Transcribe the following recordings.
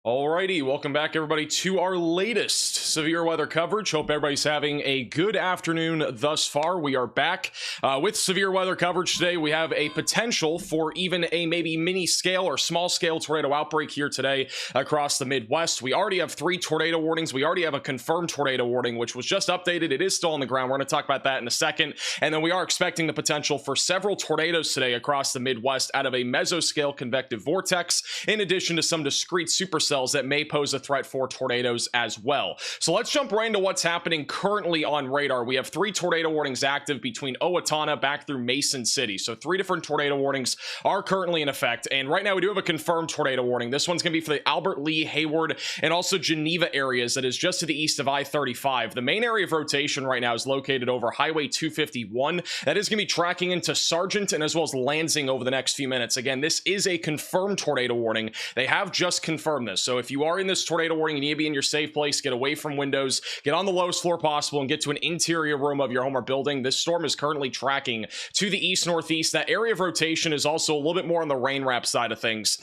Alrighty, welcome back everybody to our latest severe weather coverage. Hope everybody's having a good afternoon thus far. We are back with severe weather coverage today. We have a potential for even a maybe mini scale or small scale tornado outbreak here today across the Midwest. We already have 3 tornado warnings. We already have a confirmed tornado warning, which was just updated. It is still on the ground. We're going to talk about that in a second. And then we are expecting the potential for several tornadoes today across the Midwest out of a mesoscale convective vortex, in addition to some discrete supercells that may pose a threat for tornadoes as well. So let's jump right into what's happening currently on radar. We have 3 tornado warnings active between Owatonna back through Mason City. So 3 different tornado warnings are currently in effect. And right now we do have a confirmed tornado warning. This one's going to be for the Albert Lee, Hayward, and also Geneva areas that is just to the east of I-35. The main area of rotation right now is located over Highway 251. That is going to be tracking into Sargent and as well as Lansing over the next few minutes. Again, this is a confirmed tornado warning. They have just confirmed this. So if you are in this tornado warning, you need to be in your safe place, get away from windows, get on the lowest floor possible, and get to an interior room of your home or building. This storm is currently tracking to the east-northeast. That area of rotation is also a little bit more on the rain wrap side of things.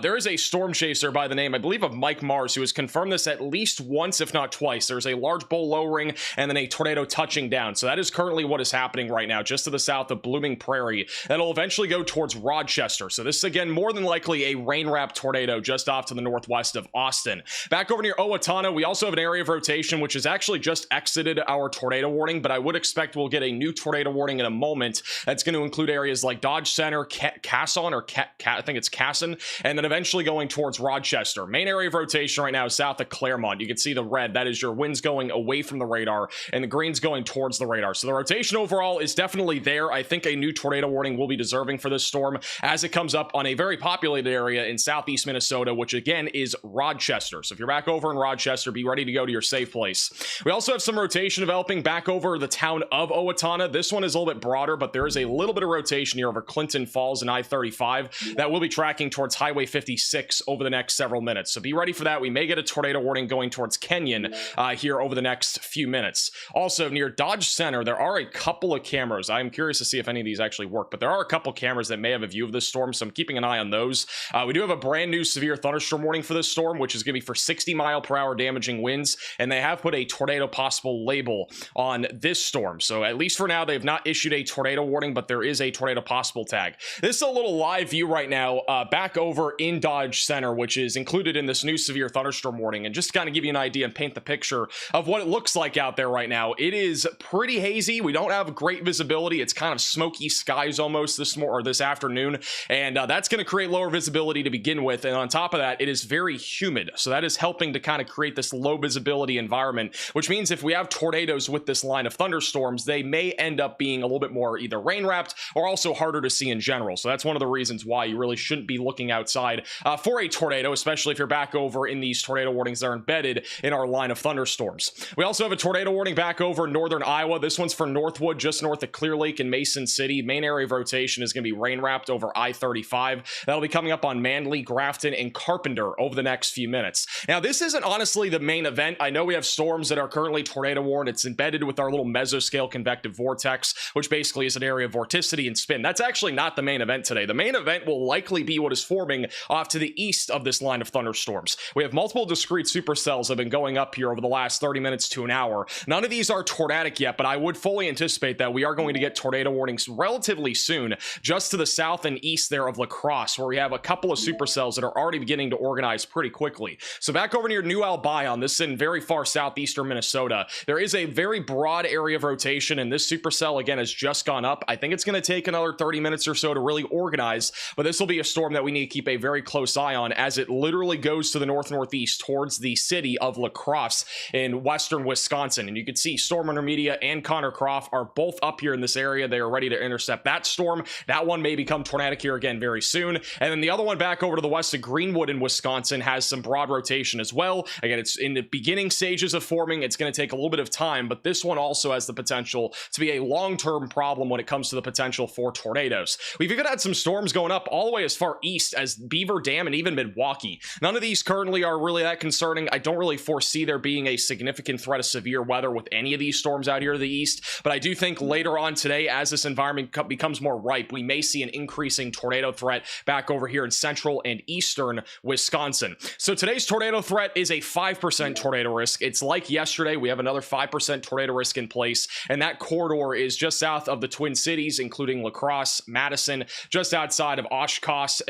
There is a storm chaser by the name, I believe, of Mike Mars, who has confirmed this at least once, if not twice. There's a large bowl lowering and then a tornado touching down. So that is currently what is happening right now, just to the south of Blooming Prairie. That'll eventually go towards Rochester. So this is, again, more than likely a rain wrap tornado just off to the northwest of Austin. Back over near Owatonna, we also have an area of rotation which has actually just exited our tornado warning, but I would expect we'll get a new tornado warning in a moment. That's going to include areas like Dodge Center, Casson, or I think it's Casson, and then eventually going towards Rochester. Main area of rotation right now is south of Claremont. You can see the red. That is your winds going away from the radar, and the green's going towards the radar. So the rotation overall is definitely there. I think a new tornado warning will be deserving for this storm as it comes up on a very populated area in southeast Minnesota, which again is Rochester. So if you're back over in Rochester, be ready to go to your safe place. We also have some rotation developing back over the town of Owatonna. This one is a little bit broader, but there is a little bit of rotation here over Clinton Falls and I-35 that will be tracking towards Highway 56 over the next several minutes. So be ready for that. We may get a tornado warning going towards Kenyon here over the next few minutes. Also near Dodge Center, there are a couple of cameras. I'm curious to see if any of these actually work, but there are a couple cameras that may have a view of this storm, so I'm keeping an eye on those. We do have a brand new severe thunderstorm warning for this storm, which is going to be for 60-mile-per-hour damaging winds, and they have put a tornado possible label on this storm. So at least for now, they have not issued a tornado warning, but there is a tornado possible tag. This is a little live view right now back over in Dodge Center, which is included in this new severe thunderstorm warning. And just to kind of give you an idea and paint the picture of what it looks like out there right now, it is pretty hazy. We don't have great visibility. It's kind of smoky skies almost this afternoon, and that's going to create lower visibility to begin with. And on top of that, it is very humid. So that is helping to kind of create this low visibility environment, which means if we have tornadoes with this line of thunderstorms, they may end up being a little bit more either rain wrapped or also harder to see in general. So that's one of the reasons why you really shouldn't be looking outside for a tornado, especially if you're back over in these tornado warnings that are embedded in our line of thunderstorms. We also have a tornado warning back over northern Iowa. This one's for Northwood, just north of Clear Lake and Mason City. Main area of rotation is going to be rain wrapped over I-35. That'll be coming up on Manly, Grafton, and Carpenter over the next few minutes. Now, this isn't honestly the main event. I know we have storms that are currently tornado warned. It's embedded with our little mesoscale convective vortex, which basically is an area of vorticity and spin. That's actually not the main event today. The main event will likely be what is forming off to the east of this line of thunderstorms. We have multiple discrete supercells that have been going up here over the last 30 minutes to an hour. None of these are tornadic yet, but I would fully anticipate that we are going to get tornado warnings relatively soon, just to the south and east there of La Crosse, where we have a couple of supercells that are already beginning to organize pretty quickly. So back over near New Albion, this is in very far southeastern Minnesota, there is a very broad area of rotation, and this supercell again has just gone up. I think it's going to take another 30 minutes or so to really organize, but this will be a storm that we need to keep a very close eye on as it literally goes to the north-northeast towards the city of La Crosse in western Wisconsin. And you can see Storm Under Media and Connor Croft are both up here in this area. They are ready to intercept that storm. That one may become tornadic here again very soon. And then the other one back over to the west of Greenwood in Wisconsin has some broad rotation as well. Again, it's in the beginning stages of forming. It's going to take a little bit of time, but this one also has the potential to be a long-term problem when it comes to the potential for tornadoes. We've even had some storms going up all the way as far east as Beaver Dam and even Milwaukee. None of these currently are really that concerning. I don't really foresee there being a significant threat of severe weather with any of these storms out here to the east, but I do think later on today, as this environment becomes more ripe, we may see an increasing tornado threat back over here in central and eastern Wisconsin. Wisconsin. So today's tornado threat is a 5% tornado risk. It's like yesterday. We have another 5% tornado risk in place, and that corridor is just south of the Twin Cities, including La Crosse, Madison, just outside of Oshkosh,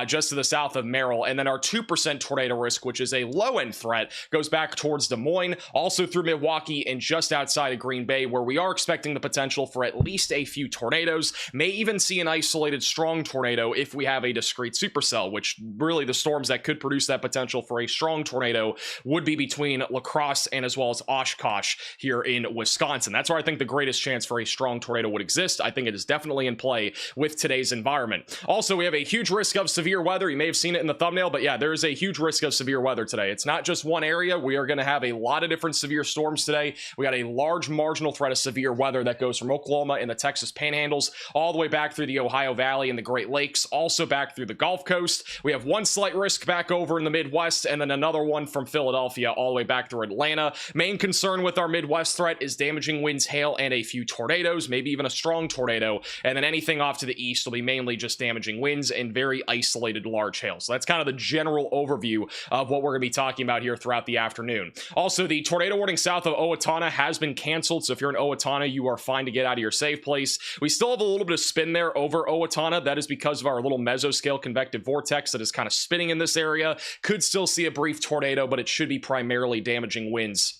just to the south of Merrill. And then our 2% tornado risk, which is a low-end threat, goes back towards Des Moines, also through Milwaukee, and just outside of Green Bay, where we are expecting the potential for at least a few tornadoes. May even see an isolated strong tornado if we have a discrete supercell, which really the storms that could produce that potential for a strong tornado would be between La Crosse and as well as Oshkosh here in Wisconsin. That's where I think the greatest chance for a strong tornado would exist. I think it is definitely in play with today's environment. Also, we have a huge risk of severe weather. You may have seen it in the thumbnail, but yeah, there is a huge risk of severe weather today. It's not just one area. We are going to have a lot of different severe storms today. We got a large marginal threat of severe weather that goes from Oklahoma and the Texas panhandles all the way back through the Ohio Valley and the Great Lakes, also back through the Gulf Coast. We have one slight risk back over in the Midwest, and then another one from Philadelphia all the way back through Atlanta. Main concern with our Midwest threat is damaging winds, hail, and a few tornadoes, maybe even a strong tornado. And then anything off to the east will be mainly just damaging winds and very isolated large hail. So that's kind of the general overview of what we're going to be talking about here throughout the afternoon. Also, the tornado warning south of Owatonna has been canceled, so if you're in Owatonna, you are fine to get out of your safe place. We still have a little bit of spin there over Owatonna. That is because of our little mesoscale convective vortex that is kind of spinning in this area. Could still see a brief tornado, but it should be primarily damaging winds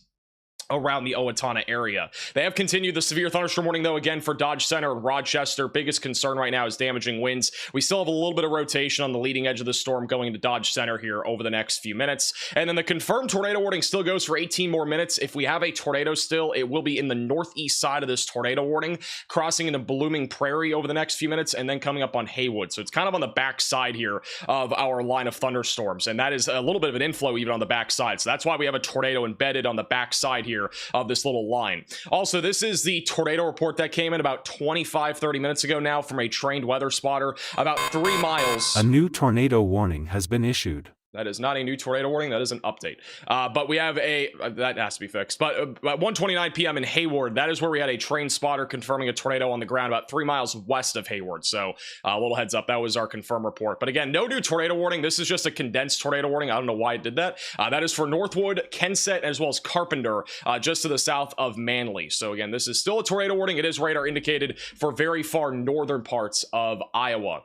around the Owatonna area. They have continued the severe thunderstorm warning, though, again for Dodge Center and Rochester. Biggest concern right now is damaging winds. We still have a little bit of rotation on the leading edge of the storm going into Dodge Center here over the next few minutes. And then the confirmed tornado warning still goes for 18 more minutes. If we have a tornado still, it will be in the northeast side of this tornado warning, crossing into Blooming Prairie over the next few minutes, and then coming up on Haywood. So it's kind of on the back side here of our line of thunderstorms, and that is a little bit of an inflow even on the back side. So that's why we have a tornado embedded on the back side here of this little line. Also, this is the tornado report that came in about 25-30 minutes ago now from a trained weather spotter about 3 miles. A new tornado warning has been issued. That is not a new tornado warning. That is an update. But we have that has to be fixed. But at 1:29 p.m. in Hayward, that is where we had a trained spotter confirming a tornado on the ground about 3 miles west of Hayward. So a little heads up, that was our confirmed report. But again, no new tornado warning. This is just a condensed tornado warning. I don't know why it did that. That is for Northwood, Kensett, as well as Carpenter, just to the south of Manly. So again, this is still a tornado warning. It is radar indicated for very far northern parts of Iowa.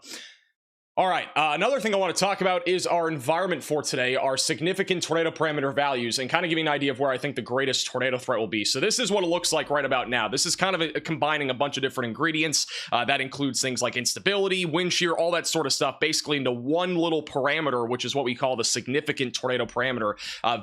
All right, another thing I want to talk about is our environment for today, our significant tornado parameter values, and kind of give you an idea of where I think the greatest tornado threat will be. So this is what it looks like right about now. This is kind of combining a bunch of different ingredients. That includes things like instability, wind shear, all that sort of stuff, basically into one little parameter, which is what we call the significant tornado parameter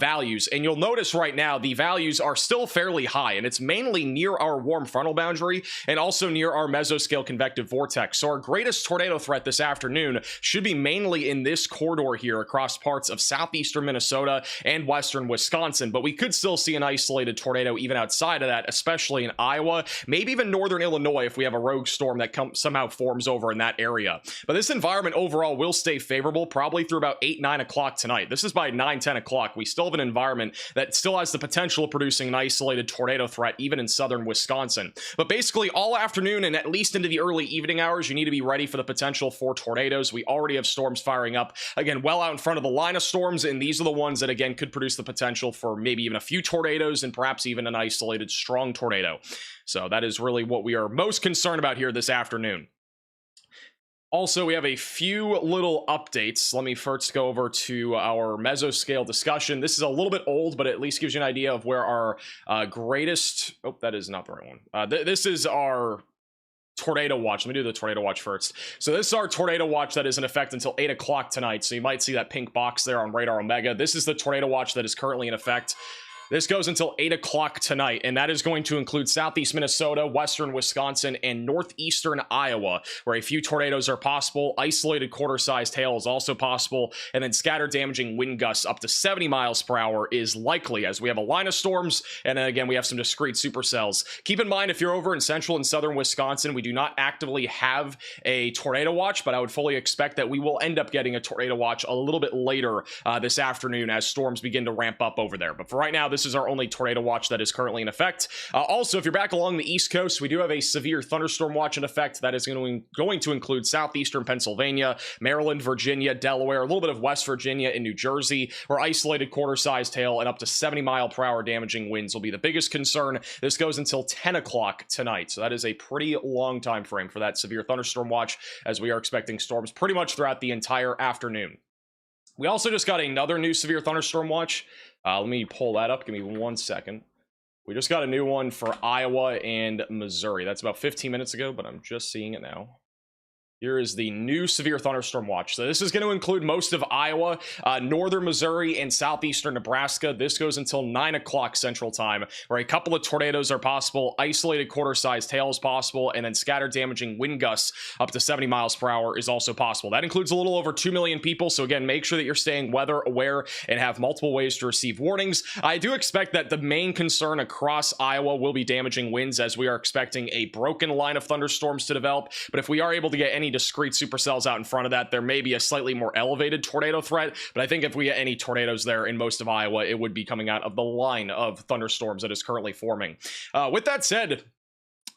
values. And you'll notice right now the values are still fairly high, and it's mainly near our warm frontal boundary and also near our mesoscale convective vortex. So our greatest tornado threat this afternoon should be mainly in this corridor here across parts of southeastern Minnesota and western Wisconsin, but we could still see an isolated tornado even outside of that, especially in Iowa, maybe even northern Illinois if we have a rogue storm that somehow forms over in that area. But this environment overall will stay favorable probably through about 8-9 o'clock tonight. This is by 9-10 o'clock. We still have an environment that still has the potential of producing an isolated tornado threat even in southern Wisconsin. But basically all afternoon and at least into the early evening hours, you need to be ready for the potential for tornadoes. We already have storms firing up, again, well out in front of the line of storms, and these are the ones that, again, could produce the potential for maybe even a few tornadoes and perhaps even an isolated strong tornado. So that is really what we are most concerned about here this afternoon. Also, we have a few little updates. Let me first go over to our mesoscale discussion. This is a little bit old, but at least gives you an idea of where our greatest... Oh, that is not the right one. This is our tornado watch. Let me do the tornado watch first. So this is our tornado watch that is in effect until 8 o'clock tonight. So you might see that pink box there on Radar Omega. This is the tornado watch that is currently in effect. This goes until 8 o'clock tonight, and that is going to include southeast Minnesota, western Wisconsin, and northeastern Iowa, where a few tornadoes are possible. Isolated quarter-sized hail is also possible, and then scattered damaging wind gusts up to 70 miles per hour is likely, as we have a line of storms, and then again, we have some discrete supercells. Keep in mind, if you're over in central and southern Wisconsin, we do not actively have a tornado watch, but I would fully expect that we will end up getting a tornado watch a little bit later this afternoon as storms begin to ramp up over there. But for right now, this this is our only tornado watch that is currently in effect. Also, if you're back along the East Coast, we do have a severe thunderstorm watch in effect that is going to include southeastern Pennsylvania, Maryland, Virginia, Delaware, a little bit of West Virginia and New Jersey, where isolated quarter-sized hail and up to 70-mile-per-hour damaging winds will be the biggest concern. This goes until 10 o'clock tonight, so that is a pretty long time frame for that severe thunderstorm watch, as we are expecting storms pretty much throughout the entire afternoon. We also just got another new severe thunderstorm watch. Let me pull that up. Give me 1 second. We just got a new one for Iowa and Missouri. That's about 15 minutes ago, but I'm just seeing it now. Here is the new severe thunderstorm watch. So this is going to include most of Iowa, northern Missouri, and southeastern Nebraska. This goes until 9 o'clock Central Time, where a couple of tornadoes are possible, isolated quarter-sized hail is possible, and then scattered damaging wind gusts up to 70 miles per hour is also possible. That includes a little over 2 million people, so again, make sure that you're staying weather aware and have multiple ways to receive warnings. I do expect that the main concern across Iowa will be damaging winds, as we are expecting a broken line of thunderstorms to develop, but if we are able to get any discrete supercells out in front of that, there may be a slightly more elevated tornado threat, but I think if we get any tornadoes there in most of Iowa, it would be coming out of the line of thunderstorms that is currently forming. With that said,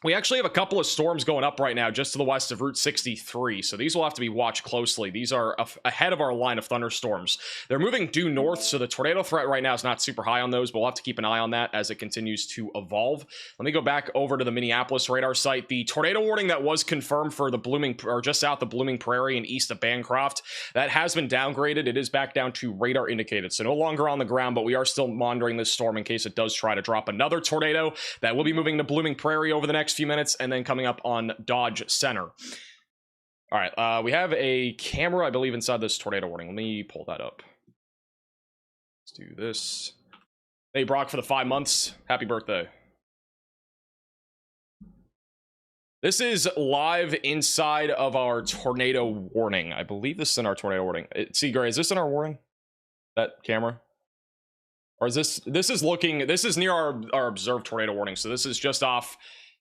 we actually have a couple of storms going up right now just to the west of Route 63, so these will have to be watched closely. These are ahead of our line of thunderstorms. They're moving due north, so the tornado threat right now is not super high on those, but we'll have to keep an eye on that as it continues to evolve. Let me go back over to the Minneapolis radar site. The tornado warning that was confirmed for the just south of Blooming Prairie and east of Bancroft, that has been downgraded. It is back down to radar indicated, so no longer on the ground, but we are still monitoring this storm in case it does try to drop another tornado. That will be moving to Blooming Prairie over the next few minutes, and then coming up on Dodge Center. All right, we have a camera, I believe, inside this tornado warning. Let me pull that up. Let's do this. Hey, Brock, for the 5 months. Happy birthday. This is live inside of our tornado warning. I believe this is in our tornado warning. See, Gray, is this in our warning? That camera? Or is this is near our observed tornado warning, so this is just off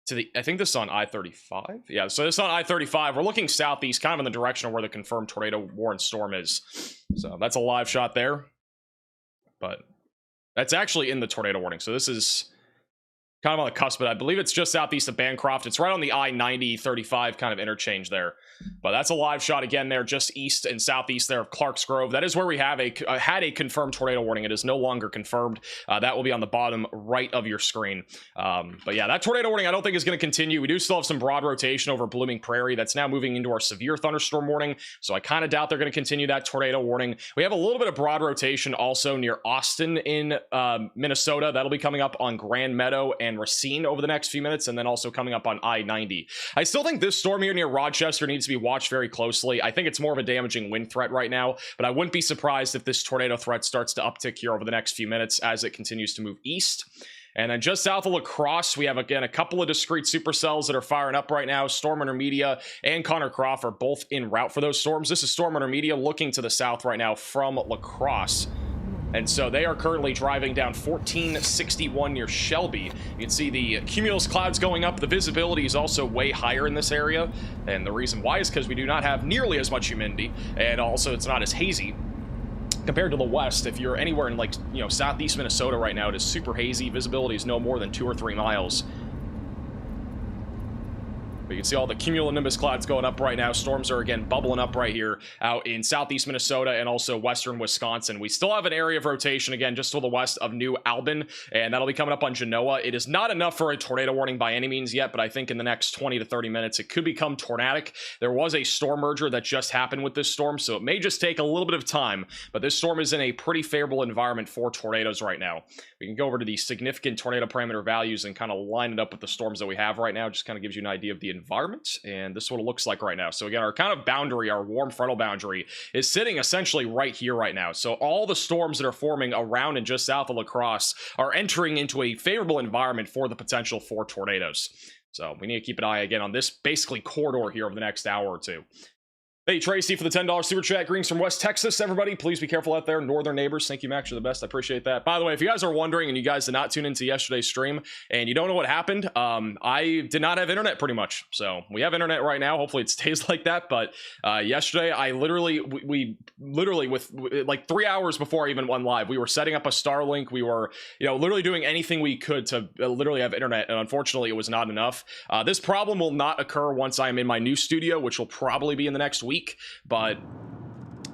to the, I think this is on I-35. Yeah, so this is on I-35. We're looking southeast, kind of in the direction of where the confirmed tornado warrant storm is. So that's a live shot there. But that's actually in the tornado warning. So this is kind of on the cusp, but I believe it's just southeast of Bancroft. It's right on the I-90-35 kind of interchange there. But that's a live shot again there, just east and southeast there of Clarks Grove. That is where we have had a confirmed tornado warning. It is no longer confirmed. That will be on the bottom right of your screen. But yeah, that tornado warning I don't think is going to continue. We do still have some broad rotation over Blooming Prairie. That's now moving into our severe thunderstorm warning. So I kind of doubt they're going to continue that tornado warning. We have a little bit of broad rotation also near Austin in Minnesota. That'll be coming up on Grand Meadow and Racine over the next few minutes, and then also coming up on I-90. I still think this storm here near Rochester needs to be watched very closely. I think it's more of a damaging wind threat right now, but I wouldn't be surprised if this tornado threat starts to uptick here over the next few minutes as it continues to move east. And then just south of La Crosse, we have, again, a couple of discrete supercells that are firing up right now. Storm Intermedia and Connor Croft are both en route for those storms. This is Storm Intermedia looking to the south right now from La Crosse. And so they are currently driving down 1461 near Shelby. You can see the cumulus clouds going up. The visibility is also way higher in this area. And the reason why is because we do not have nearly as much humidity. And also it's not as hazy compared to the west. If you're anywhere in, like, you know, southeast Minnesota right now, it is super hazy. Visibility is no more than 2 or 3 miles. But you can see all the cumulonimbus clouds going up right now. Storms are again bubbling up right here out in southeast Minnesota and also western Wisconsin. We still have an area of rotation again just to the west of New Albin, and that'll be coming up on Genoa. It is not enough for a tornado warning by any means yet, but I think in the next 20 to 30 minutes it could become tornadic. There was a storm merger that just happened with this storm, so it may just take a little bit of time, but this storm is in a pretty favorable environment for tornadoes right now. We can go over to the significant tornado parameter values and kind of line it up with the storms that we have right now. Just kind of gives you an idea of the environment, and this is what it looks like right now. So again, our kind of boundary, our warm frontal boundary, is sitting essentially right here right now. So all the storms that are forming around and just south of La Crosse are entering into a favorable environment for the potential for tornadoes. So we need to keep an eye again on this basically corridor here over the next hour or two. Hey, Tracy for the $10 super chat. Greetings from West Texas, everybody. Please be careful out there. Northern neighbors. Thank you, Max. You're the best. I appreciate that. By the way, if you guys are wondering and you guys did not tune into yesterday's stream and you don't know what happened, I did not have internet pretty much. So we have internet right now. Hopefully it stays like that. But yesterday, we literally with like 3 hours before I even went live, we were setting up a Starlink. We were, literally doing anything we could to literally have internet. And unfortunately, it was not enough. This problem will not occur once I'm in my new studio, which will probably be in the next week. But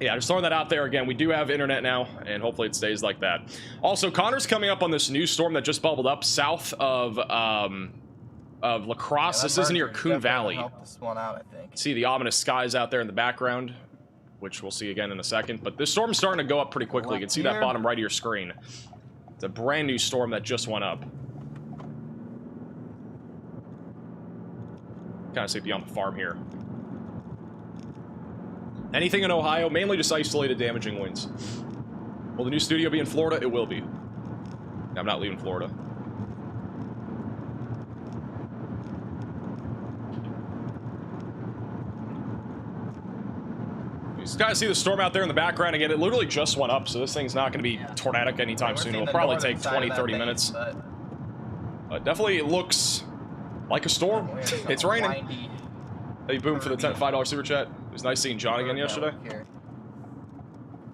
yeah, just throwing that out there again. We do have internet now, and hopefully it stays like that. Also, Connor's coming up on this new storm that just bubbled up south of La Crosse. This is near Coon Valley. Help this one out, I think. See the ominous skies out there in the background, which we'll see again in a second. But this storm's starting to go up pretty quickly. You can see that bottom right of your screen. It's a brand new storm that just went up. Kind of see it beyond the farm here. Anything in Ohio, mainly just isolated damaging winds. Will the new studio be in Florida? It will be. I'm not leaving Florida. You just gotta see the storm out there in the background again. It literally just went up, so this thing's not gonna be tornadic anytime soon. It'll probably take 20-30 minutes. But definitely it looks like a storm. It's raining. Hey, Boom for the $5 super chat. It was nice seeing John again yesterday.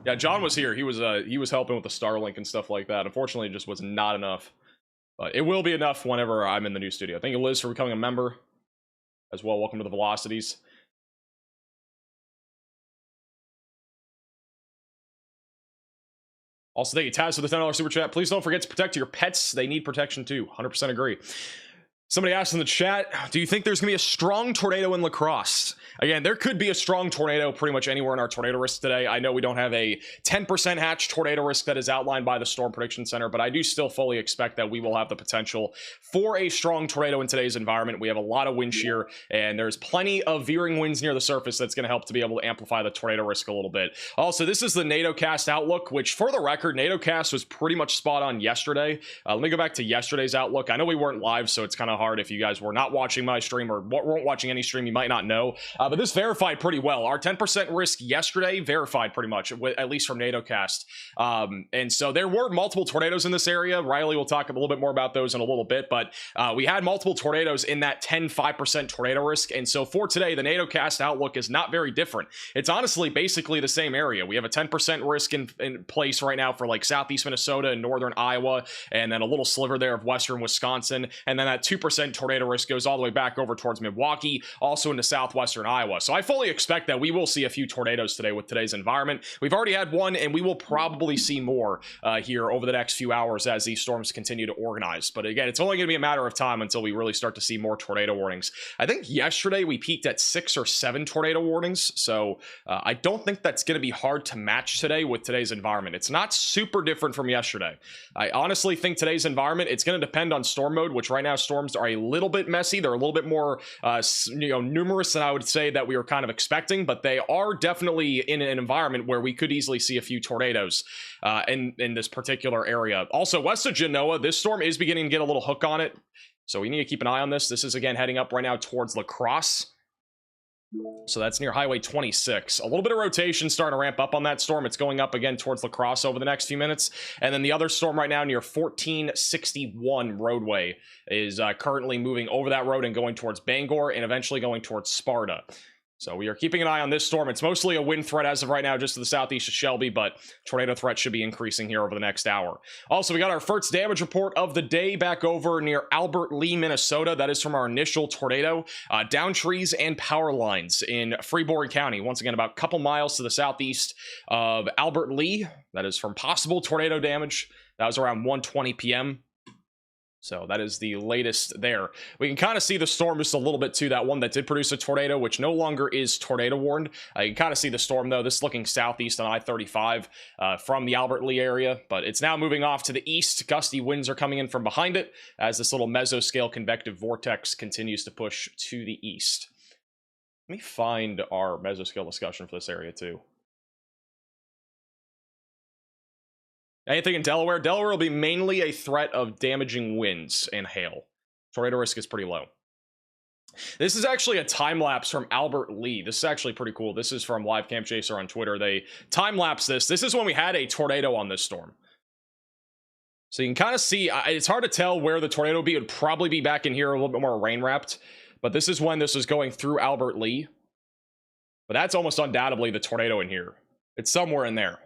Yeah, John was here. He was helping with the Starlink and stuff like that. Unfortunately, it just was not enough. But it will be enough whenever I'm in the new studio. Thank you, Liz, for becoming a member as well. Welcome to the Velocities. Also, thank you, Taz, for the $10 super chat. Please don't forget to protect your pets. They need protection too. 100% agree. Somebody asked in the chat, do you think there's going to be a strong tornado in La Crosse? Again, there could be a strong tornado pretty much anywhere in our tornado risk today. I know we don't have a 10% hatch tornado risk that is outlined by the Storm Prediction Center, but I do still fully expect that we will have the potential for a strong tornado in today's environment. We have a lot of wind shear, and there's plenty of veering winds near the surface that's going to help to be able to amplify the tornado risk a little bit. Also, this is the NATOcast outlook, which for the record, NATOcast was pretty much spot on yesterday. Let me go back to yesterday's outlook. I know we weren't live, so it's kind of hard if you guys were not watching my stream or weren't watching any stream, you might not know. But this verified pretty well. Our 10% risk yesterday verified pretty much, at least from NATOcast. And so there were multiple tornadoes in this area. Riley will talk a little bit more about those in a little bit, but we had multiple tornadoes in that 5% tornado risk. And so for today, the NATOcast outlook is not very different. It's honestly basically the same area. We have a 10% risk in place right now for like southeast Minnesota and northern Iowa, and then a little sliver there of western Wisconsin. And then that 2% tornado risk goes all the way back over towards Milwaukee, also into southwestern Iowa. So I fully expect that we will see a few tornadoes today with today's environment. We've already had one, and we will probably see more here over the next few hours as these storms continue to organize. But again, it's only going to be a matter of time until we really start to see more tornado warnings. I think yesterday we peaked at 6 or 7 tornado warnings, so I don't think that's going to be hard to match today with today's environment. It's not super different from yesterday. I honestly think today's environment, it's going to depend on storm mode, which right now storms are a little bit messy. They're a little bit more numerous than I would say that we were kind of expecting, but they are definitely in an environment where we could easily see a few tornadoes in this particular area. Also, west of Genoa, this storm is beginning to get a little hook on it, so we need to keep an eye on this. This is again heading up right now towards La Crosse. So that's near Highway 26. A little bit of rotation starting to ramp up on that storm. It's going up again towards La Crosse over the next few minutes. And then the other storm right now near 1461 roadway is currently moving over that road and going towards Bangor and eventually going towards Sparta. So we are keeping an eye on this storm. It's mostly a wind threat as of right now, just to the southeast of Shelby, but tornado threat should be increasing here over the next hour. Also, we got our first damage report of the day back over near Albert Lee, Minnesota. That is from our initial tornado. Down trees and power lines in Freeborn County. Once again, about a couple miles to the southeast of Albert Lee. That is from possible tornado damage. That was around 1:20 p.m. So that is the latest there. We can kind of see the storm just a little bit too. That one that did produce a tornado, which no longer is tornado warned. You can kind of see the storm though. This is looking southeast on I-35 from the Albert Lee area, but it's now moving off to the east. Gusty winds are coming in from behind it as this little mesoscale convective vortex continues to push to the east. Let me find our mesoscale discussion for this area too. Anything in Delaware? Delaware will be mainly a threat of damaging winds and hail. Tornado risk is pretty low. This is actually a time lapse from Albert Lee. This is actually pretty cool. This is from Live Camp Chaser on Twitter. They time lapse this. This is when we had a tornado on this storm. So you can kind of see, it's hard to tell where the tornado would be. It would probably be back in here a little bit more rain wrapped. But this is when this was going through Albert Lee. But that's almost undoubtedly the tornado in here. It's somewhere in there.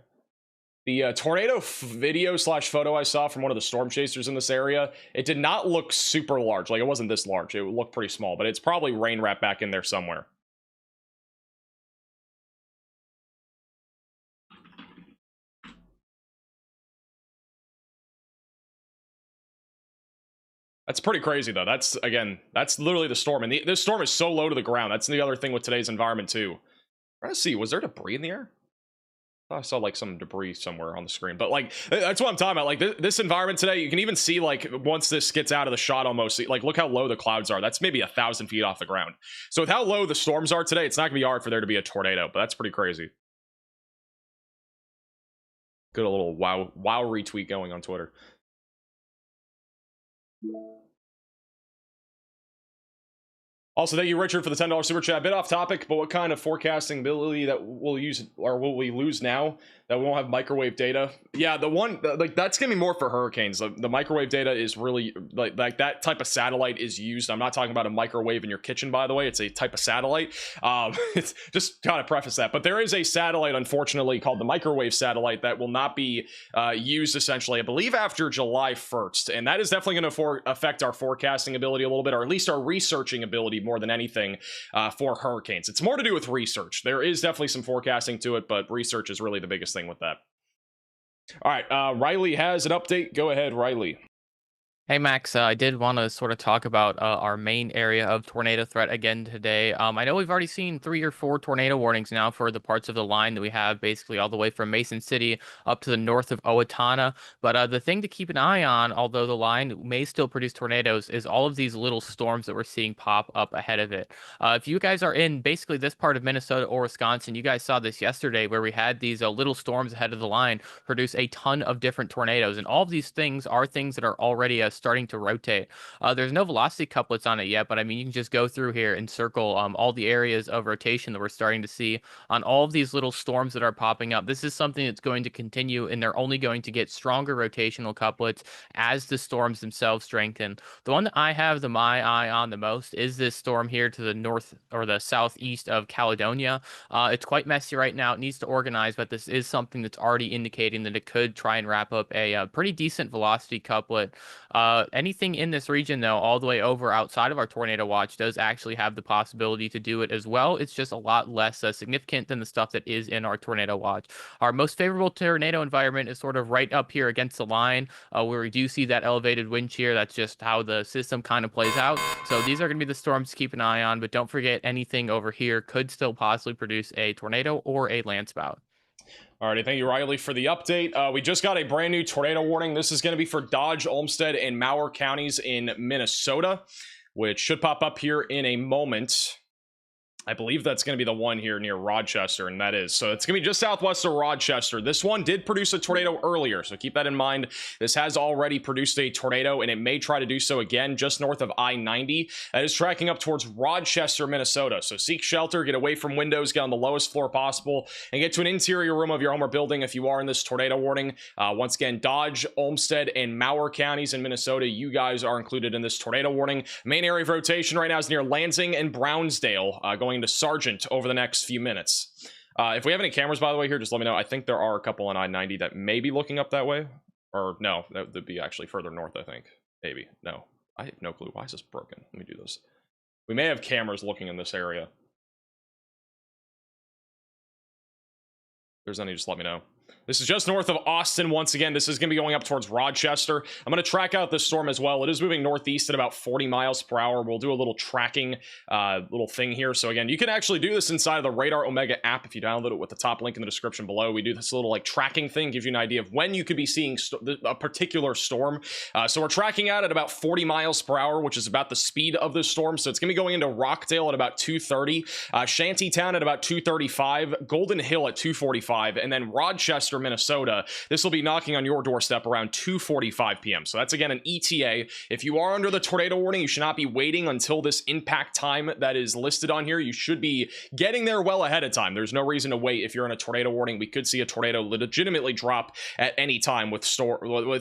The tornado video / photo I saw from one of the storm chasers in this area, it did not look super large. Like, it wasn't this large. It looked pretty small, but it's probably rain wrapped back in there somewhere. That's pretty crazy, though. That's, again, that's literally the storm. And this storm is so low to the ground. That's the other thing with today's environment, too. Let's see. Was there debris in the air? I saw, like, some debris somewhere on the screen. But, like, that's what I'm talking about. Like, this environment today, you can even see, like, once this gets out of the shot almost, like, look how low the clouds are. That's maybe 1,000 feet off the ground. So with how low the storms are today, it's not going to be hard for there to be a tornado. But that's pretty crazy. Good a little wow retweet going on Twitter. Also, thank you, Richard, for the $10 super chat. A bit off topic, but what kind of forecasting ability that we'll use, or will we lose now that we won't have microwave data? Yeah, the one, like, that's gonna be more for hurricanes. The microwave data is really like that type of satellite is used. I'm not talking about a microwave in your kitchen, by the way. It's a type of satellite. It's just kind of preface that, but there is a satellite, unfortunately, called the microwave satellite that will not be used essentially, I believe, after July 1st, and that is definitely going to affect our forecasting ability a little bit, or at least our researching ability more than anything for hurricanes. It's more to do with research. There is definitely some forecasting to it, but research is really the biggest thing with that. All right, Riley has an update. Go ahead, Riley. Hey Max, I did want to sort of talk about our main area of tornado threat again today. I know we've already seen 3 or 4 tornado warnings now for the parts of the line that we have, basically all the way from Mason City up to the north of Owatonna. But the thing to keep an eye on, although the line may still produce tornadoes, is all of these little storms that we're seeing pop up ahead of it. If you guys are in basically this part of Minnesota or Wisconsin, you guys saw this yesterday where we had these little storms ahead of the line produce a ton of different tornadoes. And all of these things are things that are already starting to rotate. There's no velocity couplets on it yet, but I mean, you can just go through here and circle all the areas of rotation that we're starting to see on all of these little storms that are popping up. This is something that's going to continue, and they're only going to get stronger rotational couplets as the storms themselves strengthen. The one that I have my eye on the most is this storm here to the north or the southeast of Caledonia. It's quite messy right now. It needs to organize, but this is something that's already indicating that it could try and wrap up a pretty decent velocity couplet. Anything in this region, though, all the way over outside of our tornado watch does actually have the possibility to do it as well. It's just a lot less significant than the stuff that is in our tornado watch. Our most favorable tornado environment is sort of right up here against the line where we do see that elevated wind shear. That's just how the system kind of plays out. So these are going to be the storms to keep an eye on, but don't forget anything over here could still possibly produce a tornado or a landspout. Alrighty, thank you, Riley, for the update. We just got a brand new tornado warning. This is going to be for Dodge, Olmsted, and Mower counties in Minnesota, which should pop up here in a moment. I believe that's going to be the one here near Rochester, and that is. So it's going to be just southwest of Rochester. This one did produce a tornado earlier, so keep that in mind. This has already produced a tornado, and it may try to do so again just north of I-90. That is tracking up towards Rochester, Minnesota. So seek shelter, get away from windows, get on the lowest floor possible, and get to an interior room of your home or building if you are in this tornado warning. Once again, Dodge, Olmsted, and Mower counties in Minnesota, you guys are included in this tornado warning. Main area of rotation right now is near Lansing and Brownsdale, going to Sargent over the next few minutes. If we have any cameras, by the way, here, just let me know. I think there are a couple on I-90 that may be looking up that way. Or no, that would be actually further north, I think. Maybe. No. I have no clue. Why is this broken? Let me do this. We may have cameras looking in this area. If there's any, just let me know. This is just north of Austin. Once again, this is going to be going up towards Rochester. I'm going to track out this storm as well. It is moving northeast at about 40 miles per hour. We'll do a little tracking little thing here. So again, you can actually do this inside of the Radar Omega app if you download it with the top link in the description below. We do this little like tracking thing, gives you an idea of when you could be seeing a particular storm. So we're tracking out at about 40 miles per hour, which is about the speed of this storm. So it's going to be going into Rockdale at about 2:30, Shantytown at about 2:35, Golden Hill at 2:45, and then Rochester Rochester, Minnesota. This will be knocking on your doorstep around 2:45 p.m. So that's again an ETA. If you are under the tornado warning, you should not be waiting until this impact time that is listed on here. You should be getting there well ahead of time. There's no reason to wait if you're in a tornado warning. We could see a tornado legitimately drop at any time with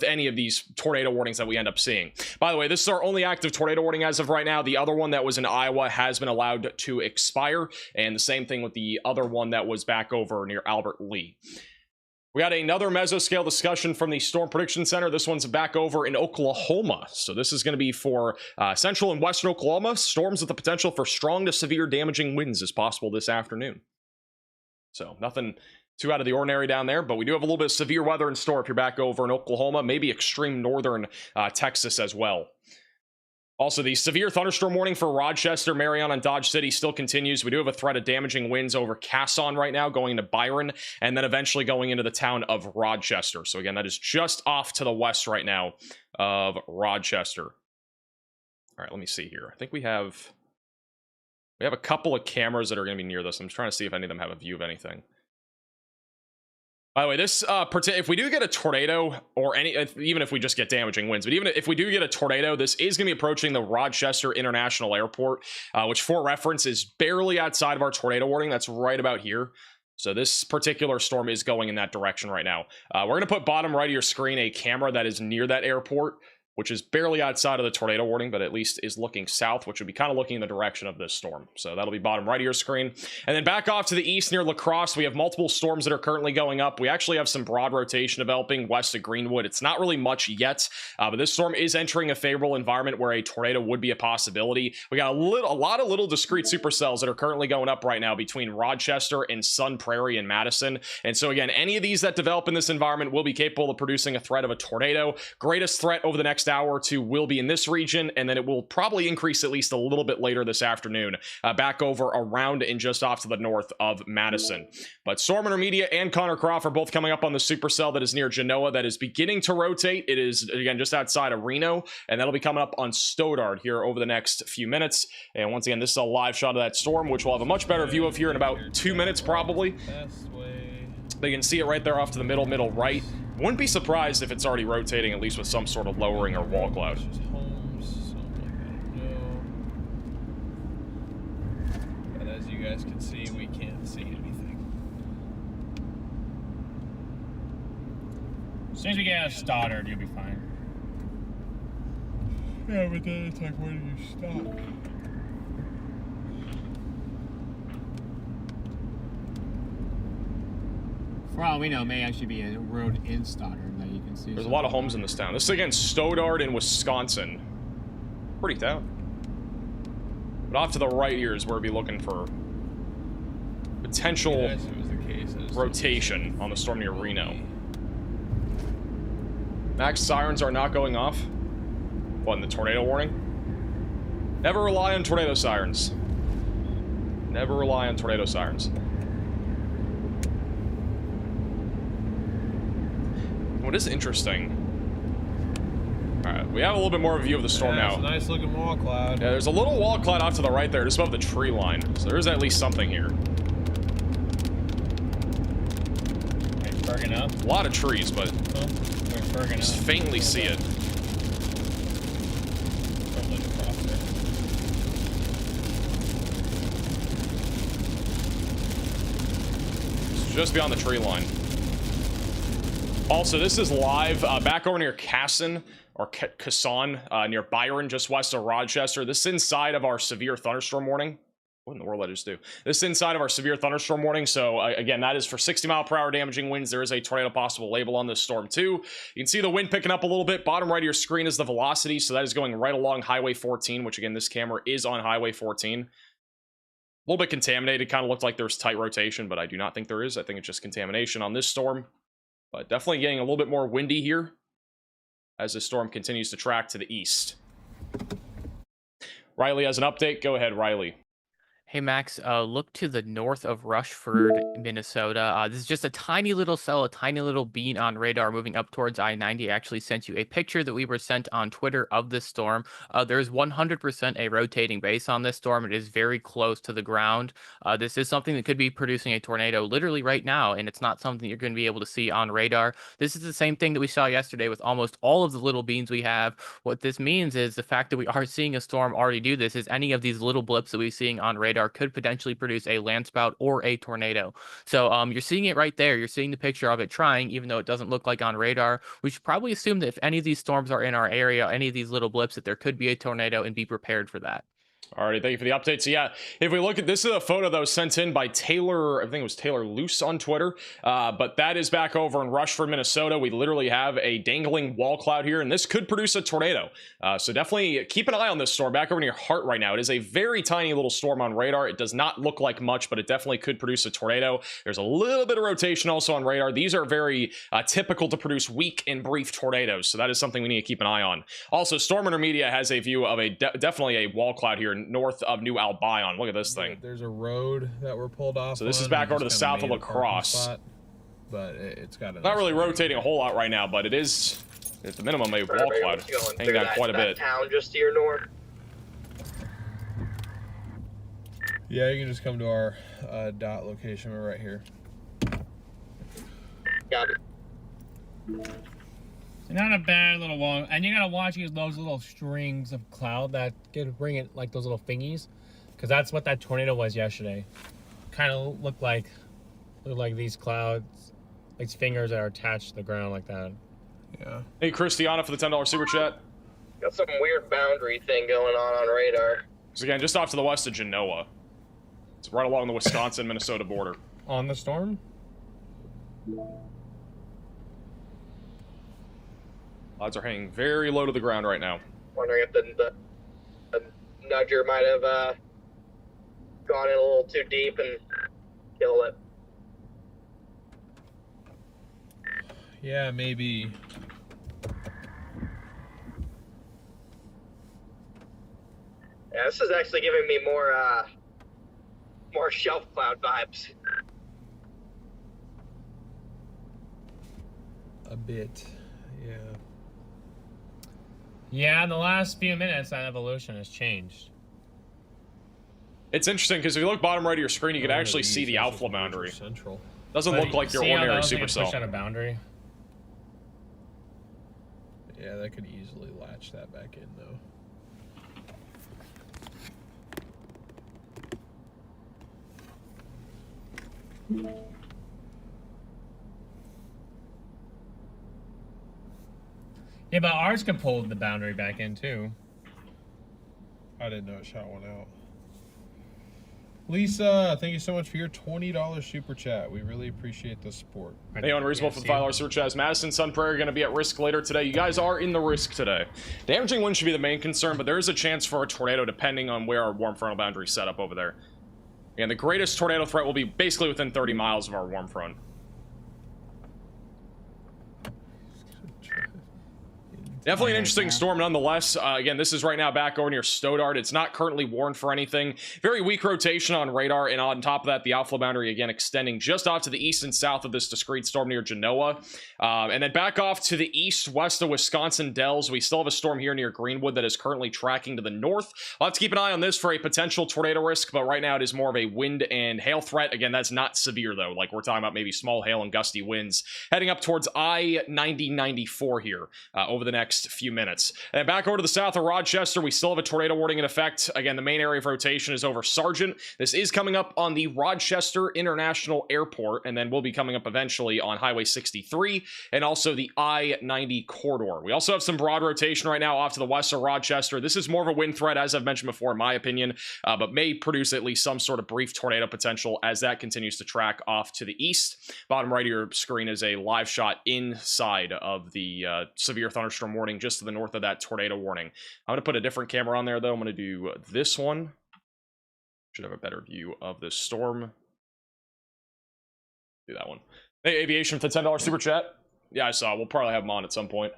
any of these tornado warnings that we end up seeing. By the way, this is our only active tornado warning as of right now. The other one that was in Iowa has been allowed to expire, and the same thing with the other one that was back over near Albert Lee. We got another mesoscale discussion from the Storm Prediction Center. This one's back over in Oklahoma. So this is going to be for central and western Oklahoma. Storms with the potential for strong to severe damaging winds is possible this afternoon. So nothing too out of the ordinary down there, but we do have a little bit of severe weather in store if you're back over in Oklahoma, maybe extreme northern Texas as well. Also, the severe thunderstorm warning for Rochester, Marion, and Dodge City still continues. We do have a threat of damaging winds over Casson right now, going into Byron, and then eventually going into the town of Rochester. So again, that is just off to the west right now of Rochester. All right, let me see here. I think we have a couple of cameras that are going to be near this. I'm just trying to see if any of them have a view of anything. By the way, this if we do get a tornado, or even if we just get damaging winds, but even if we do get a tornado, this is going to be approaching the Rochester International Airport, which for reference is barely outside of our tornado warning. That's right about here. So this particular storm is going in that direction right now. We're going to put bottom right of your screen a camera that is near that airport, which is barely outside of the tornado warning, but at least is looking south, which would be kind of looking in the direction of this storm. So that'll be bottom right of your screen. And then back off to the east near La Crosse, we have multiple storms that are currently going up. We actually have some broad rotation developing west of Greenwood. It's not really much yet, but this storm is entering a favorable environment where a tornado would be a possibility. We got a lot of little discrete supercells that are currently going up right now between Rochester and Sun Prairie and Madison. And so again, any of these that develop in this environment will be capable of producing a threat of a tornado. Greatest threat over the next hour or two will be in this region, and then it will probably increase at least a little bit later this afternoon, back over around and just off to the north of Madison. But Storm Intermediate and Connor Croft are both coming up on the supercell that is near Genoa that is beginning to rotate. It is, again, just outside of Reno, and that'll be coming up on Stoddard here over the next few minutes. And once again, this is a live shot of that storm, which we'll have a much better view of here in about 2 minutes probably. But you can see it right there off to the middle right. Wouldn't be surprised if it's already rotating, at least with some sort of lowering or wall cloud. But as you guys can see, we can't see anything. As soon as we get out of Stoddard, you'll be fine. Yeah, but then it's like, where do you stop? For all we know, it may actually be a road in Stoddard that you can see. There's a lot of homes in this town. This is again Stoddard in Wisconsin. Pretty town. But off to the right here is where we'll be looking for potential rotation on the storm near Reno. Max sirens are not going off. What, in the tornado warning? Never rely on tornado sirens. Never rely on tornado sirens. What is interesting? All right, we have a little bit more of a view of the storm now. It's a nice looking wall cloud. Yeah, there's a little wall cloud off to the right there, just above the tree line. So there's at least something here. It's Bergen up. A lot of trees, but Where's Bergen just up? faintly see it. Don't look across there. It's just beyond the tree line. Also, this is live back over near Casson, or Casson, near Byron, just west of Rochester. This is inside of our severe thunderstorm warning. What in the world did I just do? This is inside of our severe thunderstorm warning. So again, that is for 60-mile-per-hour damaging winds. There is a tornado possible label on this storm too. You can see the wind picking up a little bit. Bottom right of your screen is the velocity. So that is going right along Highway 14, which again, this camera is on Highway 14. A little bit contaminated. Kind of looked like there's tight rotation, but I do not think there is. I think it's just contamination on this storm. But definitely getting a little bit more windy here as the storm continues to track to the east. Riley has an update. Go ahead, Riley. Hey Max, look to the north of Rushford, Minnesota. This is just a tiny little cell, a tiny little bean on radar moving up towards I-90. I actually sent you a picture that we were sent on Twitter of this storm. There's 100% a rotating base on this storm. It is very close to the ground. This is something that could be producing a tornado literally right now, and it's not something you're going to be able to see on radar. This is the same thing that we saw yesterday with almost all of the little beans we have. What this means is the fact that we are seeing a storm already do this is any of these little blips that we're seeing on radar could potentially produce a landspout or a tornado. So you're seeing it right there. You're seeing the picture of it trying, even though it doesn't look like on radar. We should probably assume that if any of these storms are in our area, any of these little blips, that there could be a tornado and be prepared for that. Alrighty, thank you for the update. So yeah, if we look at this, is a photo that was sent in by Taylor, I think it was Taylor Luce on Twitter, but that is back over in Rushford, Minnesota. We literally have a dangling wall cloud here, and this could produce a tornado. So definitely keep an eye on this storm back over near Hart right now. It is a very tiny little storm on radar. It does not look like much, but it definitely could produce a tornado. There's a little bit of rotation also on radar. These are very typical to produce weak and brief tornadoes, so that is something we need to keep an eye on. Also, Storm Intermedia has a view of a definitely a wall cloud here north of New Albion. Look at this thing. There's a road that we're pulled off. So this is back over to the south of La Crosse. Spot, but it's got not really rotating a whole lot right now, but it is at the minimum a wall cloud hanging down quite a bit. Town just to your north. Yeah, you can just come to our dot location. We're right here. Got it. Not a bad little wall, and you gotta watch those little strings of cloud that could bring it, like those little thingies, because that's what that tornado was yesterday. Kind of looked like these clouds, like fingers that are attached to the ground like that. Yeah. Hey, Christiana for the $10 super chat. Got some weird boundary thing going on radar. So again, just off to the west of Genoa. It's right along the Wisconsin-Minnesota border. On the storm? Clouds are hanging very low to the ground right now. Wondering if the nudger might have gone in a little too deep and killed it. Yeah, maybe. Yeah, this is actually giving me more shelf cloud vibes. A bit. Yeah. Yeah, in the last few minutes, that evolution has changed. It's interesting because if you look bottom right of your screen, you can actually see the alpha boundary. Central. Doesn't look like your ordinary supercell. Push on a boundary. Yeah, that could easily latch that back in though. Yeah, but ours can pull the boundary back in too. I didn't know it shot one out. Lisa, thank you so much for your $20 super chat. We really appreciate the support. Hey, Unreasonable for the $5 super chat. Is Madison Sun Prairie going to be at risk later today? You guys are in the risk today. Damaging wind should be the main concern, but there is a chance for a tornado depending on where our warm frontal boundary is set up over there. And the greatest tornado threat will be basically within 30 miles of our warm front. Definitely an interesting storm nonetheless. Again, this is right now back over near Stoddard. It's not currently warned for anything. Very weak rotation on radar, and on top of that, the outflow boundary again extending just off to the east and south of this discrete storm near Genoa. And then back off to the east, west of Wisconsin Dells. We still have a storm here near Greenwood that is currently tracking to the north. I'll have to keep an eye on this for a potential tornado risk, but right now it is more of a wind and hail threat. Again, that's not severe though. Like we're talking about maybe small hail and gusty winds heading up towards I-90-94 here over the next few minutes. And back over to the south of Rochester, we still have a tornado warning in effect. Again, the main area of rotation is over Sargent. This is coming up on the Rochester International Airport, and then we'll be coming up eventually on Highway 63 and also the I-90 corridor. We also have some broad rotation right now off to the west of Rochester. This is more of a wind threat, as I've mentioned before, in my opinion, but may produce at least some sort of brief tornado potential as that continues to track off to the east. Bottom right of your screen is a live shot inside of the severe thunderstorm warning just to the north of that tornado warning. I'm going to put a different camera on there, though. I'm going to do this one. Should have a better view of this storm. Do that one. Hey, Aviation for the $10 super chat. Yeah, I saw. We'll probably have them on at some point.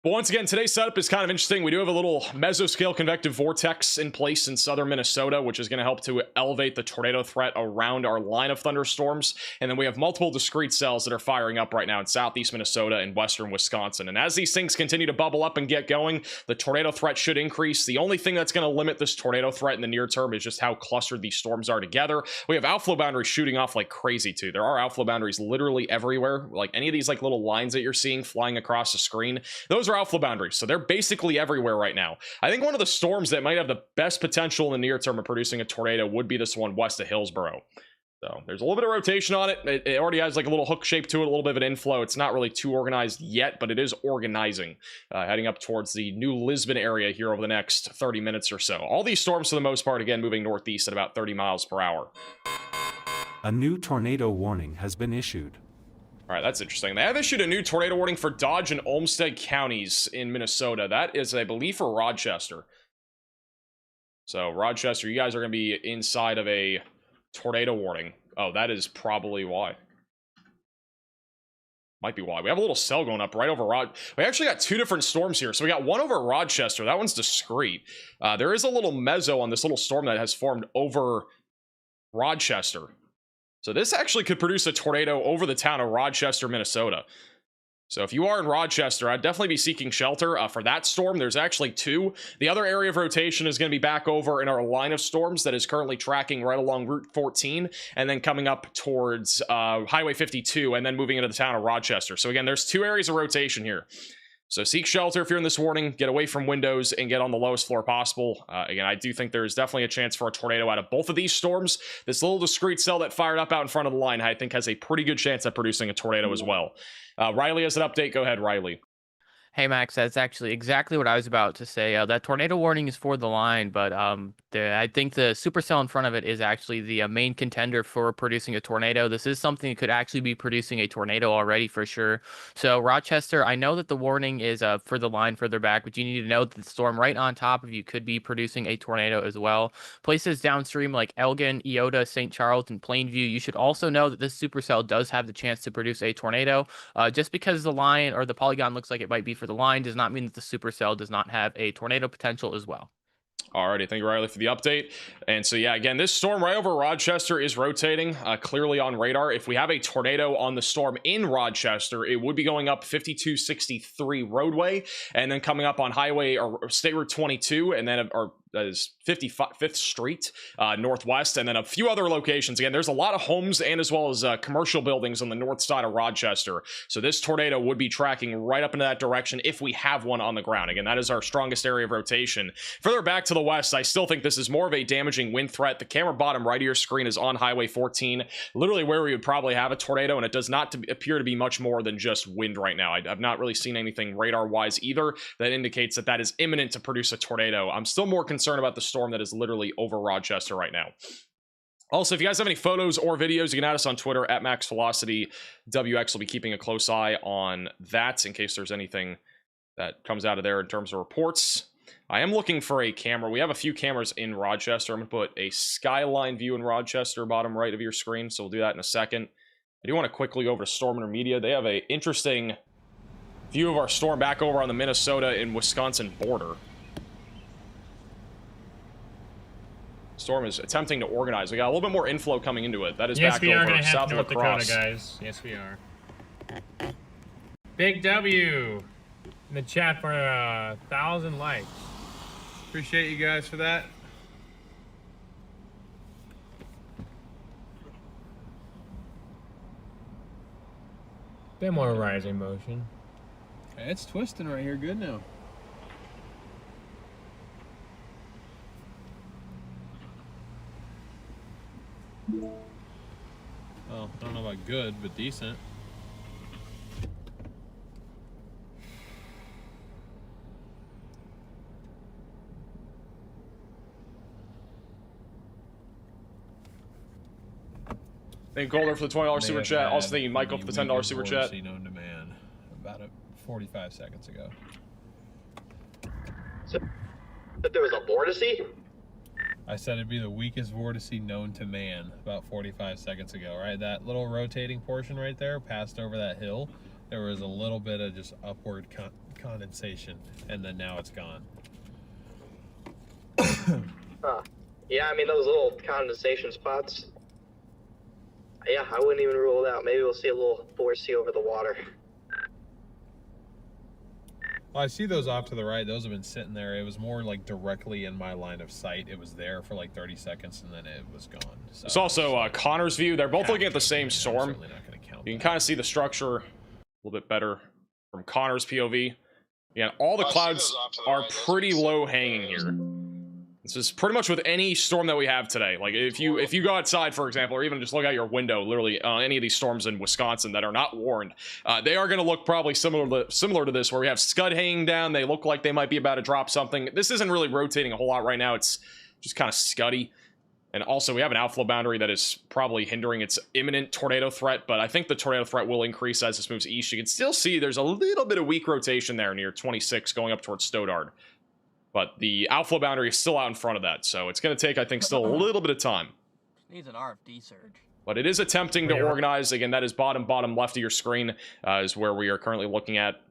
But once again, today's setup is kind of interesting. We do have a little mesoscale convective vortex in place in southern Minnesota, which is going to help to elevate the tornado threat around our line of thunderstorms. And then we have multiple discrete cells that are firing up right now in southeast Minnesota and western Wisconsin. And as these things continue to bubble up and get going, the tornado threat should increase. The only thing that's going to limit this tornado threat in the near term is just how clustered these storms are together. We have outflow boundaries shooting off like crazy too. There are outflow boundaries literally everywhere. Like any of these like little lines that you're seeing flying across the screen, those are outflow boundaries, so they're basically everywhere right now. I think one of the storms that might have the best potential in the near term of producing a tornado would be this one west of Hillsboro. So there's a little bit of rotation on it. It already has like a little hook shape to it, a little bit of an inflow. It's not really too organized yet, but it is organizing, heading up towards the New Lisbon area here over the next 30 minutes or so. All these storms, for the most part, again, moving northeast at about 30 miles per hour. A new tornado warning has been issued. All right, that's interesting. They have issued a new tornado warning for Dodge and Olmsted counties in Minnesota. That is, I believe, for Rochester. So, Rochester, you guys are going to be inside of a tornado warning. Oh, that is probably why. Might be why. We have a little cell going up right over We actually got two different storms here. So we got one over Rochester. That one's discrete. There is a little meso on this little storm that has formed over Rochester. So this actually could produce a tornado over the town of Rochester, Minnesota. So if you are in Rochester, I'd definitely be seeking shelter for that storm. There's actually two. The other area of rotation is going to be back over in our line of storms that is currently tracking right along Route 14 and then coming up towards Highway 52 and then moving into the town of Rochester. So again, there's two areas of rotation here. So seek shelter if you're in this warning, get away from windows, and get on the lowest floor possible. Again, I do think there's definitely a chance for a tornado out of both of these storms. This little discrete cell that fired up out in front of the line, I think, has a pretty good chance at producing a tornado as well. Riley has an update. Go ahead, Riley. Hey Max, that's actually exactly what I was about to say. That tornado warning is for the line, but I think the supercell in front of it is actually the main contender for producing a tornado. This is something that could actually be producing a tornado already for sure. So Rochester, I know that the warning is for the line further back, but you need to know that the storm right on top of you could be producing a tornado as well. Places downstream like Elgin, Iota, St. Charles, and Plainview, you should also know that this supercell does have the chance to produce a tornado. Just because the line or the polygon looks like it might be for the line does not mean that the supercell does not have a tornado potential as well. Alrighty, thank you, Riley, for the update. And so, yeah, again, this storm right over Rochester is rotating clearly on radar. If we have a tornado on the storm in Rochester, it would be going up 5263 roadway and then coming up on highway or State Route 22 and then that is 55th Street northwest, and then a few other locations. Again, there's a lot of homes and as well as commercial buildings on the north side of Rochester. So this tornado would be tracking right up into that direction if we have one on the ground. Again, that is our strongest area of rotation. Further back to the west, I still think this is more of a damaging wind threat. The camera bottom right of your screen is on Highway 14, literally where we would probably have a tornado, and it does not appear to be much more than just wind right now. I've not really seen anything radar-wise either that indicates that that is imminent to produce a tornado. I'm still more concerned about the storm that is literally over Rochester right now. Also, if you guys have any photos or videos, you can add us on Twitter at MaxVelocityWX. Will be keeping a close eye on that in case there's anything that comes out of there in terms of reports. I am looking for a camera. We have a few cameras in Rochester. I'm going to put a skyline view in Rochester, bottom right of your screen, so we'll do that in a second. I do want to quickly go over to Storm Intermedia. They have an interesting view of our storm back over on the Minnesota and Wisconsin border. Storm is attempting to organize. We got a little bit more inflow coming into it. That is yes, back we are over gonna have south of North La Crosse. Dakota, guys. Yes, we are. Big W in the chat for 1,000 likes. Appreciate you guys for that. Bit more rising motion. It's twisting right here good now. Well, I don't know about good, but decent. Thank you, Golder, for the $20 super chat. Also, thank you, Michael, for the $10 super chat. Known to man about 45 seconds ago. So, but there was a vortice? I said it'd be the weakest vortice known to man about 45 seconds ago, right? That little rotating portion right there passed over that hill there was a little bit of just upward condensation, and then now it's gone. Yeah, I mean, those little condensation spots, yeah, I wouldn't even rule it out. Maybe we'll see a little foresee over the water. Well, I see those off to the right. Those have been sitting there. It was more like directly in my line of sight. It was there for like 30 seconds, and then it was gone. So It's also Connor's view. They're both looking at the same storm. certainly not going to count. You can kind of see the structure a little bit better from Connor's POV. Yeah, all the clouds are pretty low hanging here. This is pretty much with any storm that we have today. Like if you go outside, for example, or even just look out your window, literally any of these storms in Wisconsin that are not warned, they are going to look probably similar to this, where we have scud hanging down. They look like they might be about to drop something. This isn't really rotating a whole lot right now. It's just kind of scuddy. And also we have an outflow boundary that is probably hindering its imminent tornado threat, but I think the tornado threat will increase as this moves east. You can still see there's a little bit of weak rotation there near 26 going up towards Stoddard. But the outflow boundary is still out in front of that, so it's going to take, I think, still a little bit of time. Needs an RFD surge. But it is attempting to organize. Again, that is bottom left of your screen is where we are currently looking at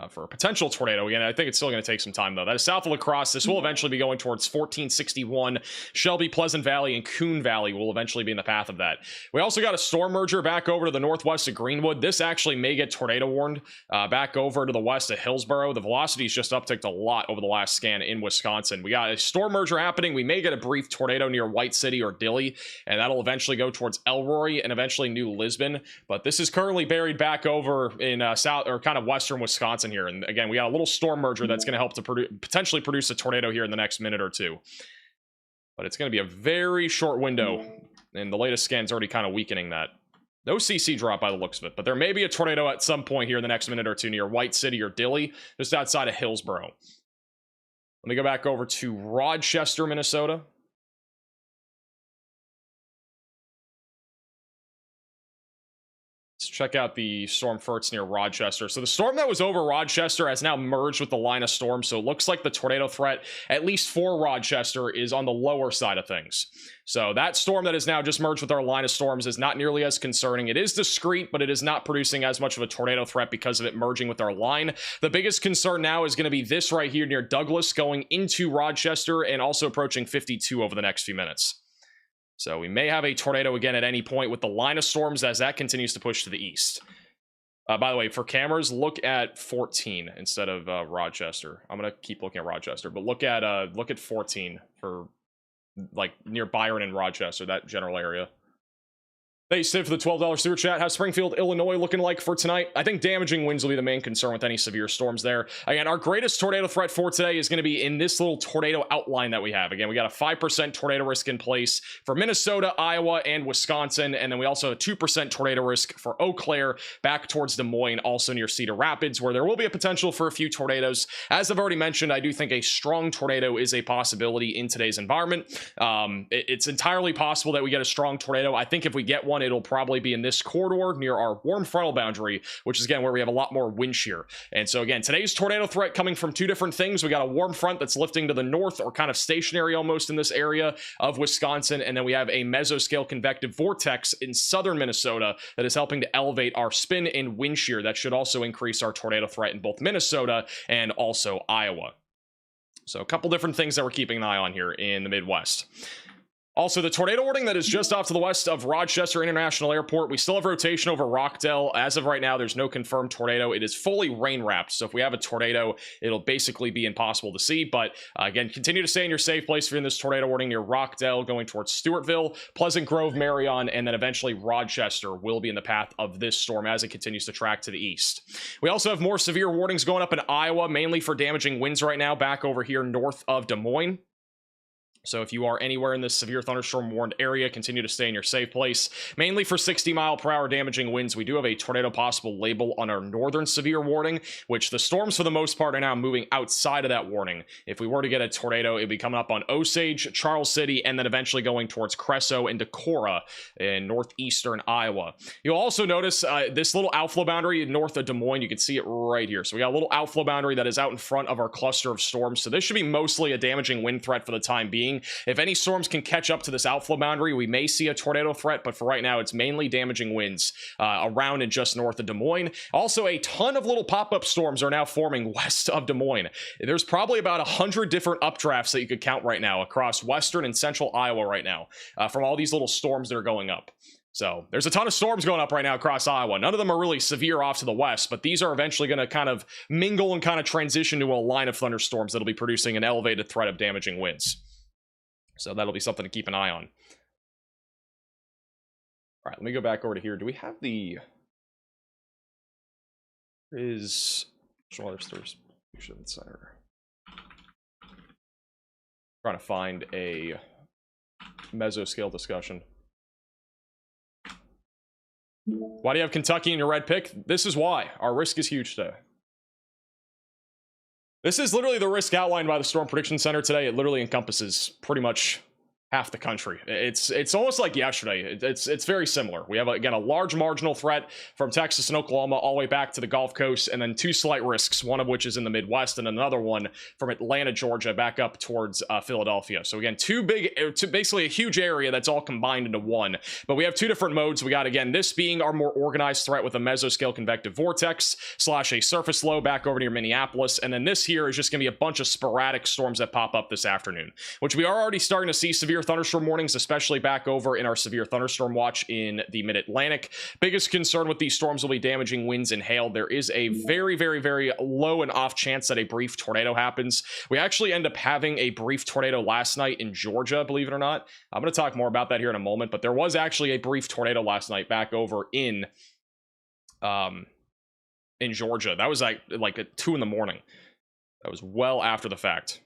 for a potential tornado. Again, I think it's still going to take some time, though. That is south of La Crosse. This will eventually be going towards 1461. Shelby, Pleasant Valley, and Coon Valley will eventually be in the path of that. We also got a storm merger back over to the northwest of Greenwood. This actually may get tornado warned back over to the west of Hillsboro. The velocity's just upticked a lot over the last scan in Wisconsin. We got a storm merger happening. We may get a brief tornado near White City or Dilley, and that'll eventually go towards Elroy and eventually New Lisbon. But this is currently buried back over in south or kind of western Wisconsin here. And again, we got a little storm merger that's going to help to potentially produce a tornado here in the next minute or two. But it's going to be a very short window, and the latest scan's already kind of weakening that. No CC drop by the looks of it, but there may be a tornado at some point here in the next minute or two near White City or Dilley, just outside of Hillsboro. Let me go back over to Rochester, Minnesota. Let's check out the storm first near Rochester. So the storm that was over Rochester has now merged with the line of storm. So it looks like the tornado threat, at least for Rochester, is on the lower side of things. So that storm that is now just merged with our line of storms is not nearly as concerning. It is discrete, but it is not producing as much of a tornado threat because of it merging with our line. The biggest concern now is going to be this right here near Douglas going into Rochester and also approaching 52 over the next few minutes. So we may have a tornado again at any point with the line of storms as that continues to push to the east. By the way, for cameras, look at 14 instead of Rochester. I'm gonna keep looking at Rochester, but look at 14 for like near Byron and Rochester, that general area. Thanks, Sid, for the $12 super chat. How's Springfield, Illinois looking like for tonight? I think damaging winds will be the main concern with any severe storms there. Again, our greatest tornado threat for today is going to be in this little tornado outline that we have. Again, we got a 5% tornado risk in place for Minnesota, Iowa, and Wisconsin. And then we also have a 2% tornado risk for Eau Claire back towards Des Moines, also near Cedar Rapids, where there will be a potential for a few tornadoes. As I've already mentioned, I do think a strong tornado is a possibility in today's environment. It's entirely possible that we get a strong tornado. I think if we get one, it'll probably be in this corridor near our warm frontal boundary, which is again where we have a lot more wind shear. And so again, today's tornado threat coming from two different things. We got a warm front that's lifting to the north or kind of stationary almost in this area of Wisconsin, and then we have a mesoscale convective vortex in southern Minnesota that is helping to elevate our spin and wind shear. That should also increase our tornado threat in both Minnesota and also Iowa. So a couple different things that we're keeping an eye on here in the Midwest. Also, the tornado warning that is just off to the west of Rochester International Airport. We still have rotation over Rockdale. As of right now, there's no confirmed tornado. It is fully rain wrapped. So if we have a tornado, it'll basically be impossible to see. But again, continue to stay in your safe place if you're in this tornado warning near Rockdale, going towards Stewartville, Pleasant Grove, Marion, and then eventually Rochester will be in the path of this storm as it continues to track to the east. We also have more severe warnings going up in Iowa, mainly for damaging winds right now back over here north of Des Moines. So if you are anywhere in this severe thunderstorm warned area, continue to stay in your safe place. Mainly for 60-mile-per-hour damaging winds, we do have a tornado possible label on our northern severe warning, which the storms for the most part are now moving outside of that warning. If we were to get a tornado, it'd be coming up on Osage, Charles City, and then eventually going towards Creso and Decorah in northeastern Iowa. You'll also notice this little outflow boundary north of Des Moines. You can see it right here. So we got a little outflow boundary that is out in front of our cluster of storms. So this should be mostly a damaging wind threat for the time being. seeing. If any storms can catch up to this outflow boundary, we may see a tornado threat, but for right now, it's mainly damaging winds around and just north of Des Moines. Also, a ton of little pop-up storms are now forming west of Des Moines. There's probably about 100 different updrafts that you could count right now across western and central Iowa right now from all these little storms that are going up. So there's a ton of storms going up right now across Iowa. None of them are really severe off to the west, but these are eventually going to kind of mingle and kind of transition to a line of thunderstorms that'll be producing an elevated threat of damaging winds. So that'll be something to keep an eye on. All right, let me go back over to here. Do we have the... Is... There's center. Trying to find a mesoscale discussion. Why do you have Kentucky in your red pick? This is why. Our risk is huge today. This is literally the risk outlined by the Storm Prediction Center today. It literally encompasses pretty much half the country. It's almost like yesterday. It's very similar. We have, again, a large marginal threat from Texas and Oklahoma all the way back to the Gulf Coast, and then two slight risks, one of which is in the Midwest, and another one from Atlanta, Georgia, back up towards Philadelphia. So again, basically a huge area that's all combined into one. But we have two different modes. We got, again, this being our more organized threat with a mesoscale convective vortex / a surface low back over near Minneapolis, and then this here is just going to be a bunch of sporadic storms that pop up this afternoon, which we are already starting to see severe thunderstorm warnings, especially back over in our severe thunderstorm watch in the mid-Atlantic. Biggest concern with these storms will be damaging winds and hail. There is a very, very, very low and off chance that a brief tornado happens. We actually end up having a brief tornado last night in Georgia, believe it or not. I'm going to talk more about that here in a moment, but there was actually a brief tornado last night back over in Georgia. That was like at 2 in the morning. That was well after the fact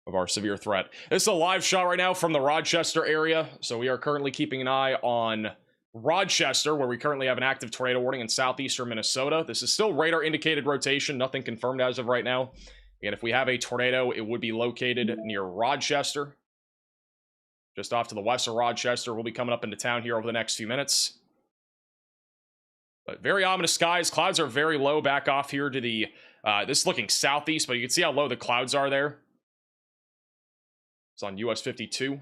of our severe threat. This is a live shot right now from the Rochester area. So we are currently keeping an eye on Rochester, where we currently have an active tornado warning in southeastern Minnesota. This is still radar indicated rotation, nothing confirmed as of right now. And if we have a tornado, it would be located near Rochester, just off to the west of Rochester. We'll be coming up into town here over the next few minutes. But very ominous skies. Clouds are very low back off here to the, this is looking southeast, but you can see how low the clouds are there. It's on US 52.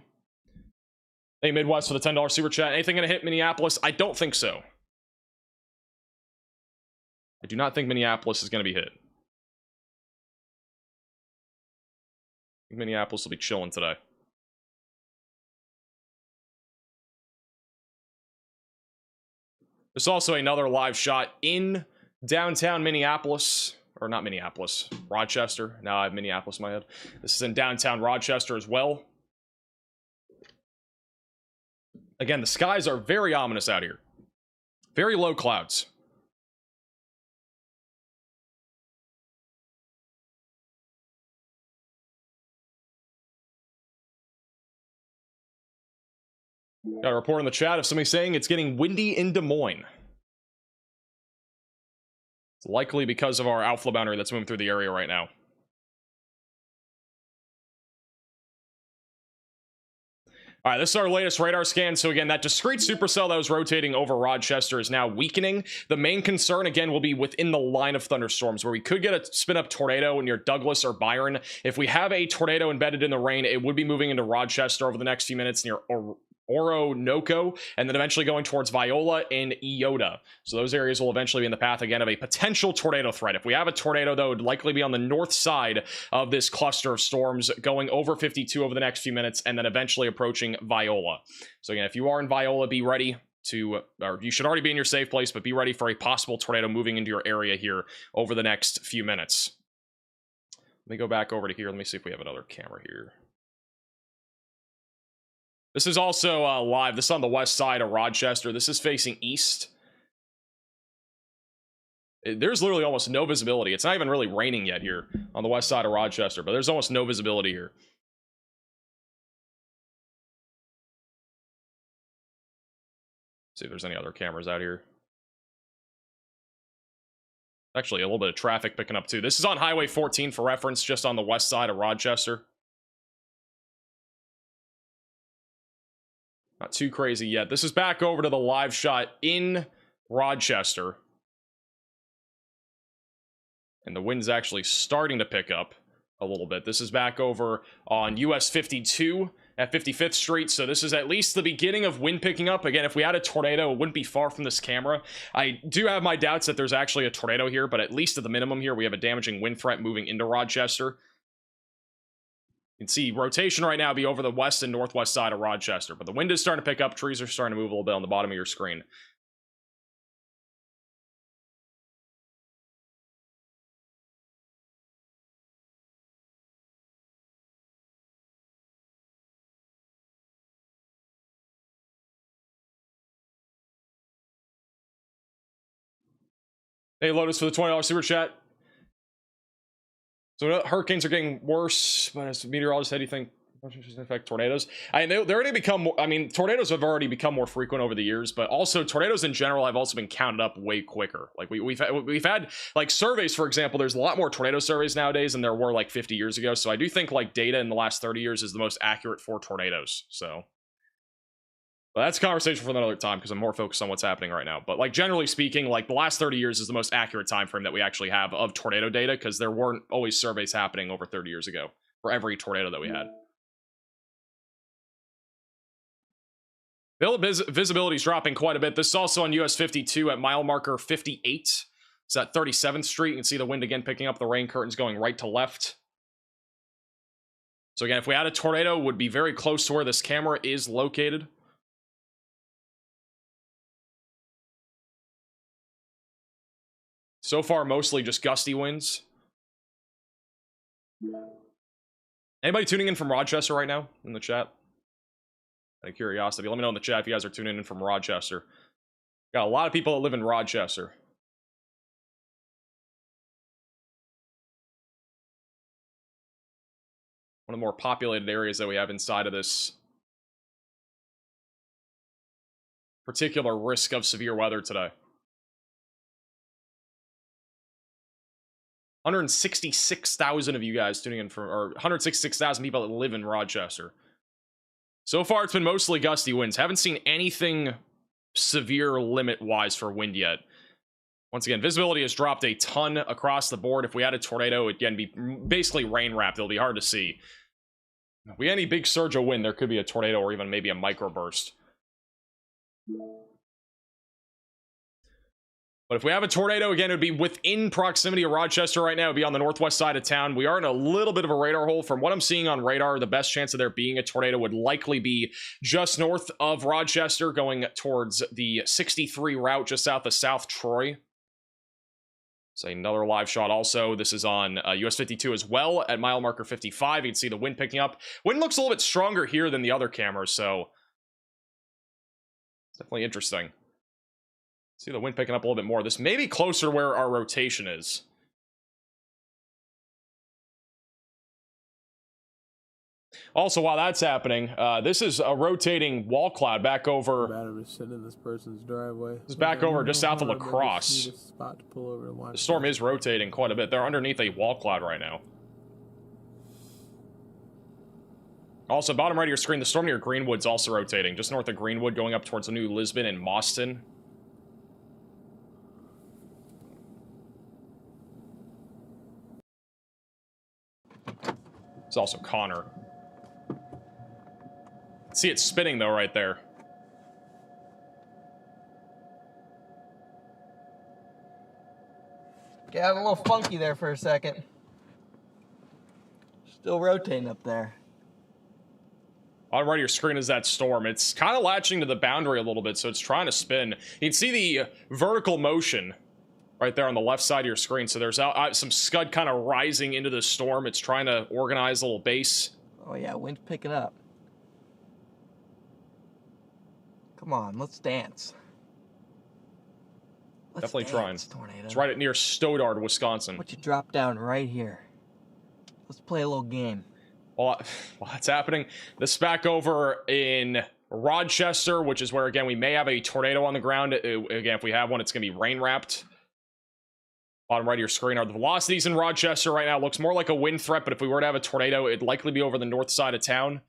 Hey, Midwest for the $10 super chat. Anything going to hit Minneapolis? I don't think so. I do not think Minneapolis is going to be hit. I think Minneapolis will be chilling today. There's also another live shot in downtown Minneapolis. Or not Minneapolis, Rochester. Now I have Minneapolis in my head. This is in downtown Rochester as well. Again, the skies are very ominous out here. Very low clouds. Got a report in the chat of somebody saying it's getting windy in Des Moines. Likely because of our outflow boundary that's moving through the area right now. All right, this is our latest radar scan. So again, that discrete supercell that was rotating over Rochester is now weakening. The main concern, again, will be within the line of thunderstorms, where we could get a spin-up tornado near Douglas or Byron. If we have a tornado embedded in the rain, it would be moving into Rochester over the next few minutes near Oronoco, and then eventually going towards Viola and Iota. So those areas will eventually be in the path again of a potential tornado threat. If we have a tornado, though, it would likely be on the north side of this cluster of storms, going over 52 over the next few minutes, and then eventually approaching Viola. So again, if you are in Viola, be ready to, or you should already be in your safe place, but be ready for a possible tornado moving into your area here over the next few minutes. Let me go back over to here. Let me see if we have another camera here. This is also live. This is on the west side of Rochester. This is facing east. There's literally almost no visibility. It's not even really raining yet here on the west side of Rochester, but there's almost no visibility here. See if there's any other cameras out here. Actually, a little bit of traffic picking up too. This is on Highway 14 for reference, just on the west side of Rochester. Not too crazy yet. This is back over to the live shot in Rochester. And the wind's actually starting to pick up a little bit. This is back over on US 52 at 55th Street, so this is at least the beginning of wind picking up. Again, if we had a tornado, it wouldn't be far from this camera. I do have my doubts that there's actually a tornado here, but at least at the minimum here, we have a damaging wind threat moving into Rochester. You can see rotation right now be over the west and northwest side of Rochester, but the wind is starting to pick up. Trees are starting to move a little bit on the bottom of your screen. Hey, Lotus for the $20 super chat. So hurricanes are getting worse, but as meteorologists, how do you think affect tornadoes? They're already become more, tornadoes have already become more frequent over the years, but also tornadoes in general have also been counted up way quicker. Like we've had like surveys, for example. There's a lot more tornado surveys nowadays than there were like 50 years ago. So I do think like data in the last 30 years is the most accurate for tornadoes. So. Well, that's a conversation for another time because I'm more focused on what's happening right now. But like generally speaking, like the last 30 years is the most accurate time frame that we actually have of tornado data because there weren't always surveys happening over 30 years ago for every tornado that we had. Visibility is dropping quite a bit. This is also on US 52 at mile marker 58. It's at 37th Street. You can see the wind again picking up. The rain curtains going right to left. So again, if we had a tornado, it would be very close to where this camera is located. So far, mostly just gusty winds. Anybody tuning in from Rochester right now in the chat? Out of curiosity, let me know in the chat if you guys are tuning in from Rochester. Got a lot of people that live in Rochester. One of the more populated areas that we have inside of this particular risk of severe weather today. 166,000 of you guys tuning in from, or 166,000 people that live in Rochester. So far, it's been mostly gusty winds. Haven't seen anything severe limit-wise for wind yet. Once again, visibility has dropped a ton across the board. If we had a tornado, it'd again be basically rain-wrapped. It'll be hard to see. If we had any big surge of wind, there could be a tornado or even maybe a microburst. But if we have a tornado, again, it would be within proximity of Rochester right now. It would be on the northwest side of town. We are in a little bit of a radar hole. From what I'm seeing on radar, the best chance of there being a tornado would likely be just north of Rochester, going towards the 63 route just south of South Troy. So another live shot also. This is on US 52 as well at mile marker 55. You can see the wind picking up. Wind looks a little bit stronger here than the other cameras, so it's definitely interesting. See the wind picking up a little bit more. This may be closer where our rotation is. Also, while that's happening, this is a rotating wall cloud back over. Battery sitting in this person's driveway. This is back over just south of La Crosse. Spot to pull over and watch. The storm is rotating quite a bit. They're underneath a wall cloud right now. Also, bottom right of your screen, the storm near Greenwood's also rotating. Just north of Greenwood, going up towards the New Lisbon and Mauston. It's also Connor. See it spinning though right there. Got a little funky there for a second. Still rotating up there. On right of your screen is that storm. It's kind of latching to the boundary a little bit, so it's trying to spin. You can see the vertical motion right there on the left side of your screen. So there's some scud kind of rising into the storm. It's trying to organize a little base. Oh yeah, wind's picking up. Come on, let's dance. Let's Definitely dance, trying. Tornado. It's right near Stoddard, Wisconsin. Why don't you drop down right here? Let's play a little game. While that's happening, this back over in Rochester, which is where, again, we may have a tornado on the ground. Again, if we have one, it's going to be rain-wrapped. Bottom right of your screen are the velocities in Rochester right now. Looks more like a wind threat, but if we were to have a tornado, it'd likely be over the north side of town.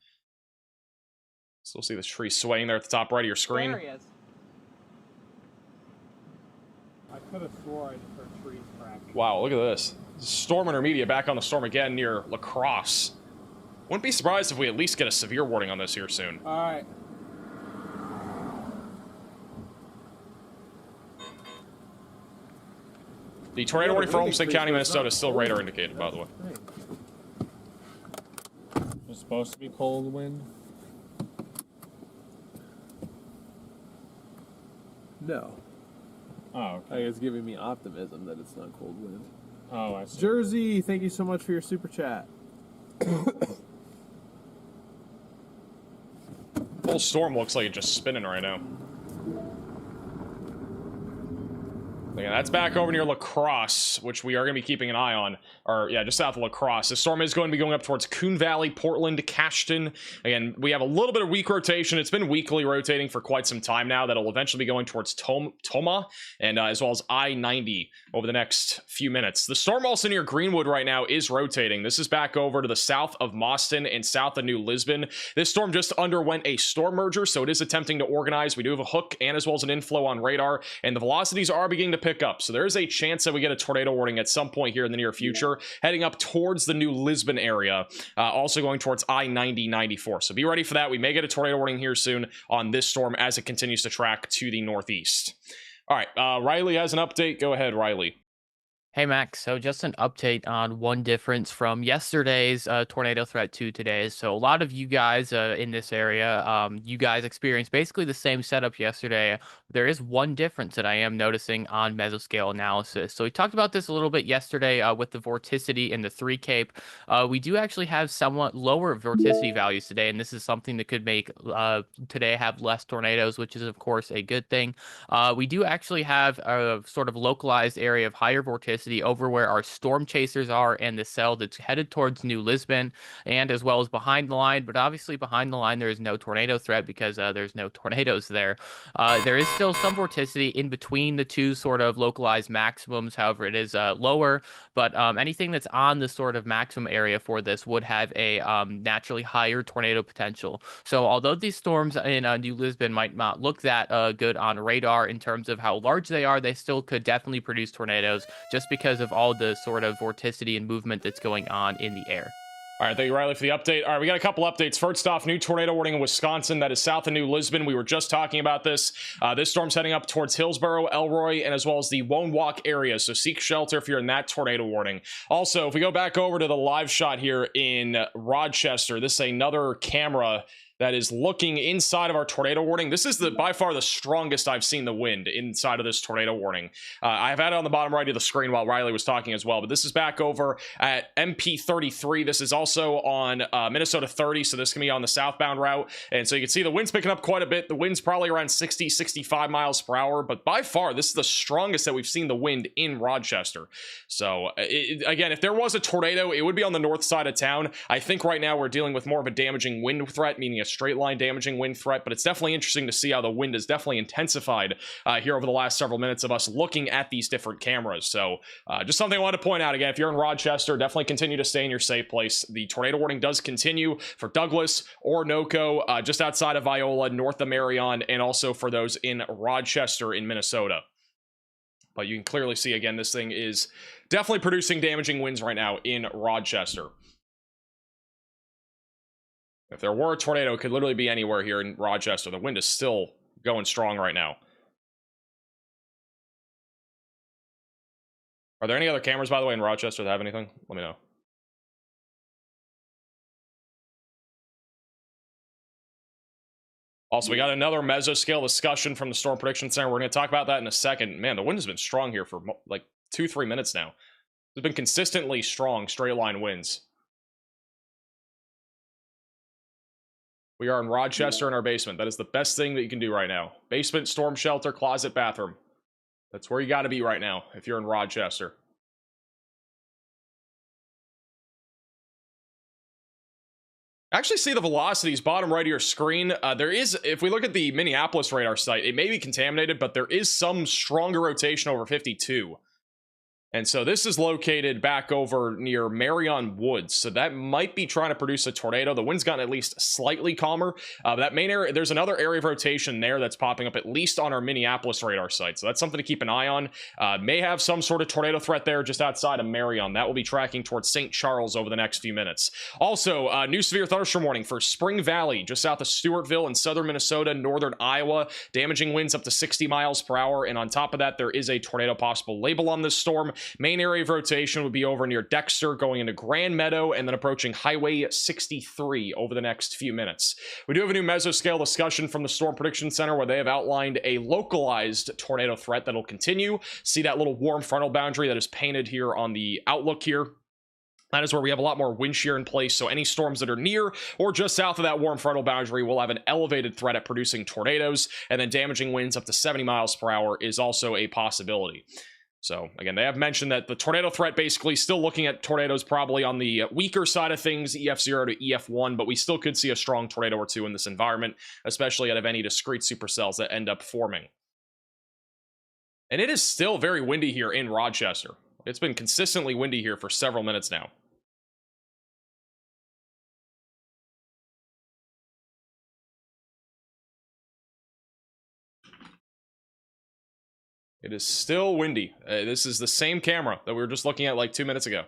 Still see this tree swaying there at the top right of your screen. There he is. I could have swore I just heard trees cracking. Wow, look at this. Storm intermediate back on the storm again near La Crosse. Wouldn't be surprised if we at least get a severe warning on this here soon. All right. The tornado warning for really Olmsted please County, was Minnesota not is still cold. radar indicated, by the way. It's supposed to be cold wind. No. Oh, I okay. think it's giving me optimism that it's not cold wind. Oh, I see. Jersey, thank you so much for your super chat. Whole storm looks like it's just spinning right now. Yeah, that's back over near La Crosse, which we are going to be keeping an eye on. Or, yeah, just south of La Crosse. The storm is going to be going up towards Coon Valley, Portland, Cashton. Again, we have a little bit of weak rotation. It's been weekly rotating for quite some time now. That'll eventually be going towards Toma, and as well as I-90 over the next few minutes. The storm also near Greenwood right now is rotating. This is back over to the south of Mauston and south of New Lisbon. This storm just underwent a storm merger, so it is attempting to organize. We do have a hook and as well as an inflow on radar, and the velocities are beginning to pick up. So there is a chance that we get a tornado warning at some point here in the near future, heading up towards the New Lisbon area, also going towards I-90-94. So be ready for that. We may get a tornado warning here soon on this storm as it continues to track to the northeast. All right, Riley has an update. Go ahead, Riley. Hey Max, so just an update on one difference from yesterday's tornado threat to today's. So a lot of you guys in this area, you guys experienced basically the same setup yesterday. There is one difference that I am noticing on mesoscale analysis. So we talked about this a little bit yesterday with the vorticity in the 3 Cape. We do actually have somewhat lower vorticity values today, and this is something that could make today have less tornadoes, which is of course a good thing. We do actually have a sort of localized area of higher vorticity over where our storm chasers are and the cell that's headed towards New Lisbon, and as well as behind the line. But obviously behind the line there is no tornado threat because there's no tornadoes there. There is still some vorticity in between the two sort of localized maximums. However, it is lower, but anything that's on the sort of maximum area for this would have a naturally higher tornado potential. So although these storms in New Lisbon might not look that good on radar in terms of how large they are, they still could definitely produce tornadoes just because of all the sort of vorticity and movement that's going on in the air. All right, thank you, Riley, for the update. All right, we got a couple updates. First off, new tornado warning in Wisconsin that is south of New Lisbon. We were just talking about this. This storm's heading up towards Hillsboro, Elroy, and as well as the Woonwalk area. So seek shelter if you're in that tornado warning. Also, if we go back over to the live shot here in Rochester, this is another camera that is looking inside of our tornado warning. This is by far the strongest I've seen the wind inside of this tornado warning. I've had it on the bottom right of the screen while Riley was talking as well, but this is back over at MP 33. This is also on Minnesota 30, so this can be on the southbound route. And so you can see the wind's picking up quite a bit. The wind's probably around 60, 65 miles per hour, but by far, this is the strongest that we've seen the wind in Rochester. So again, if there was a tornado, it would be on the north side of town. I think right now we're dealing with more of a damaging wind threat, meaning a straight line damaging wind threat, but it's definitely interesting to see how the wind has definitely intensified here over the last several minutes of us looking at these different cameras. So just something I want to point out again, if you're in Rochester, definitely continue to stay in your safe place. The tornado warning does continue for Douglas, Orinoco, just outside of Viola, north of Marion, and also for those in Rochester in Minnesota. But you can clearly see again, this thing is definitely producing damaging winds right now in Rochester. If there were a tornado, it could literally be anywhere here in Rochester. The wind is still going strong right now. Are there any other cameras, by the way, in Rochester that have anything? Let me know. Also, we got another mesoscale discussion from the Storm Prediction Center. We're going to talk about that in a second. Man, the wind has been strong here for like 2-3 minutes now. There's been consistently strong straight line winds. We are in Rochester in our basement. That is the best thing that you can do right now. Basement, storm shelter, closet, bathroom. That's where you got to be right now if you're in Rochester. Actually see the velocities bottom right of your screen. There is, if we look at the Minneapolis radar site, it may be contaminated, but there is some stronger rotation over 52. And so this is located back over near Marion Woods. So that might be trying to produce a tornado. The wind's gotten at least slightly calmer. But that main area, there's another area of rotation there that's popping up at least on our Minneapolis radar site. So that's something to keep an eye on. May have some sort of tornado threat there just outside of Marion. That will be tracking towards St. Charles over the next few minutes. Also, new severe thunderstorm warning for Spring Valley, just south of Stewartville in southern Minnesota, northern Iowa. Damaging winds up to 60 miles per hour. And on top of that, there is a tornado possible label on this storm. Main area of rotation would be over near Dexter, going into Grand Meadow, and then approaching Highway 63 over the next few minutes. We do have a new mesoscale discussion from the Storm Prediction Center where they have outlined a localized tornado threat that'll continue. See that little warm frontal boundary that is painted here on the outlook here? That is where we have a lot more wind shear in place, so any storms that are near or just south of that warm frontal boundary will have an elevated threat at producing tornadoes, and then damaging winds up to 70 miles per hour is also a possibility. So again, they have mentioned that the tornado threat basically still looking at tornadoes probably on the weaker side of things, EF0 to EF1, but we still could see a strong tornado or two in this environment, especially out of any discrete supercells that end up forming. And it is still very windy here in Rochester. It's been consistently windy here for several minutes now. It is still windy. This is the same camera that we were just looking at like 2 minutes ago.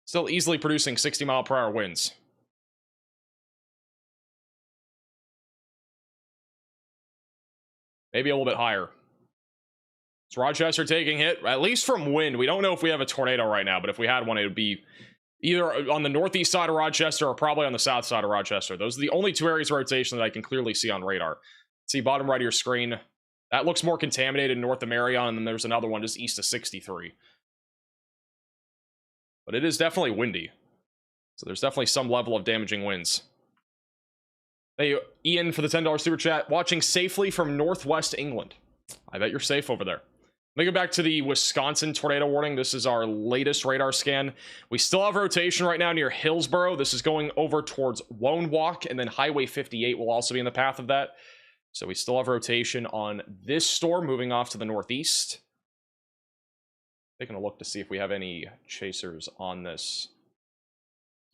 Still easily producing 60-mile-per-hour winds. Maybe a little bit higher. Is Rochester taking hit? At least from wind. We don't know if we have a tornado right now, but if we had one, it would be either on the northeast side of Rochester or probably on the south side of Rochester. Those are the only two areas of rotation that I can clearly see on radar. See bottom right of your screen. That looks more contaminated north of Marion, and then there's another one just east of 63. But it is definitely windy. So there's definitely some level of damaging winds. Hey, Ian, for the $10 super chat, watching safely from northwest England. I bet you're safe over there. Let me go back to the Wisconsin tornado warning. This is our latest radar scan. We still have rotation right now near Hillsboro. This is going over towards Lone Walk, and then Highway 58 will also be in the path of that. So we still have rotation on this storm moving off to the northeast. Taking a look to see if we have any chasers on this.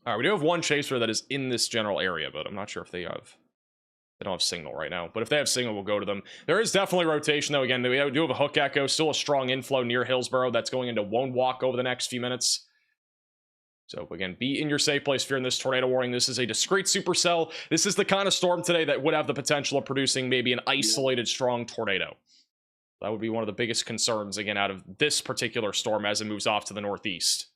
All right, we do have one chaser that is in this general area, but I'm not sure if they have... They don't have signal right now, but if they have signal, we'll go to them. There is definitely rotation, though. Again, we do have a hook echo, still a strong inflow near Hillsboro. That's going into Lone Walk over the next few minutes. So again, be in your safe place if you're in this tornado warning. This is a discrete supercell. This is the kind of storm today that would have the potential of producing maybe an isolated strong tornado. That would be one of the biggest concerns, again, out of this particular storm as it moves off to the northeast.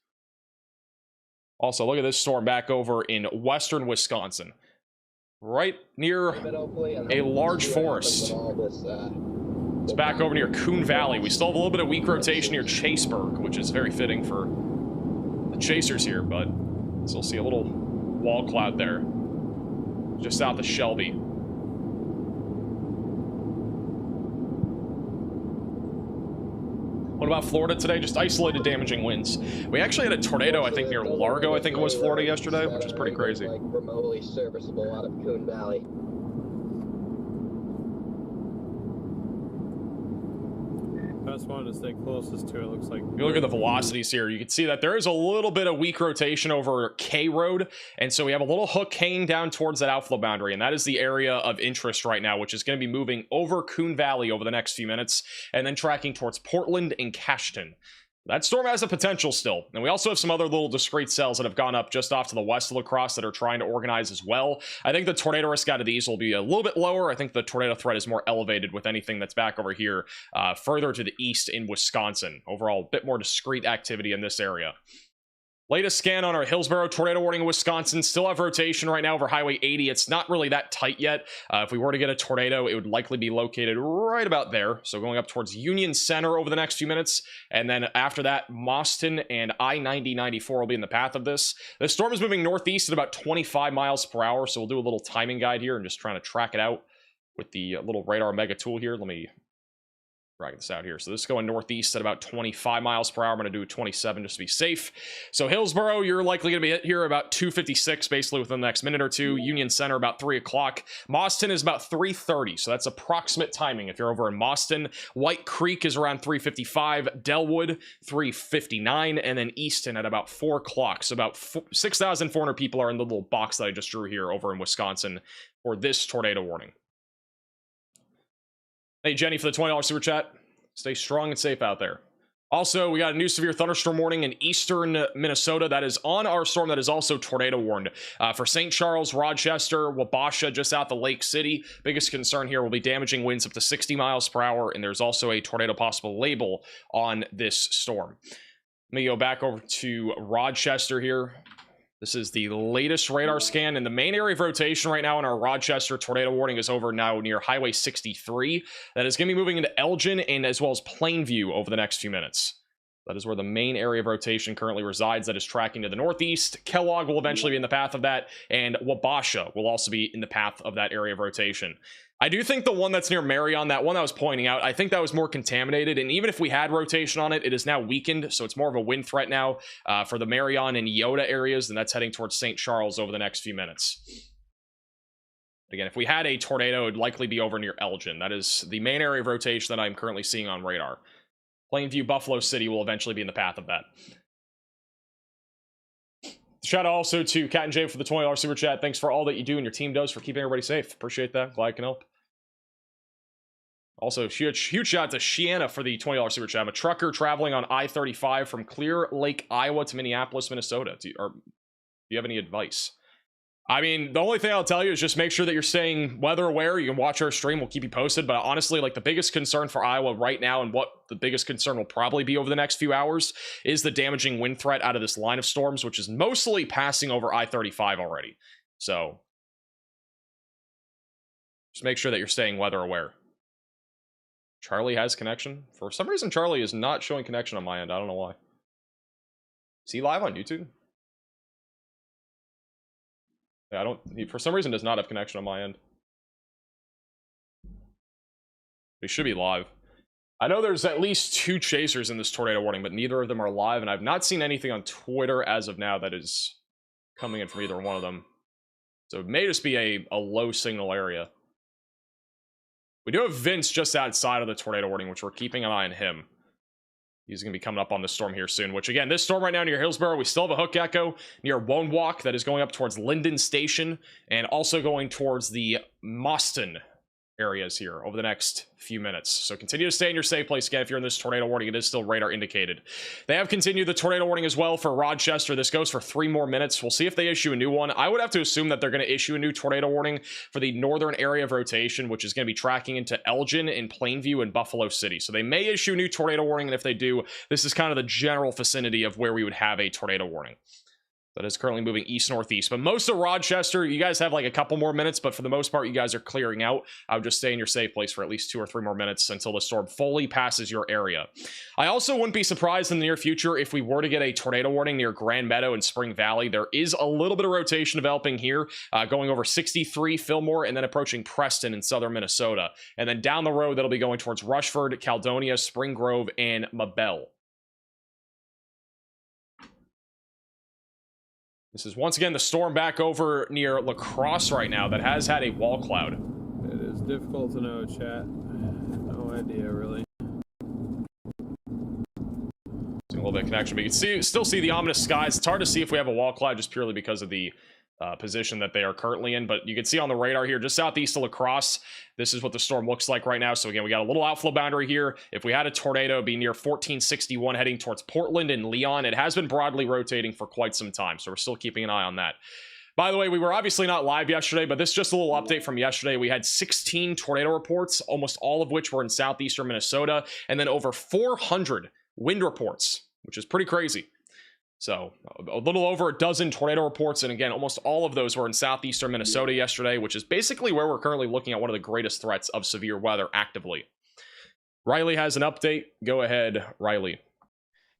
Also, look at this storm back over in western Wisconsin. Right near a large forest. It's back over near Coon Valley. We still have a little bit of weak rotation near Chaseburg, which is very fitting for the chasers here, but still see a little wall cloud there. Just south of Shelby. What about Florida today? Just isolated damaging winds. We actually had a tornado, I think, near Largo, I think it was Florida yesterday, which is pretty crazy. Like remotely serviceable out of Coon Valley. Best one to stay closest to, it looks like. If you look at the velocities here, you can see that there is a little bit of weak rotation over K Road, and so we have a little hook hanging down towards that outflow boundary, and that is the area of interest right now, which is going to be moving over Coon Valley over the next few minutes, and then tracking towards Portland and Cashton. That storm has a potential still, and we also have some other little discrete cells that have gone up just off to the west of La Crosse that are trying to organize as well. I think the tornado risk out of these will be a little bit lower. I think the tornado threat is more elevated with anything that's back over here further to the east in Wisconsin. Overall, a bit more discrete activity in this area. Latest scan on our Hillsboro tornado warning in Wisconsin. Still have rotation right now over Highway 80. It's not really that tight yet. If we were to get a tornado, it would likely be located right about there. So going up towards Union Center over the next few minutes. And then after that, Mauston and I-90-94 will be in the path of this. The storm is moving northeast at about 25 miles per hour. So we'll do a little timing guide here and just trying to track it out with the little radar mega tool here. Let me Dragging this out here. So this is going northeast at about 25 miles per hour. I'm going to do 27 just to be safe. So Hillsboro, you're likely going to be hit here about 2:56, basically within the next minute or two. Union Center about 3 o'clock. Mauston is about 3:30, so that's approximate timing if you're over in Mauston. White Creek is around 3:55. Delwood 3:59, and then Easton at about 4 o'clock. So about 6,400 people are in the little box that I just drew here over in Wisconsin for this tornado warning. Hey, Jenny, for the $20 super chat. Stay strong and safe out there. Also, we got a new severe thunderstorm warning in eastern Minnesota that is on our storm that is also tornado warned. For St. Charles, Rochester, Wabasha, just out the Lake City. Biggest concern here will be damaging winds up to 60 miles per hour, and there's also a tornado possible label on this storm. Let me go back over to Rochester here. This is the latest radar scan, and the main area of rotation right now in our Rochester tornado warning is over now near Highway 63. That is going to be moving into Elgin and as well as Plainview over the next few minutes. That is where the main area of rotation currently resides. That is tracking to the northeast. Kellogg will eventually be in the path of that, and Wabasha will also be in the path of that area of rotation. I do think the one that's near Marion, that one I was pointing out, I think that was more contaminated, and even if we had rotation on it, it is now weakened, so it's more of a wind threat now for the Marion and Yoda areas, and that's heading towards St. Charles over the next few minutes. Again, if we had a tornado, it would likely be over near Elgin. That is the main area of rotation that I'm currently seeing on radar. Plainview, Buffalo City will eventually be in the path of that. Shout out also to Cat and Jay for the $20 super chat. Thanks for all that you do and your team does for keeping everybody safe. Appreciate that. Glad I can help. Also, huge shout out to Shiana for the $20 super chat. I'm a trucker traveling on I-35 from Clear Lake, Iowa to Minneapolis, Minnesota. Do you have any advice? I mean, the only thing I'll tell you is just make sure that you're staying weather aware. You can watch our stream. We'll keep you posted. But honestly, like the biggest concern for Iowa right now, and what the biggest concern will probably be over the next few hours, is the damaging wind threat out of this line of storms, which is mostly passing over I-35 already. So just make sure that you're staying weather aware. Charlie has connection. For some reason, Charlie is not showing connection on my end. I don't know why. Is he live on YouTube? Yeah, he for some reason does not have connection on my end. He should be live. I know there's at least 2 chasers in this tornado warning, but neither of them are live, and I've not seen anything on Twitter as of now that is coming in from either one of them. So it may just be a low signal area. We do have Vince just outside of the tornado warning, which we're keeping an eye on him. He's going to be coming up on this storm here soon, which again, this storm right now near Hillsboro, we still have a hook echo near Wonewoc that is going up towards Linden Station and also going towards the Mauston areas here over the next few minutes. So continue to stay in your safe place. Again, if you're in this tornado warning, it is still radar indicated. They have continued the tornado warning as well for Rochester. This goes for 3 more minutes. We'll see if they issue a new one. I would have to assume that they're going to issue a new tornado warning for the northern area of rotation, which is going to be tracking into Elgin and Plainview and Buffalo City. So they may issue a new tornado warning, and if they do, this is kind of the general vicinity of where we would have a tornado warning. That is currently moving east-northeast. But most of Rochester, you guys have like a couple more minutes, but for the most part, you guys are clearing out. I would just stay in your safe place for at least 2 or 3 more minutes until the storm fully passes your area. I also wouldn't be surprised in the near future if we were to get a tornado warning near Grand Meadow and Spring Valley. There is a little bit of rotation developing here, going over 63 Fillmore and then approaching Preston in southern Minnesota. And then down the road, that'll be going towards Rushford, Caledonia, Spring Grove, and Mabel. This is once again the storm back over near La Crosse right now that has had a wall cloud. It is difficult to know, chat. No idea, really. A little bit of connection, but you can still see the ominous skies. It's hard to see if we have a wall cloud just purely because of the position that they are currently in, but you can see on the radar here just southeast of La Crosse, this is what the storm looks like right now. So again, we got a little outflow boundary here. If we had a tornado, it'd be near 1461 heading towards Portland and Leon. It has been broadly rotating for quite some time, so we're still keeping an eye on that. By the way, we were obviously not live yesterday, but this is just a little update from yesterday. We had 16 tornado reports, almost all of which were in southeastern Minnesota, and then over 400 wind reports, which is pretty crazy. So a little over a dozen tornado reports, and again, almost all of those were in southeastern Minnesota yesterday, which is basically where we're currently looking at one of the greatest threats of severe weather actively. Riley has an update. Go ahead, Riley.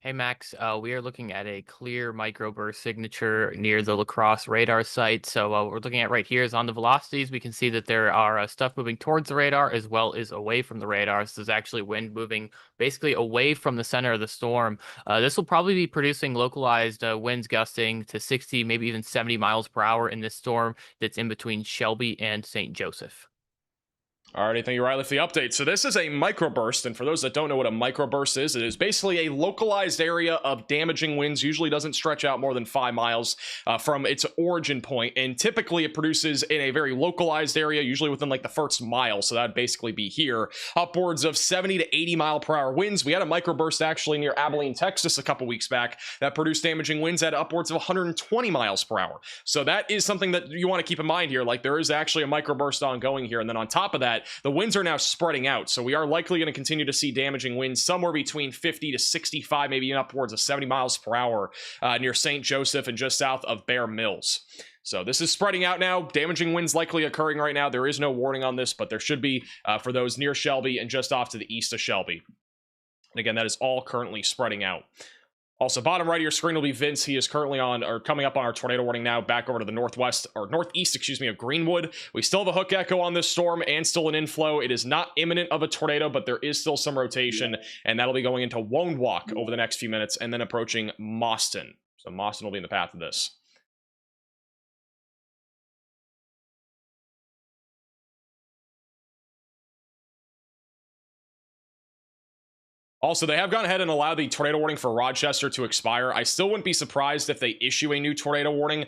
Hey Max, we are looking at a clear microburst signature near the La Crosse radar site. So what we're looking at right here is on the velocities. We can see that there are stuff moving towards the radar as well as away from the radar. So there's actually wind moving basically away from the center of the storm. This will probably be producing localized winds gusting to 60, maybe even 70 miles per hour in this storm that's in between Shelby and St. Joseph. Alrighty, thank you, Riley, for the update. So this is a microburst, and for those that don't know what a microburst is, it is basically a localized area of damaging winds. Usually doesn't stretch out more than 5 miles from its origin point, and typically it produces in a very localized area, usually within like the first mile. So that'd basically be here, upwards of 70 to 80 mile per hour winds. We had a microburst actually near Abilene, Texas, a couple weeks back that produced damaging winds at upwards of 120 miles per hour. So that is something that you want to keep in mind here. Like, there is actually a microburst ongoing here, and then on top of that, the winds are now spreading out, so we are likely going to continue to see damaging winds somewhere between 50 to 65, maybe upwards of 70 miles per hour near St. Joseph and just south of Bear Mills. So this is spreading out now. Damaging winds likely occurring right now. There is no warning on this, but there should be for those near Shelby and just off to the east of Shelby. And again, that is all currently spreading out. Also, bottom right of your screen will be Vince. He is currently on, or coming up on our tornado warning now, back over to the northwest, or northeast, excuse me, of Greenwood. We still have a hook echo on this storm and still an inflow. It is not imminent of a tornado, but there is still some rotation, and that'll be going into Woonwalk over the next few minutes, and then approaching Mauston. So Mauston will be in the path of this. Also, they have gone ahead and allowed the tornado warning for Rochester to expire. I still wouldn't be surprised if they issue a new tornado warning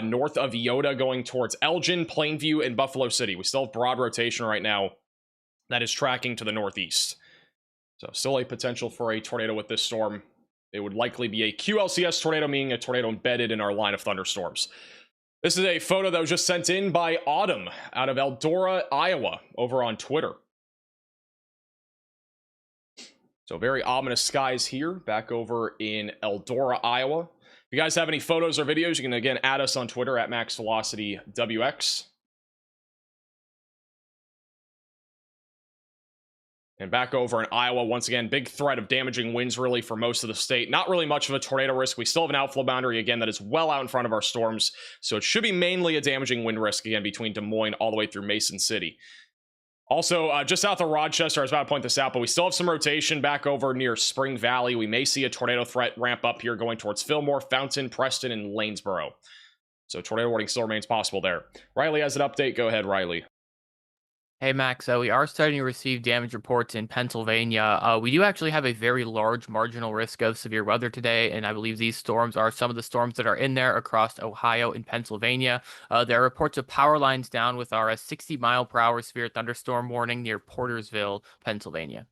north of Yoda going towards Elgin, Plainview, and Buffalo City. We still have broad rotation right now that is tracking to the northeast. So still a potential for a tornado with this storm. It would likely be a QLCS tornado, meaning a tornado embedded in our line of thunderstorms. This is a photo that was just sent in by Autumn out of Eldora, Iowa, over on Twitter. So very ominous skies here, back over in Eldora, Iowa. If you guys have any photos or videos, you can again add us on Twitter at MaxVelocityWX. And back over in Iowa, once again, big threat of damaging winds really for most of the state. Not really much of a tornado risk. We still have an outflow boundary, again, that is well out in front of our storms. So it should be mainly a damaging wind risk, again, between Des Moines all the way through Mason City. Also, just south of Rochester, I was about to point this out, but we still have some rotation back over near Spring Valley. We may see a tornado threat ramp up here going towards Fillmore, Fountain, Preston, and Lanesboro. So tornado warning still remains possible there. Riley has an update. Go ahead, Riley. Hey Max, we are starting to receive damage reports in Pennsylvania. We do actually have a very large marginal risk of severe weather today, and I believe these storms are some of the storms that are in there across Ohio and Pennsylvania. There are reports of power lines down with our 60-mile-per-hour severe thunderstorm warning near Portersville, Pennsylvania.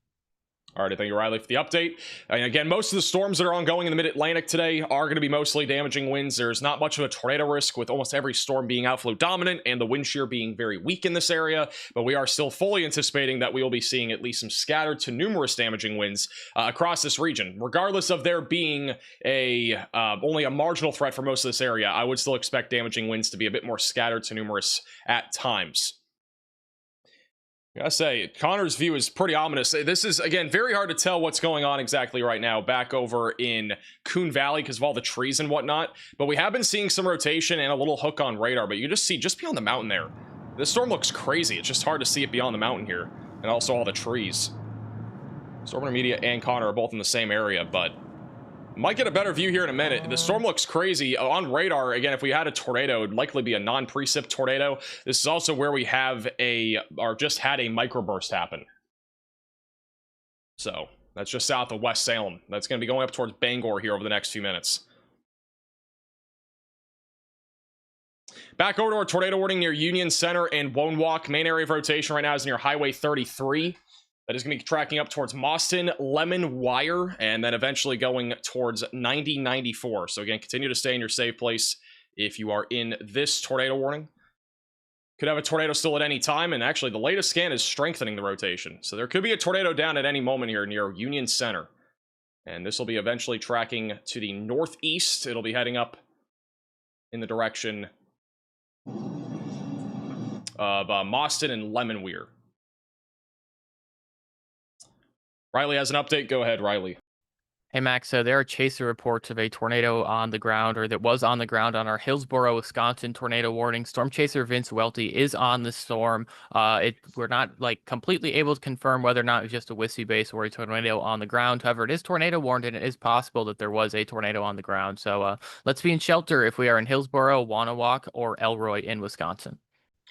All right, thank you, Riley, for the update. And again, most of the storms that are ongoing in the mid-Atlantic today are going to be mostly damaging winds. There's not much of a tornado risk with almost every storm being outflow dominant and the wind shear being very weak in this area, but we are still fully anticipating that we will be seeing at least some scattered to numerous damaging winds across this region. Regardless of there being only a marginal threat for most of this area, I would still expect damaging winds to be a bit more scattered to numerous at times. I gotta say, Connor's view is pretty ominous. This is, again, very hard to tell what's going on exactly right now back over in Coon Valley because of all the trees and whatnot. But we have been seeing some rotation and a little hook on radar. But you just see, just beyond the mountain there, this storm looks crazy. It's just hard to see it beyond the mountain here. And also all the trees. Storm Intermediate and Connor are both in the same area, but might get a better view here in a minute. The storm looks crazy. On radar, again, if we had a tornado, it would likely be a non-precip tornado. This is also where we have just had a microburst happen. So, that's just south of West Salem. That's going to be going up towards Bangor here over the next few minutes. Back over to our tornado warning near Union Center and Woonwalk. Main area of rotation right now is near Highway 33. That is going to be tracking up towards Mauston, Lemon, Wire, and then eventually going towards 9094. So again, continue to stay in your safe place if you are in this tornado warning. Could have a tornado still at any time, and actually the latest scan is strengthening the rotation. So there could be a tornado down at any moment here near Union Center. And this will be eventually tracking to the northeast. It'll be heading up in the direction of Mauston and Lemonweir. Riley has an update. Go ahead, Riley. Hey Max, so there are chaser reports of a tornado on the ground, or that was on the ground on our Hillsboro, Wisconsin tornado warning. Storm chaser Vince Welty is on the storm. We're not like completely able to confirm whether or not it was just a WISI base or a tornado on the ground. However, it is tornado warned, and it is possible that there was a tornado on the ground. So let's be in shelter if we are in Hillsboro, Wanawak, or Elroy in Wisconsin.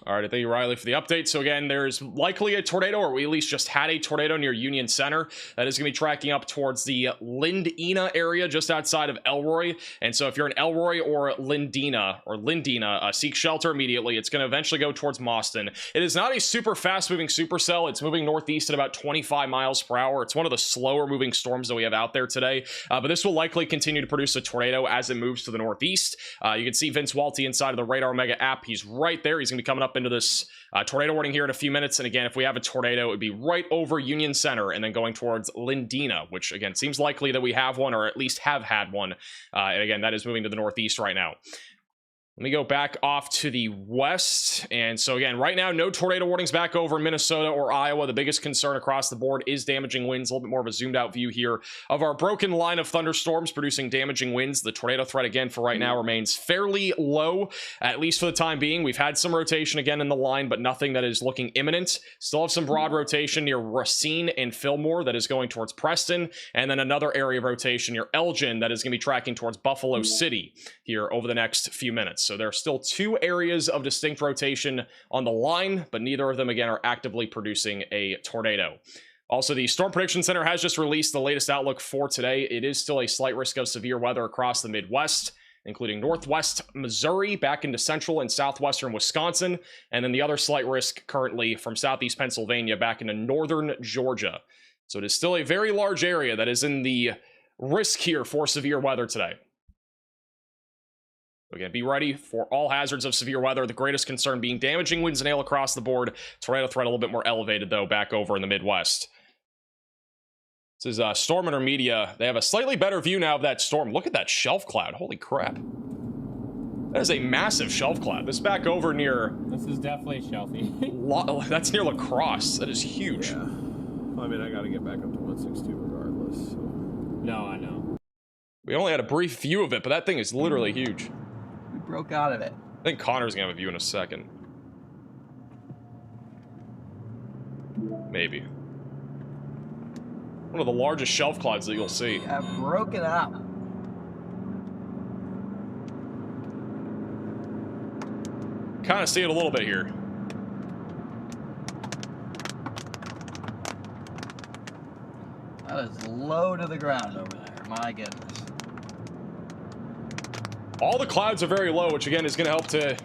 All right, thank you, Riley, for the update. So again, there's likely a tornado, or we at least just had a tornado near Union Center. That is going to be tracking up towards the Lindina area, just outside of Elroy. And so if you're in Elroy or Lindina, seek shelter immediately. It's going to eventually go towards Mauston. It is not a super fast-moving supercell. It's moving northeast at about 25 miles per hour. It's one of the slower-moving storms that we have out there today. But this will likely continue to produce a tornado as it moves to the northeast. You can see Vince Welty inside of the Radar Mega app. He's right there. He's going to be coming up into this tornado warning here in a few minutes. And again, if we have a tornado, it would be right over Union Center and then going towards Lindina, which again seems likely that we have one, or at least have had one. And again, that is moving to the northeast right now. Let me go back off to the west. And so again, right now, no tornado warnings back over Minnesota or Iowa. The biggest concern across the board is damaging winds. A little bit more of a zoomed out view here of our broken line of thunderstorms producing damaging winds. The tornado threat again for right now remains fairly low, at least for the time being. We've had some rotation again in the line, but nothing that is looking imminent. Still have some broad rotation near Racine and Fillmore that is going towards Preston. And then another area of rotation near Elgin that is going to be tracking towards Buffalo City here over the next few minutes. So there are still two areas of distinct rotation on the line, but neither of them, again, are actively producing a tornado. Also, the Storm Prediction Center has just released the latest outlook for today. It is still a slight risk of severe weather across the Midwest, including northwest Missouri back into central and southwestern Wisconsin, and then the other slight risk currently from southeast Pennsylvania back into northern Georgia. So it is still a very large area that is in the risk here for severe weather today. Again, be ready for all hazards of severe weather. The greatest concern being damaging winds and hail across the board. Tornado threat a little bit more elevated, though, back over in the Midwest. This is Storminer Media. They have a slightly better view now of that storm. Look at that shelf cloud. Holy crap. That is a massive shelf cloud. This back over near... This is definitely shelfy. That's near La Crosse. That is huge. Yeah. I mean, I got to get back up to 162 regardless. So. No, I know. We only had a brief view of it, but that thing is literally huge. We broke out of it. I think Connor's gonna have a view in a second. Maybe. One of the largest shelf clouds that you'll see. We have broken out. Kind of see it a little bit here. That is low to the ground over there. My goodness. All the clouds are very low, which again is going to help to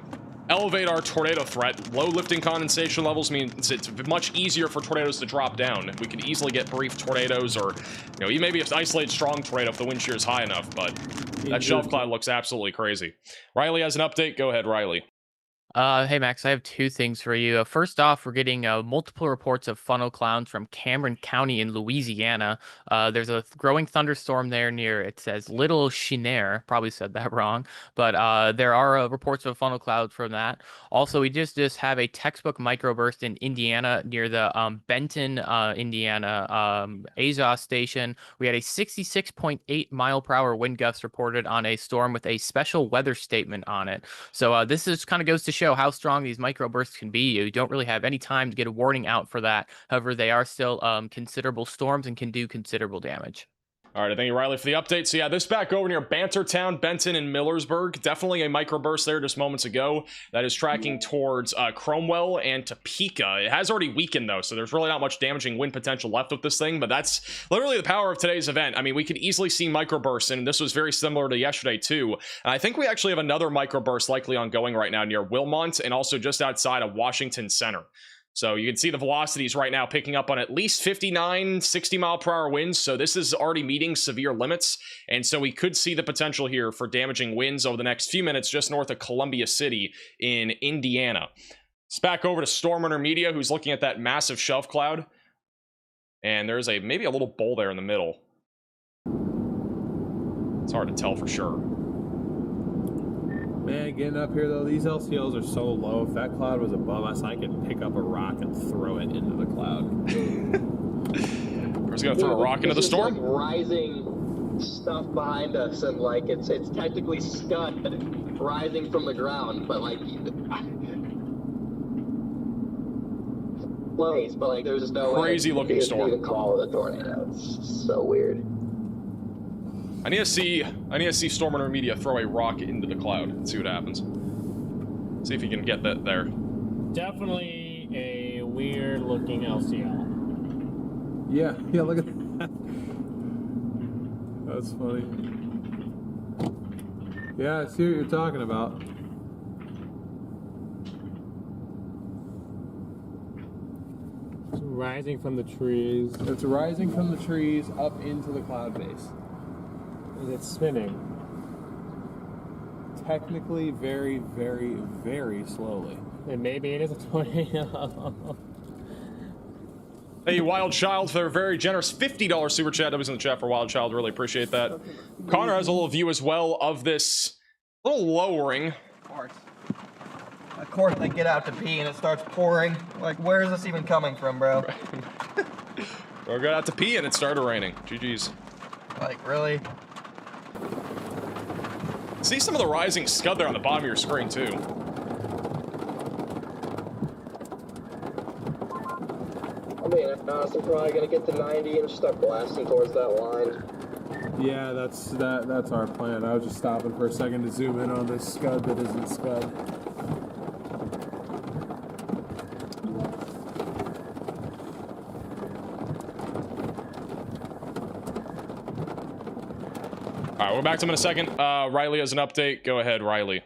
elevate our tornado threat. Low lifting condensation levels means it's much easier for tornadoes to drop down. We could easily get brief tornadoes, or maybe an isolated strong tornado if the wind shear is high enough, but that shelf cloud looks absolutely crazy. Riley has an update. Go ahead, Riley. Hey Max, I have two things for you. First off, we're getting multiple reports of funnel clouds from Cameron County in Louisiana. There's a growing thunderstorm there near, it says Little Cheniere, probably said that wrong, but there are reports of funnel cloud from that. Also, we just have a textbook microburst in Indiana near the Benton, Indiana Azaz station. We had a 66.8 mile per hour wind gust reported on a storm with a special weather statement on it. So this is kind of goes to show how strong these microbursts can be. You don't really have any time to get a warning out for that. However, they are still considerable storms and can do considerable damage. All right, thank you, Riley, for the update. So yeah, this back over near Bantertown, Benton, and Millersburg. Definitely a microburst there just moments ago. That is tracking towards Cromwell and Topeka. It has already weakened, though, so there's really not much damaging wind potential left with this thing, but that's literally the power of today's event. I mean, we could easily see microbursts, and this was very similar to yesterday, too. And I think we actually have another microburst likely ongoing right now near Wilmont and also just outside of Washington Center. So you can see the velocities right now picking up on at least 59, 60 mile per hour winds. So this is already meeting severe limits. And so we could see the potential here for damaging winds over the next few minutes just north of Columbia City in Indiana. It's back over to Stormrunner Media, who's looking at that massive shelf cloud. And there's maybe a little bowl there in the middle. It's hard to tell for sure. Man, getting up here though, these LCLs are so low. If that cloud was above us, I could pick up a rock and throw it into the cloud. We're just gonna throw a rock into the storm. Like rising stuff behind us, and like it's technically scud rising from the ground, but like place, but like there's no Crazy way looking you storm. can call it a tornado. It's so weird. I need to see Storm Runner Media throw a rock into the cloud and see what happens. See if he can get that there. Definitely a weird looking LCL. Yeah, look at that. That's funny. Yeah, I see what you're talking about. It's rising from the trees. It's rising from the trees up into the cloud base. And it's spinning. Technically, very, very, very slowly. And maybe it is a tornado. Hey, Wild Child, for a very generous $50 super chat. That was in the chat for Wild Child. Really appreciate that. Connor has a little view as well of this little lowering. Of course, they get out to pee and it starts pouring. Like, where is this even coming from, bro? We got out to pee and it started raining. GG's. Like, really? See some of the rising scud there on the bottom of your screen, too. I mean, I'm honestly probably gonna get to 90 and just start blasting towards that line. Yeah, that's our plan. I was just stopping for a second to zoom in on this scud that isn't scud. All right, we're back to him in a second. Riley has an update. Go ahead, Riley.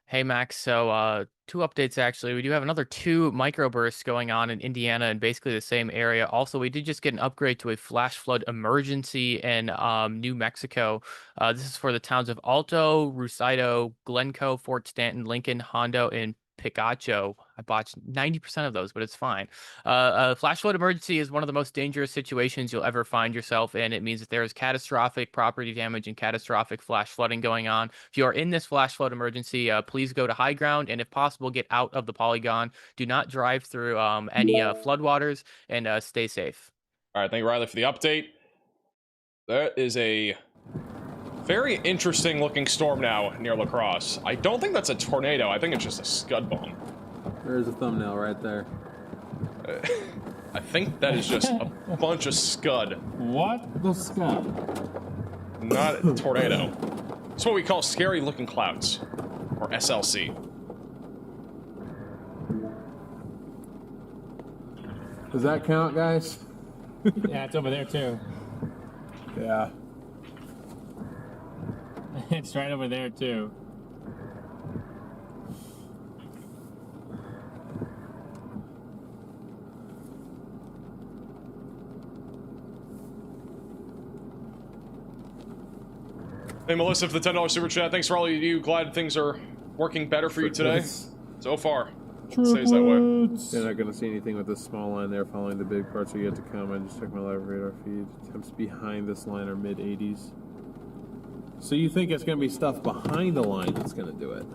Hey Max, so 2 updates actually. We do have another 2 microbursts going on in Indiana in basically the same area. Also, we did just get an upgrade to a flash flood emergency in New Mexico. This is for the towns of Alto, Rusaito, Glencoe, Fort Stanton, Lincoln, Hondo, and Picacho. I botched 90% of those, but it's fine. A flash flood emergency is one of the most dangerous situations you'll ever find yourself in. It means that there is catastrophic property damage and catastrophic flash flooding going on. If you are in this flash flood emergency, please go to high ground and if possible, get out of the polygon. Do not drive through any floodwaters and stay safe. All right, thank you, Riley, for the update. That is a very interesting looking storm now near La Crosse. I don't think that's a tornado. I think it's just a scud bomb. There's a thumbnail right there. I think that is just a bunch of scud. What the scud? Not a tornado. It's what we call scary looking clouds, or SLC. Does that count, guys? Yeah, it's over there too. Yeah. It's right over there too. Hey, Melissa, for the $10 super chat. Thanks for all you. Glad things are working better for you today. So far. It stays that way. You're not going to see anything with this small line there following the big parts are yet to come. I just checked my live radar feed. Temps behind this line are mid-80s. So you think it's going to be stuff behind the line that's going to do it?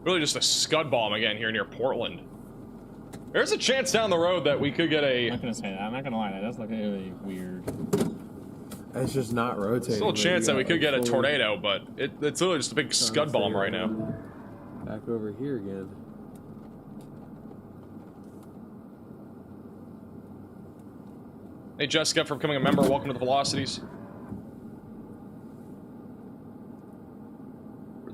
Really just a scud bomb again here near Portland. There's a chance down the road that we could get I'm a... not gonna say that. I'm not gonna lie. That does look really weird. It's just not rotating. Still a chance that we could get a tornado, but it's literally just a big scud bomb right now. Back over here again. Hey, Jessica, for becoming a member, welcome to the Velocities.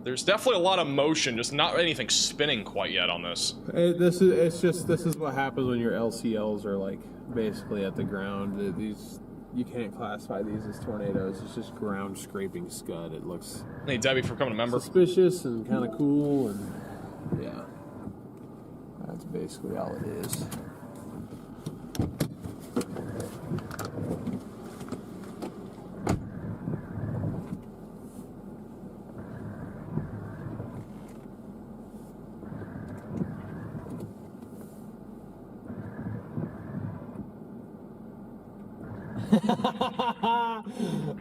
There's definitely a lot of motion, just not anything spinning quite yet on this. This is what happens when your LCLs are like basically at the ground. These you can't classify these as tornadoes. It's just ground scraping scud. It looks Hey, Debbie, for becoming a member. suspicious and kind of cool, and yeah, that's basically all it is.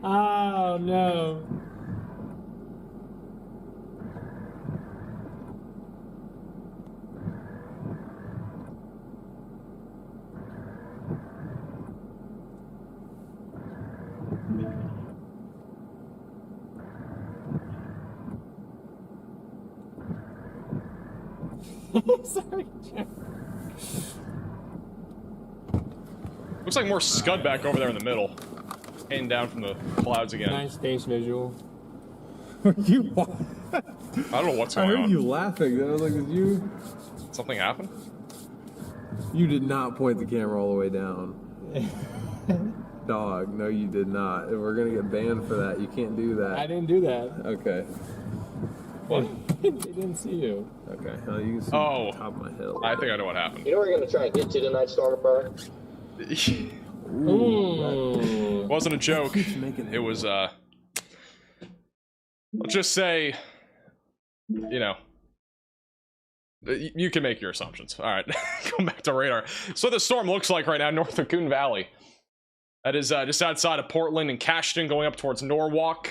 Oh no. Sorry, Jeff. Looks like more scud back over there in the middle. Came down from the clouds again. Nice space visual. You. I don't know what's I going heard on. you laughing. I was like, did you? Something happened? You did not point the camera all the way down. Dog, no, you did not. And we're gonna get banned for that. You can't do that. I didn't do that. Okay. What? They didn't see you. Okay. You can see Oh. the top of my head. I think I know what happened. You know we're gonna try and get to tonight, Stormbringer? It wasn't a joke. making It was, let's just say, you know, you can make your assumptions. All right, come back to radar. So the storm looks like right now north of Coon Valley. That is just outside of Portland and Cashton, going up towards Norwalk.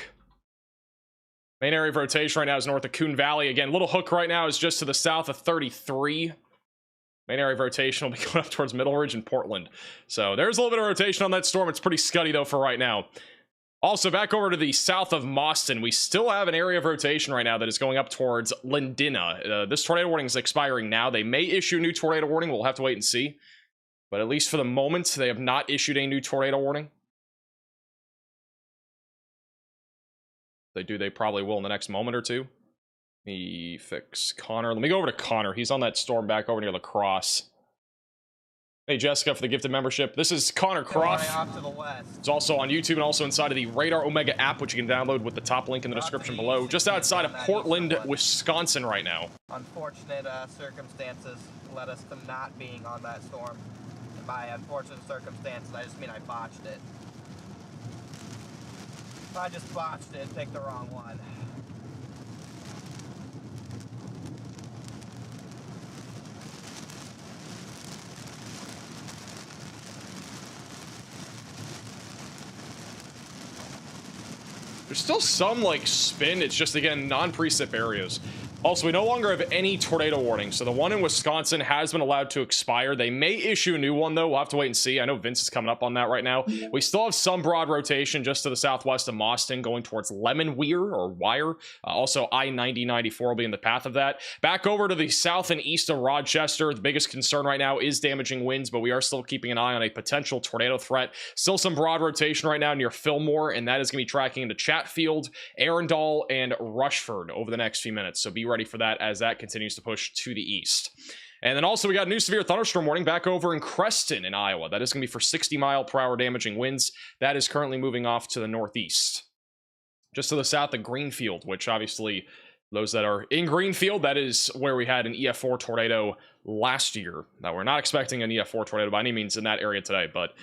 Main area of rotation right now is north of Coon Valley. Again, Little Hook right now is just to the south of 33. Main area of rotation will be going up towards Middle Ridge and Portland. So there's a little bit of rotation on that storm. It's pretty scuddy though for right now. Also, back over to the south of Mauston, we still have an area of rotation right now that is going up towards Lindina. This tornado warning is expiring now. They may issue a new tornado warning. We'll have to wait and see. But at least for the moment, they have not issued a new tornado warning. If they do, they probably will in the next moment or two. Let me fix Connor. Let me go over to Connor. He's on that storm back over near La Crosse. Hey, Jessica, for the gifted membership. This is Connor Croft. Off to the west. It's also on YouTube and also inside of the Radar Omega app, which you can download with the top link in the description below. Just outside of Portland, Wisconsin right now. Unfortunate circumstances led us to not being on that storm. And by unfortunate circumstances, I just mean I botched it. If I just botched it, picked the wrong one. There's still some, like, spin. It's just, again, non-precip areas. Also, we no longer have any tornado warnings, so the one in Wisconsin has been allowed to expire. They may issue a new one, though. We'll have to wait and see. I know Vince is coming up on that right now. We still have some broad rotation just to the southwest of Mauston, going towards Lemonweir or Wire. Also, I-90-94 will be in the path of that. Back over to the south and east of Rochester. The biggest concern right now is damaging winds, but we are still keeping an eye on a potential tornado threat. Still some broad rotation right now near Fillmore, and that is going to be tracking into Chatfield, Arundel, and Rushford over the next few minutes. So be ready for that as that continues to push to the east. And then also we got a new severe thunderstorm warning back over in Creston in Iowa. That is going to be for 60-mile-per-hour damaging winds. That is currently moving off to the northeast. Just to the south of Greenfield, which obviously those that are in Greenfield, that is where we had an EF4 tornado last year. Now, we're not expecting an EF4 tornado by any means in that area today, but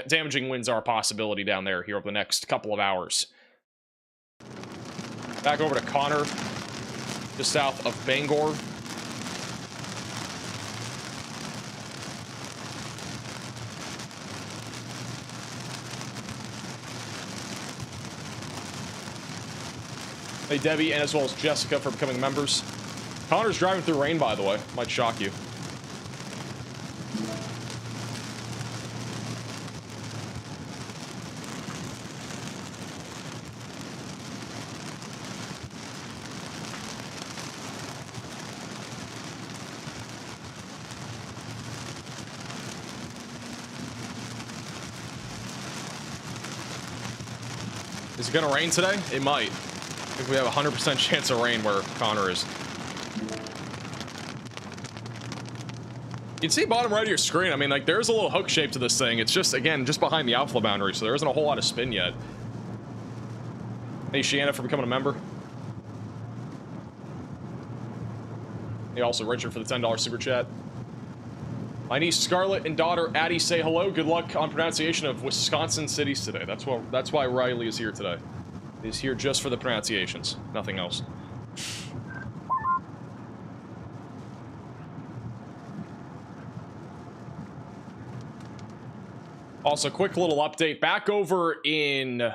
damaging winds are a possibility down there here over the next couple of hours. Back over to Connor, just south of Bangor. Hey, Debbie, and as well as Jessica for becoming members. Connor's driving through rain, by the way. Might shock you. Is it gonna rain today? It might. I think we have a 100% chance of rain where Connor is. You can see bottom right of your screen. I mean, like, there's a little hook shape to this thing. It's just, again, just behind the outflow boundary, so there isn't a whole lot of spin yet. Hey, Shiana, for becoming a member. Hey, also Richard for the $10 super chat. My niece Scarlett and daughter Addie say hello. Good luck on pronunciation of Wisconsin cities today. That's why Riley is here today. He's here just for the pronunciations, nothing else. Also, quick little update. Back over in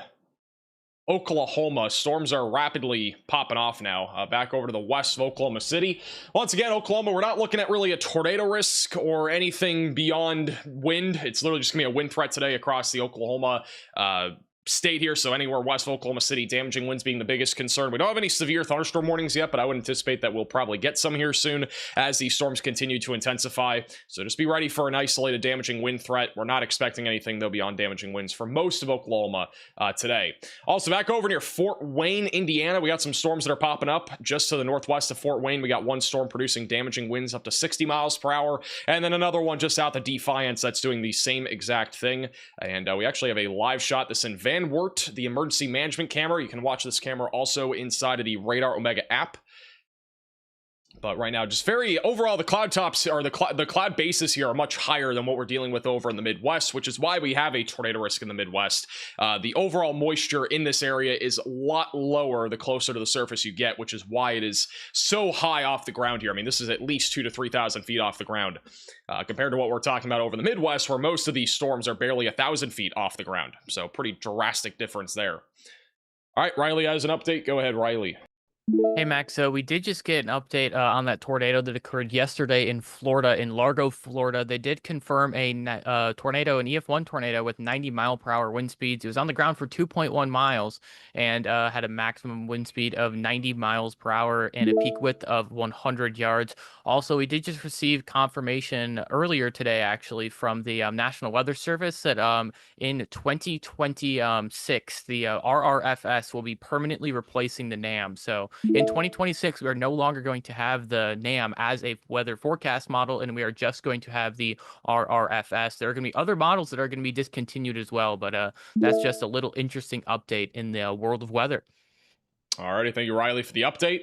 Oklahoma, storms are rapidly popping off now. Back over to the west of Oklahoma City. Once again, Oklahoma, we're not looking at really a tornado risk or anything beyond wind. It's literally just gonna be a wind threat today across the Oklahoma state here, so anywhere west of Oklahoma City, damaging winds being the biggest concern. We don't have any severe thunderstorm warnings yet, but I would anticipate that we'll probably get some here soon as these storms continue to intensify. So just be ready for an isolated damaging wind threat. We're not expecting anything, though, beyond damaging winds for most of Oklahoma today. Also, back over near Fort Wayne, Indiana, we got some storms that are popping up just to the northwest of Fort Wayne. We got one storm producing damaging winds up to 60 miles per hour, and then another one just south of Defiance that's doing the same exact thing. And we actually have a live shot this in Van Wert, the emergency management camera. You can watch this camera also inside of the Radar Omega app. But right now, just very overall, the cloud tops or the cloud bases here are much higher than what we're dealing with over in the Midwest, which is why we have a tornado risk in the Midwest. The overall moisture in this area is a lot lower the closer to the surface you get, which is why it is so high off the ground here. I mean, this is at least 2,000 to 3,000 feet off the ground compared to what we're talking about over the Midwest, where most of these storms are barely 1,000 feet off the ground. So pretty drastic difference there. All right, Riley has an update. Go ahead, Riley. Hey Max, so we did just get an update on that tornado that occurred yesterday in Florida, in Largo, Florida. They did confirm a tornado, an EF1 tornado with 90-mile-per-hour wind speeds. It was on the ground for 2.1 miles and had a maximum wind speed of 90 miles per hour and a peak width of 100 yards. Also, we did just receive confirmation earlier today, actually, from the National Weather Service that in 2026, the RRFS will be permanently replacing the NAM. So in 2026, we are no longer going to have the NAM as a weather forecast model, and we are just going to have the RRFS. There are going to be other models that are going to be discontinued as well, but that's just a little interesting update in the world of weather. Alrighty, thank you, Riley, for the update.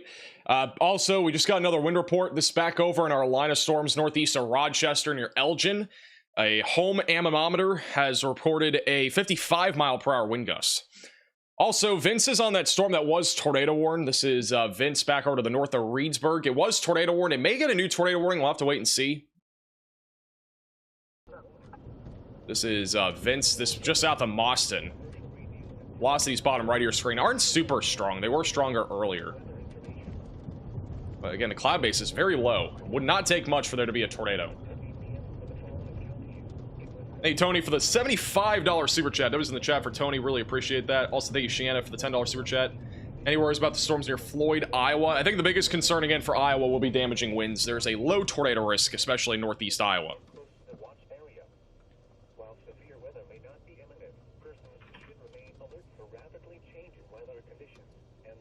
Also, we just got another wind report. This back over in our line of storms northeast of Rochester near Elgin. A home anemometer has reported a 55-mile-per-hour wind gust. Also, Vince is on that storm that was tornado warned. This is Vince back over to the north of Reedsburg. It was tornado warned. It may get a new tornado warning. We'll have to wait and see. This is Vince. This just south of Mauston. Velocities bottom right of your screen aren't super strong. They were stronger earlier. But again, the cloud base is very low. Would not take much for there to be a tornado. Thank you, Tony, for the $75 super chat. That was in the chat for Tony. Really appreciate that. Also, thank you, Shanna, for the $10 super chat. Any worries about the storms near Floyd, Iowa? I think the biggest concern, again, for Iowa will be damaging winds. There's a low tornado risk, especially in northeast Iowa.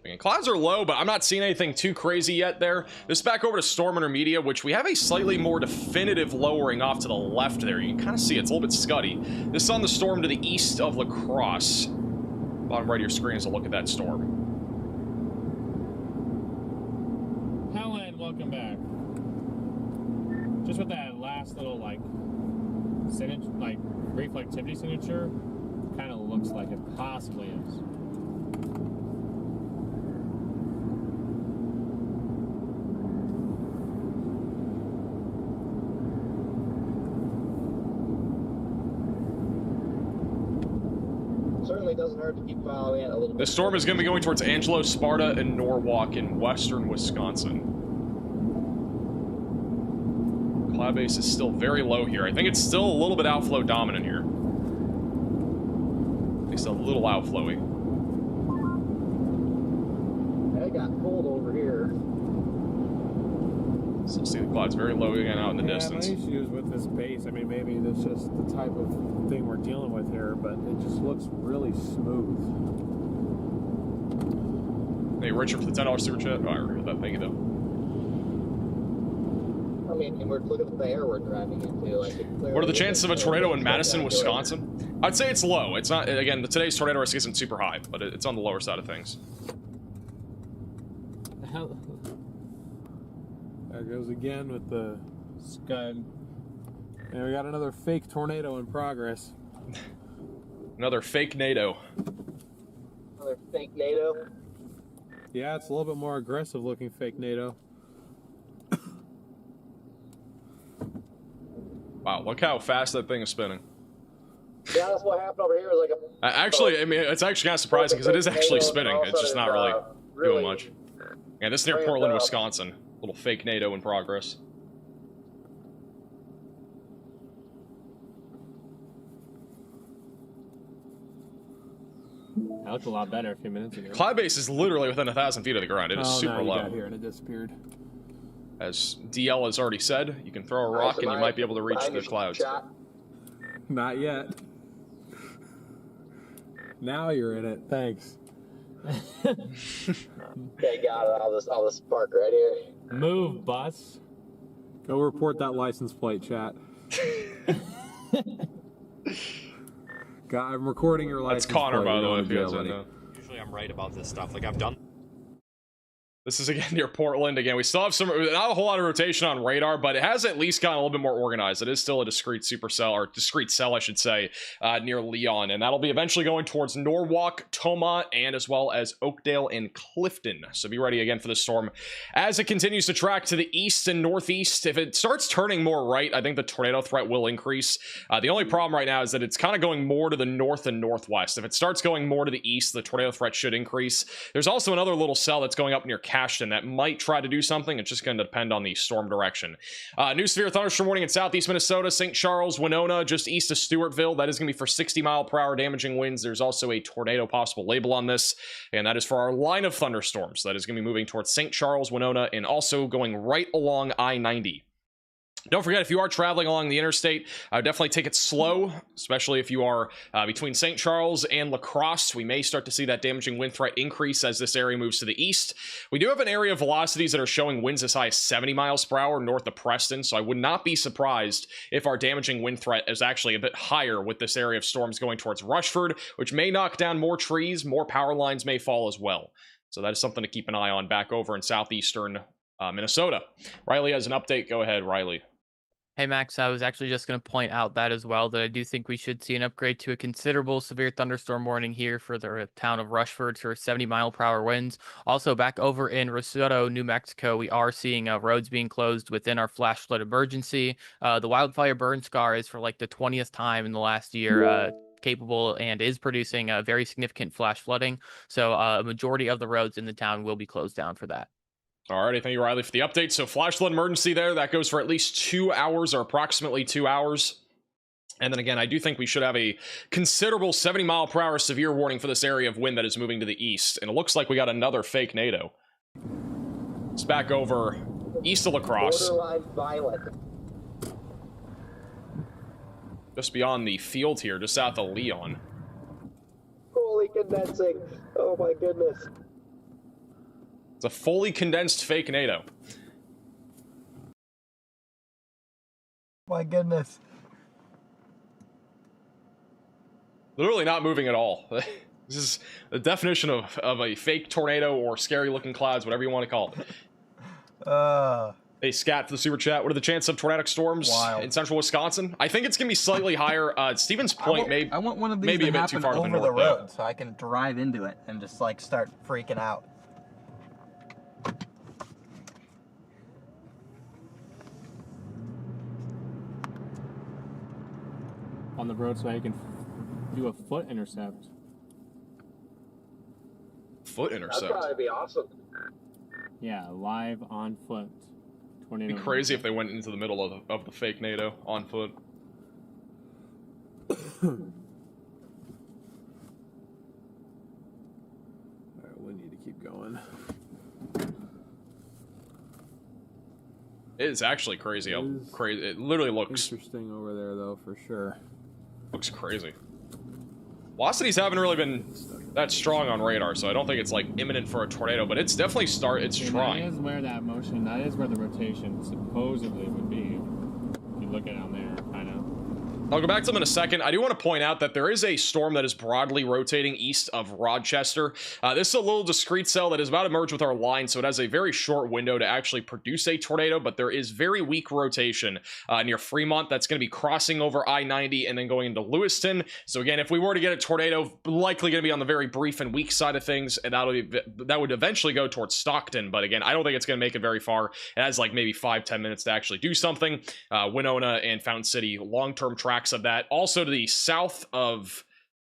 Again, clouds are low, but I'm not seeing anything too crazy yet there. This back over to storm intermedia, which we have a slightly more definitive lowering off to the left there. You can kind of see it's a little bit scuddy. This is on the storm to the east of La Crosse. Bottom right of your screen is a look at that storm. Helen, welcome back. Just with that last little reflectivity signature, kind of looks like it possibly is. Certainly doesn't hurt to keep following it a little bit. This storm is going to be going towards Angelo, Sparta, and Norwalk in western Wisconsin. Cloud base is still very low here. I think it's still a little bit outflow dominant here. At least a little outflowy. It got cold over here. So see the clouds very low again out in the distance. My issues with this base, I mean, maybe that's just the type of thing we're dealing with here, but it just looks really smooth. Hey, Richard, for the $10 super chat. Oh, I heard that. Thank you, though. I mean, and we're looking at the air we're driving into. What are the chances of a tornado in Madison, Wisconsin? I'd say it's low. It's not, again, today's tornado risk isn't super high, but it's on the lower side of things. There goes again with the scud. And we got another fake tornado in progress. Another fake NATO. Another fake NATO? Yeah, it's a little bit more aggressive looking fake NATO. Wow, look how fast that thing is spinning. Yeah, that's what happened over here. Like actually, I mean, it's actually kind of surprising because it is actually spinning. It's just not really doing much. Yeah, this is near Portland, Wisconsin. Little fake NATO in progress. That looked a lot better a few minutes ago. Cloud base is literally within 1,000 feet of the ground. It is super now you low. got here and it disappeared. As DL has already said, you can throw a rock and you might be able to reach the clouds. Not yet. Now you're in it. Thanks. Okay, got it. All this spark right here. Move, bus. Go report that license plate, chat. I'm recording your license That's Connor, plate. by You're the way, going if to you jail, guys don't buddy. know. Usually I'm right about this stuff. Like I've done. This is again near Portland. Again, we still have not a whole lot of rotation on radar, but it has at least gotten a little bit more organized. It is still a discrete supercell, or discrete cell, I should say, near Leon, and that'll be eventually going towards Norwalk, Toma, and as well as Oakdale and Clifton. So be ready again for the storm as it continues to track to the east and northeast. If it starts turning more right, I think the tornado threat will increase. The only problem right now is that it's kind of going more to the north and northwest. If it starts going more to the east, the tornado threat should increase. There's also another little cell that's going up near Cashton that might try to do something. It's just going to depend on the storm direction. New severe thunderstorm warning in southeast Minnesota, St. Charles, Winona, just east of Stewartville. That is going to be for 60-mile-per-hour damaging winds. There's also a tornado possible label on this, and that is for our line of thunderstorms. That is going to be moving towards St. Charles, Winona, and also going right along I-90. Don't forget, if you are traveling along the interstate, I would definitely take it slow, especially if you are between St. Charles and La Crosse. We may start to see that damaging wind threat increase as this area moves to the east. We do have an area of velocities that are showing winds as high as 70 miles per hour north of Preston, so I would not be surprised if our damaging wind threat is actually a bit higher with this area of storms going towards Rushford, which may knock down more trees, more power lines may fall as well. So that is something to keep an eye on back over in southeastern Minnesota. Riley has an update. Go ahead, Riley. Hey Max, I was actually just going to point out that as well, that I do think we should see an upgrade to a considerable severe thunderstorm warning here for the town of Rushford for 70-mile-per-hour winds. Also, back over in Risotto, New Mexico, we are seeing roads being closed within our flash flood emergency. The wildfire burn scar is for like the 20th time in the last year. Capable and is producing very significant flash flooding. So a majority of the roads in the town will be closed down for that. All right, thank you, Riley, for the update. So flash flood emergency there. That goes for at least 2 hours or approximately 2 hours. And then again, I do think we should have a considerable 70-mile-per-hour severe warning for this area of wind that is moving to the east. And it looks like we got another fake NATO. It's back over east of La Crosse. Borderline violent. Just beyond the field here, just south of Leon. Holy condensing. Oh my goodness. It's a fully condensed fake NATO. My goodness. Literally not moving at all. This is the definition of a fake tornado or scary looking clouds, whatever you want to call it. Hey, Scat for the super chat. What are the chances of tornadic storms in central Wisconsin? I think it's going to be slightly higher. Stevens Point I want one of these maybe to a bit happen too far to the over north, the though. road so I can drive into it and just like start freaking out. On the road so I can do a foot intercept. Foot That'd intercept. probably be awesome. Yeah, live on foot. Tornado. It'd be crazy if they went into the middle of the fake NATO on foot. Alright, we need to keep going. It is actually crazy how It is crazy it literally looks. Interesting over there, though, for sure. Looks crazy. Velocities haven't really been that strong on radar, so I don't think it's like imminent for a tornado, but it's definitely it's That is trying. where that motion, that is where the rotation supposedly would be. If you look at it on there, kind of. I'll go back to them in a second. I do want to point out that there is a storm that is broadly rotating east of Rochester. This is a little discrete cell that is about to merge with our line, so it has a very short window to actually produce a tornado, but there is very weak rotation near Fremont that's going to be crossing over I-90 and then going into Lewiston. So again, if we were to get a tornado, likely going to be on the very brief and weak side of things, and that would eventually go towards Stockton. But again, I don't think it's going to make it very far. It has like maybe 5-10 minutes to actually do something. Winona and Fountain City, long-term tracks of that. Also to the south of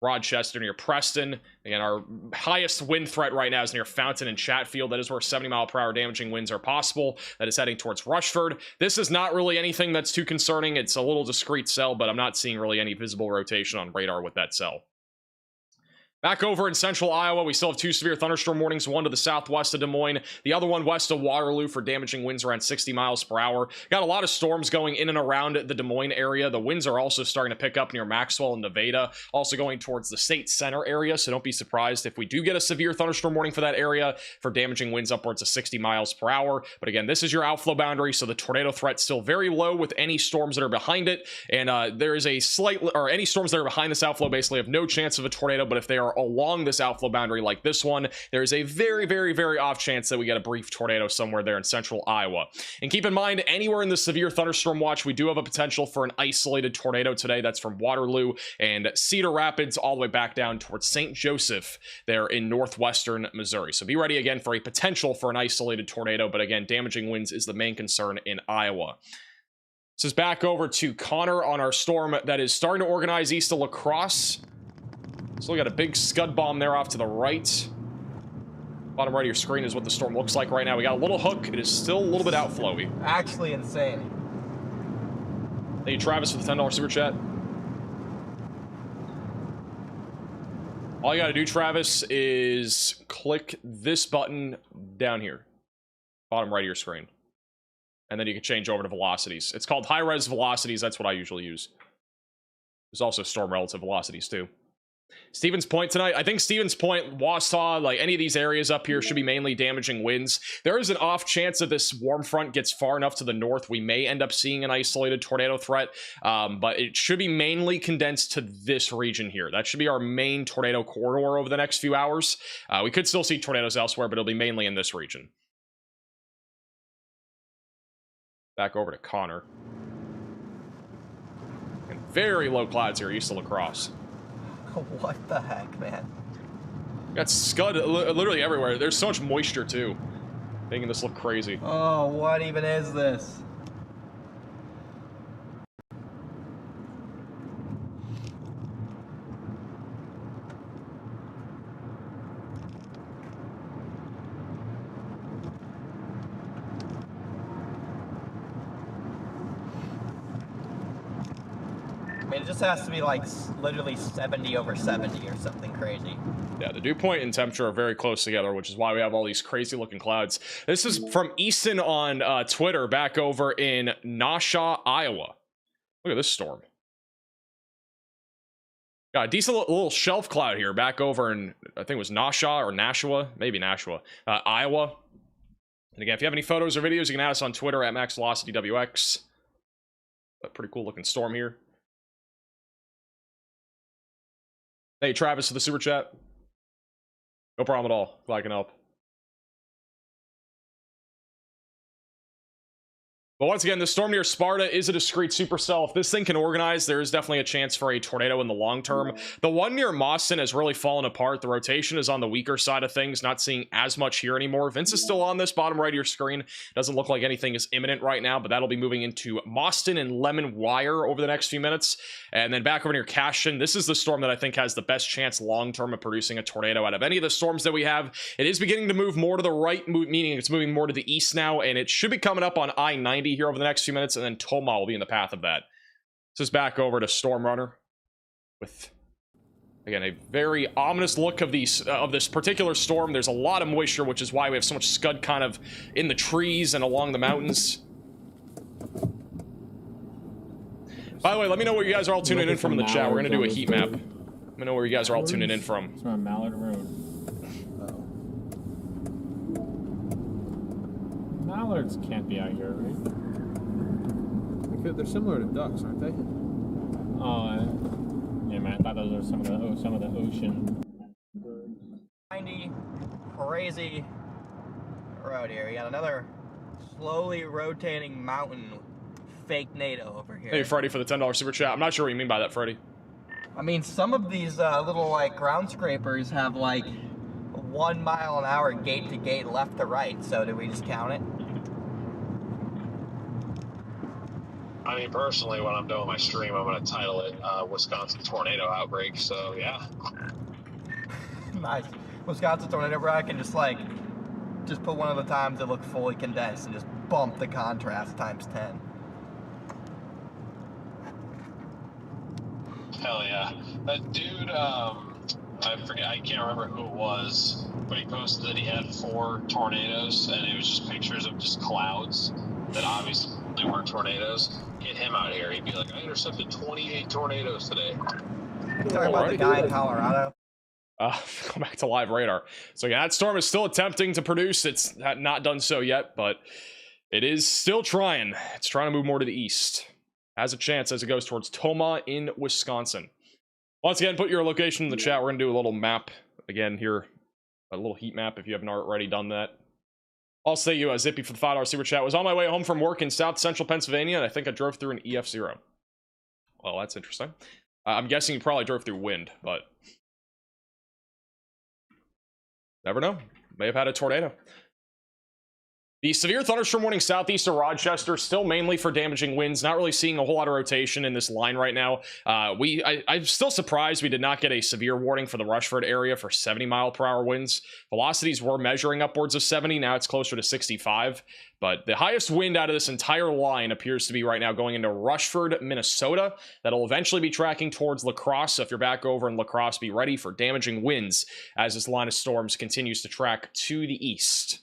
Rochester near Preston. Again, our highest wind threat right now is near Fountain and Chatfield. That is where 70-mile-per-hour damaging winds are possible. That is heading towards Rushford. This is not really anything that's too concerning. It's a little discrete cell, but I'm not seeing really any visible rotation on radar with that cell. Back over in central Iowa, we still have 2 severe thunderstorm warnings, one to the southwest of Des Moines, the other one west of Waterloo for damaging winds around 60 miles per hour. Got a lot of storms going in and around the Des Moines area. The winds are also starting to pick up near Maxwell and Nevada, also going towards the state center area, so don't be surprised if we do get a severe thunderstorm warning for that area for damaging winds upwards of 60 miles per hour. But again, this is your outflow boundary, so the tornado threat still very low with any storms that are behind it, and there is a slight, or any storms that are behind this outflow basically have no chance of a tornado, but if they are along this outflow boundary like this one, there is a very, very, very off chance that we get a brief tornado somewhere there in central Iowa. And keep in mind, anywhere in the severe thunderstorm watch, we do have a potential for an isolated tornado today. That's from Waterloo and Cedar Rapids all the way back down towards St. Joseph there in northwestern Missouri. So be ready again for a potential for an isolated tornado, but again, damaging winds is the main concern in Iowa. This is back over to Connor on our storm that is starting to organize east of La Crosse. So we got a big scud bomb there off to the right. Bottom right of your screen is what the storm looks like right now. We got a little hook. It is still a little bit outflowy. Actually insane. Thank you, Travis, for the $10 super chat. All you gotta do, Travis, is click this button down here. Bottom right of your screen. And then you can change over to velocities. It's called high-res velocities. That's what I usually use. There's also storm relative velocities, too. Stevens Point tonight. I think Stevens Point, Wausau, like any of these areas up here should be mainly damaging winds. There is an off chance that this warm front gets far enough to the north, we may end up seeing an isolated tornado threat, but it should be mainly condensed to this region here. That should be our main tornado corridor over the next few hours. We could still see tornadoes elsewhere, but it'll be mainly in this region. Back over to Connor. And very low clouds here east of La Crosse. What the heck, man? Got scud literally everywhere. There's so much moisture too, making this look crazy. Oh, what even is this? I mean, it just has to be like literally 70 over 70 or something crazy. Yeah, the dew point and temperature are very close together, which is why we have all these crazy looking clouds. This is from Easton on Twitter, back over in Nasha, Iowa. Look at this storm. Got a decent little shelf cloud here back over in, I think it was Nasha or Nashua, maybe Nashua, Iowa. And again, if you have any photos or videos, you can add us on Twitter at MaxVelocityWX. A pretty cool looking storm here. Hey, Travis, for the super chat. No problem at all. Glad I can help. But once again, the storm near Sparta is a discrete supercell. If this thing can organize, there is definitely a chance for a tornado in the long term. The one near Mauston has really fallen apart. The rotation is on the weaker side of things, not seeing as much here anymore. Vince is still on this bottom right of your screen. Doesn't look like anything is imminent right now, but that'll be moving into Mauston and Lemon Wire over the next few minutes. And then back over near Caston, this is the storm that I think has the best chance long term of producing a tornado out of any of the storms that we have. It is beginning to move more to the right, meaning it's moving more to the east now, and it should be coming up on I-90 here over the next few minutes, and then Toma will be in the path of that. This is back over to Storm Runner with, again, a very ominous look of these of this particular storm. There's a lot of moisture, which is why we have so much scud kind of in the trees and along the mountains. By the way, let me know where you guys are all tuning in from in the chat. We're going to do a heat map. Let me know where you guys are all tuning in from. It's on Mallard Road. Mallards can't be out here, right? They're similar to ducks, aren't they? Oh, yeah, man. I thought those are some of the ocean. 90, crazy road here. We got another slowly rotating mountain fake NATO over here. Hey, Freddie, for the $10 super chat. I'm not sure what you mean by that, Freddie. I mean, some of these little like ground scrapers have like 1 mile an hour gate to gate, left to right. So do we just count it? I mean, personally, when I'm doing my stream, I'm going to title it Wisconsin Tornado Outbreak, so yeah. Nice. Wisconsin Tornado Outbreak, and just put one of the times that look fully condensed and just bump the contrast times 10. Hell yeah. That dude, I forget, I can't remember who it was, but he posted that he had 4 tornadoes, and it was just pictures of just clouds that obviously weren't tornadoes. Hit him out here, he'd be like, I intercepted 28 tornadoes today. Talking about the guy in Colorado. Go back to live radar. So yeah, that storm is still attempting to produce. It's not done so yet, but it is still trying. It's trying to move more to the east. Has a chance as it goes towards Tomah in Wisconsin. Once again, put your location in the chat. We're going to do a little map again here. A little heat map if you haven't already done that. I'll say you, Zippy for the $5 super chat. Was on my way home from work in South Central Pennsylvania, and I think I drove through an EF0. Well, that's interesting. I'm guessing you probably drove through wind, but never know. May have had a tornado. The severe thunderstorm warning southeast of Rochester, still mainly for damaging winds. Not really seeing a whole lot of rotation in this line right now. I'm still surprised we did not get a severe warning for the Rushford area for 70-mile-per-hour winds. Velocities were measuring upwards of 70. Now it's closer to 65. But the highest wind out of this entire line appears to be right now going into Rushford, Minnesota. That'll eventually be tracking towards La Crosse. So if you're back over in La Crosse, be ready for damaging winds as this line of storms continues to track to the east.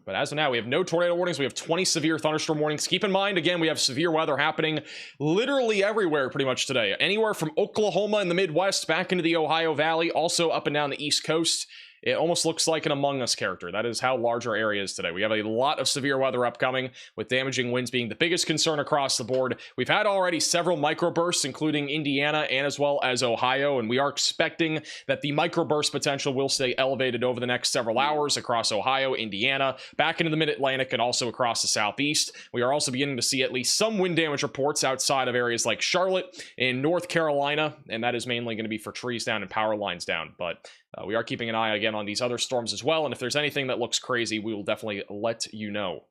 But as of now, we have no tornado warnings. We have 20 severe thunderstorm warnings. Keep in mind, again, we have severe weather happening literally everywhere pretty much today. Anywhere from Oklahoma in the Midwest back into the Ohio Valley, also up and down the East Coast. It almost looks like an Among Us character. That is how large our area is today. We have a lot of severe weather upcoming, with damaging winds being the biggest concern across the board. We've had already several microbursts, including Indiana and as well as Ohio, and we are expecting that the microburst potential will stay elevated over the next several hours across Ohio, Indiana, back into the Mid-Atlantic, and also across the Southeast. We are also beginning to see at least some wind damage reports outside of areas like Charlotte in North Carolina, and that is mainly going to be for trees down and power lines down, but we are keeping an eye again on these other storms as well, and if there's anything that looks crazy, we will definitely let you know.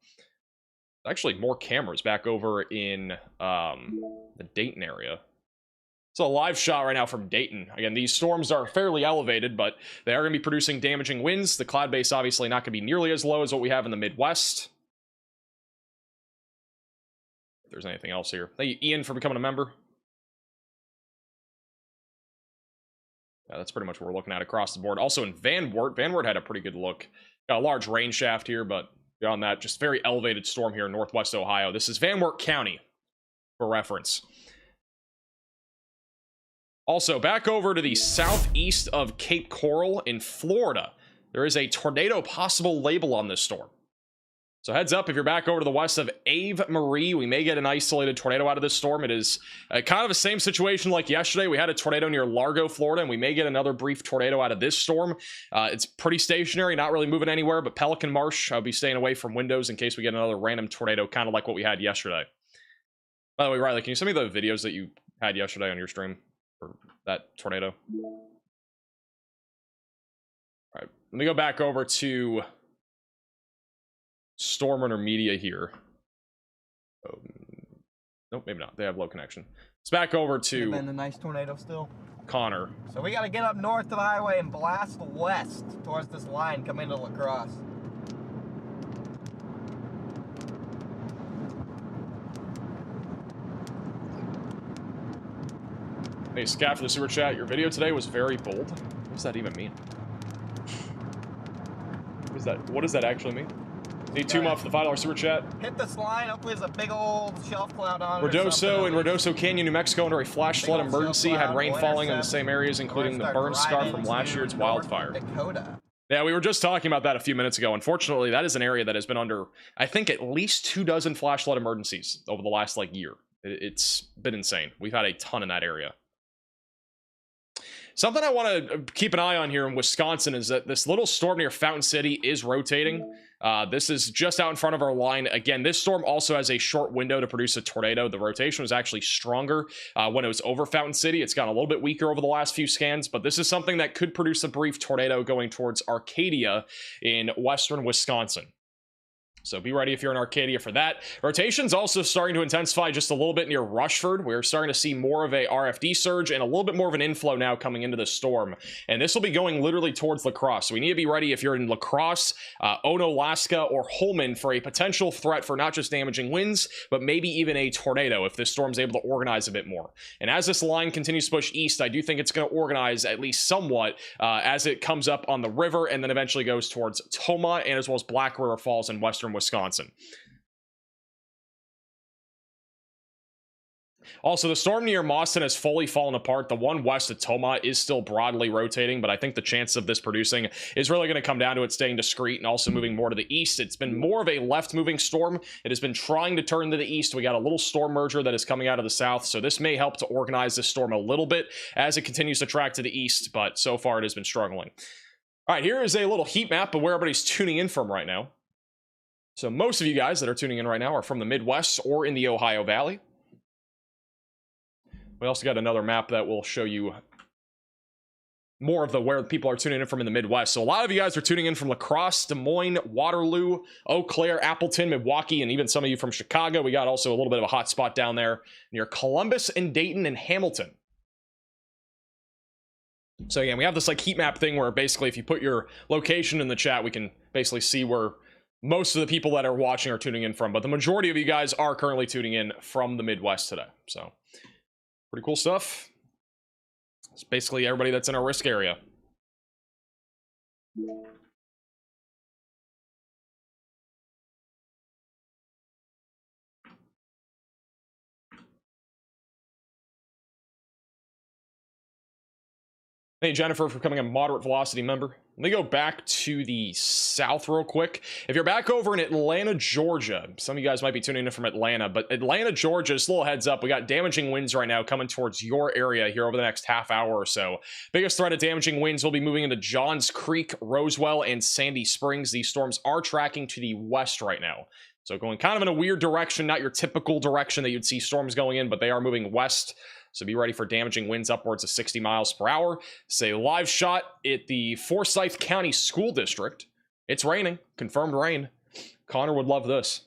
Actually, more cameras back over in the Dayton area. It's a live shot right now from Dayton. Again, these storms are fairly elevated, but they are going to be producing damaging winds. The cloud base obviously not going to be nearly as low as what we have in the Midwest. If there's anything else here. Thank you, Ian, for becoming a member. Yeah, that's pretty much what we're looking at across the board. Also in Van Wert. Van Wert had a pretty good look. Got a large rain shaft here, but beyond that, just very elevated storm here in northwest Ohio. This is Van Wert County, for reference. Also, back over to the southeast of Cape Coral in Florida. There is a tornado possible label on this storm. So heads up, if you're back over to the west of Ave Marie, we may get an isolated tornado out of this storm. It is kind of the same situation like yesterday. We had a tornado near Largo, Florida, and we may get another brief tornado out of this storm. It's pretty stationary, not really moving anywhere, but Pelican Marsh, I'll be staying away from windows in case we get another random tornado, kind of like what we had yesterday. By the way, Riley, can you send me the videos that you had yesterday on your stream for that tornado? All right, let me go back over to Storm Runner Media here. Oh, nope, maybe not. They have low connection. It's back over to Been a nice tornado still. Connor. So we got to get up north to the highway and blast west towards this line coming into La Crosse. Hey, Scat for the super chat. Your video today was very bold. What does that even mean? What does that actually mean? Need two off the $5 super chat. Hit this line. Hopefully there's a big old shelf cloud on it. Redoso and Redoso Canyon, New Mexico, under a flash flood emergency, had rain falling in the same areas, including the burn scar from last year's wildfire. Dakota. Yeah, we were just talking about that a few minutes ago. Unfortunately, that is an area that has been under, I think, at least 24 flash flood emergencies over the last year. It's been insane. We've had a ton in that area. Something I want to keep an eye on here in Wisconsin is that this little storm near Fountain City is rotating. This is just out in front of our line. Again, this storm also has a short window to produce a tornado. The rotation was actually stronger when it was over Fountain City. It's gotten a little bit weaker over the last few scans, but this is something that could produce a brief tornado going towards Arcadia in western Wisconsin. So be ready if you're in Arcadia for that. Rotation's also starting to intensify just a little bit near Rushford. We're starting to see more of a RFD surge and a little bit more of an inflow now coming into the storm. And this will be going literally towards La Crosse. So we need to be ready if you're in La Crosse, Onalaska, or Holman for a potential threat for not just damaging winds, but maybe even a tornado if this storm's able to organize a bit more. And as this line continues to push east, I do think it's going to organize at least somewhat as it comes up on the river and then eventually goes towards Toma and as well as Black River Falls in western Wisconsin. Also, the storm near Mauston has fully fallen apart. The one west of Toma is still broadly rotating, but I think the chance of this producing is really going to come down to it staying discreet and also moving more to the east. It's been more of a left-moving storm. It has been trying to turn to the east. We got a little storm merger that is coming out of the south, so this may help to organize this storm a little bit as it continues to track to the east, but so far it has been struggling. All right, here is a little heat map of where everybody's tuning in from right now. So most of you guys that are tuning in right now are from the Midwest or in the Ohio Valley. We also got another map that will show you more of the where people are tuning in from in the Midwest. So a lot of you guys are tuning in from La Crosse, Des Moines, Waterloo, Eau Claire, Appleton, Milwaukee, and even some of you from Chicago. We got also a little bit of a hot spot down there near Columbus and Dayton and Hamilton. So again, we have this like heat map thing where basically if you put your location in the chat, we can basically see where most of the people that are watching are tuning in from, but the majority of you guys are currently tuning in from the Midwest today. So pretty cool stuff. It's basically everybody that's in our risk area. Hey, Jennifer, for becoming a moderate velocity member. Let me go back to the south real quick. If you're back over in Atlanta, Georgia, some of you guys might be tuning in from Atlanta, but Atlanta, Georgia, just a little heads up. We got damaging winds right now coming towards your area here over the next half hour or so. Biggest threat of damaging winds will be moving into Johns Creek, Roswell, and Sandy Springs. These storms are tracking to the west right now. So going kind of in a weird direction, not your typical direction that you'd see storms going in, but they are moving west. So be ready for damaging winds upwards of 60 miles per hour. Say live shot at the Forsyth County School District. It's raining, confirmed rain. Connor would love this,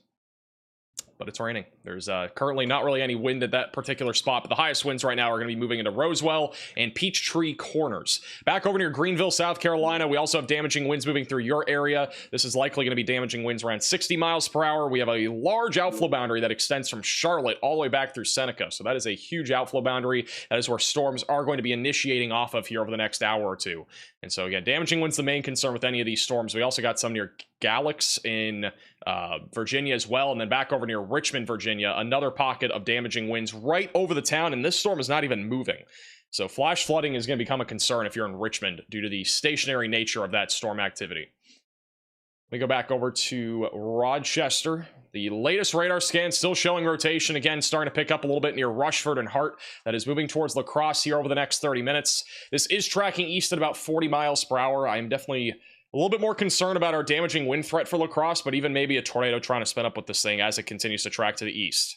but it's raining. There's currently not really any wind at that particular spot, but the highest winds right now are going to be moving into Roswell and Peachtree Corners. Back over near Greenville, South Carolina, we also have damaging winds moving through your area. This is likely going to be damaging winds around 60 miles per hour. We have a large outflow boundary that extends from Charlotte all the way back through Seneca. So that is a huge outflow boundary. That is where storms are going to be initiating off of here over the next hour or two. And so again, damaging winds the main concern with any of these storms. We also got some near Galax in Virginia as well, and then back over near Richmond, Virginia, another pocket of damaging winds right over the town, and this storm is not even moving. So flash flooding is going to become a concern if you're in Richmond due to the stationary nature of that storm activity. We go back over to Rochester. The latest radar scan still showing rotation, again starting to pick up a little bit near Rushford and Hart. That is moving towards La Crosse here over the next 30 minutes. This is tracking east at about 40 miles per hour. I am definitely a little bit more concerned about our damaging wind threat for La Crosse, but even maybe a tornado trying to spin up with this thing as it continues to track to the east.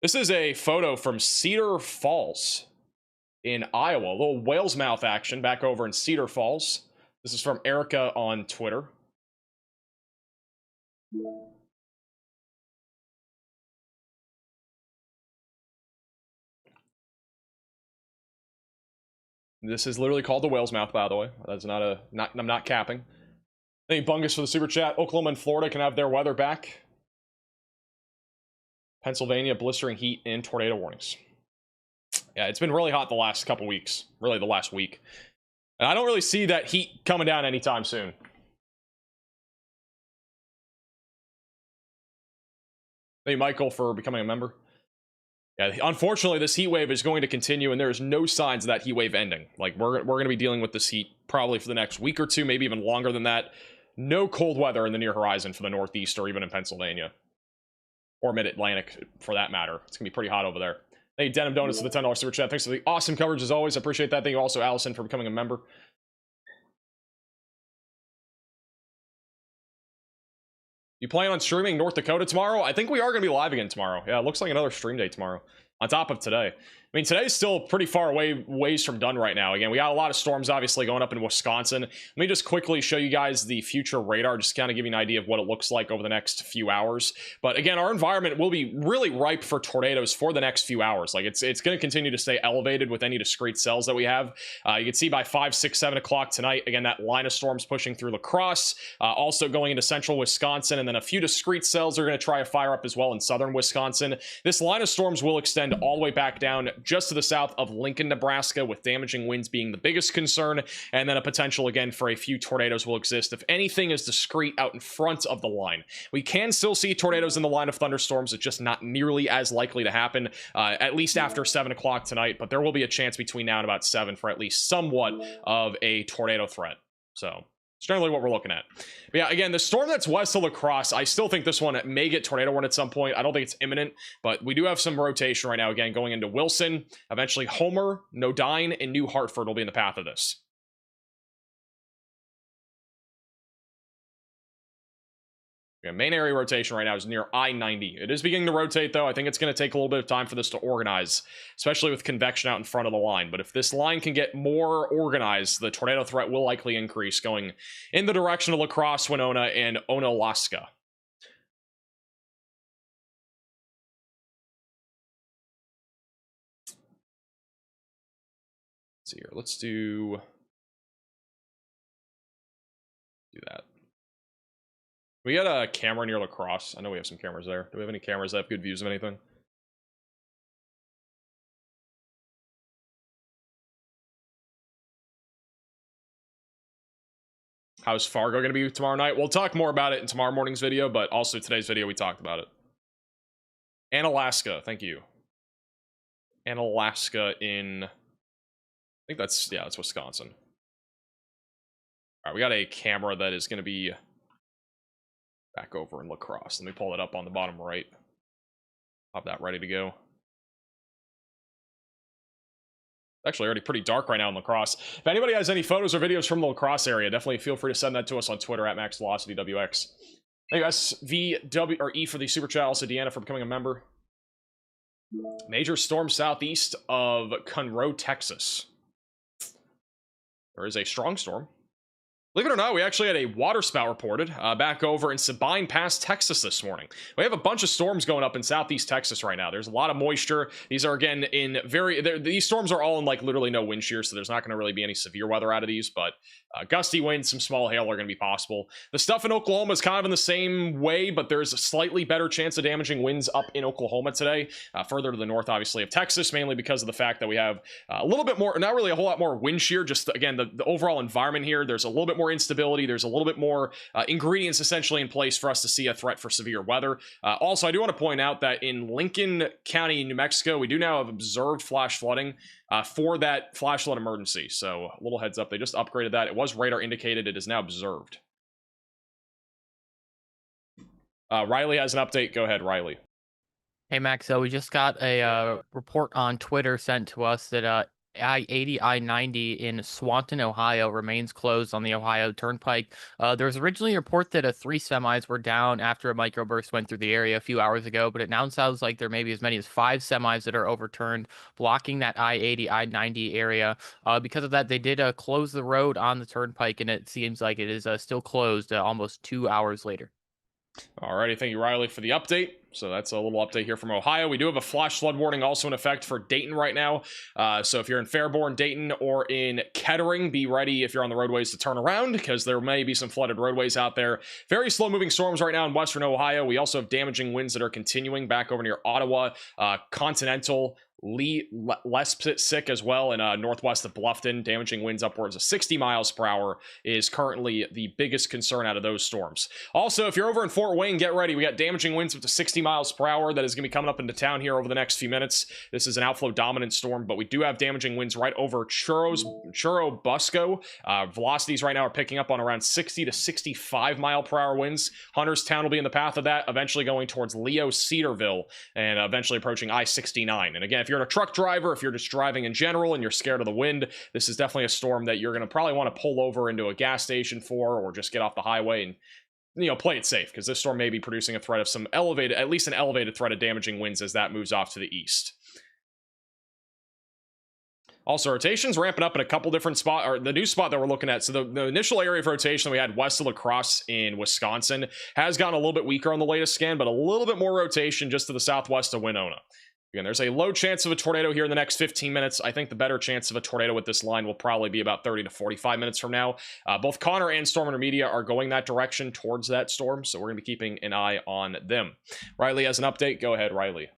This is a photo from Cedar Falls in Iowa. A little whale's mouth action back over in Cedar Falls. This is from Erica on Twitter. This is literally called the whale's mouth, by the way. That's I'm not capping. Thank you, Bungus, for the super chat. Oklahoma and Florida can have their weather back. Pennsylvania, blistering heat and tornado warnings. Yeah, it's been really hot the last couple weeks. Really, the last week. And I don't really see that heat coming down anytime soon. Thank you, Michael, for becoming a member. Yeah, unfortunately, this heat wave is going to continue, and there's no signs of that heat wave ending. Like, we're going to be dealing with this heat probably for the next week or two, maybe even longer than that. No cold weather in the near horizon for the Northeast or even in Pennsylvania. Or Mid-Atlantic, for that matter. It's going to be pretty hot over there. Hey, Denim Donuts for the $10 super chat. Thanks for the awesome coverage as always. I appreciate that. Thank you also, Allison, for becoming a member. You plan on streaming North Dakota tomorrow? I think we are going to be live again tomorrow. Yeah, it looks like another stream day tomorrow. On top of today. I mean, today's still pretty far away, ways from done right now. Again, we got a lot of storms obviously going up in Wisconsin. Let me just quickly show you guys the future radar, just kind of give you an idea of what it looks like over the next few hours. But again, our environment will be really ripe for tornadoes for the next few hours. Like it's going to continue to stay elevated with any discrete cells that we have. You can see by 5, 6, 7 o'clock tonight, again, that line of storms pushing through La Crosse, also going into central Wisconsin, and then a few discrete cells are going to try to fire up as well in southern Wisconsin. This line of storms will extend all the way back down just to the south of Lincoln, Nebraska, with damaging winds being the biggest concern, and then a potential again for a few tornadoes will exist if anything is discrete out in front of the line. We can still see tornadoes in the line of thunderstorms. It's just not nearly as likely to happen, at least after 7 o'clock tonight, but there will be a chance between now and about 7 for at least somewhat of a tornado threat. So it's generally what we're looking at. But yeah, again, the storm that's west of La Crosse, I still think this one may get tornado warned at some point. I don't think it's imminent, but we do have some rotation right now. Again, going into Wilson, eventually Homer, Nodine, and New Hartford will be in the path of this. Yeah, main area rotation right now is near I-90. It is beginning to rotate, though. I think it's going to take a little bit of time for this to organize, especially with convection out in front of the line. But if this line can get more organized, the tornado threat will likely increase, going in the direction of La Crosse, Winona, and Onalaska. Let's see here. Let's do that. We got a camera near La Crosse. I know we have some cameras there. Do we have any cameras that have good views of anything? How's Fargo going to be tomorrow night? We'll talk more about it in tomorrow morning's video, but also today's video we talked about it. And Alaska, thank you. And Alaska in... I think that's, yeah, that's Wisconsin. All right, we got a camera that is going to be back over in La Crosse. Let me pull it up on the bottom right. Have that ready to go. Actually already pretty dark right now in La Crosse. If anybody has any photos or videos from the La Crosse area, definitely feel free to send that to us on Twitter at MaxVelocityWX. Thank you guys, VW or E for the super chat. Also Deanna for becoming a member. Major storm southeast of Conroe, Texas. There is a strong storm. Believe it or not, we actually had a water spout reported back over in Sabine Pass, Texas this morning. We have a bunch of storms going up in southeast Texas right now. There's a lot of moisture. These are, again, in these storms are all in, like, literally no wind shear, so there's not going to really be any severe weather out of these, but gusty winds, some small hail are going to be possible. The stuff in Oklahoma is kind of in the same way, but there's a slightly better chance of damaging winds up in Oklahoma today, further to the north, obviously, of Texas, mainly because of the fact that we have a little bit more, not really a whole lot more wind shear, just, again, the overall environment here. There's a little bit more instability. There's a little bit more ingredients essentially in place for us to see a threat for severe weather. Also, I do want to point out that in Lincoln County, New Mexico, we do now have observed flash flooding for that flash flood emergency. So a little heads up, they just upgraded that. It was radar indicated. It is now observed. Riley has an update. Go ahead, Riley. Hey, Max, so we just got a report on Twitter sent to us that I-80, I-90 in Swanton, Ohio remains closed on the Ohio Turnpike. There was originally a report that 3 semis were down after a microburst went through the area a few hours ago, but it now sounds like there may be as many as 5 semis that are overturned, blocking that I-80, I-90 area. Because of that, they did close the road on the turnpike, and it seems like it is still closed almost 2 hours later. Alrighty, thank you, Riley, for the update. So that's a little update here from Ohio. We do have a flash flood warning also in effect for Dayton right now. So if you're in Fairborn, Dayton, or in Kettering, be ready if you're on the roadways to turn around, because there may be some flooded roadways out there. Very slow-moving storms right now in western Ohio. We also have damaging winds that are continuing back over near Ottawa, Continental, Leipsic as well, and northwest of Bluffton. Damaging winds upwards of 60 miles per hour is currently the biggest concern out of those storms. Also, if you're over in Fort Wayne, get ready. We got damaging winds up to 60 miles per hour that is going to be coming up into town here over the next few minutes. This is an outflow dominant storm, but we do have damaging winds right over Churubusco. Velocities right now are picking up on around 60 to 65 mile per hour winds. Hunterstown will be in the path of that, eventually going towards Leo Cedarville and eventually approaching I-69. And again, if you're a truck driver, if you're just driving in general and you're scared of the wind, this is definitely a storm that you're going to probably want to pull over into a gas station for, or just get off the highway and, you know, play it safe, because this storm may be producing a threat of some elevated, at least an elevated threat of damaging winds as that moves off to the east. Also, rotation's ramping up in a couple different spots, or the new spot that we're looking at. So the initial area of rotation we had west of La Crosse in Wisconsin has gotten a little bit weaker on the latest scan, but a little bit more rotation just to the southwest of Winona. Again, there's a low chance of a tornado here in the next 15 minutes. I think the better chance of a tornado with this line will probably be about 30 to 45 minutes from now. Both Connor and Storm Intermedia are going that direction towards that storm, so we're going to be keeping an eye on them. Riley has an update. Go ahead, Riley.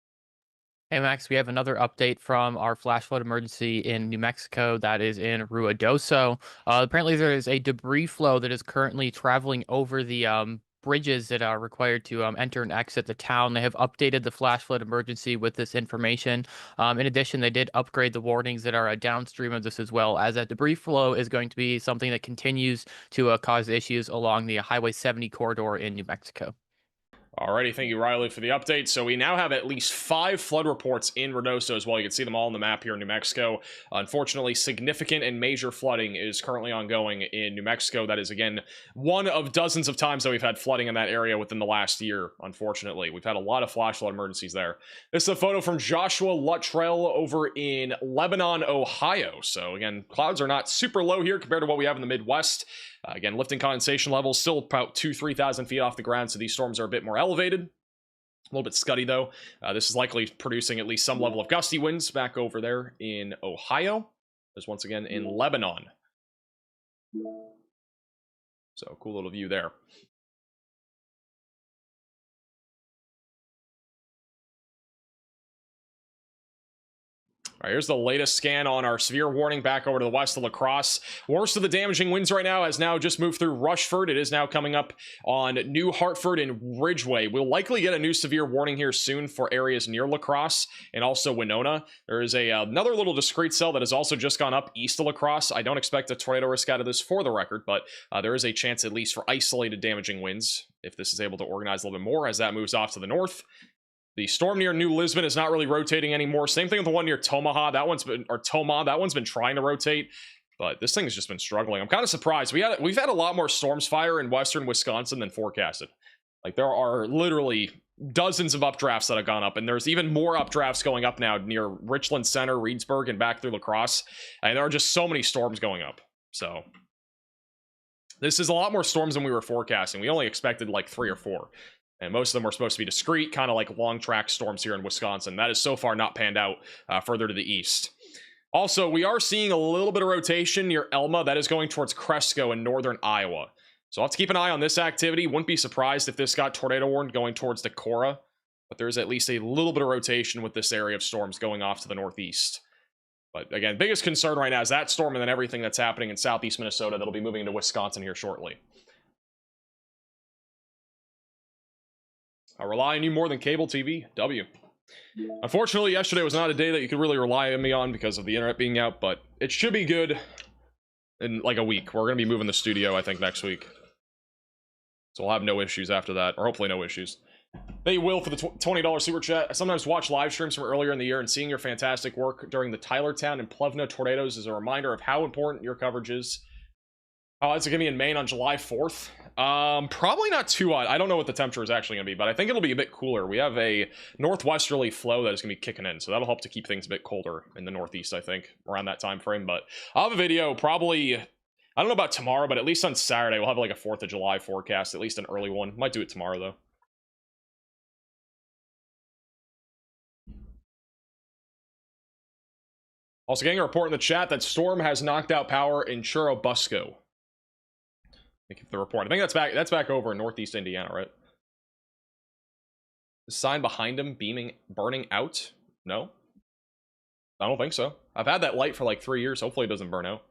Hey Max, we have another update from our flash flood emergency in New Mexico that is in Ruidoso. Apparently there is a debris flow that is currently traveling over the bridges that are required to enter and exit the town. They have updated the flash flood emergency with this information. In addition, they did upgrade the warnings that are downstream of this as well, as that debris flow is going to be something that continues to cause issues along the Highway 70 corridor in New Mexico. Alrighty, thank you, Riley, for the update. So we now have at least 5 flood reports in Reynosa as well. You can see them all on the map here in New Mexico. Unfortunately, significant and major flooding is currently ongoing in New Mexico. That is, again, one of dozens of times that we've had flooding in that area within the last year, unfortunately. We've had a lot of flash flood emergencies there. This is a photo from Joshua Luttrell over in Lebanon, Ohio. So, again, clouds are not super low here compared to what we have in the Midwest. Again, lifting condensation levels still about 2,000-3,000 feet off the ground, so these storms are a bit more elevated. A little bit scuddy, though. This is likely producing at least some level of gusty winds back over there in Ohio. There's once again in Lebanon. So, cool little view there. All right, here's the latest scan on our severe warning back over to the west of La Crosse. Worst of the damaging winds right now has now just moved through Rushford. It is now coming up on New Hartford and Ridgeway. We'll likely get a new severe warning here soon for areas near La Crosse and also Winona. There is another little discrete cell that has also just gone up east of La Crosse. I don't expect a tornado risk out of this for the record, but there is a chance at least for isolated damaging winds if this is able to organize a little bit more as that moves off to the north. The storm near New Lisbon is not really rotating anymore. Same thing with the one near Tomaha. That one's been trying to rotate, but this thing has just been struggling. I'm kind of surprised. We've had a lot more storms fire in western Wisconsin than forecasted. Like, there are literally dozens of updrafts that have gone up, and there's even more updrafts going up now near Richland Center, Reedsburg, and back through La Crosse. And there are just so many storms going up. So this is a lot more storms than we were forecasting. We only expected like 3 or 4. And most of them were supposed to be discrete, kind of like long track storms here in Wisconsin. That is so far not panned out further to the east. Also, we are seeing a little bit of rotation near Elma. That is going towards Cresco in northern Iowa. So I'll have to keep an eye on this activity. Wouldn't be surprised if this got tornado warned going towards Decorah. But there's at least a little bit of rotation with this area of storms going off to the northeast. But again, biggest concern right now is that storm and then everything that's happening in southeast Minnesota that'll be moving into Wisconsin here shortly. I rely on you more than cable TV. W. Unfortunately, yesterday was not a day that you could really rely on me on because of the internet being out, but it should be good in like a week. We're going to be moving the studio, I think, next week. So we'll have no issues after that, or hopefully no issues. Thank you, Will, for the $20 super chat. I sometimes watch live streams from earlier in the year, and seeing your fantastic work during the Tylertown and Plevna tornadoes is a reminder of how important your coverage is. Oh, it's going to be in Maine on July 4th. Probably not too hot. I don't know what the temperature is actually going to be, but I think it'll be a bit cooler. We have a northwesterly flow that is going to be kicking in, so that'll help to keep things a bit colder in the northeast, I think, around that time frame. But I'll have a video probably, I don't know about tomorrow, but at least on Saturday, we'll have like a 4th of July forecast, at least an early one. Might do it tomorrow, though. Also getting a report in the chat that storm has knocked out power in Churubusco. The report. I think that's back over in northeast Indiana, right? The sign behind him burning out? No? I don't think so. I've had that light for like 3 years. Hopefully it doesn't burn out.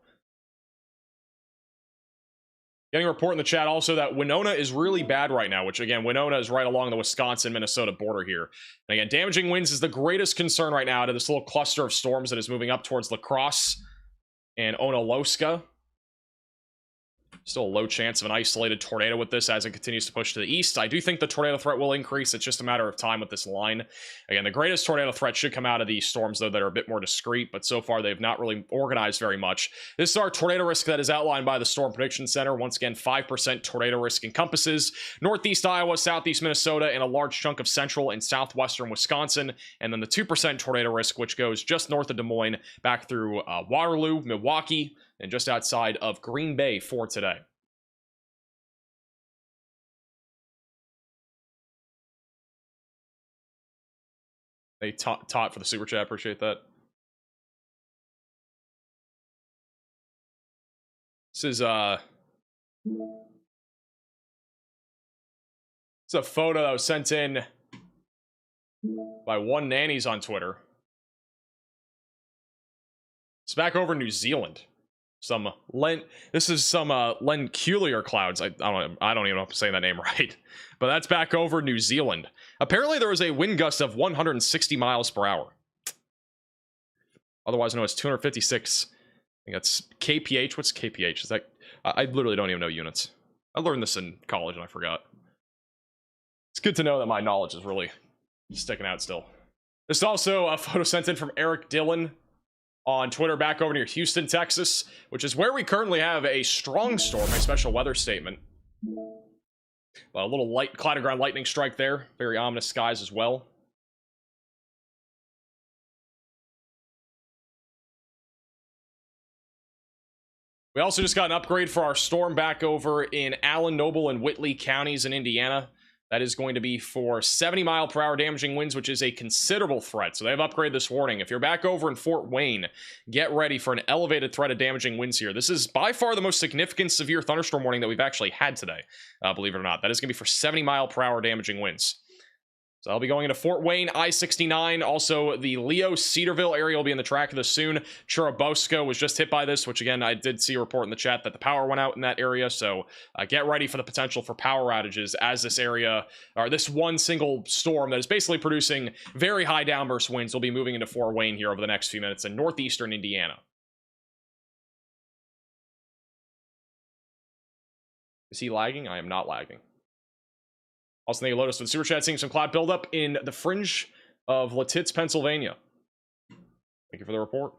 Getting a report in the chat also that Winona is really bad right now, which again, Winona is right along the Wisconsin-Minnesota border here. And again, damaging winds is the greatest concern right now out of this little cluster of storms that is moving up towards La Crosse and Onaloska. Still a low chance of an isolated tornado with this as it continues to push to the east. I do think the tornado threat will increase. It's just a matter of time with this line. Again, the greatest tornado threat should come out of these storms, though, that are a bit more discreet, but so far they've not really organized very much. This is our tornado risk that is outlined by the Storm Prediction Center. Once again, 5% tornado risk encompasses northeast Iowa, southeast Minnesota, and a large chunk of central and southwestern Wisconsin, and then the 2% tornado risk, which goes just north of Des Moines, back through Waterloo, Milwaukee, and just outside of Green Bay for today. Hey, Tot for the super chat, appreciate that. This is a photo that was sent in by One Nannies on Twitter. It's back over New Zealand. This is some Lenculier clouds. I don't even know if I'm saying that name right, but that's back over New Zealand. Apparently there was a wind gust of 160 miles per hour, otherwise known as 256. I think that's kph. What's kph? Is that I literally don't even know units. I learned this in college and I forgot. It's good to know that my knowledge is really sticking out still. There's also a photo sent in from Eric Dillon on Twitter back over near Houston, Texas, which is where we currently have a strong storm, a special weather statement. A little light cloud of ground lightning strike there. Very ominous skies as well. We also just got an upgrade for our storm back over in Allen, Noble, and Whitley counties in Indiana. That is going to be for 70-mile-per-hour damaging winds, which is a considerable threat. So they have upgraded this warning. If you're back over in Fort Wayne, get ready for an elevated threat of damaging winds here. This is by far the most significant severe thunderstorm warning that we've actually had today, believe it or not. That is going to be for 70-mile-per-hour damaging winds. So I'll be going into Fort Wayne, I-69. Also, the Leo-Cedarville area will be in the track of this soon. Churubusco was just hit by this, which, again, I did see a report in the chat that the power went out in that area. So get ready for the potential for power outages as this area, or this one single storm that is basically producing very high downburst winds, will be moving into Fort Wayne here over the next few minutes in northeastern Indiana. Is he lagging? I am not lagging. Also, thank you, Lotus, for the super chat, seeing some cloud buildup in the fringe of Latitz, Pennsylvania. Thank you for the report.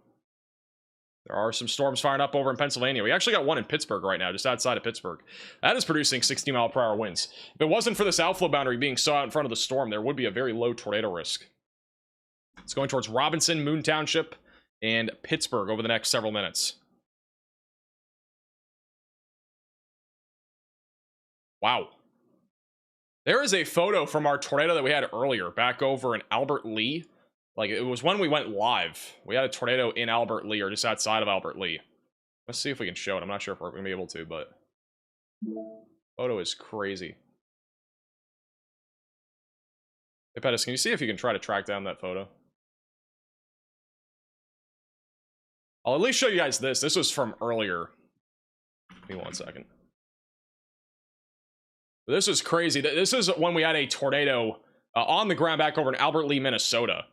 There are some storms firing up over in Pennsylvania. We actually got one in Pittsburgh right now, just outside of Pittsburgh. That is producing 60-mile-per-hour winds. If it wasn't for this outflow boundary being so out in front of the storm, there would be a very low tornado risk. It's going towards Robinson, Moon Township, and Pittsburgh over the next several minutes. Wow. There is a photo from our tornado that we had earlier back over in Albert Lee. Like, it was when we went live. We had a tornado in Albert Lee, or just outside of Albert Lee. Let's see if we can show it. I'm not sure if we're going to be able to, but photo is crazy. Hey, Pettis, can you see if you can try to track down that photo? I'll at least show you guys this. This was from earlier. Give me 1 second. This is crazy. This is when we had a tornado on the ground back over in Albert Lee, Minnesota.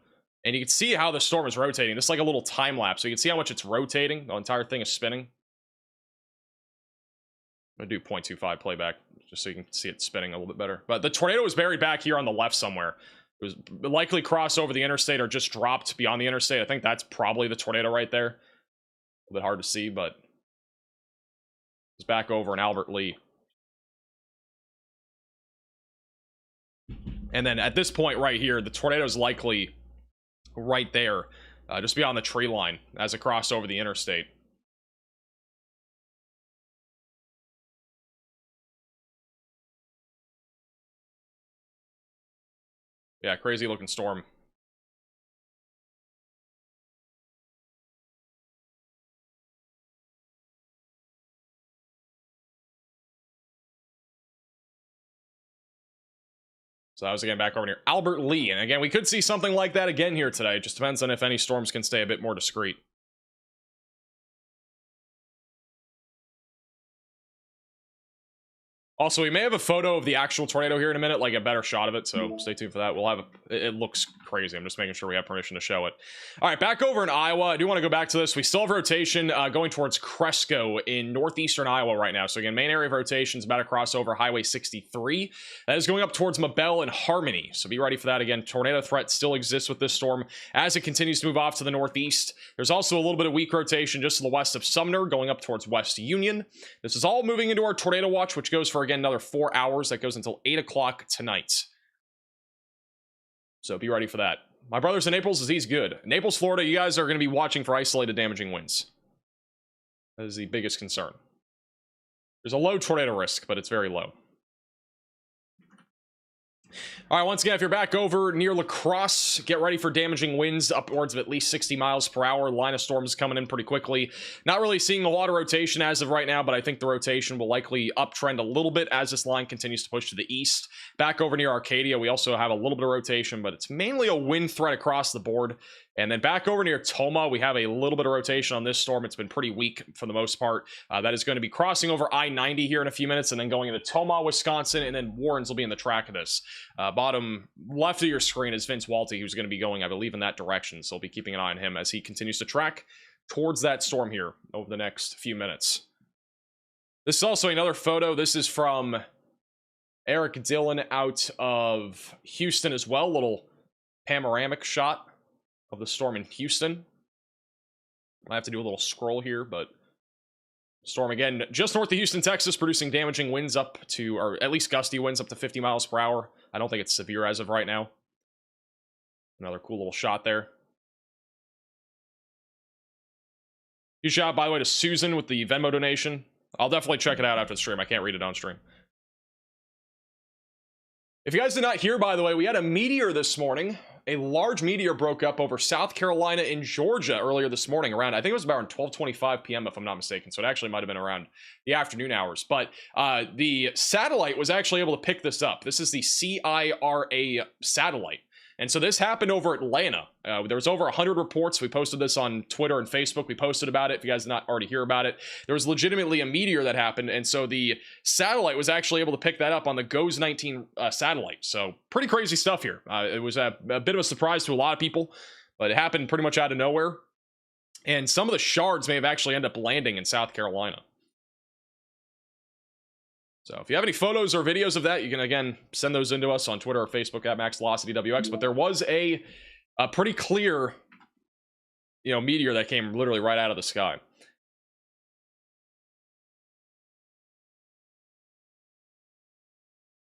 And you can see how the storm is rotating. This is like a little time lapse. So you can see how much it's rotating. The entire thing is spinning. I'm going to do 0.25 playback just so you can see it spinning a little bit better. But the tornado was buried back here on the left somewhere. It was likely crossed over the interstate or just dropped beyond the interstate. I think that's probably the tornado right there. A little bit hard to see, but it's back over in Albert Lee. And then at this point right here, the tornado is likely right there, just beyond the tree line as it crossed over the interstate. Yeah, crazy looking storm. So that was again back over near Albert Lee. And again, we could see something like that again here today. It just depends on if any storms can stay a bit more discreet. Also, we may have a photo of the actual tornado here in a minute, like a better shot of it, so stay tuned for that. We'll have it looks crazy. I'm just making sure we have permission to show it. All right, back over in Iowa. I do want to go back to this. We still have rotation going towards Cresco in northeastern Iowa right now. So again, main area of rotation is about to cross over Highway 63. That is going up towards Mabel and Harmony. So be ready for that. Again, tornado threat still exists with this storm as it continues to move off to the northeast. There's also a little bit of weak rotation just to the west of Sumner going up towards West Union. This is all moving into our tornado watch, which goes for again another 4 hours. That goes until 8 o'clock tonight, so be ready for that. My brother's in Naples. Is he's good. Naples, Florida, you guys are going to be watching for isolated damaging winds. That is the biggest concern. There's a low tornado risk, but it's very low. All right, once again, if you're back over near La Crosse, get ready for damaging winds upwards of at least 60 miles per hour. Line of storms coming in pretty quickly. Not really seeing a lot of rotation as of right now, but I think the rotation will likely uptrend a little bit as this line continues to push to the east. Back over near Arcadia, we also have a little bit of rotation, but it's mainly a wind threat across the board. And then back over near Toma, we have a little bit of rotation on this storm. It's been pretty weak for the most part. That is going to be crossing over I-90 here in a few minutes and then going into Toma, Wisconsin, and then Warrens will be in the track of this. Bottom left of your screen is Vince Walty, who's going to be going, I believe, in that direction. So I'll be keeping an eye on him as he continues to track towards that storm here over the next few minutes. This is also another photo. This is from Eric Dillon out of Houston as well. Little panoramic shot of the storm in Houston. I have to do a little scroll here, but storm again just north of Houston, Texas, producing damaging winds up to, or at least gusty winds up to 50 miles per hour. I don't think it's severe as of right now. Another cool little shot there. Huge shout, by the way, to Susan with the Venmo donation. I'll definitely check it out after the stream. I can't read it on stream. If you guys did not hear, by the way, we had a meteor this morning. A large meteor broke up over South Carolina and Georgia earlier this morning around, I think it was around 12:25 p.m. if I'm not mistaken. So it actually might have been around the afternoon hours. But the satellite was actually able to pick this up. This is the CIRA satellite. And so this happened over Atlanta. There was over 100 reports. We posted this on Twitter and Facebook. We posted about it. If you guys did not already hear about it, there was legitimately a meteor that happened. And so the satellite was actually able to pick that up on the GOES 19 satellite. So pretty crazy stuff here. It was a bit of a surprise to a lot of people, but it happened pretty much out of nowhere. And some of the shards may have actually ended up landing in South Carolina. So if you have any photos or videos of that, you can, again, send those into us on Twitter or Facebook at MaxVelocityWX. But there was a pretty clear, meteor that came literally right out of the sky.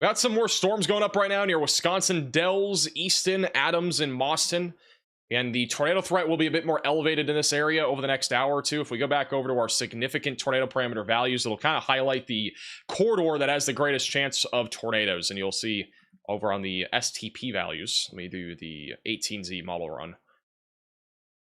We got some more storms going up right now near Wisconsin, Dells, Easton, Adams, and Mauston. And the tornado threat will be a bit more elevated in this area over the next hour or two. If we go back over to our significant tornado parameter values, it'll kind of highlight the corridor that has the greatest chance of tornadoes. And you'll see over on the STP values, let me do the 18Z model run.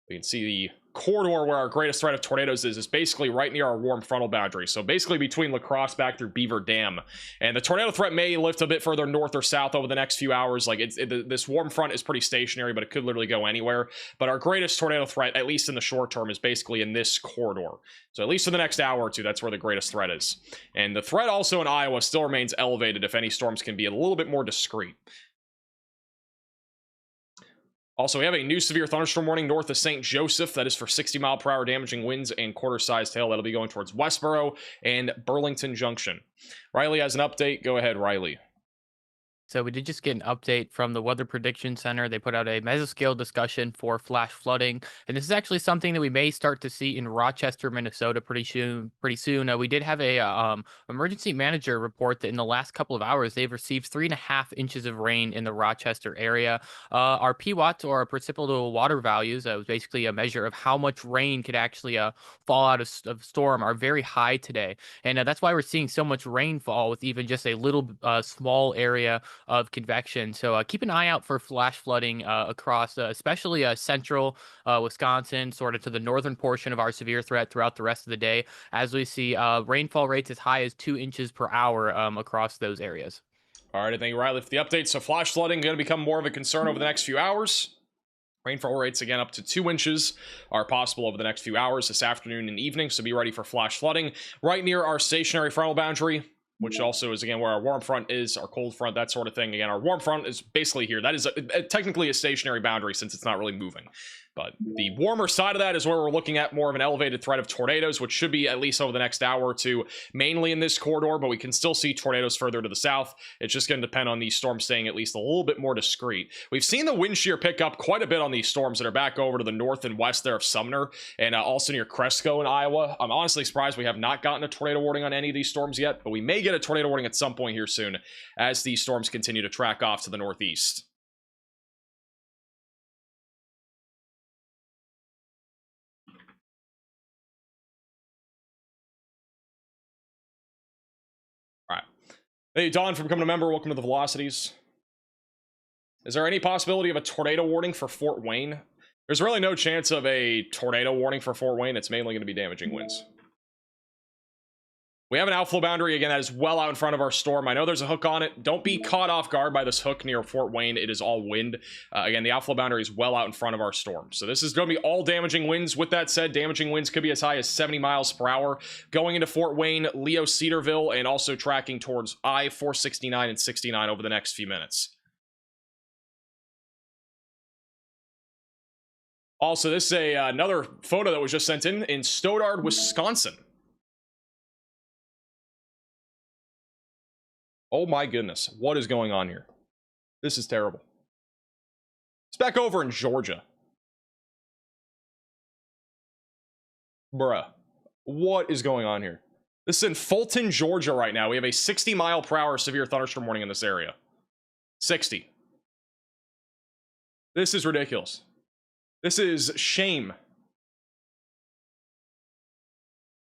We can see the corridor where our greatest threat of tornadoes is basically right near our warm frontal boundary. So basically between La Crosse back through Beaver Dam. And the tornado threat may lift a bit further north or south over the next few hours. Like this warm front is pretty stationary, but it could literally go anywhere. But our greatest tornado threat, at least in the short term, is basically in this corridor. So at least for the next hour or two, that's where the greatest threat is. And the threat also in Iowa still remains elevated if any storms can be a little bit more discreet. Also, we have a new severe thunderstorm warning north of St. Joseph. That is for 60-mile-per-hour damaging winds and quarter-sized hail. That'll be going towards Westboro and Burlington Junction. Riley has an update. Go ahead, Riley. So we did just get an update from the Weather Prediction Center. They put out a mesoscale discussion for flash flooding, and this is actually something that we may start to see in Rochester, Minnesota pretty soon. We did have a emergency manager report that in the last couple of hours they've received 3.5 inches of rain in the Rochester area. Our PWAT, or our precipitable water values, was basically a measure of how much rain could actually fall out of storm, are very high today, and that's why we're seeing so much rainfall with even just a little small area of convection. So keep an eye out for flash flooding across especially central Wisconsin, sort of to the northern portion of our severe threat throughout the rest of the day, as we see rainfall rates as high as 2 inches per hour across those areas. All right, thank you, Riley, for the update. So flash flooding going to become more of a concern over the next few hours. Rainfall rates, again, up to 2 inches are possible over the next few hours this afternoon and evening, so be ready for flash flooding right near our stationary frontal boundary. which also is again where our warm front is, our cold front, that sort of thing. Again, our warm front is basically here. That is technically a stationary boundary since it's not really moving. But the warmer side of that is where we're looking at more of an elevated threat of tornadoes, which should be at least over the next hour or two, mainly in this corridor, but we can still see tornadoes further to the south. It's just going to depend on these storms staying at least a little bit more discreet. We've seen the wind shear pick up quite a bit on these storms that are back over to the north and west there of Sumner, and also near Cresco in Iowa. I'm honestly surprised we have not gotten a tornado warning on any of these storms yet, but we may get a tornado warning at some point here soon as these storms continue to track off to the northeast. Hey, Don, for becoming a member, welcome to the Velocities. Is there any possibility of a tornado warning for Fort Wayne? There's really no chance of a tornado warning for Fort Wayne. It's mainly going to be damaging winds. We have an outflow boundary, again, that is well out in front of our storm. I know there's a hook on it. Don't be caught off guard by this hook near Fort Wayne. It is all wind. Again, the outflow boundary is well out in front of our storm. So this is going to be all damaging winds. With that said, damaging winds could be as high as 70 miles per hour going into Fort Wayne, Leo, Cedarville, and also tracking towards I-469 and 69 over the next few minutes. Also, this is another photo that was just sent in Stoddard, Wisconsin. Oh my goodness, what is going on here? This is terrible. It's back over in Georgia. Bruh, what is going on here? This is in Fulton, Georgia right now. We have a 60 mile per hour severe thunderstorm warning in this area. 60. This is ridiculous. This is shame.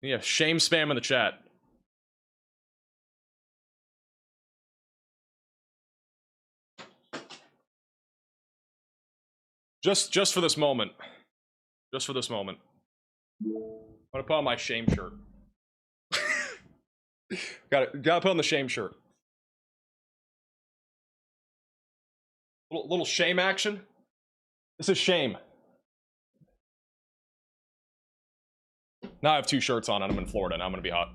Yeah, shame spam in the chat. Just for this moment. Just for this moment. I'm gonna put on my shame shirt. Gotta put on the shame shirt. Little shame action. This is shame. Now I have two shirts on and I'm in Florida and I'm gonna be hot.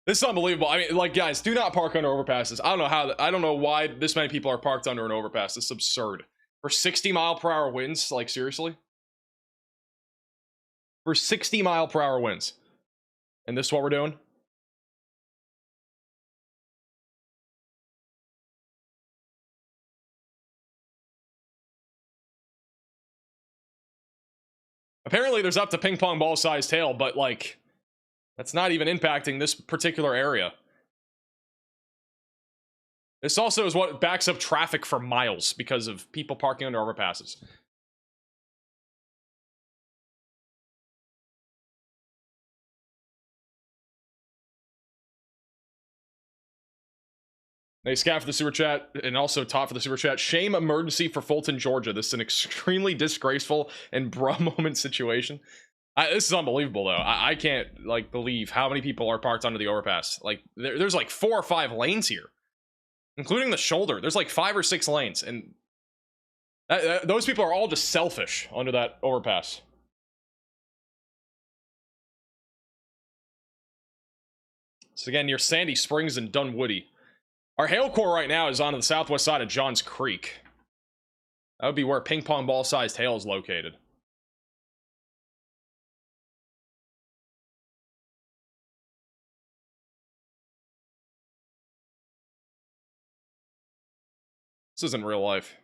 This is unbelievable. I mean, like, guys, do not park under overpasses. I don't know why this many people are parked under an overpass. This is absurd. For 60 mile per hour winds, like, seriously? For 60 mile per hour winds. And this is what we're doing? Apparently there's up to ping pong ball sized hail, but like, that's not even impacting this particular area. This also is what backs up traffic for miles because of people parking under overpasses. Hey, Scat for the super chat, and also Top for the super chat. Shame emergency for Fulton, Georgia. This is an extremely disgraceful and bruh moment situation. This is unbelievable, though. I can't, like, believe how many people are parked under the overpass. Like, there's like 4 or 5 lanes here. Including the shoulder. There's like 5 or 6 lanes, and those people are all just selfish under that overpass. So again, near Sandy Springs and Dunwoody. Our hail core right now is on the southwest side of Johns Creek. That would be where ping pong ball sized hail is located. This isn't real life.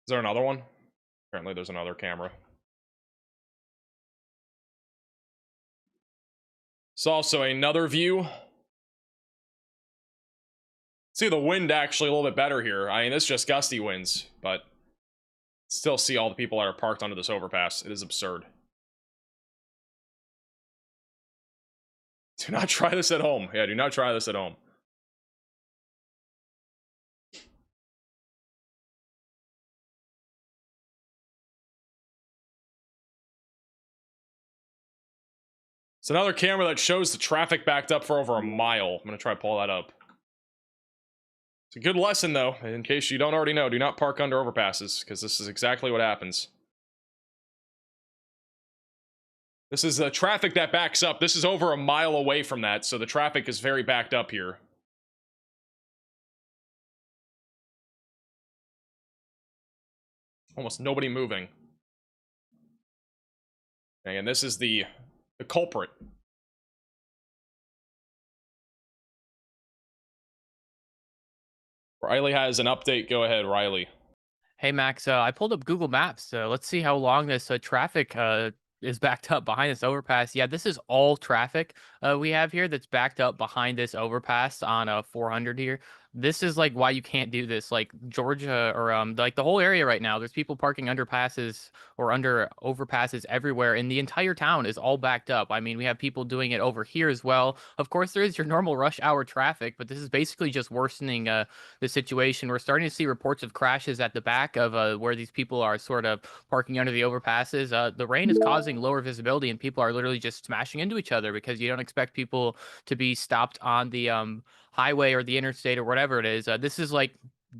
Is there another one? Apparently there's another camera. It's also another view. See the wind actually a little bit better here. I mean, it's just gusty winds, but still see all the people that are parked under this overpass. It is absurd. Do not try this at home. Yeah, do not try this at home. It's another camera that shows the traffic backed up for over a mile. I'm gonna try to pull that up. It's a good lesson, though. In case you don't already know, do not park under overpasses, because this is exactly what happens. This is the traffic that backs up. This is over a mile away from that, so the traffic is very backed up here. Almost nobody moving. And this is the culprit. Riley has an update. Go ahead, Riley. Hey Max, I pulled up Google Maps. Let's see how long this traffic is backed up behind this overpass. Yeah, this is all traffic we have here that's backed up behind this overpass on 400 here. This is like why you can't do this. Like Georgia or like the whole area right now, there's people parking underpasses or under overpasses everywhere, and the entire town is all backed up. I mean, we have people doing it over here as well. Of course, there is your normal rush hour traffic, but this is basically just worsening the situation. We're starting to see reports of crashes at the back of where these people are sort of parking under the overpasses. The rain is causing lower visibility, and people are literally just smashing into each other because you don't expect people to be stopped on the highway or the interstate or whatever it is. This is like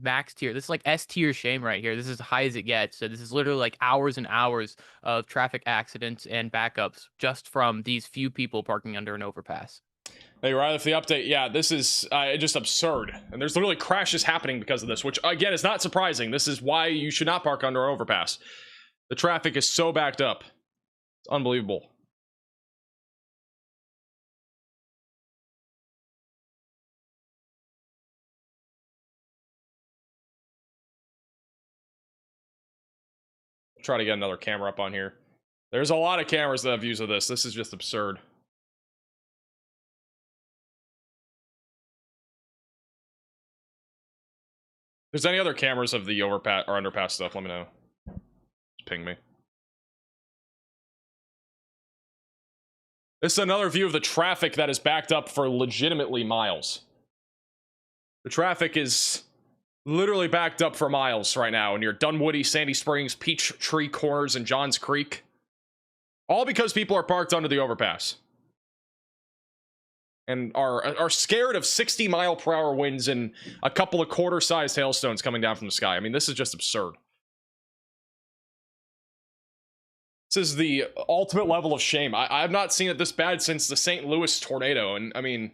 max tier. This is like S tier shame right here. This is as high as it gets. So this is literally like hours and hours of traffic accidents and backups just from these few people parking under an overpass. Hey, Riley, for the update. Yeah, this is just absurd. And there's literally crashes happening because of this, which, again, is not surprising. This is why you should not park under an overpass. The traffic is so backed up. It's unbelievable. Try to get another camera up on here. There's a lot of cameras that have views of this. This is just absurd. If there's any other cameras of the overpass or underpass stuff, let me know. Just ping me. This is another view of the traffic that is backed up for legitimately miles. The traffic is literally backed up for miles right now near Dunwoody, Sandy Springs, Peachtree Corners, and Johns Creek. All because people are parked under the overpass. And are scared of 60-mile-per-hour winds and a couple of quarter-sized hailstones coming down from the sky. I mean, this is just absurd. This is the ultimate level of shame. I've not seen it this bad since the St. Louis tornado. And, I mean,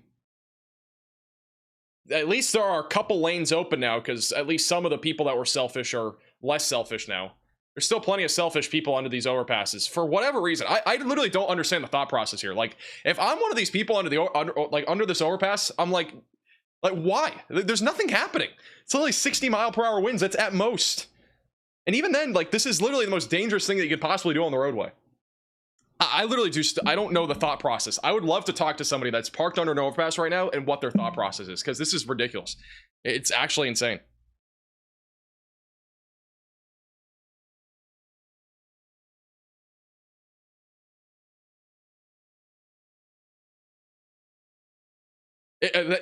at least there are a couple lanes open now, because at least some of the people that were selfish are less selfish now. There's still plenty of selfish people under these overpasses for whatever reason. I literally don't understand the thought process here. Like, if I'm one of these people under this overpass, I'm like why? There's nothing happening. It's literally 60-mile-per-hour winds. That's at most. And even then, like, this is literally the most dangerous thing that you could possibly do on the roadway. I literally just, I don't know the thought process. I would love to talk to somebody that's parked under an overpass right now and what their thought process is, because this is ridiculous. It's actually insane.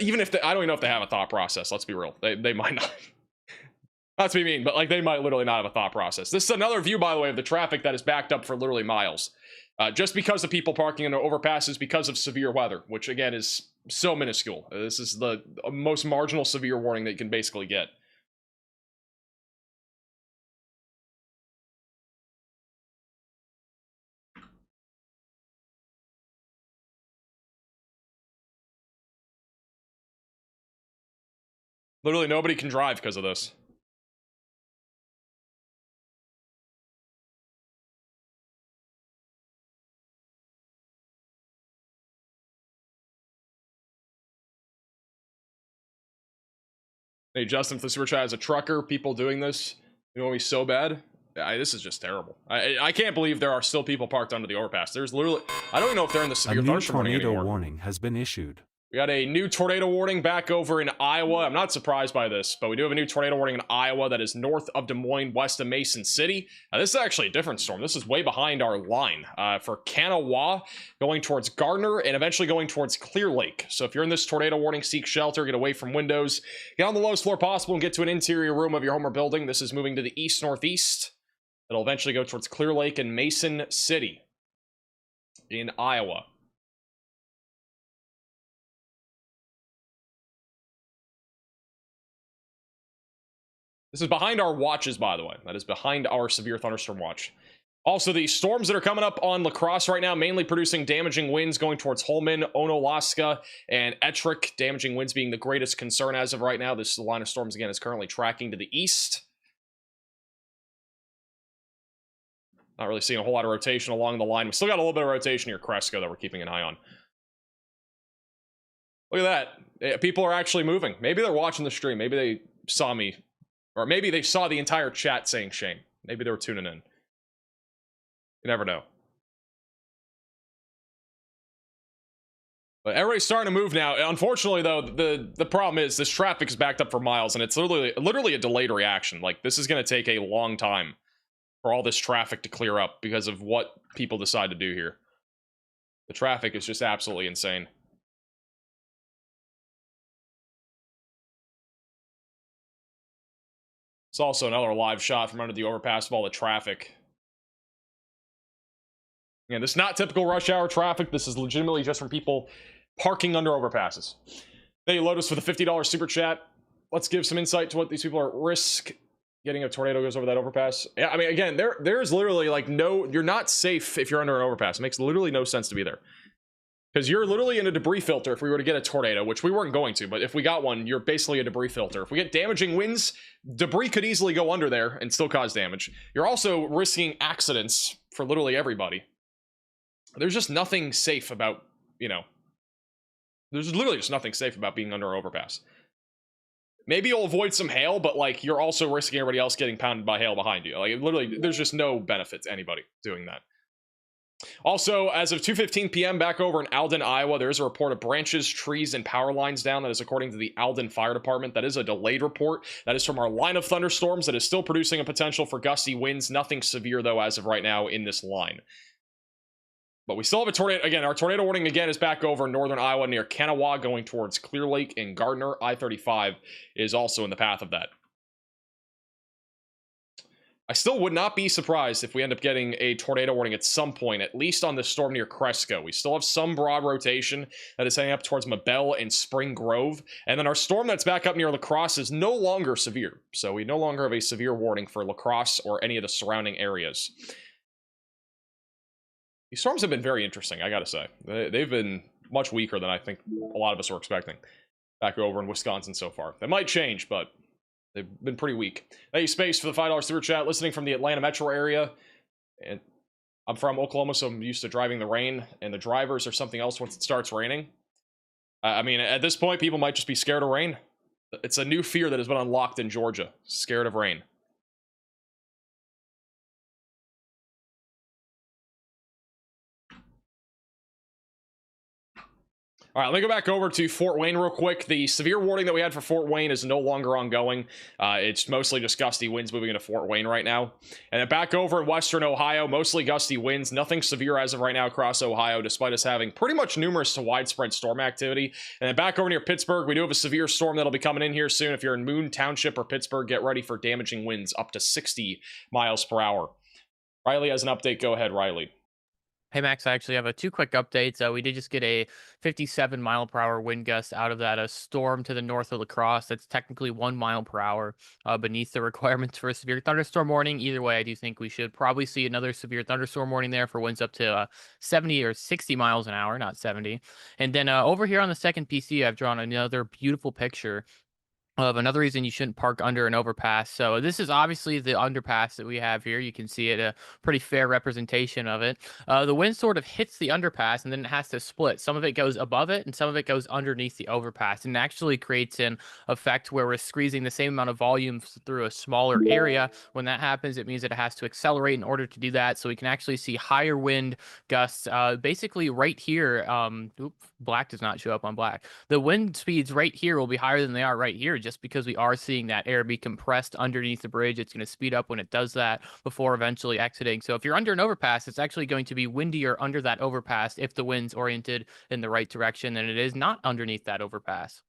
Even if I don't even know if they have a thought process. Let's be real. They might not. Not to be mean, but like they might literally not have a thought process. This is another view, by the way, of the traffic that is backed up for literally miles. Just because of people parking in overpasses because of severe weather, which again is so minuscule. This is the most marginal severe warning that you can basically get. Literally nobody can drive because of this. Hey, Justin, if the super chat is a trucker, people doing this, you know, be so bad. This is just terrible. I can't believe there are still people parked under the overpass. There's literally, I don't even know if they're in the severe thunderstorm warning anymore. A new tornado warning has been issued. We got a new tornado warning back over in Iowa. I'm not surprised by this, but we do have a new tornado warning in Iowa that is north of Des Moines, west of Mason City. This is actually a different storm. This is way behind our line for Kanawha, going towards Gardner and eventually going towards Clear Lake. So if you're in this tornado warning, seek shelter, get away from windows, get on the lowest floor possible and get to an interior room of your home or building. This is moving to the east-northeast. It'll eventually go towards Clear Lake and Mason City in Iowa. This is behind our watches, by the way. That is behind our severe thunderstorm watch. Also, the storms that are coming up on La Crosse right now, mainly producing damaging winds going towards Holmen, Onalaska, and Ettrick. Damaging winds being the greatest concern as of right now. This line of storms, again, is currently tracking to the east. Not really seeing a whole lot of rotation along the line. We still got a little bit of rotation near Cresco that we're keeping an eye on. Look at that. People are actually moving. Maybe they're watching the stream. Maybe they saw me. Or maybe they saw the entire chat saying Shane. Maybe they were tuning in. You never know. But everybody's starting to move now. Unfortunately, though, the problem is this traffic is backed up for miles, and it's literally a delayed reaction. Like, this is going to take a long time for all this traffic to clear up because of what people decide to do here. The traffic is just absolutely insane. It's also another live shot from under the overpass of all the traffic. Again, this is not typical rush hour traffic. This is legitimately just from people parking under overpasses. Thank you, Lotus, for the $50 super chat. Let's give some insight to what these people are at risk getting. A tornado goes over that overpass. Yeah, I mean, again, there's literally like no, you're not safe if you're under an overpass. It makes literally no sense to be there. Because you're literally in a debris filter if we were to get a tornado, which we weren't going to, but if we got one, you're basically a debris filter. If we get damaging winds, debris could easily go under there and still cause damage. You're also risking accidents for literally everybody. There's just nothing safe about, you know, there's literally just nothing safe about being under an overpass. Maybe you'll avoid some hail, but like you're also risking everybody else getting pounded by hail behind you. Like literally, there's just no benefit to anybody doing that. Also, as of 2:15 p.m. back over in Alden, Iowa, there is a report of branches, trees, and power lines down. That is according to the Alden Fire Department. That is a delayed report. That is from our line of thunderstorms that is still producing a potential for gusty winds. Nothing severe, though, as of right now in this line. But we still have a tornado. Again, our tornado warning again is back over in northern Iowa near Kanawha going towards Clear Lake and Gardner. I-35 is also in the path of that. I still would not be surprised if we end up getting a tornado warning at some point, at least on the storm near Cresco. We still have some broad rotation that is heading up towards Mabel and Spring Grove. And then our storm that's back up near La Crosse is no longer severe. So we no longer have a severe warning for La Crosse or any of the surrounding areas. These storms have been very interesting, I gotta say. They've been much weaker than I think a lot of us were expecting back over in Wisconsin so far. They might change, but they've been pretty weak. Thank you, Space, for the $5 super chat. Listening from the Atlanta metro area. And I'm from Oklahoma, so I'm used to driving the rain. And the drivers are something else once it starts raining. I mean, at this point, people might just be scared of rain. It's a new fear that has been unlocked in Georgia. Scared of rain. All right, let me go back over to Fort Wayne real quick. The severe warning that we had for Fort Wayne is no longer ongoing. It's mostly just gusty winds moving into Fort Wayne right now. And then back over in western Ohio, mostly gusty winds. Nothing severe as of right now across Ohio, despite us having pretty much numerous to widespread storm activity. And then back over near Pittsburgh, we do have a severe storm that'll be coming in here soon. If you're in Moon Township or Pittsburgh, get ready for damaging winds up to 60 miles per hour. Riley has an update. Go ahead, Riley. Hey, Max, I actually have two quick updates. We did just get a 57-mile-per-hour wind gust out of that storm to the north of La Crosse. That's technically 1 mile per hour beneath the requirements for a severe thunderstorm warning. Either way, I do think we should probably see another severe thunderstorm warning there for winds up to 70 or 60 miles an hour, not 70. And then over here on the second PC, I've drawn another beautiful picture of another reason you shouldn't park under an overpass. So this is obviously the underpass that we have here. You can see it, a pretty fair representation of it. The wind sort of hits the underpass and then it has to split. Some of it goes above it and some of it goes underneath the overpass, and actually creates an effect where we're squeezing the same amount of volume through a smaller area. When that happens, it means that it has to accelerate in order to do that. So we can actually see higher wind gusts basically right here. Black does not show up on black. The wind speeds right here will be higher than they are right here, just because we are seeing that air be compressed underneath the bridge. It's going to speed up when it does that before eventually exiting. So if you're under an overpass, it's actually going to be windier under that overpass if the wind's oriented in the right direction than it is not underneath that overpass.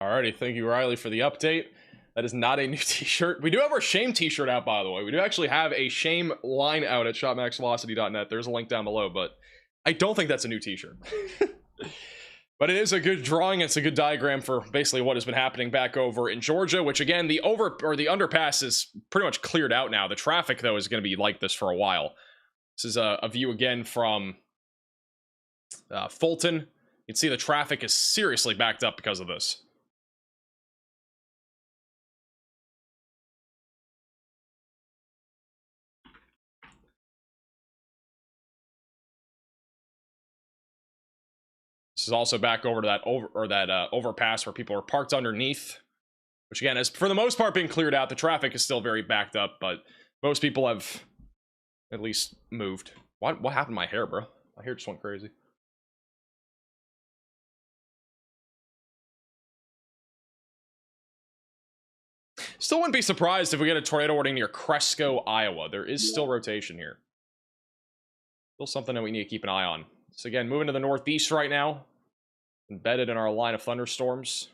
Alrighty, thank you, Riley, for the update. That is not a new t-shirt. We do have our Shame t-shirt out, by the way. We do actually have a Shame line out at shopmaxvelocity.net. There's a link down below, but I don't think that's a new t-shirt. But it is a good drawing. It's a good diagram for basically what has been happening back over in Georgia, which again, the underpass is pretty much cleared out now. The traffic, though, is going to be like this for a while. This is a view again from Fulton. You can see the traffic is seriously backed up because of this. This is also back over to that overpass where people are parked underneath, which again is for the most part being cleared out. The traffic is still very backed up, but most people have at least moved. What happened to my hair, bro? My hair just went crazy. Still wouldn't be surprised if we get a tornado warning near Cresco, Iowa. There is still rotation here. Still something that we need to keep an eye on. So again, moving to the northeast right now. Embedded in our line of thunderstorms.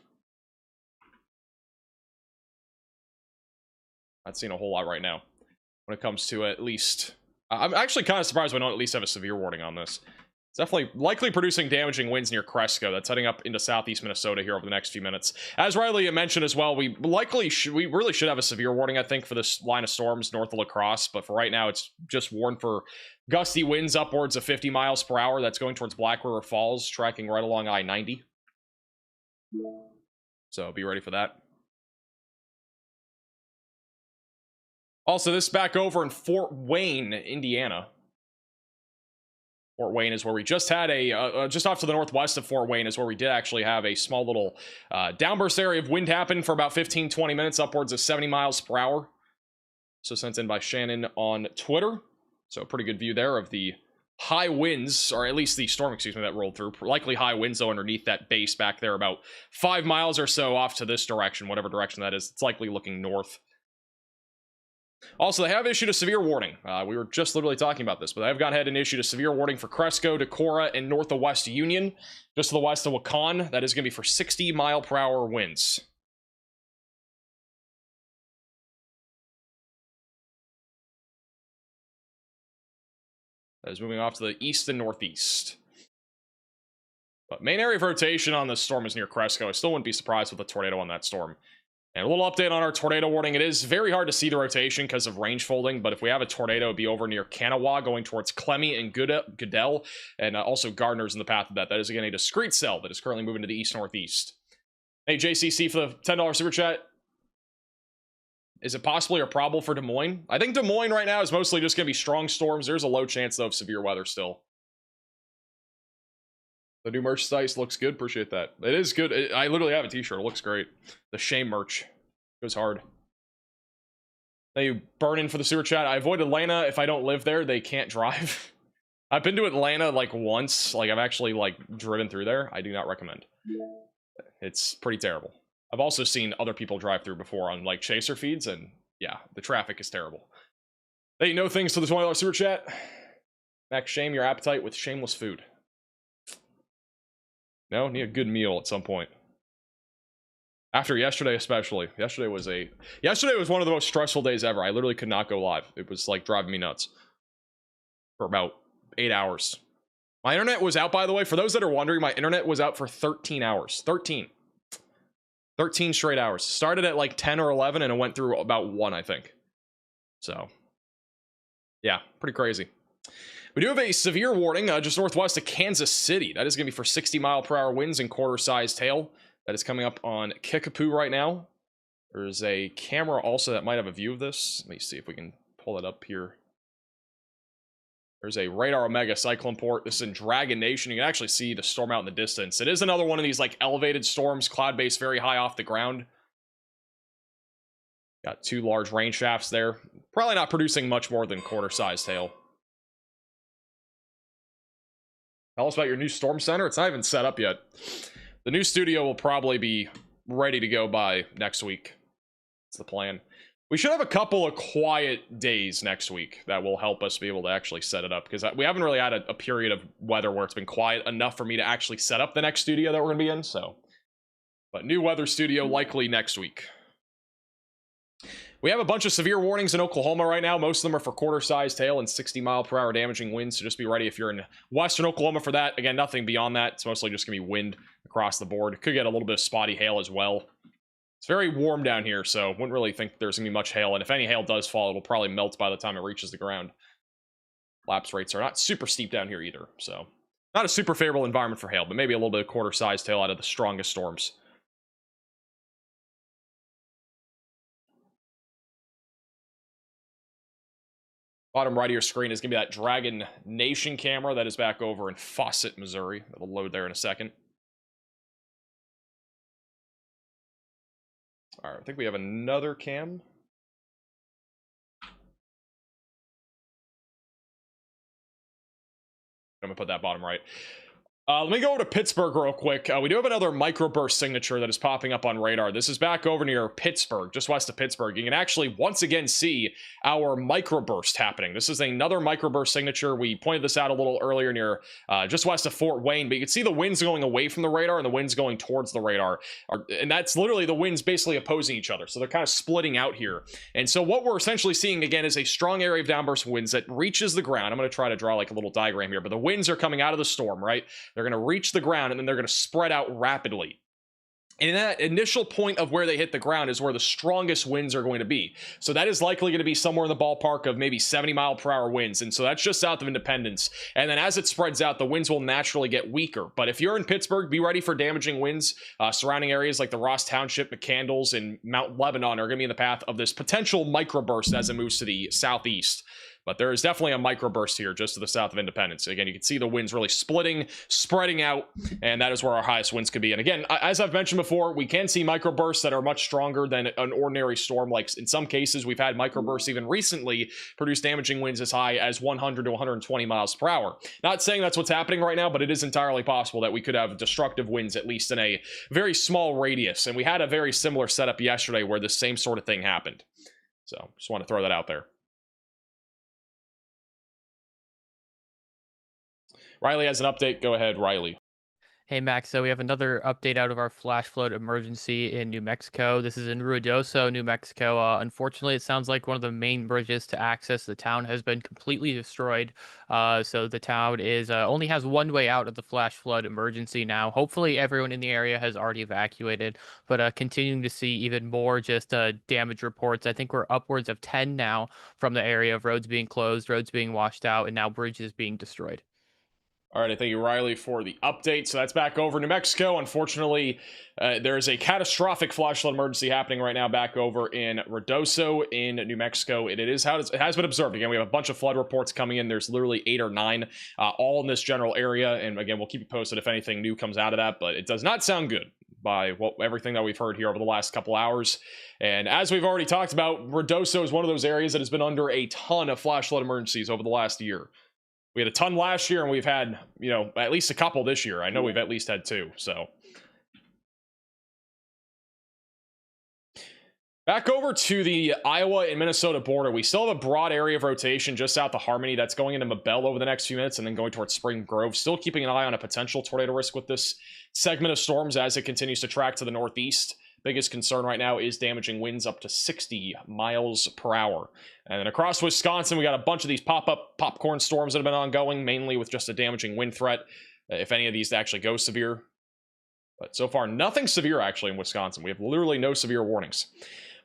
Not seeing a whole lot right now. When it comes to at least... I'm actually kind of surprised we don't at least have a severe warning on this. It's definitely likely producing damaging winds near Cresco. That's heading up into southeast Minnesota here over the next few minutes. As Riley mentioned as well, we really should have a severe warning, I think, for this line of storms north of La Crosse. But for right now, it's just warned for gusty winds upwards of 50 miles per hour. That's going towards Black River Falls, tracking right along I-90. So be ready for that. Also, this is back over in Fort Wayne, Indiana. Fort Wayne is where we just had just off to the northwest of Fort Wayne is where we did actually have a small little downburst area of wind happen for about 15-20 minutes, upwards of 70 miles per hour. So sent in by Shannon on Twitter. So a pretty good view there of the high winds, or at least the storm, excuse me, that rolled through. Likely high winds, though, underneath that base back there, about 5 miles or so off to this direction, whatever direction that is. It's likely looking north. Also, they have issued a severe warning. We were just literally talking about this, but they have gone ahead and issued a severe warning for Cresco, Decorah, and north of West Union. Just to the west of Waukon, that is going to be for 60-mile-per-hour winds. That is moving off to the east and northeast. But main area of rotation on this storm is near Cresco. I still wouldn't be surprised with a tornado on that storm. And a little update on our tornado warning. It is very hard to see the rotation because of range folding, but if we have a tornado, it'd be over near Kanawha, going towards Clemmy and Goodell, and also Gardner's in the path of that. That is, again, a discrete cell that is currently moving to the east-northeast. Hey, JCC for the $10 super chat. Is it possibly or probable for Des Moines? I think Des Moines right now is mostly just going to be strong storms. There's a low chance, though, of severe weather still. The new merchandise looks good. Appreciate that. It is good. I literally have a t-shirt. It looks great. The shame merch goes hard. They burn in for the sewer chat. I avoid Atlanta if I don't live there. They can't drive. I've been to Atlanta like once. Like I've actually like driven through there. I do not recommend. It's pretty terrible. I've also seen other people drive through before on like chaser feeds, and yeah, the traffic is terrible. Hey, no things to the $20 sewer chat. Max, shame your appetite with shameless food. No, need a good meal at some point. After yesterday, especially. Yesterday was one of the most stressful days ever. I literally could not go live. It was like driving me nuts for about 8 hours. My internet was out, by the way. For those that are wondering, my internet was out for 13 hours. 13 straight hours. Started at like 10 or 11 and it went through about 1, I think. So, yeah, pretty crazy. We do have a severe warning just northwest of Kansas City. That is going to be for 60-mile-per-hour winds and quarter-sized hail. That is coming up on Kickapoo right now. There's a camera also that might have a view of this. Let me see if we can pull it up here. There's a Radar Omega cyclone port. This is in Dragon Nation. You can actually see the storm out in the distance. It is another one of these like elevated storms, cloud-based, very high off the ground. Got 2 large rain shafts there. Probably not producing much more than quarter-sized hail. Tell us about your new storm center. It's not even set up yet. The new studio will probably be ready to go by next week. That's the plan. We should have a couple of quiet days next week that will help us be able to actually set it up, because we haven't really had a period of weather where it's been quiet enough for me to actually set up the next studio that we're going to be in. So, but new weather studio likely next week. We have a bunch of severe warnings in Oklahoma right now. Most of them are for quarter-sized hail and 60-mile-per-hour damaging winds, so just be ready if you're in western Oklahoma for that. Again, nothing beyond that. It's mostly just going to be wind across the board. It could get a little bit of spotty hail as well. It's very warm down here, so wouldn't really think there's going to be much hail, and if any hail does fall, it'll probably melt by the time it reaches the ground. Lapse rates are not super steep down here either, so not a super favorable environment for hail, but maybe a little bit of quarter-sized hail out of the strongest storms. Bottom right of your screen is going to be that Dragon Nation camera that is back over in Fawcett, Missouri. It'll load there in a second. All right, I think we have another cam. I'm going to put that bottom right. Let me go over to Pittsburgh real quick. We do have another microburst signature that is popping up on radar. This is back over near Pittsburgh, just west of Pittsburgh. You can actually once again see our microburst happening. This is another microburst signature. We pointed this out a little earlier near just west of Fort Wayne, but you can see the winds going away from the radar and the winds going towards the radar. And that's literally the winds basically opposing each other. So they're kind of splitting out here. And so what we're essentially seeing again is a strong area of downburst winds that reaches the ground. I'm going to try to draw like a little diagram here, but the winds are coming out of the storm, right? They're going to reach the ground and then they're going to spread out rapidly. And that initial point of where they hit the ground is where the strongest winds are going to be. So that is likely going to be somewhere in the ballpark of maybe 70-mile-per-hour winds. And so that's just south of Independence. And then as it spreads out, the winds will naturally get weaker. But if you're in Pittsburgh, be ready for damaging winds. Surrounding areas like the Ross Township, McCandles, and Mount Lebanon are going to be in the path of this potential microburst as it moves to the southeast. But there is definitely a microburst here just to the south of Independence. Again, you can see the winds really splitting, spreading out, and that is where our highest winds could be. And again, as I've mentioned before, we can see microbursts that are much stronger than an ordinary storm. Like in some cases, we've had microbursts even recently produce damaging winds as high as 100 to 120 miles per hour. Not saying that's what's happening right now, but it is entirely possible that we could have destructive winds, at least in a very small radius. And we had a very similar setup yesterday where the same sort of thing happened. So just want to throw that out there. Riley has an update. Go ahead, Riley. Hey, Max. So we have another update out of our flash flood emergency in New Mexico. This is in Ruidoso, New Mexico. Unfortunately, it sounds like one of the main bridges to access the town has been completely destroyed. So the town is only has one way out of the flash flood emergency now. Hopefully, everyone in the area has already evacuated, but continuing to see even more just damage reports. I think we're upwards of 10 now from the area of roads being closed, roads being washed out, and now bridges being destroyed. All right, I thank you, Riley, for the update. So that's back over New Mexico. Unfortunately, there is a catastrophic flash flood emergency happening right now back over in Ruidoso in New Mexico. It has been observed. Again, we have a bunch of flood reports coming in. There's literally 8 or 9 all in this general area. And again, we'll keep you posted if anything new comes out of that. But it does not sound good by everything that we've heard here over the last couple hours. And as we've already talked about, Ruidoso is one of those areas that has been under a ton of flash flood emergencies over the last year. We had a ton last year, and we've had, at least a couple this year. I know we've at least had 2, so. Back over to the Iowa and Minnesota border. We still have a broad area of rotation just south of Harmony that's going into Mabel over the next few minutes and then going towards Spring Grove. Still keeping an eye on a potential tornado risk with this segment of storms as it continues to track to the northeast. Biggest concern right now is damaging winds up to 60 miles per hour. And then across Wisconsin, we got a bunch of these pop-up popcorn storms that have been ongoing, mainly with just a damaging wind threat, if any of these actually go severe. But so far, nothing severe actually in Wisconsin. We have literally no severe warnings.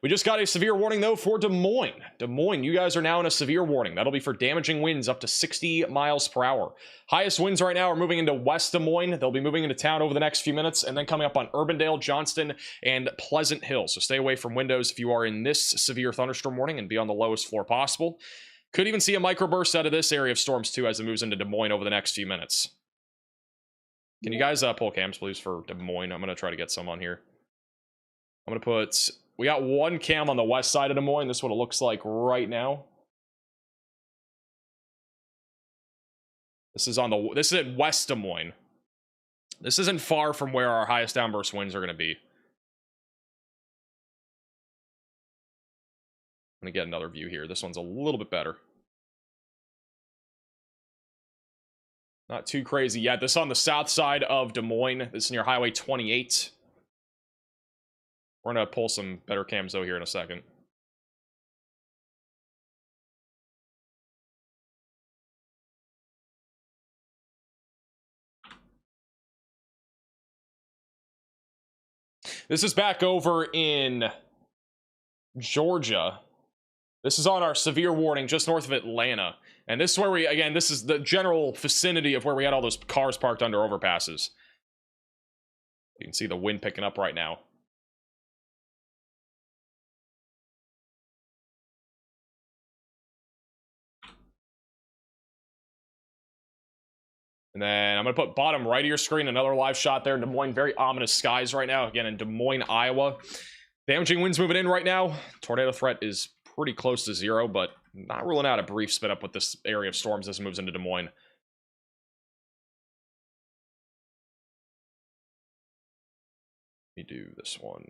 We just got a severe warning, though, for Des Moines. Des Moines, you guys are now in a severe warning. That'll be for damaging winds up to 60 miles per hour. Highest winds right now are moving into West Des Moines. They'll be moving into town over the next few minutes, and then coming up on Urbandale, Johnston, and Pleasant Hill. So stay away from windows if you are in this severe thunderstorm warning and be on the lowest floor possible. Could even see a microburst out of this area of storms, too, as it moves into Des Moines over the next few minutes. Can you guys pull cams, please, for Des Moines? I'm going to try to get some on here. I'm going to put... We got one cam on the west side of Des Moines. This is what it looks like right now. This is in West Des Moines. This isn't far from where our highest downburst winds are going to be. I'm going to get another view here. This one's a little bit better. Not too crazy yet. This is on the south side of Des Moines. This is near Highway 28. We're going to pull some better cams, though, here in a second. This is back over in Georgia. This is on our severe warning just north of Atlanta. And this is where we, again, this is the general vicinity of where we had all those cars parked under overpasses. You can see the wind picking up right now. And then I'm going to put bottom right of your screen, another live shot there in Des Moines. Very ominous skies right now. Again, in Des Moines, Iowa. Damaging winds moving in right now. Tornado threat is pretty close to 0, but not ruling out a brief spin up with this area of storms as it moves into Des Moines. Let me do this one.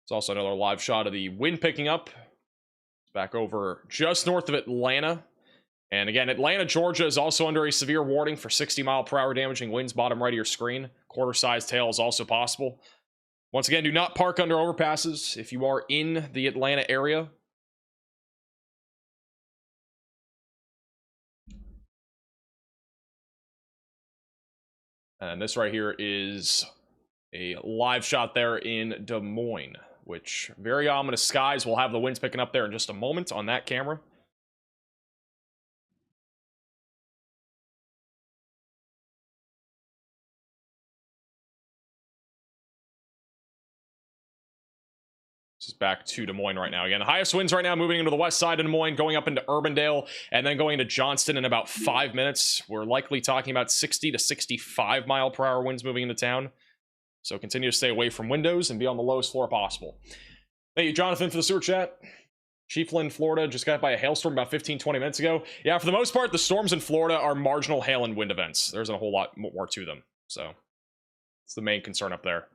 It's also another live shot of the wind picking up. Back over just north of Atlanta. And again, Atlanta, Georgia is also under a severe warning for 60-mile-per-hour damaging winds, bottom right of your screen. Quarter-sized tail is also possible. Once again, do not park under overpasses if you are in the Atlanta area. And this right here is a live shot there in Des Moines, which very ominous skies. We'll have the winds picking up there in just a moment on that camera. This is back to Des Moines right now. Again, the highest winds right now moving into the west side of Des Moines, going up into Urbandale, and then going to Johnston in about 5 minutes. We're likely talking about 60 to 65 mile per hour winds moving into town. So continue to stay away from windows and be on the lowest floor possible. Thank you, Jonathan, for the super chat. Chiefland, Florida, just got hit by a hailstorm about 15-20 minutes ago. Yeah, for the most part, the storms in Florida are marginal hail and wind events. There isn't a whole lot more to them. So it's the main concern up there.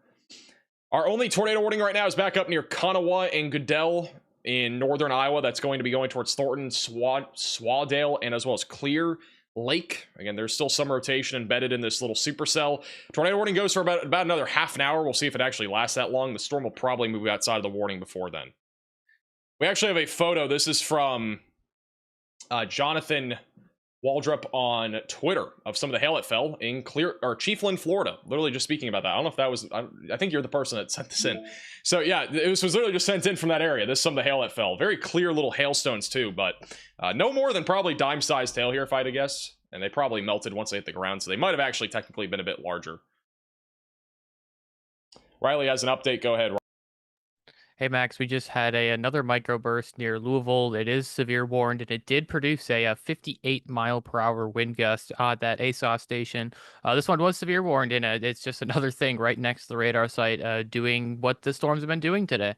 Our only tornado warning right now is back up near Kanawha and Goodell in northern Iowa. That's going to be going towards Thornton, Swadale, and as well as Clear Lake. Again, there's still some rotation embedded in this little supercell. Tornado warning goes for about another half an hour. We'll see if it actually lasts that long. The storm will probably move outside of the warning before then. We actually have a photo. This is from Jonathan Waldrop on Twitter of some of the hail that fell in Chiefland, Florida. Literally just speaking about that. I don't know if that was, I think you're the person that sent this in. So yeah, it was literally just sent in from that area. This is some of the hail that fell. Very clear little hailstones too, but no more than probably dime-sized hail here if I had to guess. And they probably melted once they hit the ground, so they might have actually technically been a bit larger. Riley has an update. Go ahead. Hey Max, we just had another microburst near Louisville. It is severe warned, and it did produce a 58 mile per hour wind gust at that ASOS station. This one was severe warned, and it's just another thing right next to the radar site doing what the storms have been doing today.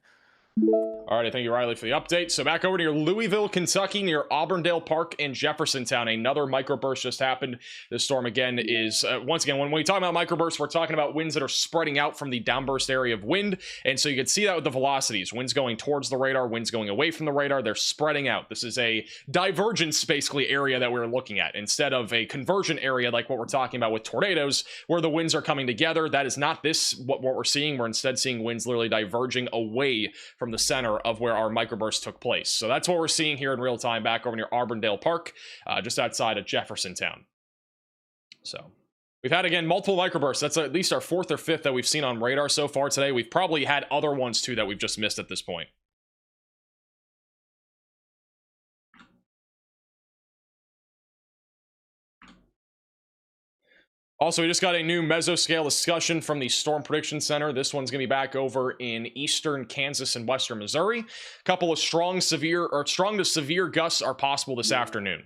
All right, thank you, Riley, for the update. So back over near Louisville, Kentucky, near Auburndale Park and Jeffersontown, another microburst just happened. This storm, again, is, once again, when we talk about microbursts, we're talking about winds that are spreading out from the downburst area of wind. And so you can see that with the velocities. Winds going towards the radar, winds going away from the radar. They're spreading out. This is a divergence, basically, area that we're looking at, instead of a convergent area like what we're talking about with tornadoes, where the winds are coming together. That is not what we're seeing. We're instead seeing winds literally diverging away from the center of where our microburst took place. So that's what we're seeing here in real time back over near Auburndale Park, just outside of Jeffersontown. So we've had, again, multiple microbursts. That's at least our 4th or 5th that we've seen on radar so far today. We've probably had other ones too that we've just missed at this point. Also, we just got a new mesoscale discussion from the Storm Prediction Center. This one's going to be back over in eastern Kansas and western Missouri. A couple of strong to severe gusts are possible this afternoon.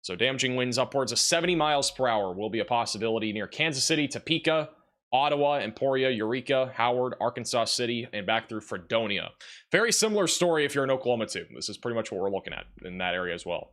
So damaging winds upwards of 70 miles per hour will be a possibility near Kansas City, Topeka, Ottawa, Emporia, Eureka, Howard, Arkansas City, and back through Fredonia. Very similar story if you're in Oklahoma too. This is pretty much what we're looking at in that area as well.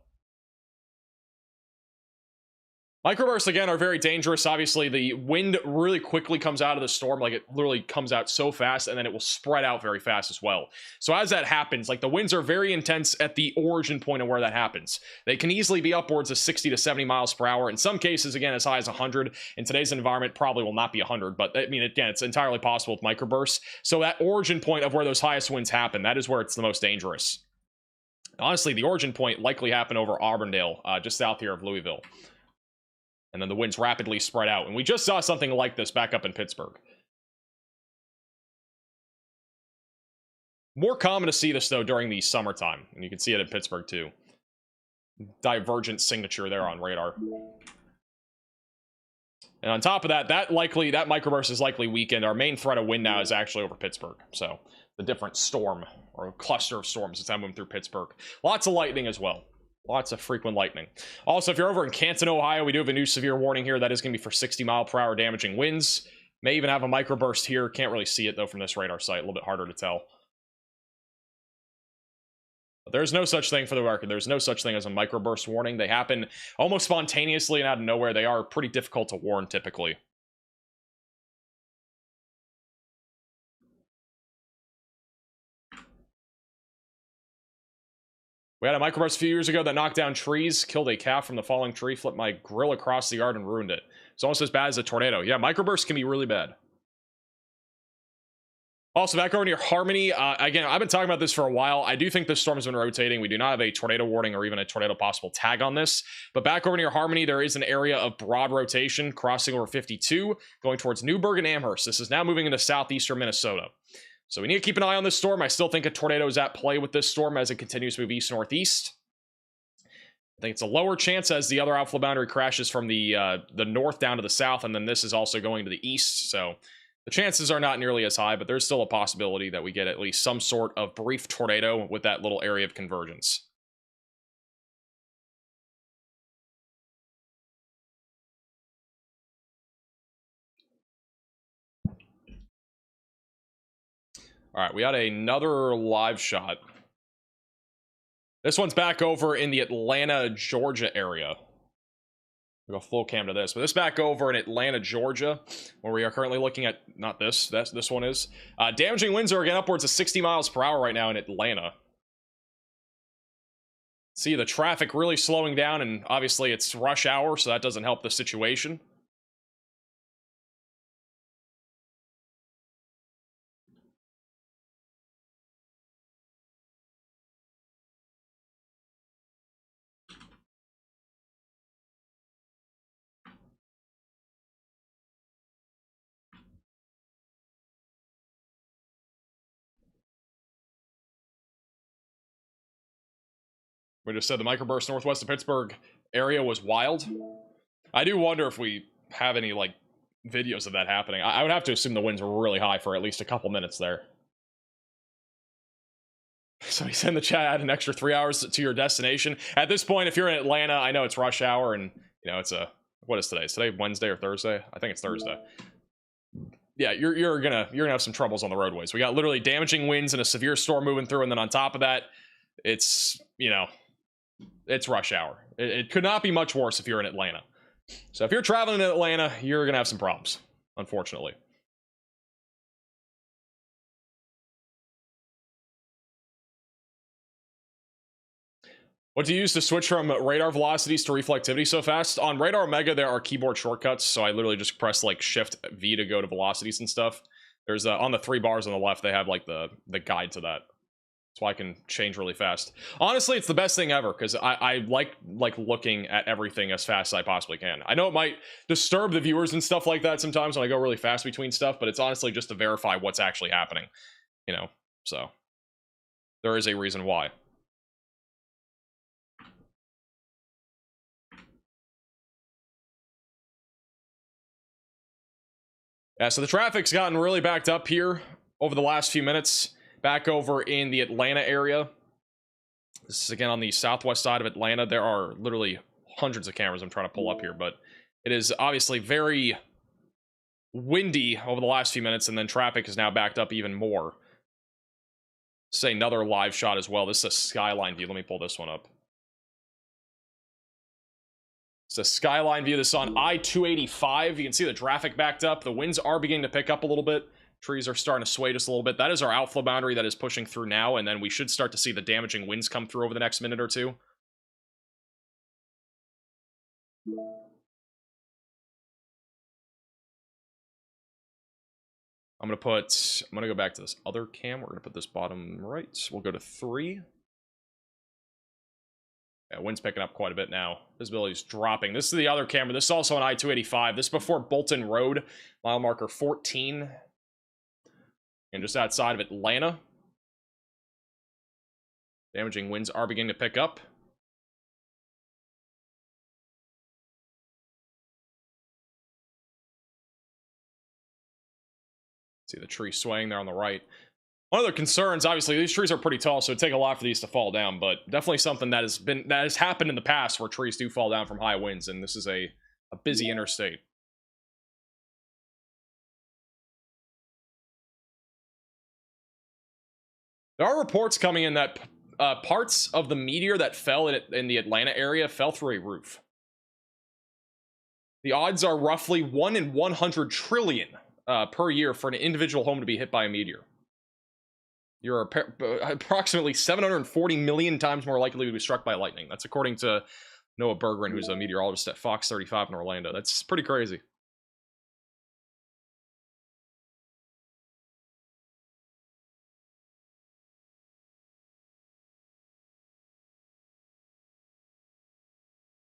Microbursts, again, are very dangerous. Obviously, the wind really quickly comes out of the storm. Like, it literally comes out so fast, and then it will spread out very fast as well. So as that happens, like, the winds are very intense at the origin point of where that happens. They can easily be upwards of 60 to 70 miles per hour. In some cases, again, as high as 100. In today's environment, probably will not be 100. But, I mean, again, it's entirely possible with microbursts. So that origin point of where those highest winds happen, that is where it's the most dangerous. Honestly, the origin point likely happened over Auburndale, just south here of Louisville. and then the winds rapidly spread out. And we just saw something like this back up in Pittsburgh. More common to see this, though, during the summertime, and you can see it in Pittsburgh, too. Divergent signature there on radar. And on top of that, that microburst is likely weakened. Our main threat of wind now is actually over Pittsburgh. So the different storm or cluster of storms that's moving through Pittsburgh. Lots of lightning as well. Lots of frequent lightning. Also, if you're over in Canton, Ohio, we do have a new severe warning here. That is going to be for 60-mile-per-hour damaging winds. May even have a microburst here. Can't really see it, though, from this radar site. A little bit harder to tell. But there's no such thing, for the record. There's no such thing as a microburst warning. They happen almost spontaneously and out of nowhere. They are pretty difficult to warn, typically. We had a microburst a few years ago that knocked down trees, killed a calf from the falling tree, flipped my grill across the yard, and ruined it. It's almost as bad as a tornado. Yeah, microbursts can be really bad. Also, back over near Harmony, again, I've been talking about this for a while. I do think this storm has been rotating. We do not have a tornado warning or even a tornado possible tag on this. But back over near Harmony, there is an area of broad rotation crossing over 52, going towards Newburgh and Amherst. This is now moving into southeastern Minnesota. So we need to keep an eye on this storm. I still think a tornado is at play with this storm as it continues to move east-northeast. I think it's a lower chance as the other outflow boundary crashes from the north down to the south, and then this is also going to the east. So the chances are not nearly as high, but there's still a possibility that we get at least some sort of brief tornado with that little area of convergence. All right, we had another live shot. This one's back over in the Atlanta, Georgia area. We'll go full cam to this, but this back over in Atlanta, Georgia, where we are currently looking at, not this, this one is. Damaging winds are again upwards of 60 miles per hour right now in Atlanta. See the traffic really slowing down, and obviously it's rush hour, so that doesn't help the situation. We just said the microburst northwest of Pittsburgh area was wild. I do wonder if we have any, like, videos of that happening. I would have to assume the winds were really high for at least a couple minutes there. So he said in the chat, add an extra 3 hours to your destination. At this point, if you're in Atlanta, I know it's rush hour, and, you know, it's a... What is today? Is today Wednesday or Thursday? I think it's Thursday. Yeah, you're gonna have some troubles on the roadways. We got literally damaging winds and a severe storm moving through, and then on top of that, it's, you know... It's rush hour. It could not be much worse if you're in Atlanta. So if you're traveling to Atlanta, you're going to have some problems, unfortunately. What do you use to switch from radar velocities to reflectivity so fast? On Radar Omega, there are keyboard shortcuts, so I literally just press like Shift V to go to velocities and stuff. There's on the 3 bars on the left, they have like the guide to that. That's why I can change really fast. Honestly, it's the best thing ever, because I like looking at everything as fast as I possibly can. I know it might disturb the viewers and stuff like that sometimes when I go really fast between stuff, but it's honestly just to verify what's actually happening, you know, so there is a reason why. Yeah, so the traffic's gotten really backed up here over the last few minutes. Back over in the Atlanta area. This is again on the southwest side of Atlanta. There are literally hundreds of cameras I'm trying to pull up here, but it is obviously very windy over the last few minutes, and then traffic is now backed up even more. Say another live shot as well. This is a skyline view. Let me pull this one up. It's a skyline view. This is on I-285. You can see the traffic backed up. The winds are beginning to pick up a little bit. Trees are starting to sway just a little bit. That is our outflow boundary that is pushing through now, and then we should start to see the damaging winds come through over the next minute or two. I'm going to go back to this other cam. We're going to put this bottom right. We'll go to 3. Yeah, wind's picking up quite a bit now. Visibility's dropping. This is the other camera. This is also on I-285. This is before Bolton Road, mile marker 14. And just outside of Atlanta. Damaging winds are beginning to pick up. See the tree swaying there on the right. One of the concerns, obviously, these trees are pretty tall, so it'd take a lot for these to fall down, but definitely something that has happened in the past where trees do fall down from high winds, and this is a busy interstate. There are reports coming in that parts of the meteor that fell in the Atlanta area fell through a roof. The odds are roughly 1 in 100 trillion per year for an individual home to be hit by a meteor. You're approximately 740 million times more likely to be struck by lightning. That's according to Noah Berggren, who's a meteorologist at Fox 35 in Orlando. That's pretty crazy.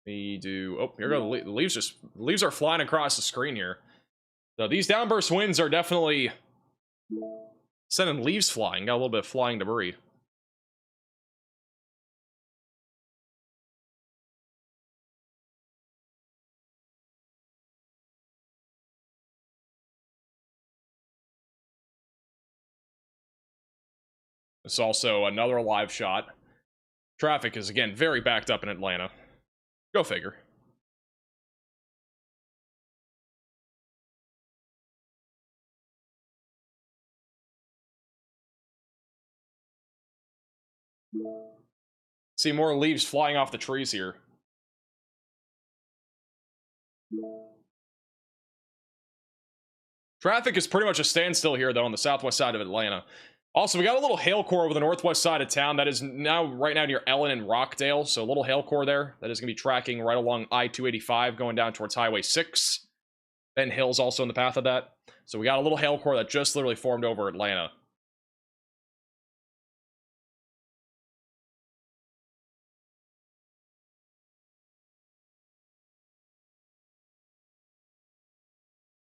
We do. Oh, here go the leaves. The leaves are flying across the screen here. So these downburst winds are definitely sending leaves flying. Got a little bit of flying debris. It's also another live shot. Traffic is again very backed up in Atlanta. Go figure. See more leaves flying off the trees here. Traffic is pretty much a standstill here, though, on the southwest side of Atlanta. Also, we got a little hail core over the northwest side of town that is right now near Ellen and Rockdale. So a little hail core there that is going to be tracking right along I-285 going down towards Highway 6. Ben Hill's also in the path of that. So we got a little hail core that just literally formed over Atlanta.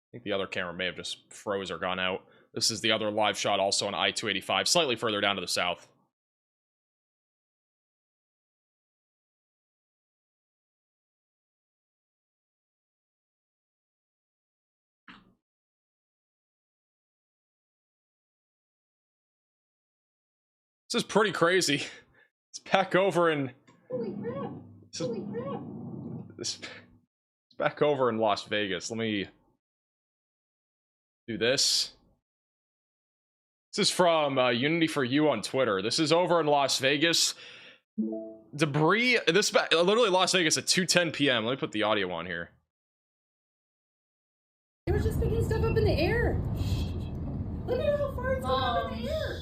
I think the other camera may have just froze or gone out. This is the other live shot also on I-285, slightly further down to the south. This is pretty crazy. It's back over in... Holy crap! Holy crap! It's back over in Las Vegas. Let me do this. This is from Unity for You on Twitter. This is over in Las Vegas. Debris. This literally Las Vegas at 2:10 p.m. Let me put the audio on here. They were just picking stuff up in the air. Look at how far it's going up in the air.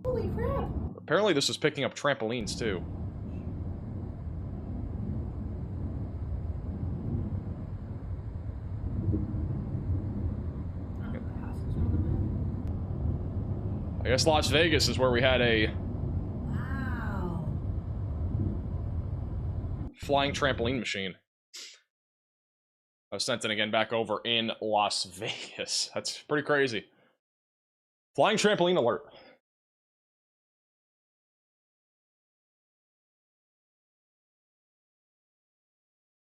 Holy crap. Apparently this was picking up trampolines too. I guess Las Vegas is where we had a flying trampoline machine. I was sent in again back over in Las Vegas. That's pretty crazy. Flying trampoline alert.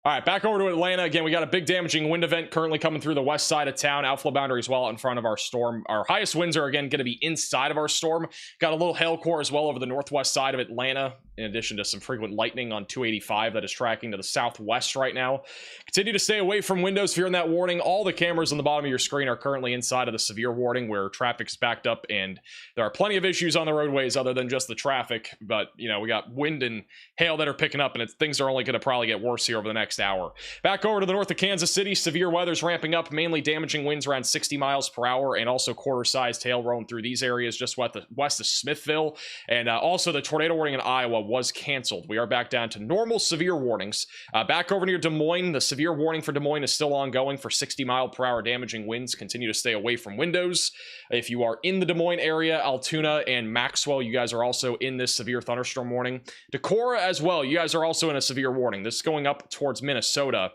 All right, back over to Atlanta. Again, we got a big damaging wind event currently coming through the west side of town. Outflow boundary as well out in front of our storm. Our highest winds are, again, going to be inside of our storm. Got a little hail core as well over the northwest side of Atlanta, in addition to some frequent lightning on 285 that is tracking to the southwest right now. Continue to stay away from windows if you're in that warning. All the cameras on the bottom of your screen are currently inside of the severe warning where traffic's backed up, and there are plenty of issues on the roadways other than just the traffic. But, you know, we got wind and hail that are picking up, and things are only going to probably get worse here over the next next hour. Back over to the north of Kansas City, severe weather's ramping up, mainly damaging winds around 60 miles per hour, and also quarter-sized hail rolling through these areas just west of Smithville. And also the tornado warning in Iowa was canceled. We are back down to normal severe warnings. Back over near Des Moines, the severe warning for Des Moines is still ongoing for 60-mile-per-hour damaging winds. Continue to stay away from windows. If you are in the Des Moines area, Altoona and Maxwell, you guys are also in this severe thunderstorm warning. Decorah as well, you guys are also in a severe warning. This is going up towards Minnesota.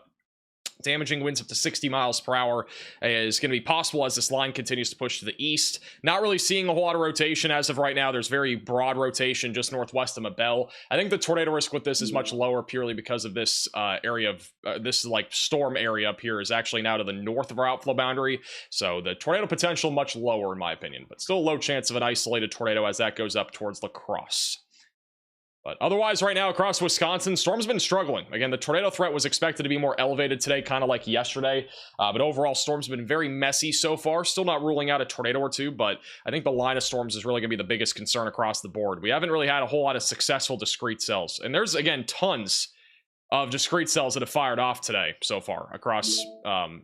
Damaging winds up to 60 miles per hour is going to be possible as this line continues to push to the east. Not really seeing a whole lot of rotation as of right now. There's very broad rotation just northwest of Mabel. I think the tornado risk with this is much lower purely because of this area of this like storm area up here is actually now to the north of our outflow boundary. So the tornado potential much lower in my opinion, but still a low chance of an isolated tornado as that goes up towards La Crosse. But otherwise, right now across Wisconsin, storms have been struggling. Again, the tornado threat was expected to be more elevated today, kind of like yesterday. But overall, storms have been very messy so far. Still not ruling out a tornado or two, but I think the line of storms is really going to be the biggest concern across the board. We haven't really had a whole lot of successful discrete cells. And there's, again, tons of discrete cells that have fired off today so far across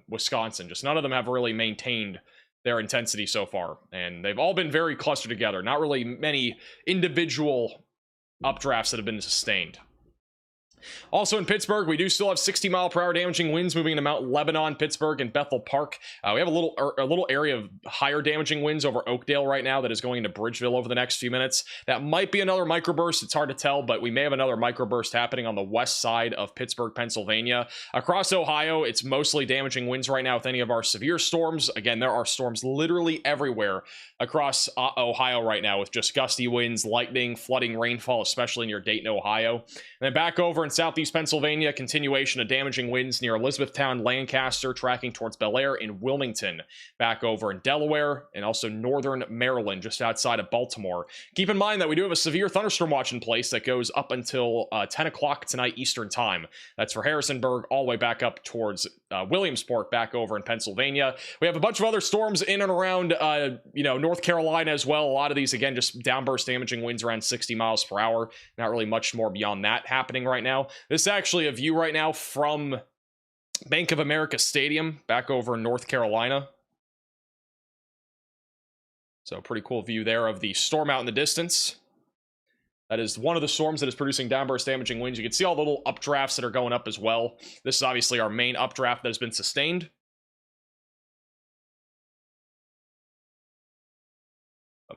Wisconsin. Just none of them have really maintained their intensity so far. And they've all been very clustered together. Not really many individual updrafts that have been sustained. Also in Pittsburgh, we do still have 60-mile-per-hour damaging winds moving into Mount Lebanon, Pittsburgh, and Bethel Park. We have a little area of higher damaging winds over Oakdale right now that is going into Bridgeville over the next few minutes. That might be another microburst. It's hard to tell, but we may have another microburst happening on the west side of Pittsburgh, Pennsylvania. Across Ohio, it's mostly damaging winds right now with any of our severe storms. Again, there are storms literally everywhere across Ohio right now with just gusty winds, lightning, flooding, rainfall, especially near Dayton, Ohio. And then back over in southeast Pennsylvania, continuation of damaging winds near Elizabethtown, Lancaster, tracking towards Bel Air and Wilmington. Back over in Delaware and also northern Maryland, just outside of Baltimore. Keep in mind that we do have a severe thunderstorm watch in place that goes up until 10 o'clock tonight Eastern time. That's for Harrisonburg all the way back up towards Williamsport, back over in Pennsylvania. We have a bunch of other storms in and around, North Carolina as well. A lot of these, again, just downburst damaging winds around 60 miles per hour. Not really much more beyond that happening right now. This is actually a view right now from Bank of America Stadium back over in North Carolina. So pretty cool view there of the storm out in the distance. That is one of the storms that is producing downburst damaging winds. You can see all the little updrafts that are going up as well. This is obviously our main updraft that has been sustained.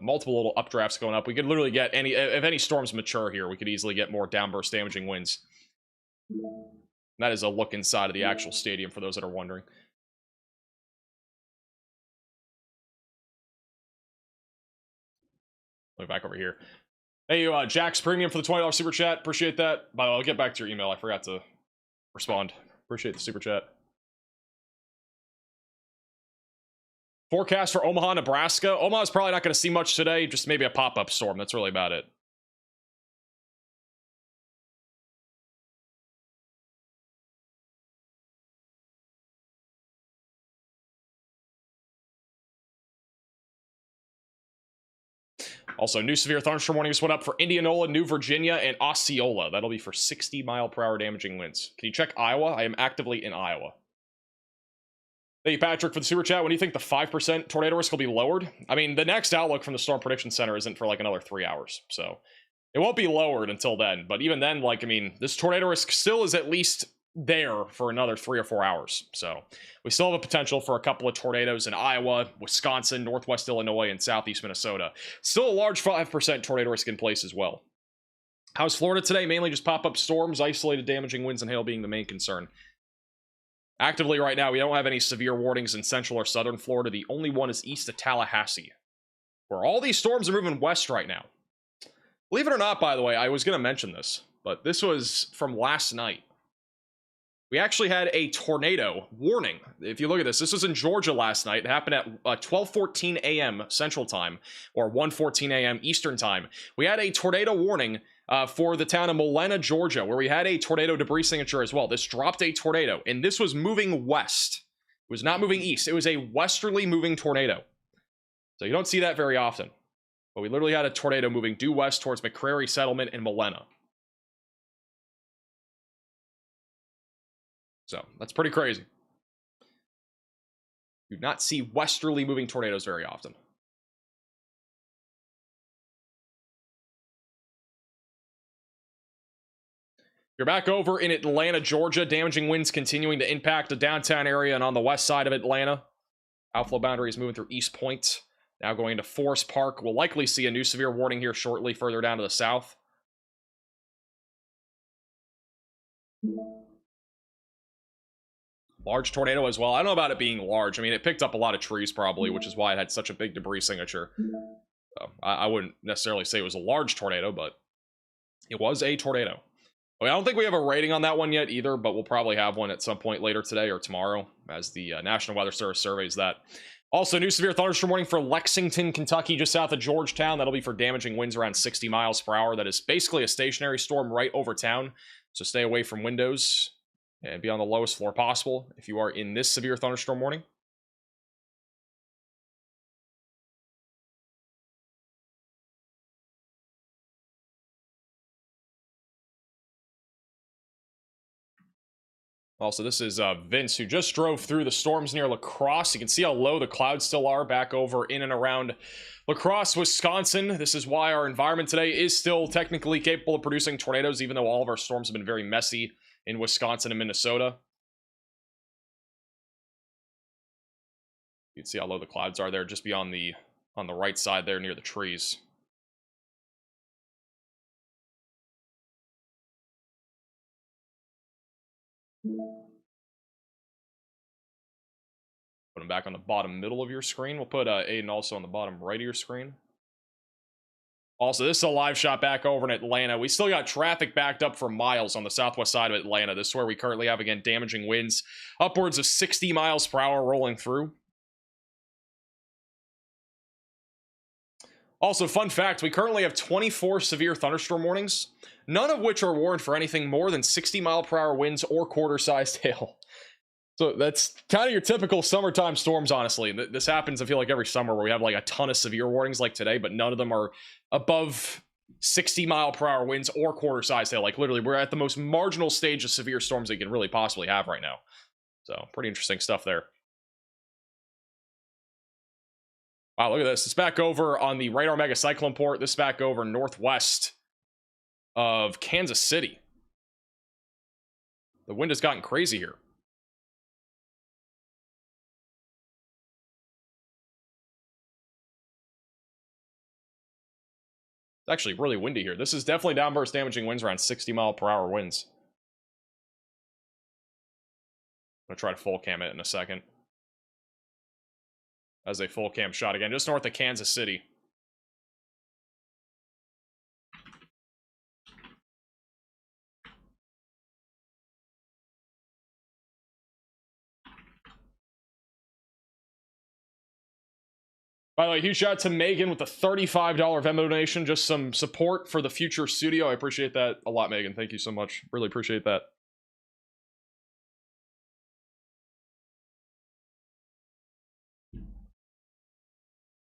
Multiple little updrafts going up. We could literally get if any storms mature here, we could easily get more downburst damaging winds. That is a look inside of the actual stadium for those that are wondering. Look back over here. Hey, Jack's Premium for the $20 super chat. Appreciate that. By the way, I'll get back to your email. I forgot to respond. Appreciate the super chat. Forecast for Omaha, Nebraska. Omaha's probably not going to see much today. Just maybe a pop-up storm. That's really about it. Also, new severe thunderstorm warnings went up for Indianola, New Virginia, and Osceola. That'll be for 60-mile-per-hour damaging winds. Can you check Iowa? I am actively in Iowa. Thank you, Patrick, for the super chat. When do you think the 5% tornado risk will be lowered? I mean, the next outlook from the Storm Prediction Center isn't for like another 3 hours, so it won't be lowered until then. But even then, like, I mean, this tornado risk still is at least there for another 3 or 4 hours. So we still have a potential for a couple of tornadoes in Iowa, Wisconsin, Northwest Illinois, and Southeast Minnesota. Still a large 5% tornado risk in place as well. How's Florida today? Mainly just pop-up storms, isolated damaging winds, and hail being the main concern. Actively right now, we don't have any severe warnings in central or southern Florida. The only one is east of Tallahassee, where all these storms are moving west right now. Believe it or not, by the way, I was going to mention this, but this was from last night. We actually had a tornado warning. If you look at this was in Georgia last night. It happened at 12:14 a.m. Central Time, or 1:14 a.m. Eastern Time. We had a tornado warning for the town of Molena, Georgia, where we had a tornado debris signature as well. This dropped a tornado, and this was moving west. It was not moving east. It was a westerly moving tornado. So you don't see that very often. But we literally had a tornado moving due west towards McCrary Settlement in Molena. So that's pretty crazy. Do not see westerly moving tornadoes very often. You're back over in Atlanta, Georgia. Damaging winds continuing to impact the downtown area and on the west side of Atlanta. Outflow boundary is moving through East Point. Now going into Forest Park. We'll likely see a new severe warning here shortly further down to the south. Large tornado as well. I don't know about it being large. I mean, it picked up a lot of trees probably, which is why it had such a big debris signature. So I wouldn't necessarily say it was a large tornado, but it was a tornado. I don't think we have a rating on that one yet either, but we'll probably have one at some point later today or tomorrow as the National Weather Service surveys that. Also, new severe thunderstorm warning for Lexington, Kentucky, just south of Georgetown. That'll be for damaging winds around 60 miles per hour. That is basically a stationary storm right over town. So stay away from windows and be on the lowest floor possible if you are in this severe thunderstorm warning. Also, this is Vince, who just drove through the storms near La Crosse. You can see how low the clouds still are back over in and around La Crosse, Wisconsin. This is why our environment today is still technically capable of producing tornadoes, even though all of our storms have been very messy in Wisconsin and Minnesota. You can see how low the clouds are there, just beyond on the right side there near the trees. Put them back on the bottom middle of your screen. We'll put Aiden also on the bottom right of your screen. Also, this is a live shot back over in Atlanta. We still got traffic backed up for miles on the southwest side of Atlanta. This is where we currently have, again, damaging winds upwards of 60 miles per hour rolling through. Also, fun fact, we currently have 24 severe thunderstorm warnings, none of which are warned for anything more than 60 mile per hour winds or quarter-sized hail. So that's kind of your typical summertime storms, honestly. This happens, I feel like, every summer where we have like a ton of severe warnings like today, but none of them are above 60 mile per hour winds or quarter-sized hail. Like, literally, we're at the most marginal stage of severe storms that you can really possibly have right now. So, pretty interesting stuff there. Wow, look at this. It's back over on the radar mega cyclone port. This is back over northwest of Kansas City. The wind has gotten crazy here. It's actually really windy here. This is definitely downburst damaging winds around 60 mile per hour winds. I'm going to try to full cam it in a second. As a full cam shot again, just north of Kansas City. By the way, huge shout out to Megan with the $35 Venmo donation. Just some support for the future studio. I appreciate that a lot, Megan. Thank you so much. Really appreciate that.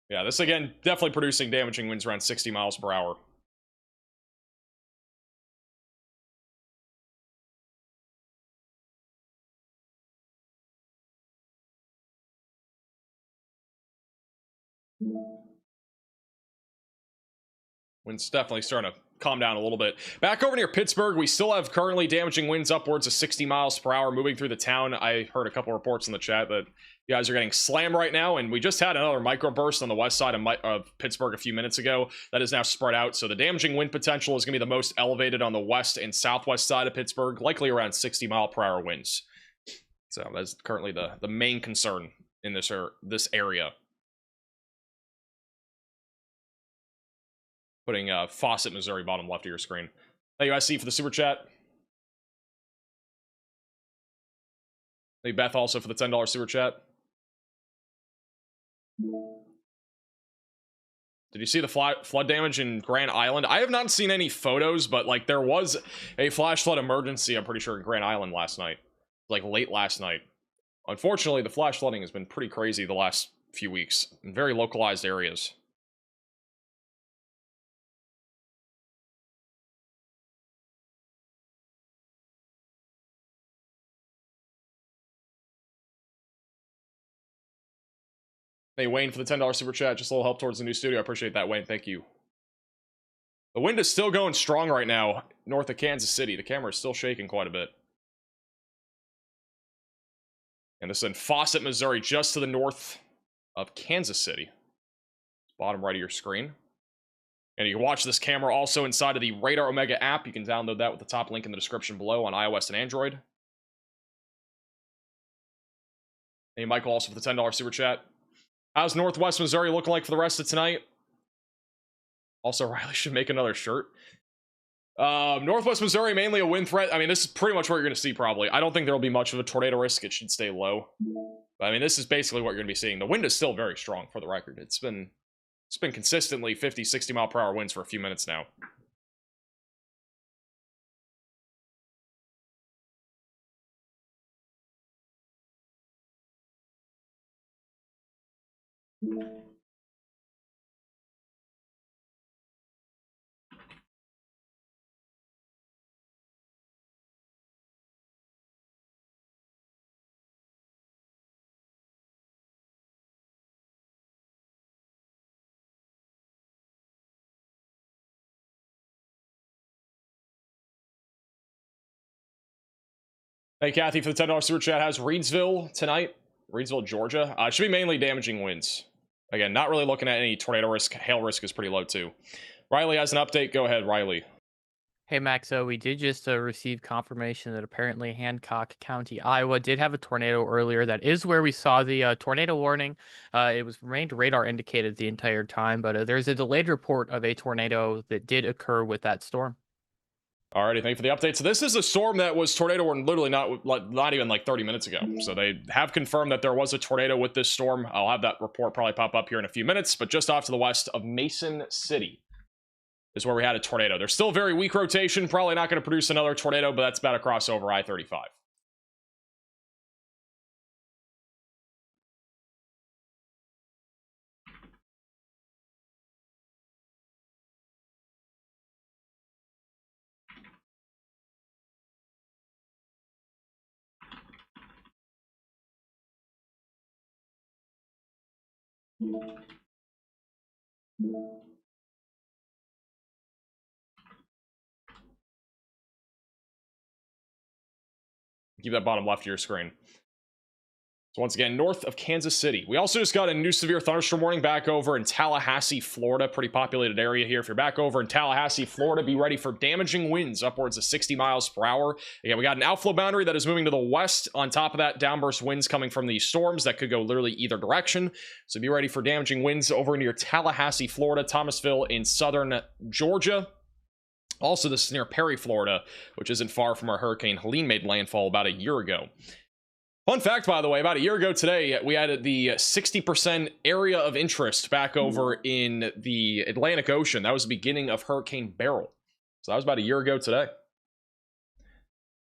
Yeah, this again, definitely producing damaging winds around 60 miles per hour. Wind's definitely starting to calm down a little bit. Back over near Pittsburgh, we still have currently damaging winds upwards of 60 miles per hour moving through the town. I heard a couple reports in the chat that you guys are getting slammed right now, and we just had another microburst on the west side of Pittsburgh a few minutes ago. That is now spread out, so the damaging wind potential is going to be the most elevated on the west and southwest side of Pittsburgh, likely around 60 mile per hour winds. So that's currently the main concern in this area. Putting Fawcett, Missouri, bottom left of your screen. Thank you, IC, for the super chat. Thank you, Beth, also for the $10 super chat. Did you see the flood damage in Grand Island? I have not seen any photos, but like there was a flash flood emergency, I'm pretty sure, in Grand Island last night. Like late last night. Unfortunately, the flash flooding has been pretty crazy the last few weeks in very localized areas. Hey, Wayne, for the $10 super chat. Just a little help towards the new studio. I appreciate that, Wayne. Thank you. The wind is still going strong right now north of Kansas City. The camera is still shaking quite a bit. And this is in Fawcett, Missouri, just to the north of Kansas City. Bottom right of your screen. And you can watch this camera also inside of the Radar Omega app. You can download that with the top link in the description below on iOS and Android. Hey, Michael, also for the $10 super chat. How's Northwest Missouri looking like for the rest of tonight? Also, Riley should make another shirt. Northwest Missouri, mainly a wind threat. I mean, this is pretty much what you're going to see, probably. I don't think there will be much of a tornado risk. It should stay low. But, I mean, this is basically what you're going to be seeing. The wind is still very strong, for the record. It's been consistently 50, 60 mile per hour winds for a few minutes now. Hey, Kathy, for the $10 super chat, how's Reedsville tonight? Reedsville, Georgia. It should be mainly damaging winds. Again, not really looking at any tornado risk. Hail risk is pretty low, too. Riley has an update. Go ahead, Riley. Hey, Max, so we did just receive confirmation that apparently Hancock County, Iowa, did have a tornado earlier. That is where we saw the tornado warning. It was remained radar indicated the entire time, but there's a delayed report of a tornado that did occur with that storm. Alrighty, thank you for the update. So this is a storm that was tornado warned literally not even like 30 minutes ago. So they have confirmed that there was a tornado with this storm. I'll have that report probably pop up here in a few minutes, but just off to the west of Mason City is where we had a tornado. There's still very weak rotation, probably not going to produce another tornado, but that's about to cross over I-35. Keep that bottom left of your screen. So once again, north of Kansas City. We also just got a new severe thunderstorm warning back over in Tallahassee, Florida. Pretty populated area here. If you're back over in Tallahassee, Florida, be ready for damaging winds upwards of 60 miles per hour. Again, we got an outflow boundary that is moving to the west. On top of that, downburst winds coming from these storms that could go literally either direction. So be ready for damaging winds over near Tallahassee, Florida, Thomasville in southern Georgia. Also, this is near Perry, Florida, which isn't far from where Hurricane Helene made landfall about a year ago. Fun fact, by the way, about a year ago today, we had the 60% area of interest back over in the Atlantic Ocean. That was the beginning of Hurricane Beryl. So that was about a year ago today.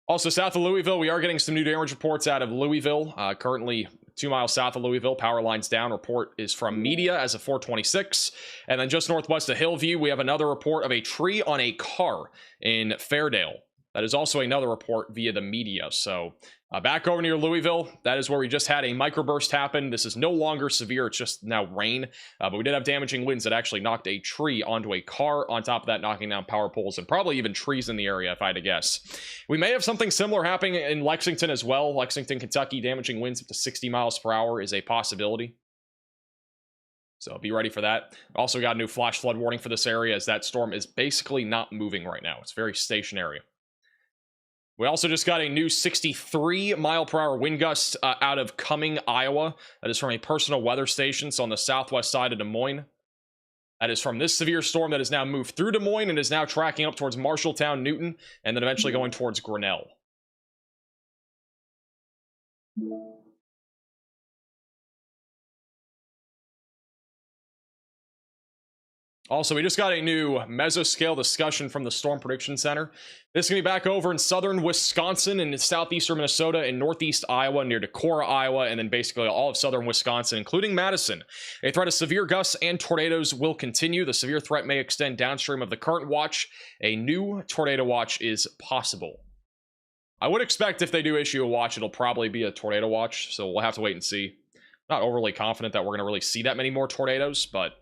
Also, south of Louisville, we are getting some new damage reports out of Louisville. Currently 2 miles south of Louisville, power lines down. Report is from media as of 426. And then just northwest of Hillview, we have another report of a tree on a car in Fairdale. That is also another report via the media. So back over near Louisville, that is where we just had a microburst happen. This is no longer severe. It's just now rain. But we did have damaging winds that actually knocked a tree onto a car. On top of that, knocking down power poles and probably even trees in the area, if I had to guess. We may have something similar happening in Lexington as well. Lexington, Kentucky, damaging winds up to 60 miles per hour is a possibility. So be ready for that. Also got a new flash flood warning for this area as that storm is basically not moving right now. It's very stationary. We also just got a new 63 mile per hour wind gust out of Cumming, Iowa. That is from a personal weather station. So on the southwest side of Des Moines. That is from this severe storm that has now moved through Des Moines and is now tracking up towards Marshalltown, Newton, and then eventually going towards Grinnell. Also, we just got a new mesoscale discussion from the Storm Prediction Center. This is going to be back over in southern Wisconsin and southeastern Minnesota and northeast Iowa near Decorah, Iowa, and then basically all of southern Wisconsin, including Madison. A threat of severe gusts and tornadoes will continue. The severe threat may extend downstream of the current watch. A new tornado watch is possible. I would expect if they do issue a watch, it'll probably be a tornado watch, so we'll have to wait and see. Not overly confident that we're going to really see that many more tornadoes, but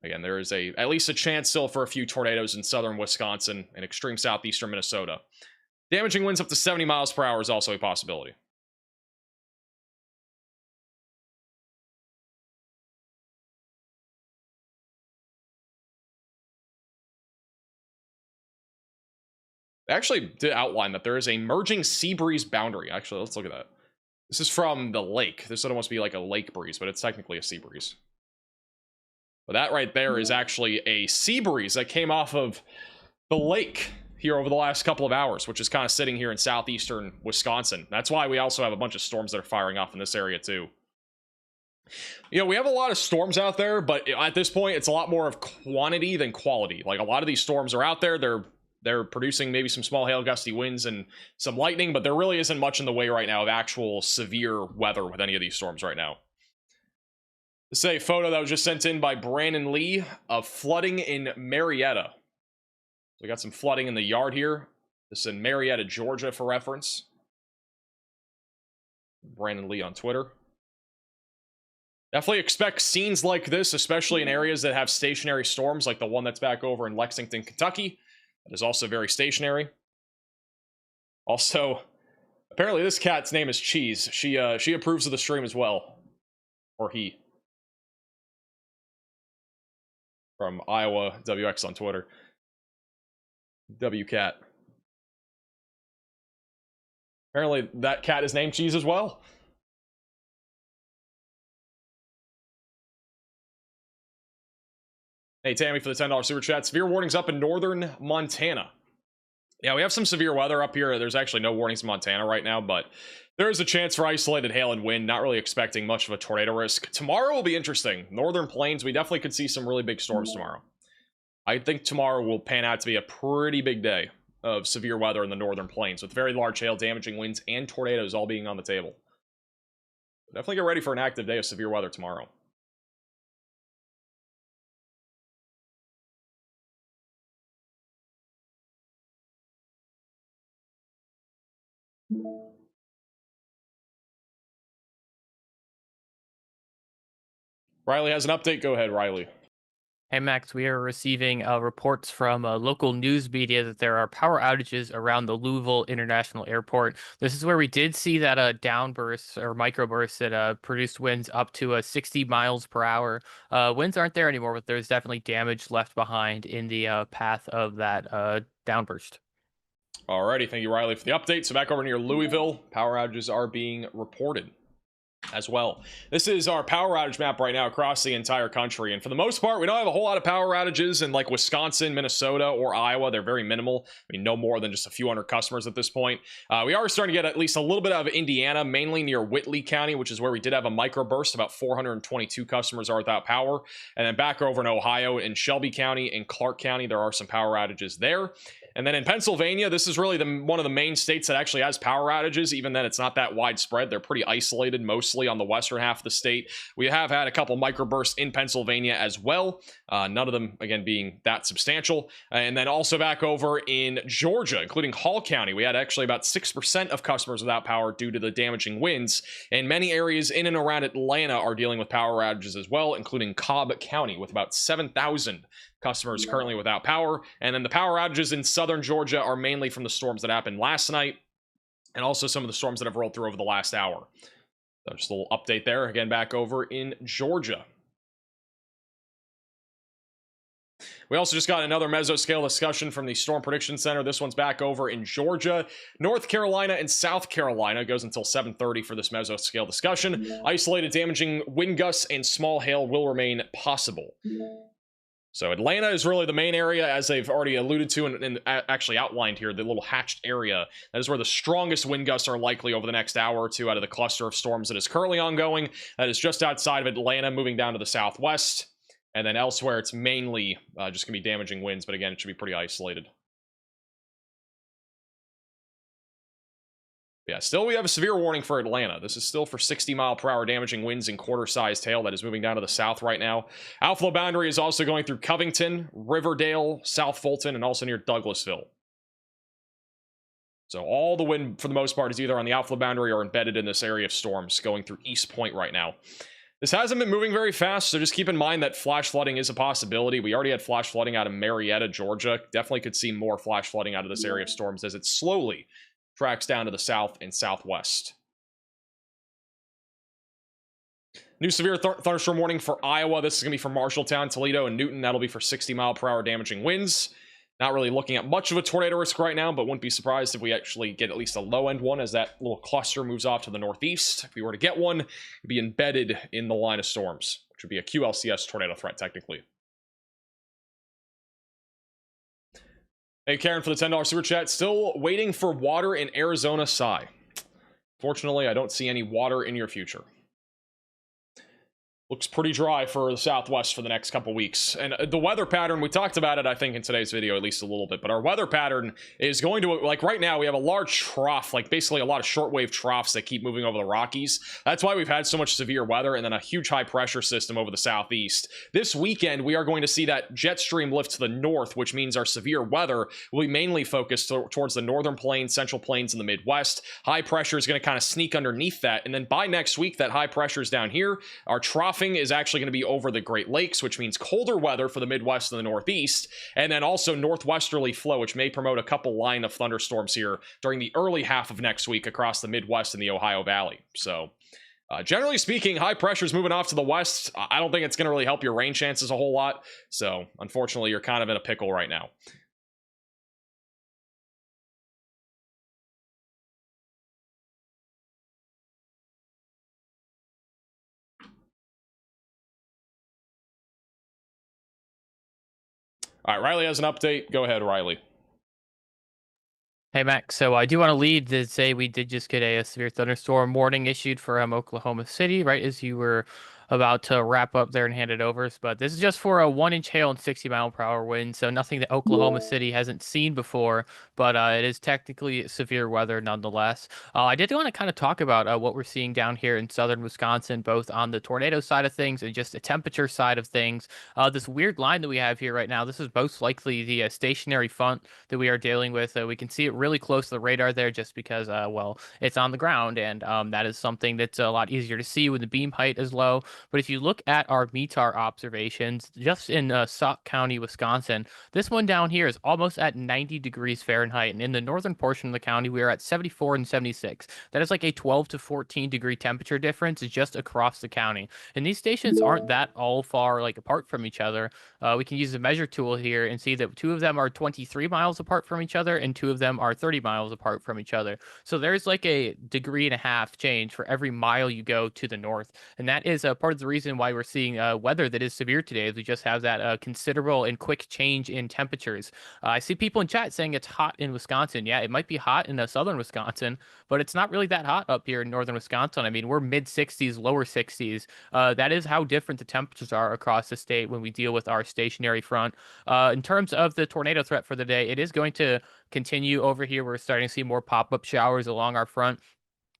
again, there is at least a chance still for a few tornadoes in southern Wisconsin and extreme southeastern Minnesota. Damaging winds up to 70 miles per hour is also a possibility. They actually did outline that there is a merging sea breeze boundary. Actually, let's look at that. This is from the lake. This would almost be like a lake breeze, but it's technically a sea breeze. But that right there is actually a sea breeze that came off of the lake here over the last couple of hours, which is kind of sitting here in southeastern Wisconsin. That's why we also have a bunch of storms that are firing off in this area too. You know, we have a lot of storms out there, but at this point, it's a lot more of quantity than quality. Like, a lot of these storms are out there. They're producing maybe some small hail, gusty winds, and some lightning, but there really isn't much in the way right now of actual severe weather with any of these storms right now. This is a photo that was just sent in by Brandon Lee of flooding in Marietta. So we got some flooding in the yard here. This is in Marietta, Georgia, for reference. Brandon Lee on Twitter. Definitely expect scenes like this, especially in areas that have stationary storms, like the one that's back over in Lexington, Kentucky. That is also very stationary. Also, apparently this cat's name is Cheese. She approves of the stream as well. Or he. From Iowa WX on Twitter. WCat. Apparently that cat is named Cheese as well. Hey, Tammy for the $10 super chat. Severe warnings up in northern Montana. Yeah, we have some severe weather up here. There's actually no warnings in Montana right now, but there is a chance for isolated hail and wind. Not really expecting much of a tornado risk. Tomorrow will be interesting. Northern Plains, we definitely could see some really big storms tomorrow. I think tomorrow will pan out to be a pretty big day of severe weather in the Northern Plains, with very large hail, damaging winds, and tornadoes all being on the table. Definitely get ready for an active day of severe weather tomorrow. Riley has an update. Go ahead, Riley. Hey Max, we are receiving reports from local news media that there are power outages around the Louisville International Airport. This is where we did see that downbursts or microbursts that produced winds up to 60 miles per hour. Winds aren't there anymore, but there's definitely damage left behind in the path of that downburst. Alrighty, thank you, Riley, for the update. So back over near Louisville, power outages are being reported as well. This is our power outage map right now across the entire country, and for the most part we don't have a whole lot of power outages in like Wisconsin, Minnesota, or Iowa. They're very minimal. I mean, no more than just a few hundred customers at this point. We are starting to get at least a little bit out of Indiana, mainly near Whitley County, which is where we did have a microburst. About 422 customers are without power. And then back over in Ohio, in Shelby County and Clark County, there are some power outages there. And then in Pennsylvania, this is really one of the main states that actually has power outages. Even then, it's not that widespread. They're pretty isolated, mostly on the western half of the state. We have had a couple microbursts in Pennsylvania as well. None of them, again, being that substantial. And then also back over in Georgia, including Hall County, we had actually about 6% of customers without power due to the damaging winds. And many areas in and around Atlanta are dealing with power outages as well, including Cobb County, with about 7,000 customers currently without power. And then the power outages in southern Georgia are mainly from the storms that happened last night, and also some of the storms that have rolled through over the last hour. So just a little update there. Again, back over in Georgia. We also just got another mesoscale discussion from the Storm Prediction Center. This one's back over in Georgia, North Carolina, and South Carolina. It goes until 7:30 for this mesoscale discussion. Isolated damaging wind gusts and small hail will remain possible. So Atlanta is really the main area, as they've already alluded to and actually outlined here, the little hatched area. That is where the strongest wind gusts are likely over the next hour or two out of the cluster of storms that is currently ongoing. That is just outside of Atlanta, moving down to the southwest. And then elsewhere, it's mainly just going to be damaging winds, but again, it should be pretty isolated. Yeah, still we have a severe warning for Atlanta. This is still for 60-mile-per-hour damaging winds and quarter-sized hail that is moving down to the south right now. Outflow boundary is also going through Covington, Riverdale, South Fulton, and also near Douglasville. So all the wind, for the most part, is either on the outflow boundary or embedded in this area of storms going through East Point right now. This hasn't been moving very fast, so just keep in mind that flash flooding is a possibility. We already had flash flooding out of Marietta, Georgia. Definitely could see more flash flooding out of this area of storms as it slowly tracks down to the south and southwest. New severe thunderstorm warning for Iowa. This is going to be for Marshalltown, Toledo, and Newton. That'll be for 60-mile-per-hour damaging winds. Not really looking at much of a tornado risk right now, but wouldn't be surprised if we actually get at least a low-end one as that little cluster moves off to the northeast. If we were to get one, it'd be embedded in the line of storms, which would be a QLCS tornado threat, technically. Hey, Karen, for the $10 super chat. Still waiting for water in Arizona, Psy. Fortunately, I don't see any water in your future. Looks pretty dry for the Southwest for the next couple weeks. And the weather pattern, we talked about it, I think, in today's video, at least a little bit. But our weather pattern is going to, like right now, we have a large trough, like basically a lot of shortwave troughs that keep moving over the Rockies. That's why we've had so much severe weather and then a huge high pressure system over the Southeast. This weekend, we are going to see that jet stream lift to the north, which means our severe weather will be mainly focused towards the northern plains, central plains, and the Midwest. High pressure is going to kind of sneak underneath that. And then by next week, that high pressure is down here. Our trough is actually going to be over the Great Lakes, which means colder weather for the Midwest and the Northeast, and then also northwesterly flow, which may promote a couple line of thunderstorms here during the early half of next week across the Midwest and the Ohio Valley. So generally speaking, high pressure is moving off to the west. I don't think it's going to really help your rain chances a whole lot. So unfortunately, you're kind of in a pickle right now. All right, Riley has an update. Go ahead, Riley. Hey, Max. So I do want to lead to say we did just get a severe thunderstorm warning issued for Oklahoma City, right as you were about to wrap up there and hand it over. But this is just for a 1-inch hail and 60-mile-per-hour wind, so nothing that Oklahoma City hasn't seen before, but it is technically severe weather nonetheless. I did want to kind of talk about what we're seeing down here in southern Wisconsin, both on the tornado side of things and just the temperature side of things. This weird line that we have here right now, this is most likely the stationary front that we are dealing with. We can see it really close to the radar there just because, well, it's on the ground, and that is something that's a lot easier to see when the beam height is low. But if you look at our METAR observations, just in Sauk County, Wisconsin, this one down here is almost at 90 degrees Fahrenheit. And in the northern portion of the county, we are at 74 and 76. That is like a 12 to 14 degree temperature difference just across the county. And these stations aren't that all far like apart from each other. We can use the measure tool here and see that 2 of them are 23 miles apart from each other and 2 of them are 30 miles apart from each other. So there's like a 1.5 degree change for every mile you go to the north. And that is part of the reason why we're seeing weather that is severe today, is we just have that considerable and quick change in temperatures. I see people in chat saying it's hot in Wisconsin. Yeah, it might be hot in southern Wisconsin, but it's not really that hot up here in northern Wisconsin. I mean, we're mid 60s, lower 60s. That is how different the temperatures are across the state when we deal with our stationary front. In terms of the tornado threat for the day, it is going to continue over here. We're starting to see more pop-up showers along our front.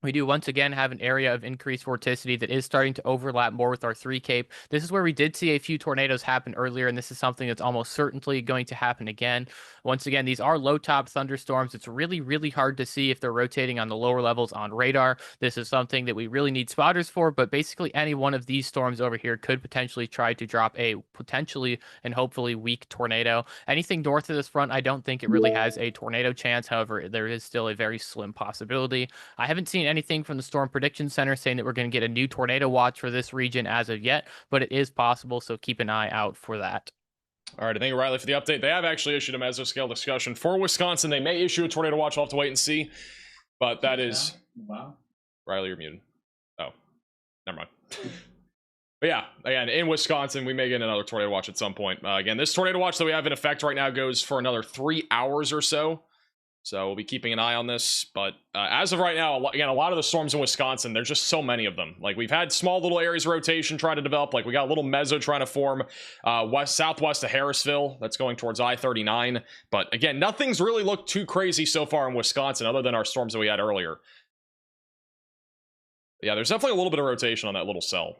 We do once again have an area of increased vorticity that is starting to overlap more with our 3 Cape. This is where we did see a few tornadoes happen earlier, and this is something that's almost certainly going to happen again. Once again, these are low-top thunderstorms. It's really, really hard to see if they're rotating on the lower levels on radar. This is something that we really need spotters for, but basically any one of these storms over here could potentially try to drop a potentially and hopefully weak tornado. Anything north of this front, I don't think it really has a tornado chance. However, there is still a very slim possibility. I haven't seen anything from the Storm Prediction Center saying that we're going to get a new tornado watch for this region as of yet, but it is possible, so keep an eye out for that. All right, thank you, Riley, for the update. They have actually issued a mesoscale discussion for Wisconsin. They may issue a tornado watch. We'll have to wait and see, but that is... Wow. Riley, you're muted. Oh, never mind. But yeah, again, in Wisconsin, we may get another tornado watch at some point. Again, this tornado watch that we have in effect right now goes for another 3 hours or so. So we'll be keeping an eye on this. But as of right now, again, a lot of the storms in Wisconsin, there's just so many of them. Like, we've had small little areas of rotation trying to develop. Like, we got a little meso trying to form southwest of Harrisville. That's going towards I-39. But again, nothing's really looked too crazy so far in Wisconsin other than our storms that we had earlier. Yeah, there's definitely a little bit of rotation on that little cell.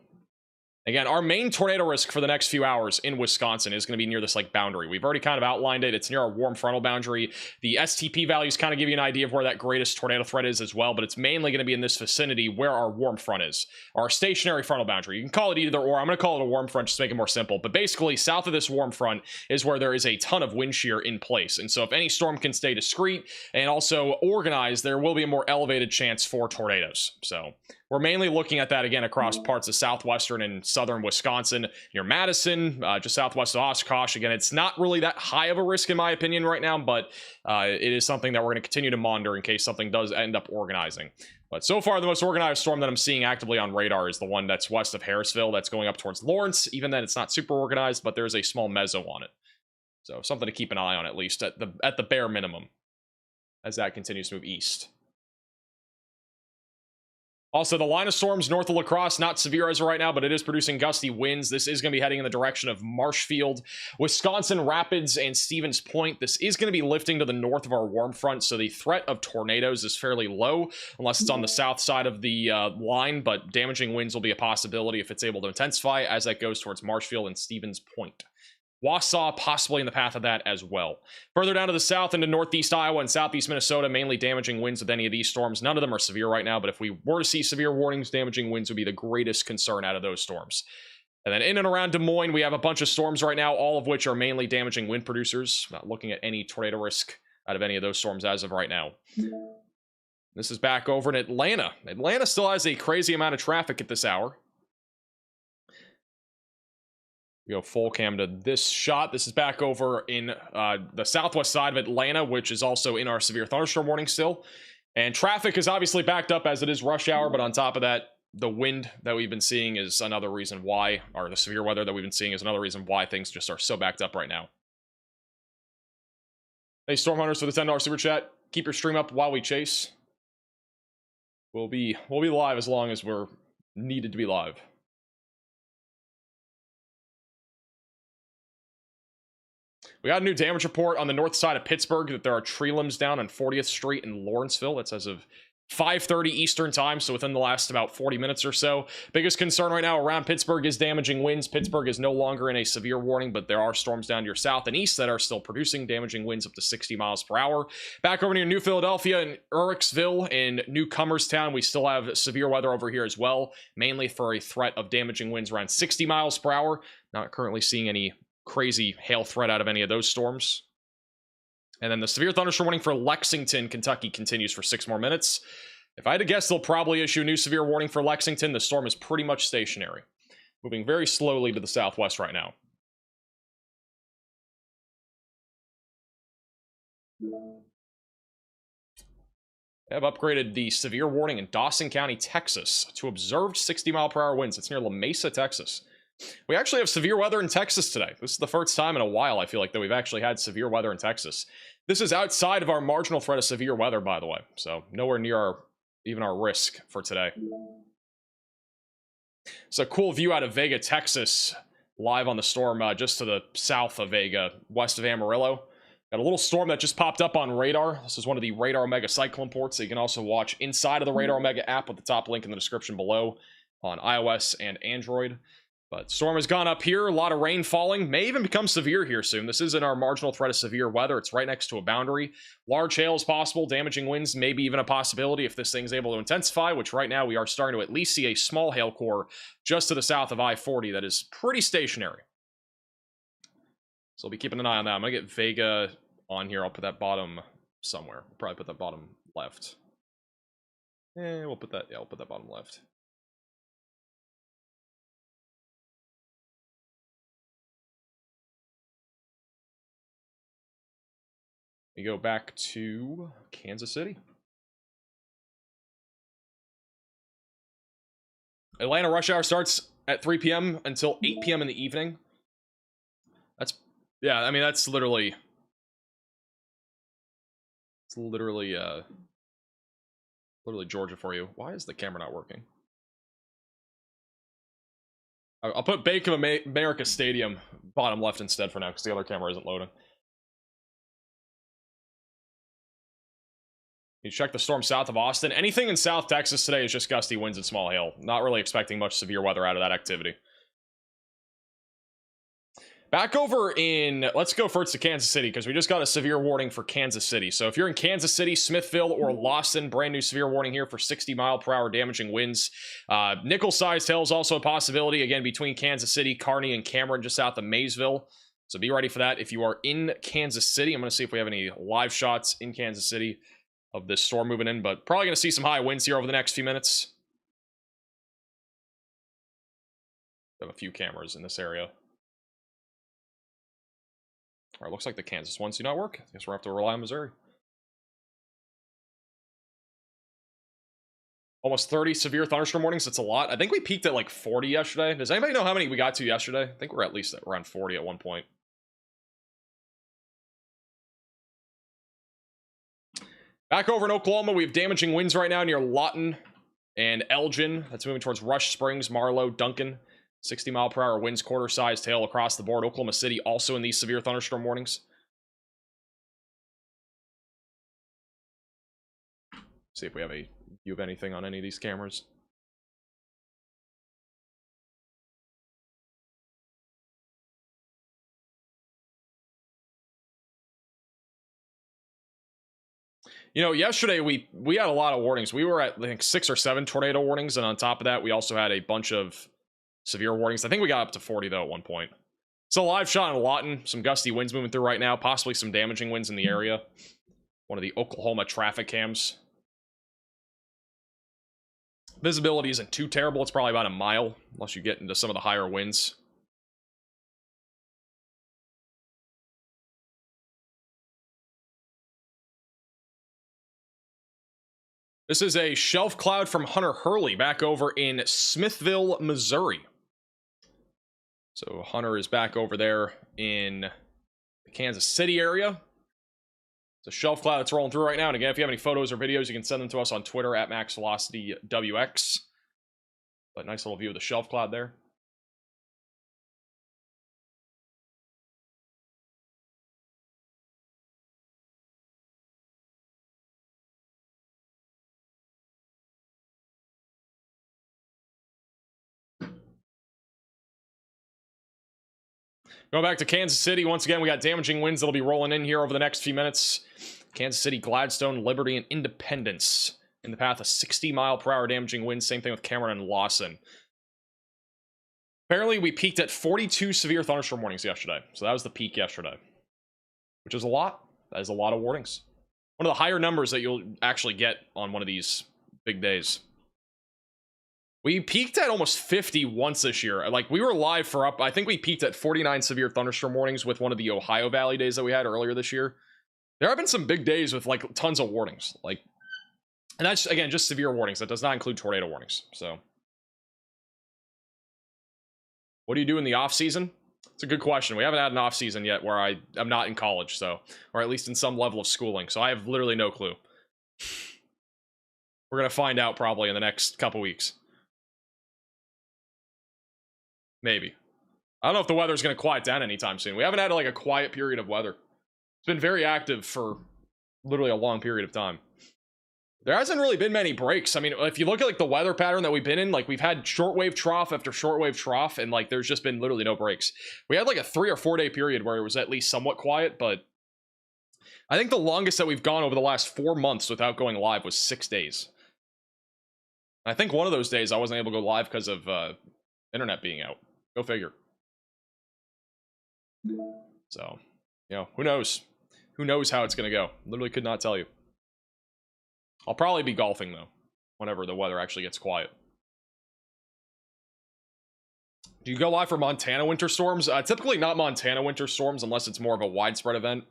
Again, our main tornado risk for the next few hours in Wisconsin is going to be near this like boundary. We've already kind of outlined it. It's near our warm frontal boundary. The STP values kind of give you an idea of where that greatest tornado threat is as well, but it's mainly going to be in this vicinity where our warm front is, our stationary frontal boundary. You can call it either or. I'm going to call it a warm front just to make it more simple, but basically south of this warm front is where there is a ton of wind shear in place. And so if any storm can stay discreet and also organized, there will be a more elevated chance for tornadoes. So we're mainly looking at that again across parts of southwestern and southern Wisconsin, near Madison, just southwest of Oshkosh. Again, it's not really that high of a risk in my opinion right now, but it is something that we're going to continue to monitor in case something does end up organizing. But so far, the most organized storm that I'm seeing actively on radar is the one that's west of Harrisville, that's going up towards Lawrence. Even then, it's not super organized, but there's a small meso on it. So something to keep an eye on, at least at the bare minimum, as that continues to move east. Also, the line of storms north of La Crosse, not severe as of right now, but it is producing gusty winds. This is going to be heading in the direction of Marshfield, Wisconsin Rapids, and Stevens Point. This is going to be lifting to the north of our warm front, so the threat of tornadoes is fairly low, unless it's on the south side of the line, but damaging winds will be a possibility if it's able to intensify as that goes towards Marshfield and Stevens Point. Wausau possibly in the path of that as well. Further down to the south into northeast Iowa and southeast Minnesota, mainly damaging winds with any of these storms. None of them are severe right now, but if we were to see severe warnings, damaging winds would be the greatest concern out of those storms. And then in and around Des Moines, we have a bunch of storms right now, all of which are mainly damaging wind producers. Not looking at any tornado risk out of any of those storms as of right now. This is back over in Atlanta. Atlanta still has a crazy amount of traffic at this hour. We go full cam to this shot. This is back over in the southwest side of Atlanta, which is also in our severe thunderstorm warning still. And traffic is obviously backed up as it is rush hour, but on top of that, the wind that we've been seeing is another reason why, or the severe weather that we've been seeing is another reason why things just are so backed up right now. Hey, Storm Hunters, for the $10 super chat. Keep your stream up while we chase. We'll be live as long as we're needed to be live. We got a new damage report on the north side of Pittsburgh that there are tree limbs down on 40th Street in Lawrenceville. That's as of 5:30 Eastern time, so within the last about 40 minutes or so. Biggest concern right now around Pittsburgh is damaging winds. Pittsburgh is no longer in a severe warning, but there are storms down to your south and east that are still producing damaging winds up to 60 miles per hour. Back over near New Philadelphia and Ericksville in Newcomerstown, we still have severe weather over here as well, mainly for a threat of damaging winds around 60 miles per hour. Not currently seeing any crazy hail threat out of any of those storms. And then the severe thunderstorm warning for Lexington, Kentucky continues for 6 more minutes. If I had to guess, they'll probably issue a new severe warning for Lexington. The storm is pretty much stationary, moving very slowly to the southwest right now. They have upgraded the severe warning in Dawson County, Texas to observed 60-mile-per-hour winds. It's near La Mesa, Texas. We actually have severe weather in Texas today. This is the first time in a while, I feel like, that we've actually had severe weather in Texas. This is outside of our marginal threat of severe weather, by the way. So nowhere near even our risk for today. It's a cool view out of Vega, Texas, live on the storm just to the south of Vega, west of Amarillo. Got a little storm that just popped up on radar. This is one of the Radar Omega cyclone ports that you can also watch inside of the Radar Omega app with the top link in the description below on iOS and Android. But storm has gone up here, a lot of rain falling, may even become severe here soon. This isn't our marginal threat of severe weather. It's right next to a boundary. Large hail is possible, damaging winds, maybe even a possibility if this thing's able to intensify, which right now we are starting to at least see a small hail core just to the south of I-40 that is pretty stationary. So I'll be keeping an eye on that. I'm going to get Vega on here. I'll put that bottom somewhere. We'll probably put that bottom left. We'll put that bottom left. We go back to Kansas City. Atlanta rush hour starts at 3 p.m. until 8 p.m. in the evening. Yeah, I mean, that's literally... It's literally Georgia for you. Why is the camera not working? I'll put Bank of America Stadium bottom left instead for now, because the other camera isn't loading. You check the storm south of Austin. Anything in South Texas today is just gusty winds and small hail. Not really expecting much severe weather out of that activity. Back over in, let's go first to Kansas City because we just got a severe warning for Kansas City. So if you're in Kansas City, Smithville, or Lawson, brand new severe warning here for 60 mile per hour damaging winds. Nickel-sized hail is also a possibility, again, between Kansas City, Kearney, and Cameron, just south of Maysville. So be ready for that if you are in Kansas City. I'm going to see if we have any live shots in Kansas City of this storm moving in, but probably going to see some high winds here over the next few minutes. We have a few cameras in this area. All right, looks like the Kansas ones do not work. I guess we'll have to rely on Missouri. Almost 30 severe thunderstorm warnings. That's a lot. I think we peaked at like 40 yesterday. Does anybody know how many we got to yesterday? I think we're at least around 40 at one point. Back over in Oklahoma, we have damaging winds right now near Lawton and Elgin. That's moving towards Rush Springs, Marlow, Duncan. 60 mile per hour winds, quarter-sized hail across the board. Oklahoma City also in these severe thunderstorm warnings. See if we have a view of anything on any of these cameras. You know, yesterday we had a lot of warnings. We were at, I think, 6 or 7 tornado warnings, and on top of that, we also had a bunch of severe warnings. I think we got up to 40, though, at one point. So, live shot in Lawton. Some gusty winds moving through right now. Possibly some damaging winds in the area. One of the Oklahoma traffic cams. Visibility isn't too terrible. It's probably about a mile, unless you get into some of the higher winds. This is a shelf cloud from Hunter Hurley back over in Smithville, Missouri. So Hunter is back over there in the Kansas City area. It's a shelf cloud that's rolling through right now. And again, if you have any photos or videos, you can send them to us on Twitter at MaxVelocityWX. But nice little view of the shelf cloud there. Going back to Kansas City, once again, we got damaging winds that'll be rolling in here over the next few minutes. Kansas City, Gladstone, Liberty, and Independence in the path of 60 mile per hour damaging winds. Same thing with Cameron and Lawson. Apparently, we peaked at 42 severe thunderstorm warnings yesterday. So that was the peak yesterday, which is a lot. That is a lot of warnings. One of the higher numbers that you'll actually get on one of these big days. We peaked at almost 50 once this year. Like, we were live for up, I think we peaked at 49 severe thunderstorm warnings with one of the Ohio Valley days that we had earlier this year. There have been some big days with, like, tons of warnings. Like, and that's, again, just severe warnings. That does not include tornado warnings. So, what do you do in the off season? It's a good question. We haven't had an off season yet where I'm not in college, so, or at least in some level of schooling. So I have literally no clue. We're going to find out probably in the next couple weeks. Maybe. I don't know if the weather's going to quiet down anytime soon. We haven't had like a quiet period of weather. It's been very active for literally a long period of time. There hasn't really been many breaks. I mean, if you look at like the weather pattern that we've been in, like we've had shortwave trough after shortwave trough, and like there's just been literally no breaks. We had like a 3 or 4 day period where it was at least somewhat quiet, but I think the longest that we've gone over the last 4 months without going live was 6 days. I think one of those days I wasn't able to go live because of internet being out. Go figure. So, you know, who knows? Who knows how it's going to go? Literally could not tell you. I'll probably be golfing, though, whenever the weather actually gets quiet. Do you go live for Montana winter storms? Typically not Montana winter storms unless it's more of a widespread event.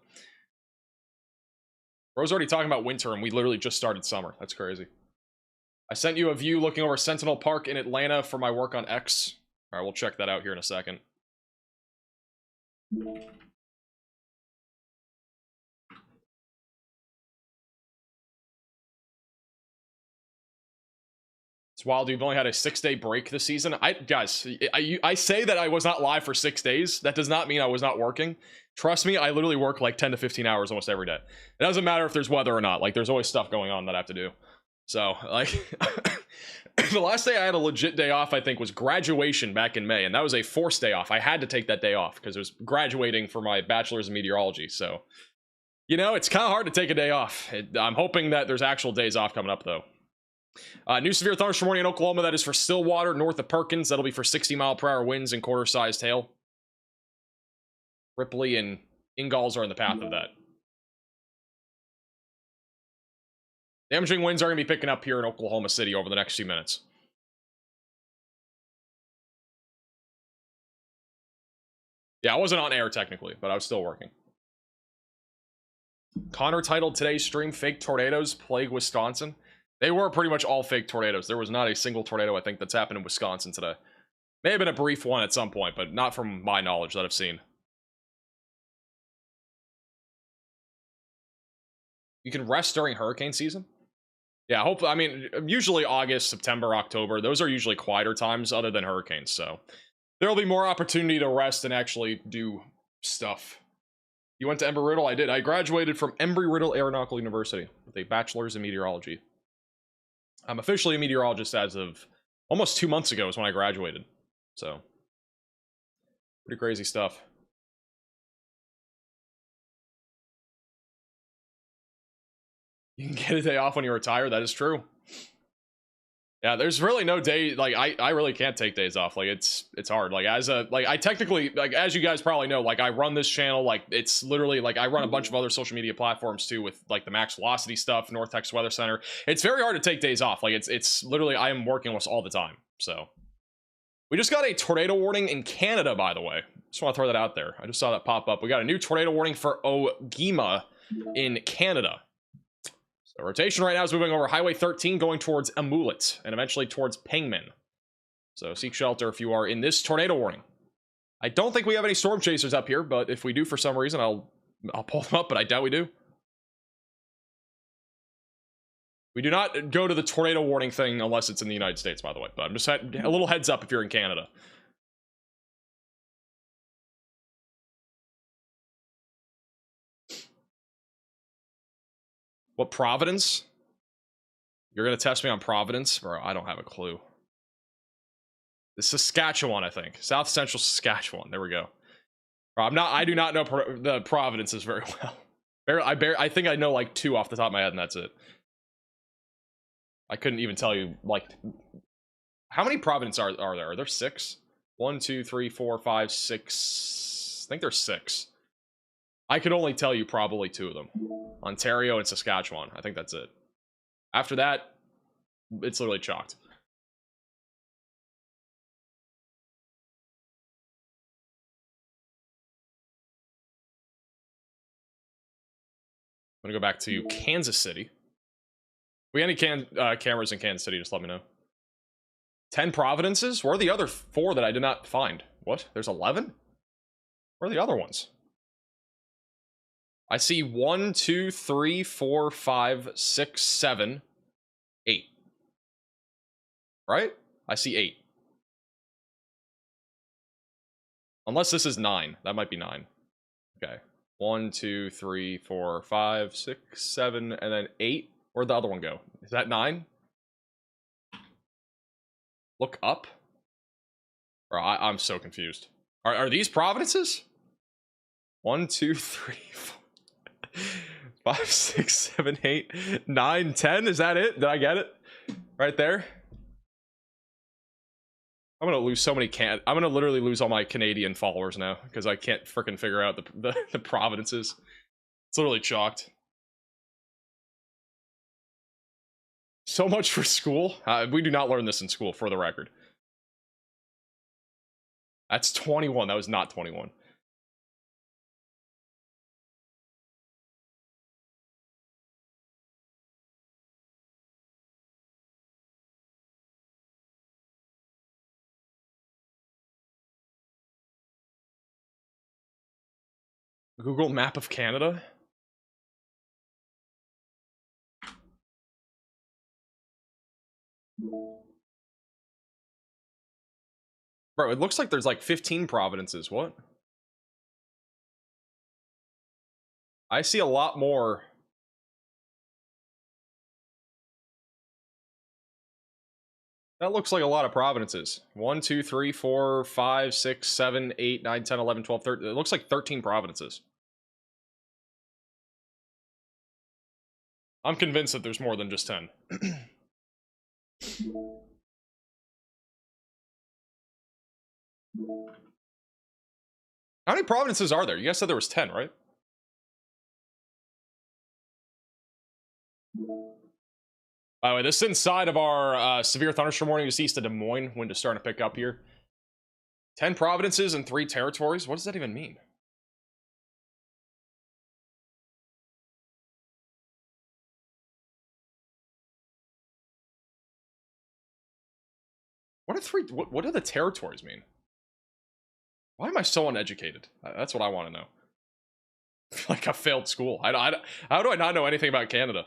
Bro's already talking about winter, and we literally just started summer. That's crazy. I sent you a view looking over Sentinel Park in Atlanta for my work on X. All right, we'll check that out here in a second. It's wild. We've only had a 6-day break this season. Guys, I say that I was not live for 6 days. That does not mean I was not working. Trust me, I literally work like 10 to 15 hours almost every day. It doesn't matter if there's weather or not. Like, there's always stuff going on that I have to do. So, like, the last day I had a legit day off, I think, was graduation back in May, and that was a forced day off. I had to take that day off because it was graduating for my bachelor's in meteorology. So, you know, it's kind of hard to take a day off. I'm hoping that there's actual days off coming up, though. New severe thunderstorm warning in Oklahoma. That is for Stillwater, north of Perkins. That'll be for 60-mile-per-hour winds and quarter-sized hail. Ripley and Ingalls are in the path of that. Damaging winds are going to be picking up here in Oklahoma City over the next few minutes. Yeah, I wasn't on air technically, but I was still working. Connor titled today's stream, Fake Tornadoes Plague Wisconsin. They were pretty much all fake tornadoes. There was not a single tornado, I think, that's happened in Wisconsin today. May have been a brief one at some point, but not from my knowledge that I've seen. You can rest during hurricane season? Yeah, hopefully. I mean, usually August, September, October, those are usually quieter times other than hurricanes, so there'll be more opportunity to rest and actually do stuff. You went to Embry-Riddle? I did. I graduated from Embry-Riddle Aeronautical University with a bachelor's in meteorology. I'm officially a meteorologist as of almost 2 months ago is when I graduated. So, pretty crazy stuff. You can get a day off when you retire. That is true. Yeah, there's really no day, like, I really can't take days off. Like, it's hard. Like, I technically, like, as you guys probably know, like, I run this channel, like, it's literally, like, I run a bunch of other social media platforms, too, with, like, the Max Velocity stuff, North Texas Weather Center. It's very hard to take days off. Like, it's literally, I am working almost all the time, so. We just got a tornado warning in Canada, by the way. Just want to throw that out there. I just saw that pop up. We got a new tornado warning for Ogima in Canada. The rotation right now is moving over Highway 13 going towards Amulet and eventually towards Pengman. So seek shelter if you are in this tornado warning. I don't think we have any storm chasers up here, but if we do for some reason, I'll pull them up, but I doubt we do. We do not go to the tornado warning thing unless it's in the United States, by the way. But I'm just a little heads up if you're in Canada. What, Providence? You're going to test me on Providence? Bro, I don't have a clue. It's Saskatchewan, I think. South Central Saskatchewan. There we go. Bro, I do not know the Providences very well. I think I know like 2 off the top of my head, and that's it. I couldn't even tell you, like, how many Providence are there? Are there 6? 1, 2, 3, 4, 5, 6. I think there's 6. I could only tell you probably 2 of them. Ontario and Saskatchewan. I think that's it. After that, it's literally chalked. I'm gonna go back to Kansas City. If we have any cameras in Kansas City, just let me know. 10 Providences? Where are the other 4 that I did not find? What? There's 11? Where are the other ones? I see 1, 2, 3, 4, 5, 6, 7, 8. Right? I see 8. Unless this is 9. That might be 9. Okay. 1, 2, 3, 4, 5, 6, 7, and then 8. Where'd the other one go? Is that 9? Look up? Bro, I'm so confused. Are these Providences? 1, 2, 3, 4. 5, 6, 7, 8, 9, 10. Is that it? Did I get it? Right there? I'm gonna lose so many I'm gonna literally lose all my Canadian followers now because I can't freaking figure out the Providences. It's literally chalked. So much for school. We do not learn this in school, for the record. That's 21. That was not 21. Google map of Canada? Bro, it looks like there's like 15 Providences. What? I see a lot more. That looks like a lot of provinces. 1, 2, 3, 4, 5, 6, 7, 8, 9, 10, 11, 12, 13. It looks like 13 provinces. I'm convinced that there's more than just 10. How many provinces are there? You guys said there was 10, right? By the way, this is inside of our severe thunderstorm warning just east of Des Moines. Wind is starting to pick up here. 10 provinces and 3 territories. What does that even mean? What do the territories mean? Why am I so uneducated? That's what I want to know. Like I failed school. How do I not know anything about Canada?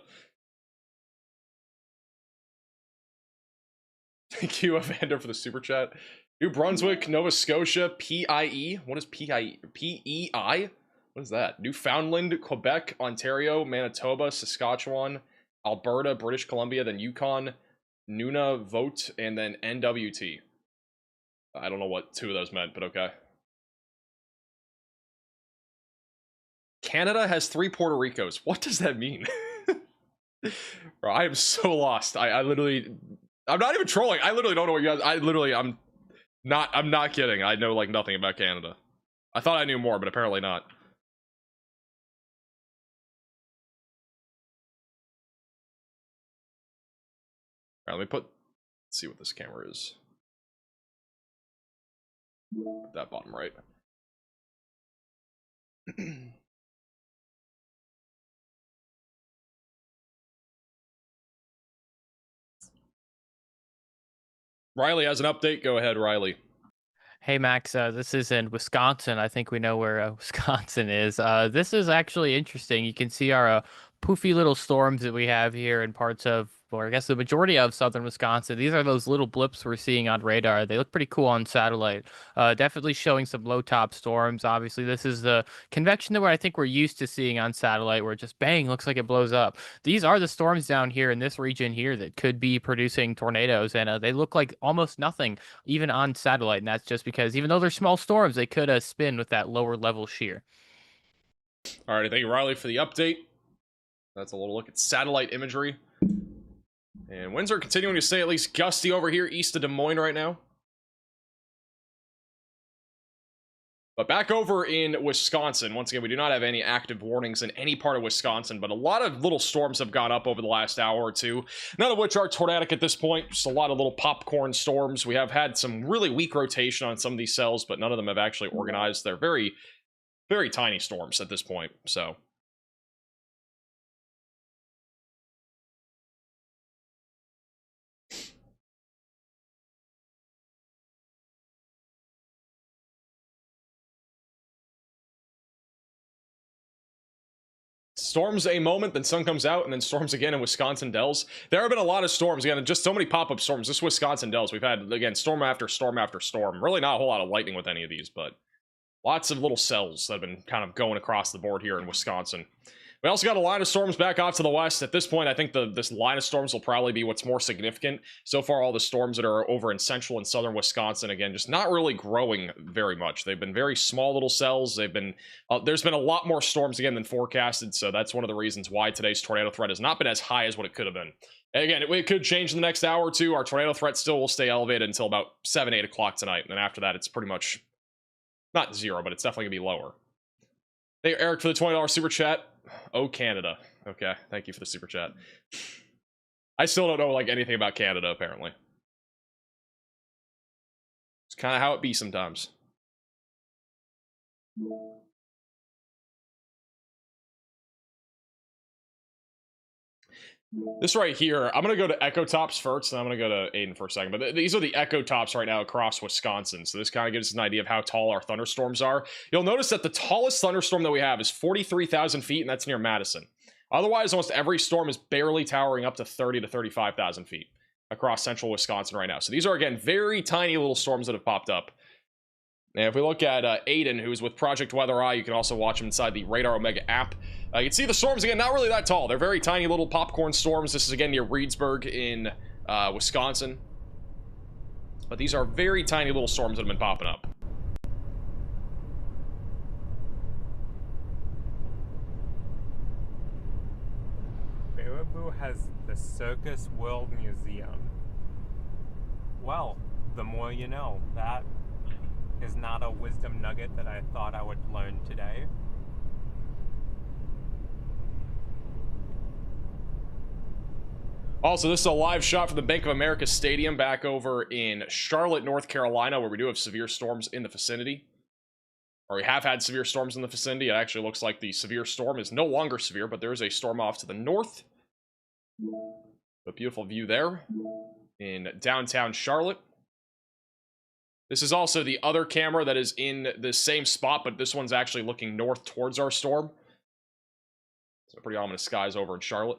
Thank you, Evander, for the super chat. New Brunswick, Nova Scotia, PIE. What is PIE? PEI? What is that? Newfoundland, Quebec, Ontario, Manitoba, Saskatchewan, Alberta, British Columbia, then Yukon, Nunavut, and then NWT. I don't know what 2 of those meant, but okay. Canada has 3 Puerto Ricos. What does that mean? Bro, I am so lost. I literally... I'm not even trolling. I literally don't know what you guys... I'm not kidding. I know, like, nothing about Canada. I thought I knew more, but apparently not. Alright, let me let's see what this camera is. Put that bottom right. Riley has an update. Go ahead, Riley. Hey Max, this is in Wisconsin. I think we know where Wisconsin is. This is actually interesting. You can see our poofy little storms that we have here in parts of, or I guess the majority of southern Wisconsin. These are those little blips we're seeing on radar. They look pretty cool on satellite. Definitely showing some low top storms. Obviously, this is the convection that I think we're used to seeing on satellite, where it just bang, looks like it blows up. These are the storms down here in this region here that could be producing tornadoes, and they look like almost nothing even on satellite. And that's just because even though they're small storms, they could spin with that lower level shear. All right, thank you, Riley, for the update. That's a little look at satellite imagery. And winds are continuing to stay at least gusty over here east of Des Moines right now. But back over in Wisconsin, once again, we do not have any active warnings in any part of Wisconsin, but a lot of little storms have gone up over the last hour or two, none of which are tornadic at this point, just a lot of little popcorn storms. We have had some really weak rotation on some of these cells, but none of them have actually organized. They're very, very tiny storms at this point, so... Storms a moment, then sun comes out, and then storms again in Wisconsin Dells. There have been a lot of storms, again, just so many pop-up storms. This Wisconsin Dells, we've had, again, storm after storm after storm. Really not a whole lot of lightning with any of these, but lots of little cells that have been kind of going across the board here in Wisconsin. We also got a line of storms back off to the west. At this point, I think this line of storms will probably be what's more significant. So far, all the storms that are over in central and southern Wisconsin, again, just not really growing very much. They've been very small little cells. They've been there's been a lot more storms again than forecasted, so that's one of the reasons why today's tornado threat has not been as high as what it could have been. And again, it could change in the next hour or two. Our tornado threat still will stay elevated until about 7, 8 o'clock tonight, and then after that, it's pretty much not zero, but it's definitely gonna be lower. Thank you, Eric, for the $20 super chat. Oh, Canada. Okay, thank you for the super chat. I still don't know, like, anything about Canada, apparently. It's kind of how it be sometimes. This right here, I'm going to go to Echo Tops first, and I'm going to go to Aiden for a second. But these are the Echo Tops right now across Wisconsin. So this kind of gives us an idea of how tall our thunderstorms are. You'll notice that the tallest thunderstorm that we have is 43,000 feet, and that's near Madison. Otherwise, almost every storm is barely towering up to 30 to 35,000 feet across central Wisconsin right now. So these are, again, very tiny little storms that have popped up. And if we look at Aiden, who's with Project Weather Eye, you can also watch him inside the Radar Omega app. You can see the storms, again, not really that tall. They're very tiny little popcorn storms. This is, again, near Reedsburg in Wisconsin. but these are very tiny little storms that have been popping up. Baraboo has the Circus World Museum. Well, the more you know. That is not a wisdom nugget that I thought I would learn today. Also, this is a live shot from the Bank of America Stadium back over in Charlotte, North Carolina, where we do have severe storms in the vicinity. Or we have had severe storms in the vicinity. It actually looks like the severe storm is no longer severe, but there is a storm off to the north. A beautiful view there in downtown Charlotte. This is also the other camera that is in the same spot, but this one's actually looking north towards our storm. So pretty ominous skies over in Charlotte.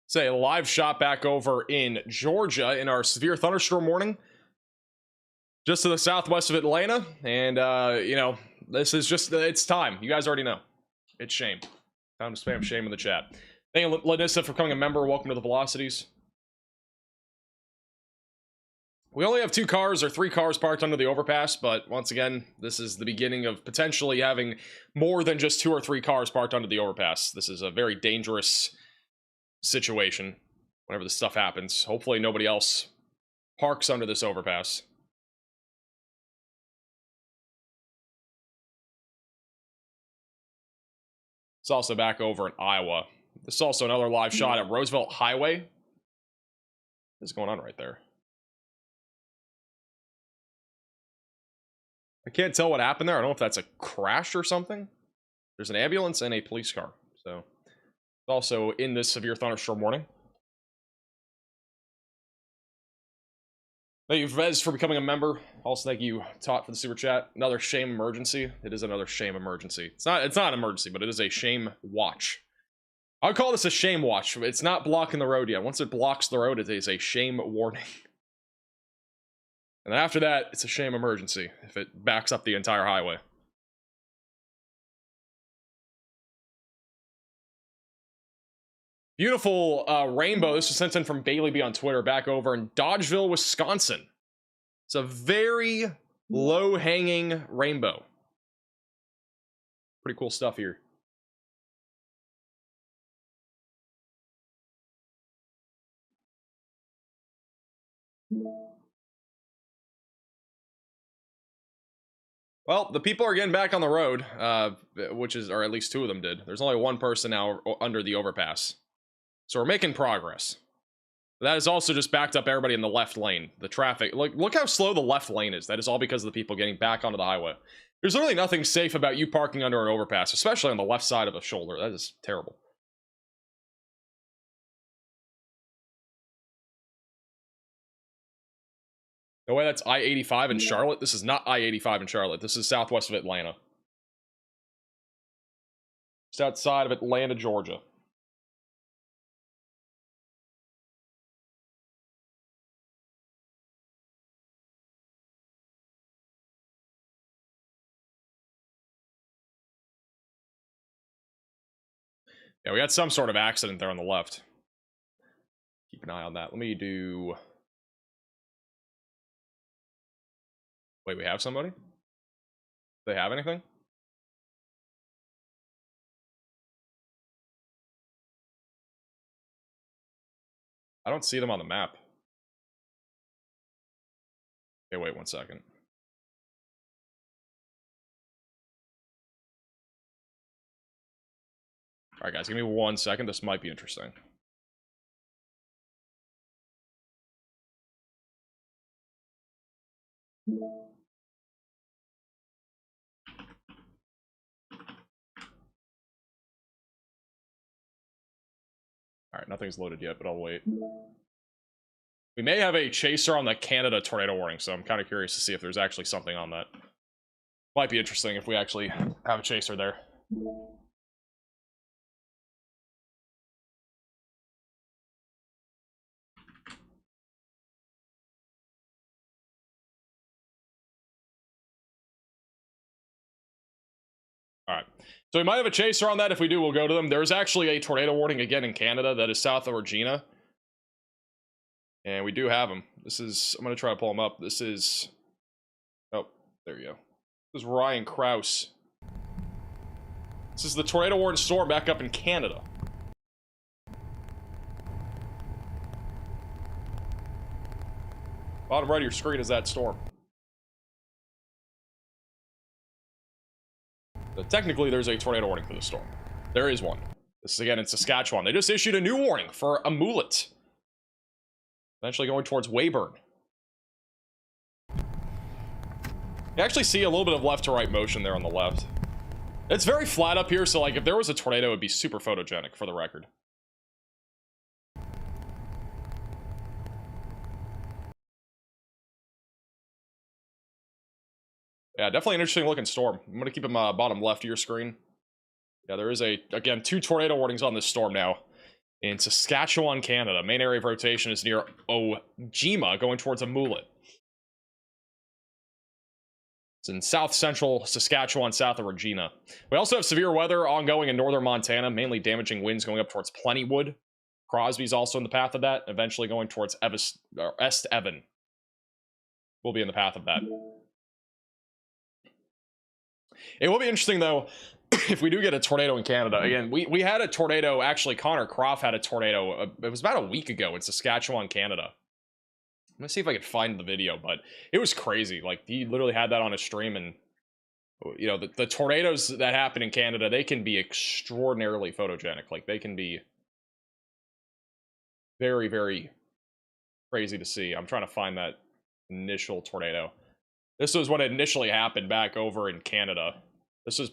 Say a live shot back over in Georgia in our severe thunderstorm warning. Just to the southwest of Atlanta. And, you know, this is just, it's time. You guys already know. It's shame. Time to spam shame in the chat. Thank you, Lanissa, for becoming a member. Welcome to the Velocities. We only have 2 cars or 3 cars parked under the overpass, but once again, this is the beginning of potentially having more than just 2 or 3 cars parked under the overpass. This is a very dangerous situation whenever this stuff happens. Hopefully nobody else parks under this overpass. It's also back over in Iowa. This is also another live shot at Roosevelt Highway. What's going on right there? I can't tell what happened there. I don't know if that's a crash or something. There's an ambulance and a police car. So, also in this severe thunderstorm warning. Thank you, Vez, for becoming a member. Also, thank you, Tot, for the super chat. Another shame emergency. It is another shame emergency. It's not an emergency, but it is a shame watch. I would call this a shame watch. It's not blocking the road yet. Once it blocks the road, it is a shame warning. And then after that, it's a shame emergency if it backs up the entire highway. Beautiful rainbow. This was sent in from Bailey B on Twitter back over in Dodgeville, Wisconsin. It's a very low-hanging rainbow. Pretty cool stuff here. Well, the people are getting back on the road, or at least 2 of them did. There's only 1 person now under the overpass. So we're making progress. That has also just backed up everybody in the left lane. The traffic, look how slow the left lane is. That is all because of the people getting back onto the highway. There's literally nothing safe about you parking under an overpass, especially on the left side of a shoulder. That is terrible. No way, that's I-85 in Charlotte. This is not I-85 in Charlotte. This is southwest of Atlanta. Just outside of Atlanta, Georgia. Yeah, we had some sort of accident there on the left. Keep an eye on that. Let me do... Wait, we have somebody? Do they have anything? I don't see them on the map. Okay, wait 1 second. Alright guys, give me 1 second. This might be interesting. Alright, nothing's loaded yet, but I'll wait. We may have a chaser on the Canada tornado warning, so I'm kind of curious to see if there's actually something on that. Might be interesting if we actually have a chaser there. All right. So we might have a chaser on that. If we do, we'll go to them. There's actually a tornado warning again in Canada that is south of Regina. And we do have them. This is, I'm going to try to pull them up. This is, oh, there you go. This is Ryan Krause. This is the tornado warning storm back up in Canada. Bottom right of your screen is that storm. So technically, there's a tornado warning for the storm. There is one. This is again in Saskatchewan. They just issued a new warning for Amulet. Eventually going towards Weyburn. You actually see a little bit of left to right motion there on the left. It's very flat up here, so like if there was a tornado, it would be super photogenic for the record. Yeah, definitely an interesting looking storm. I'm going to keep him bottom left of your screen. Yeah, there is again, 2 tornado warnings on this storm now. In Saskatchewan, Canada. Main area of rotation is near Ojima, going towards Amulet. It's in south-central Saskatchewan, south of Regina. We also have severe weather ongoing in northern Montana, mainly damaging winds going up towards Plentywood. Crosby's also in the path of that, eventually going towards Est Evan. We'll be in the path of that. It will be interesting, though, if we do get a tornado in Canada. Again, we had a tornado. Actually, Connor Croft had a tornado. It was about a week ago in Saskatchewan, Canada. I'm going to see if I can find the video, but it was crazy. Like, he literally had that on his stream, and, you know, the tornadoes that happen in Canada, they can be extraordinarily photogenic. Like, they can be very, very crazy to see. I'm trying to find that initial tornado. This was when it initially happened back over in Canada. This was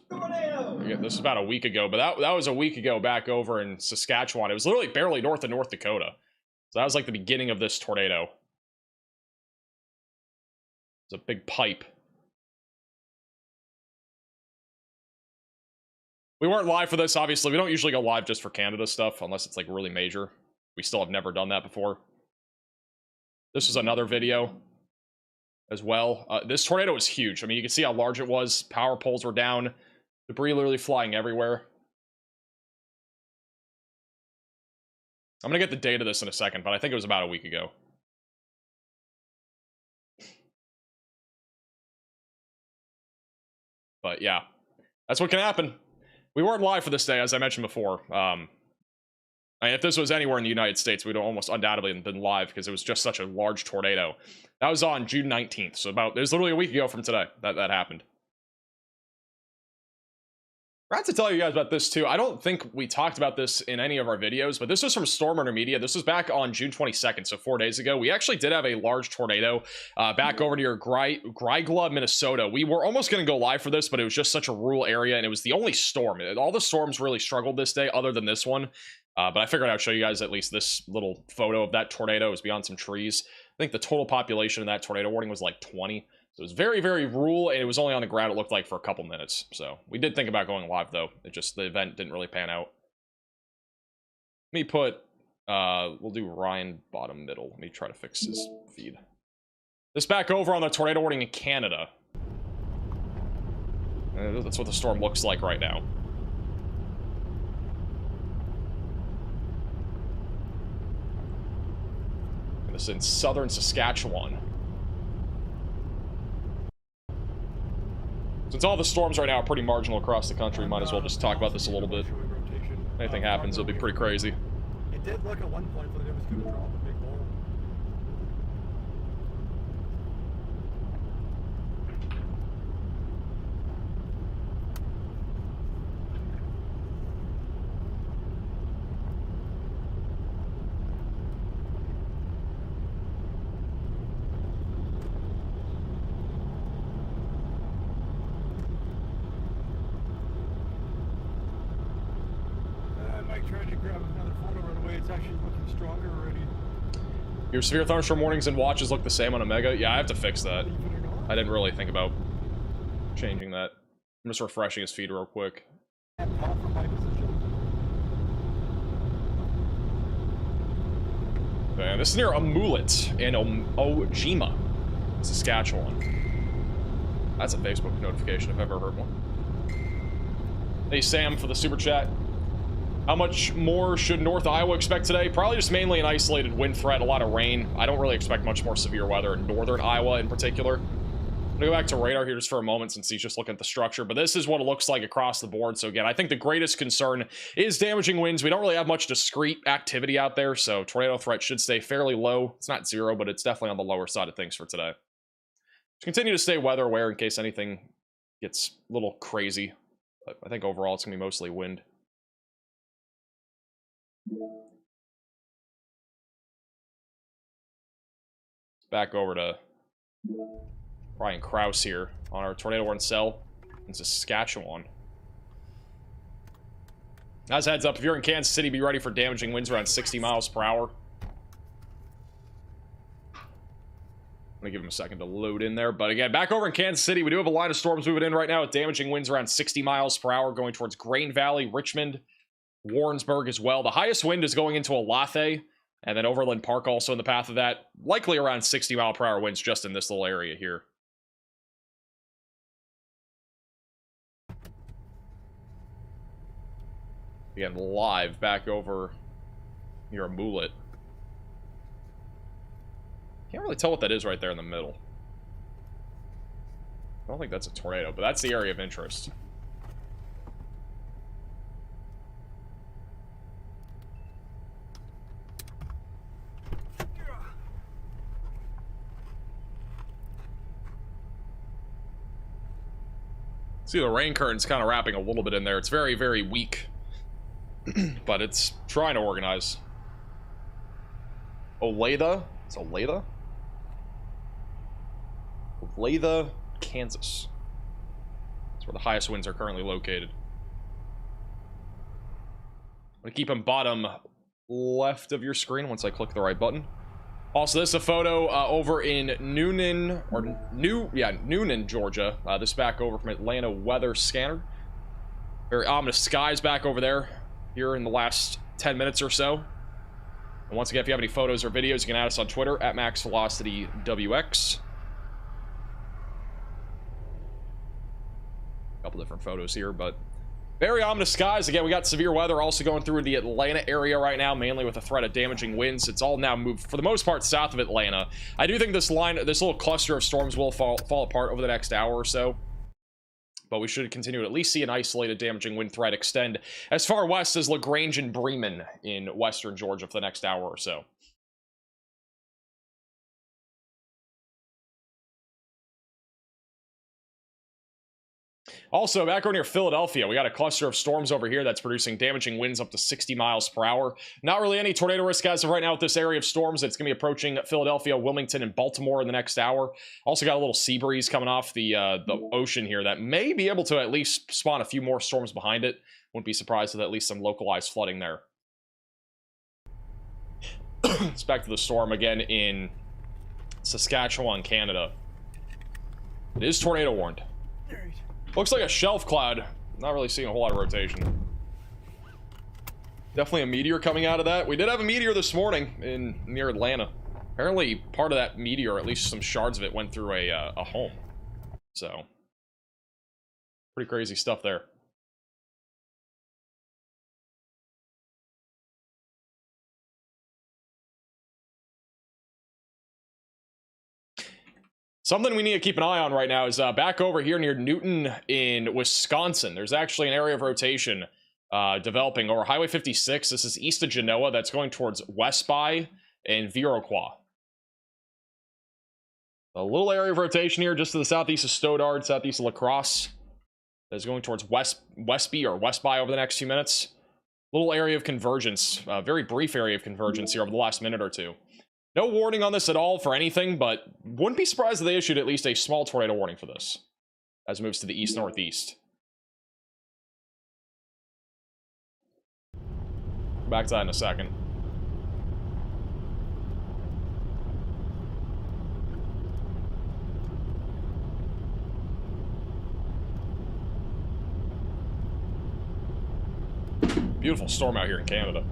about a week ago, but that was a week ago back over in Saskatchewan. It was literally barely north of North Dakota. So that was like the beginning of this tornado. It's a big pipe. We weren't live for this, obviously. We don't usually go live just for Canada stuff, unless it's like really major. We still have never done that before. This was another video as well. This tornado was huge. I mean, you can see how large it was. Power poles were down. Debris literally flying everywhere. I'm going to get the date of this in a second, but I think it was about a week ago. But yeah, that's what can happen. We weren't live for this day, as I mentioned before. I mean, if this was anywhere in the United States, we'd almost undoubtedly been live because it was just such a large tornado. That was on June 19th, so it was literally a week ago from today that happened. I forgot to tell you guys about this too. I don't think we talked about this in any of our videos, but this was from Storm Intermedia. This was back on June 22nd, so 4 days ago. We actually did have a large tornado back over near Grygla, Minnesota. We were almost going to go live for this, but it was just such a rural area, and it was the only storm. All the storms really struggled this day, other than this one. But I figured I'd show you guys at least this little photo of that tornado. It was beyond some trees. I think the total population in that tornado warning was like 20. So it was very, very rural, and it was only on the ground, it looked like, for a couple minutes. So we did think about going live, though. The event didn't really pan out. Let me put, we'll do Ryan bottom middle. Let me try to fix his feed. This back over on the tornado warning in Canada. That's what the storm looks like right now. This is in southern Saskatchewan. Since all the storms right now are pretty marginal across the country, might as well just talk about this a little bit. If anything happens, it'll be pretty crazy. It did look at one point like it was going to drop a big hole. Your severe thunderstorm warnings and watches look the same on Omega. Yeah, I have to fix that. I didn't really think about changing that. I'm just refreshing his feed real quick. Man, this is near Amulet in Ojima, Saskatchewan. That's a Facebook notification if I've ever heard one. Hey, Sam, for the super chat. How much more should North Iowa expect today? Probably just mainly an isolated wind threat, a lot of rain. I don't really expect much more severe weather in northern Iowa in particular. I'm gonna go back to radar here just for a moment since he's just looking at the structure, but this is what it looks like across the board. So again, I think the greatest concern is damaging winds. We don't really have much discrete activity out there, so tornado threat should stay fairly low. It's not zero, but it's definitely on the lower side of things for today. Just continue to stay weather aware in case anything gets a little crazy, but I think overall it's gonna be mostly wind. Back over to Brian Krause here on our tornado warning cell in Saskatchewan. As a heads up, if you're in Kansas City, be ready for damaging winds around 60 miles per hour. I'm gonna give him a second to load in there, but again, back over in Kansas City, we do have a line of storms moving in right now with damaging winds around 60 miles per hour going towards Grain Valley, Richmond, Warrensburg as well. The highest wind is going into Olathe, and then Overland Park also in the path of that. Likely around 60 mile per hour winds just in this little area here. Again, live back over near Amulet. Can't really tell what that is right there in the middle. I don't think that's a tornado, but that's the area of interest. See, the rain curtain's kind of wrapping a little bit in there. It's very, very weak. But it's trying to organize. Olathe? It's Olathe? Olathe, Kansas. That's where the highest winds are currently located. I'm going to keep them bottom left of your screen once I click the right button. Also, this is a photo over in Newnan, Georgia. This is back over from Atlanta Weather Scanner. Very ominous skies back over there here in the last 10 minutes or so. And once again, if you have any photos or videos, you can add us on Twitter at MaxVelocityWX. A couple different photos here, but very ominous skies. Again, we got severe weather also going through the Atlanta area right now, mainly with a threat of damaging winds. It's all now moved, for the most part, south of Atlanta. I do think this little cluster of storms will fall apart over the next hour or so. But we should continue to at least see an isolated damaging wind threat extend as far west as LaGrange and Bremen in western Georgia for the next hour or so. Also, back over near Philadelphia, we got a cluster of storms over here that's producing damaging winds up to 60 miles per hour. Not really any tornado risk as of right now with this area of storms. It's going to be approaching Philadelphia, Wilmington, and Baltimore in the next hour. Also got a little sea breeze coming off the ocean here that may be able to at least spawn a few more storms behind it. Wouldn't be surprised with at least some localized flooding there. It's back to the storm again in Saskatchewan, Canada. It is tornado warned. Looks like a shelf cloud. Not really seeing a whole lot of rotation. Definitely a meteor coming out of that. We did have a meteor this morning near Atlanta. Apparently, part of that meteor, at least some shards of it, went through a home. So, pretty crazy stuff there. Something we need to keep an eye on right now is back over here near Newton in Wisconsin. There's actually an area of rotation developing over Highway 56. This is east of Genoa. That's going towards Westby and Viroqua. A little area of rotation here just to the southeast of Stoddard, southeast of La Crosse. That's going towards Westby or Westby over the next few minutes. Little area of convergence. Very brief area of convergence here over the last minute or two. No warning on this at all for anything, but wouldn't be surprised if they issued at least a small tornado warning for this as it moves to the east-northeast. Back to that in a second. Beautiful storm out here in Canada.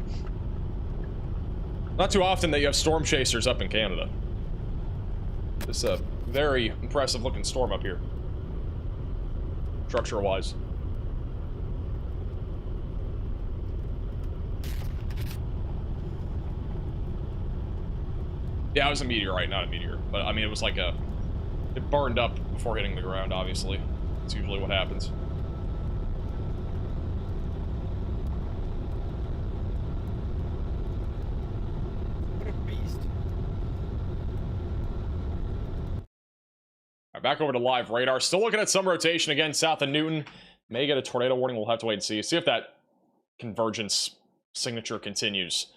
Not too often that you have storm chasers up in Canada. This is a very impressive looking storm up here. Structure-wise. Yeah, it was a meteorite, not a meteor. But, I mean, it was like a... It burned up before hitting the ground, obviously. That's usually what happens. What a beast. All right, back over to live radar. Still looking at some rotation again south of Newton. May get a tornado warning. We'll have to wait and see. See if that convergence signature continues.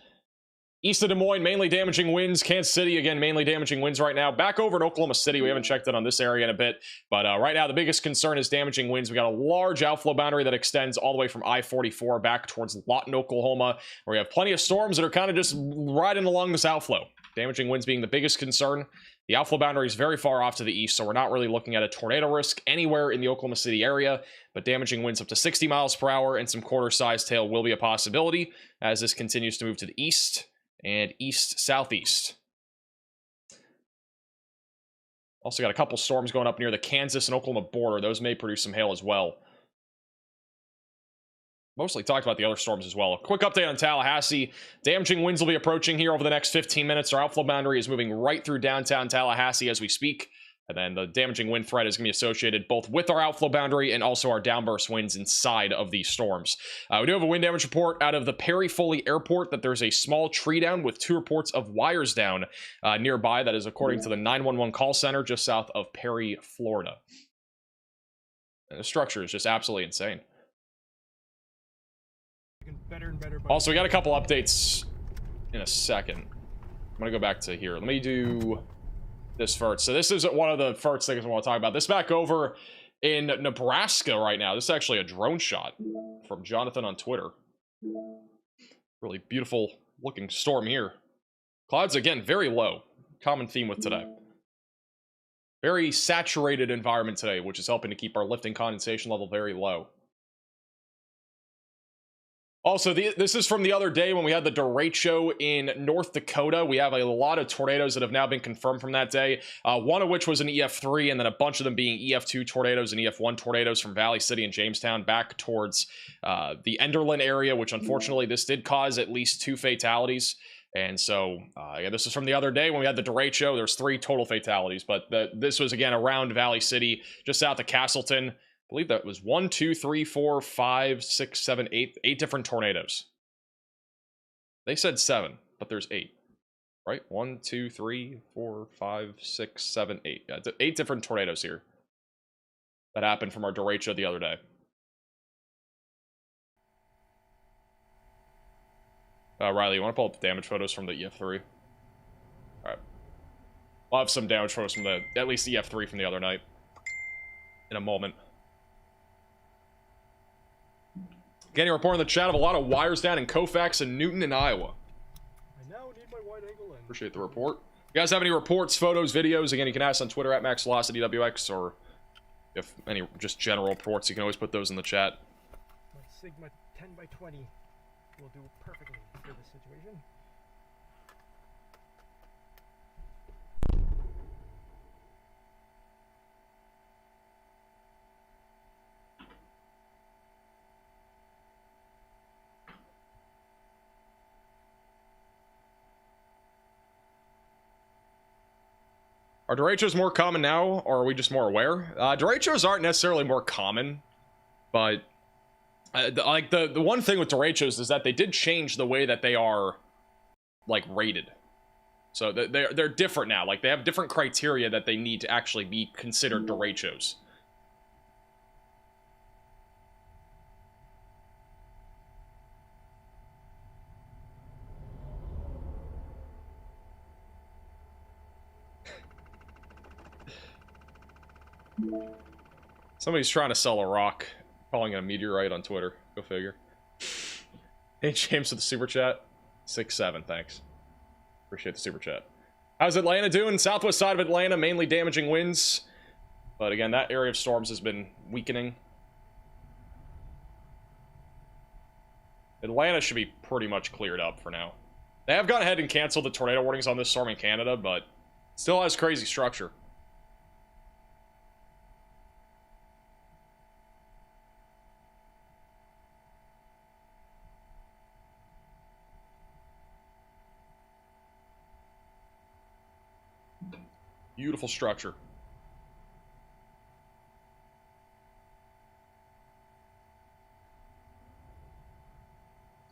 East of Des Moines, mainly damaging winds. Kansas City, again, mainly damaging winds right now. Back over in Oklahoma City, we haven't checked in on this area in a bit. But right now, the biggest concern is damaging winds. We got a large outflow boundary that extends all the way from I-44 back towards Lawton, Oklahoma, where we have plenty of storms that are kind of just riding along this outflow. Damaging winds being the biggest concern. The outflow boundary is very far off to the east, so we're not really looking at a tornado risk anywhere in the Oklahoma City area, but damaging winds up to 60 miles per hour and some quarter-sized hail will be a possibility as this continues to move to the east and east-southeast. Also got a couple storms going up near the Kansas and Oklahoma border. Those may produce some hail as well. Mostly talked about the other storms as well. A quick update on Tallahassee. Damaging winds will be approaching here over the next 15 minutes. Our outflow boundary is moving right through downtown Tallahassee as we speak. And then the damaging wind threat is going to be associated both with our outflow boundary and also our downburst winds inside of these storms. We do have a wind damage report out of the Perry Foley Airport that there's a small tree down with 2 reports of wires down nearby. That is according to the 911 call center just south of Perry, Florida. And the structure is just absolutely insane. Also, we got a couple updates in a second. I'm going to go back to here. Let me do this first. So this is one of the first things I want to talk about. This back over in Nebraska right now. This is actually a drone shot from Jonathan on Twitter. Really beautiful looking storm here. Clouds, again, very low. Common theme with today. Very saturated environment today, which is helping to keep our lifting condensation level very low. Also, this is from the other day when we had the derecho in North Dakota. We have a lot of tornadoes that have now been confirmed from that day. One of which was an EF3, and then a bunch of them being EF2 tornadoes and EF1 tornadoes from Valley City and Jamestown back towards the Enderlin area, which unfortunately this did cause at least 2 fatalities. And so, yeah, this is from the other day when we had the derecho. There's 3 total fatalities, but this was, again, around Valley City, just south of Castleton. I believe that was 1, 2, 3, 4, 5, 6, 7, 8 different tornadoes. They said 7, but there's 8, right? 1, 2, 3, 4, 5, 6, 7, 8. Yeah, 8 different tornadoes here that happened from our derecho the other day. Riley, you want to pull up the damage photos from the EF3? All right. I'll have some damage photos from at least the EF3 from the other night in a moment. Getting a report in the chat of a lot of wires down in Colfax and Newton in Iowa. I now need my wide angle lens. Appreciate the report. If you guys have any reports, photos, videos, again, you can ask on Twitter at MaxVelocityWX, or if any just general reports, you can always put those in the chat. My Sigma 10x20 will do perfectly for this situation. Are derechos more common now, or are we just more aware? Derechos aren't necessarily more common, but like the one thing with derechos is that they did change the way that they are like rated. So they're different now. Like they have different criteria that they need to actually be considered derechos. Somebody's trying to sell a rock, calling it a meteorite on Twitter. Go figure. Hey, James with the super chat. 6-7, thanks. Appreciate the super chat. How's Atlanta doing? Southwest side of Atlanta, mainly damaging winds. But again, that area of storms has been weakening. Atlanta should be pretty much cleared up for now. They have gone ahead and canceled the tornado warnings on this storm in Canada, but still has crazy structure. Beautiful structure.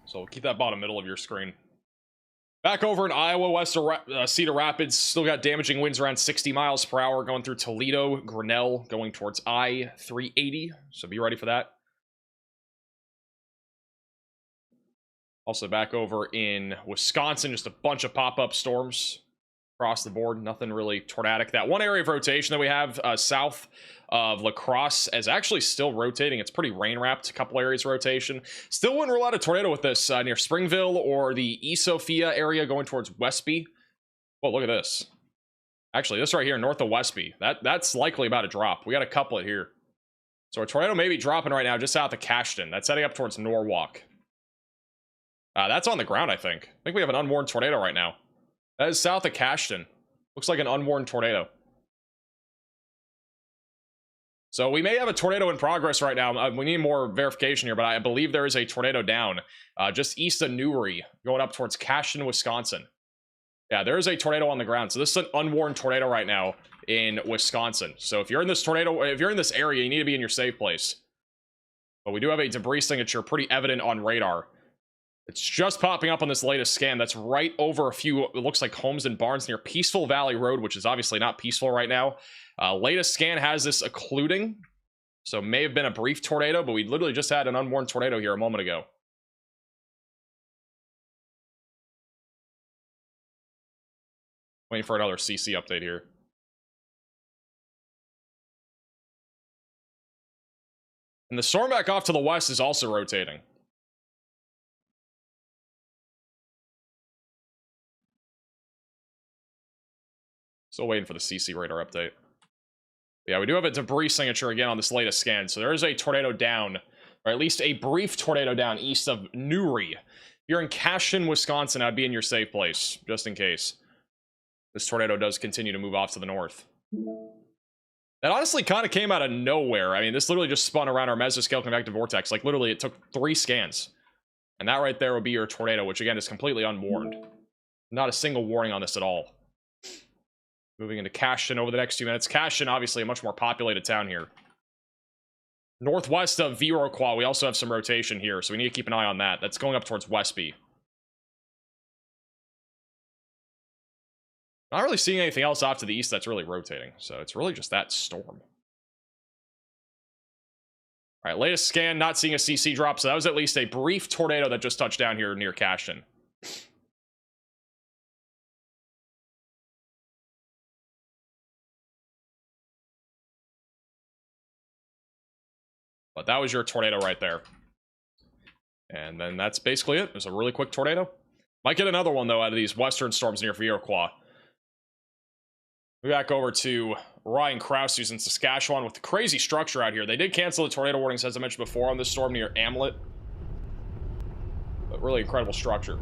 So keep that bottom middle of your screen. Back over in Iowa, west of Cedar Rapids, still got damaging winds around 60 miles per hour going through Toledo, Grinnell, going towards I-380. So be ready for that. Also back over in Wisconsin, just a bunch of pop-up storms across the board. Nothing really tornadic. That one area of rotation that we have south of La Crosse is actually still rotating. It's pretty rain-wrapped. A couple areas of rotation. Still wouldn't rule out a tornado with this near Springville or the East Sophia area going towards Westby. Well, look at this. Actually, this right here north of Westby. That's likely about to drop. We got a couple here. So a tornado may be dropping right now just south of Cashton. That's heading up towards Norwalk. That's on the ground, I think. I think we have an unwarned tornado right now. That is south of Cashton. Looks like an unwarned tornado. So we may have a tornado in progress right now. We need more verification here, but I believe there is a tornado down just east of Newry, going up towards Cashton, Wisconsin. Yeah, there is a tornado on the ground. So this is an unwarned tornado right now in Wisconsin. So if you're in this tornado, if you're in this area, you need to be in your safe place. But we do have a debris signature pretty evident on radar. It's just popping up on this latest scan. That's right over a few, it looks like homes and barns near Peaceful Valley Road, which is obviously not peaceful right now. Latest scan has this occluding. So may have been a brief tornado, but we literally just had an unwarned tornado here a moment ago. Waiting for another CC update here. And the storm back off to the west is also rotating. Still waiting for the CC radar update. Yeah, we do have a debris signature again on this latest scan. So there is a tornado down, or at least a brief tornado down east of Newry. If you're in Cashton, Wisconsin, I'd be in your safe place, just in case. This tornado does continue to move off to the north. That honestly kind of came out of nowhere. I mean, this literally just spun around our mesoscale convective vortex. Like, literally, it took 3 scans. And that right there would be your tornado, which, again, is completely unwarned. Not a single warning on this at all. Moving into Cashton over the next few minutes. Cashton, obviously, a much more populated town here. Northwest of Viroqua, we also have some rotation here, so we need to keep an eye on that. That's going up towards Westby. Not really seeing anything else off to the east that's really rotating, so it's really just that storm. All right, latest scan, not seeing a CC drop, so that was at least a brief tornado that just touched down here near Cashton. But that was your tornado right there. And then that's basically it. It was a really quick tornado. Might get another one, though, out of these western storms near Viroqua. We're back over to Ryan Krause, who's in Saskatchewan with the crazy structure out here. They did cancel the tornado warnings, as I mentioned before, on this storm near Amlet. But really incredible structure.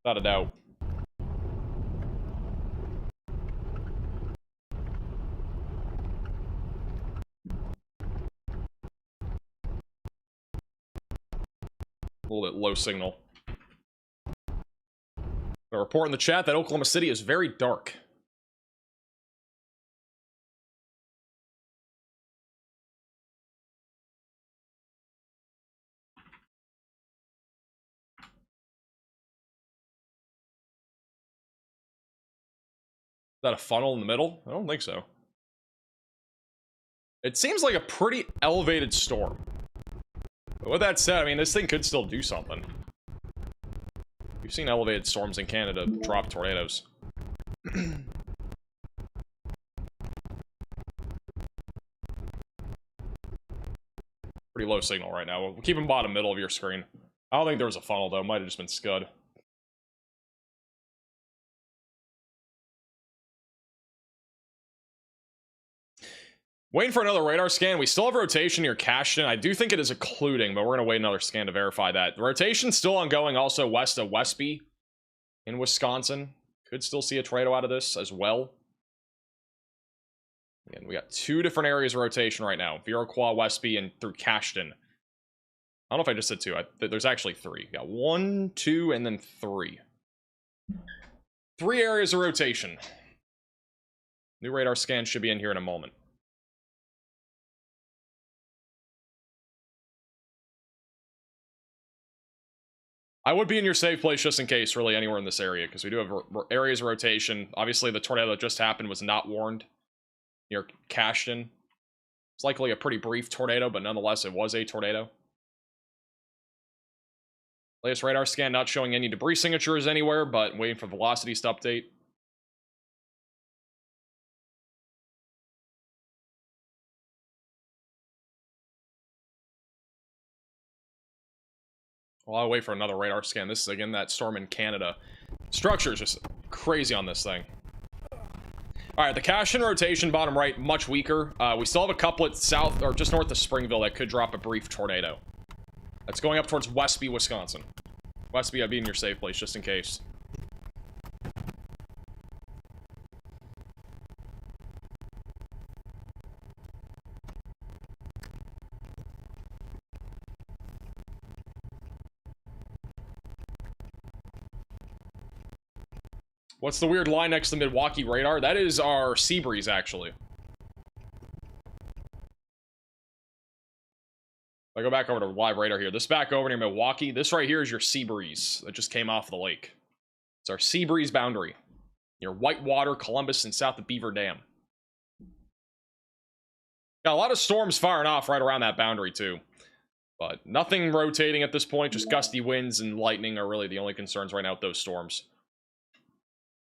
Without a doubt. A little bit low signal. A report in the chat that Oklahoma City is very dark. Is that a funnel in the middle? I don't think so. It seems like a pretty elevated storm. But with that said, I mean, this thing could still do something. We've seen elevated storms in Canada drop tornadoes. Pretty low signal right now. We'll keep them bottom middle of your screen. I don't think there was a funnel, though. Might have just been Scud. Waiting for another radar scan. We still have rotation near Cashton. I do think it is occluding, but we're going to wait another scan to verify that. The rotation's still ongoing also west of Westby in Wisconsin. Could still see a tornado out of this as well. Again, we got 2 different areas of rotation right now. Viroqua, Westby, and through Cashton. I don't know if I just said 2. There's actually 3. We got 1, 2, and then 3. 3 areas of rotation. New radar scan should be in here in a moment. I would be in your safe place just in case, really, anywhere in this area, because we do have areas of rotation. Obviously, the tornado that just happened was not warned near Cashton. It's likely a pretty brief tornado, but nonetheless, it was a tornado. Latest radar scan not showing any debris signatures anywhere, but waiting for velocities to update. Well, I'll wait for another radar scan. This is, again, that storm in Canada. Structure is just crazy on this thing. All right, the Cashton rotation, bottom right, much weaker. We still have a couplet south, or just north of Springville that could drop a brief tornado. That's going up towards Westby, Wisconsin. Westby, I'd be in your safe place, just in case. What's the weird line next to the Milwaukee radar? That is our sea breeze, actually. If I go back over to live radar here. This back over near Milwaukee. This right here is your sea breeze that just came off the lake. It's our sea breeze boundary. Near Whitewater, Columbus, and south of Beaver Dam. Got a lot of storms firing off right around that boundary, too. But nothing rotating at this point. Just gusty winds and lightning are really the only concerns right now with those storms.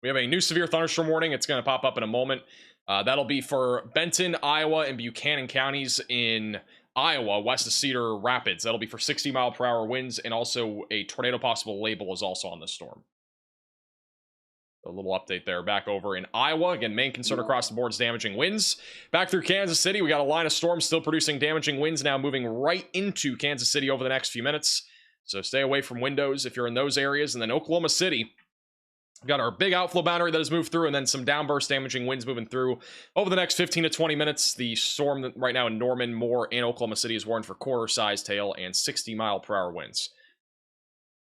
We have a new severe thunderstorm warning. It's going to pop up in a moment. That'll be for Benton, Iowa, and Buchanan counties in Iowa, west of Cedar Rapids. That'll be for 60-mile-per-hour winds, and also a tornado possible label is also on this storm. A little update there. Back over in Iowa. Again, main concern across the board is damaging winds. Back through Kansas City, we got a line of storms still producing damaging winds now moving right into Kansas City over the next few minutes. So stay away from windows if you're in those areas. And then Oklahoma City, we've got our big outflow boundary that has moved through, and then some downburst damaging winds moving through over the next 15 to 20 minutes. The storm right now in Norman, Moore, and Oklahoma City is warned for quarter-sized hail and 60-mile-per-hour winds.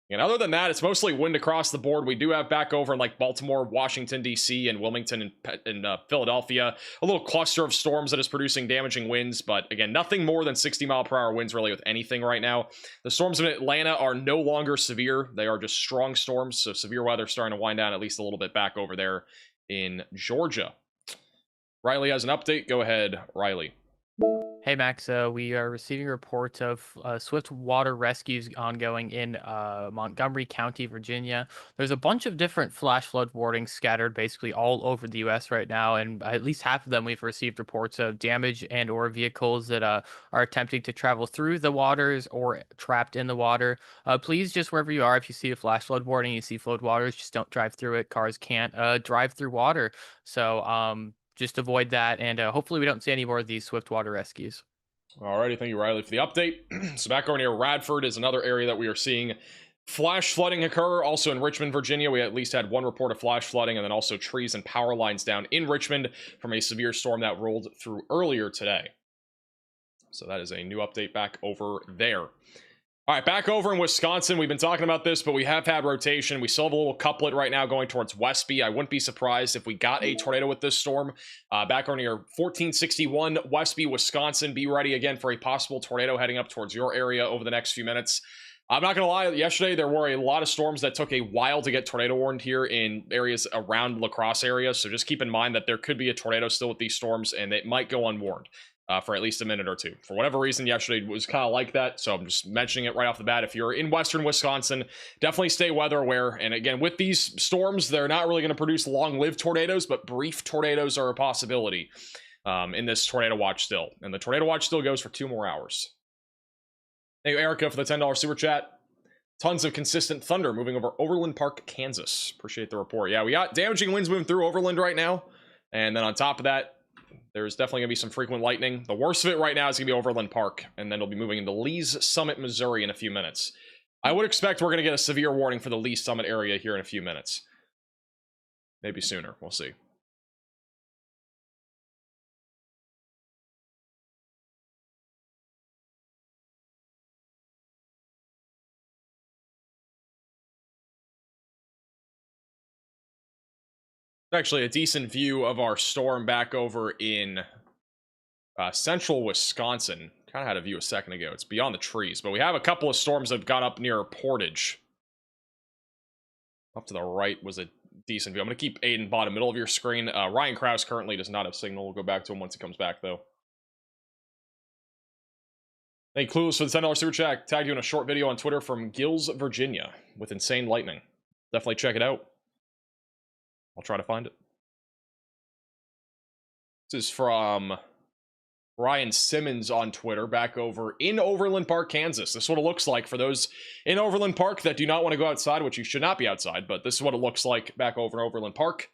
And other than that, it's mostly wind across the board. We do have back over in like Baltimore, Washington, D.C., and Wilmington and Philadelphia, a little cluster of storms that is producing damaging winds. But again, nothing more than 60-mile-per-hour winds really with anything right now. The storms in Atlanta are no longer severe. They are just strong storms. So severe weather starting to wind down at least a little bit back over there in Georgia. Riley has an update. Go ahead, Riley. Hey Max, we are receiving reports of swift water rescues ongoing in Montgomery County, Virginia. There's a bunch of different flash flood warnings scattered basically all over the U.S. right now, and at least half of them we've received reports of damage and or vehicles that are attempting to travel through the waters or trapped in the water. Please, just wherever you are, if you see a flash flood warning, you see flood waters, just don't drive through it. Cars can't drive through water. So, just avoid that, and hopefully we don't see any more of these swift water rescues. Alrighty, thank you, Riley, for the update. So back over near Radford is another area that we are seeing flash flooding occur. Also in Richmond, Virginia, we at least had one report of flash flooding, and then also trees and power lines down in Richmond from a severe storm that rolled through earlier today. So that is a new update back over there. All right, back over in Wisconsin, we've been talking about this, but we have had rotation. We still have a little couplet right now going towards Westby. I wouldn't be surprised if we got a tornado with this storm. Back over near 1461 Westby, Wisconsin. Be ready again for a possible tornado heading up towards your area over the next few minutes. I'm not going to lie, yesterday there were a lot of storms that took a while to get tornado warned here in areas around La Crosse area, so just keep in mind that there could be a tornado still with these storms, and it might go unwarned. For at least a minute or two. For whatever reason, yesterday was kind of like that, so I'm just mentioning it right off the bat. If you're in western Wisconsin, definitely stay weather aware. And again, with these storms, they're not really going to produce long-lived tornadoes, but brief tornadoes are a possibility in this tornado watch still. And the tornado watch still goes for 2 more hours. Thank you, Erica, for the $10 super chat. Tons of consistent thunder moving over Overland Park, Kansas. Appreciate the report. Yeah, we got damaging winds moving through Overland right now. And then on top of that, there's definitely going to be some frequent lightning. The worst of it right now is going to be Overland Park, and then it'll be moving into Lee's Summit, Missouri in a few minutes. I would expect we're going to get a severe warning for the Lee's Summit area here in a few minutes. Maybe sooner. We'll see. Actually, a decent view of our storm back over in central Wisconsin. Kind of had a view a second ago. It's beyond the trees, but we have a couple of storms that have gone up near Portage. Up to the right was a decent view. I'm going to keep Aiden bottom middle of your screen. Ryan Krause currently does not have signal. We'll go back to him once he comes back, though. Thank you, Clueless, for the $10 super chat. Tagged you in a short video on Twitter from Gills, Virginia, with insane lightning. Definitely check it out. I'll try to find it. This is from Ryan Simmons on Twitter, back over in Overland Park, Kansas. This is what it looks like for those in Overland Park that do not want to go outside, which you should not be outside, but this is what it looks like back over in Overland Park.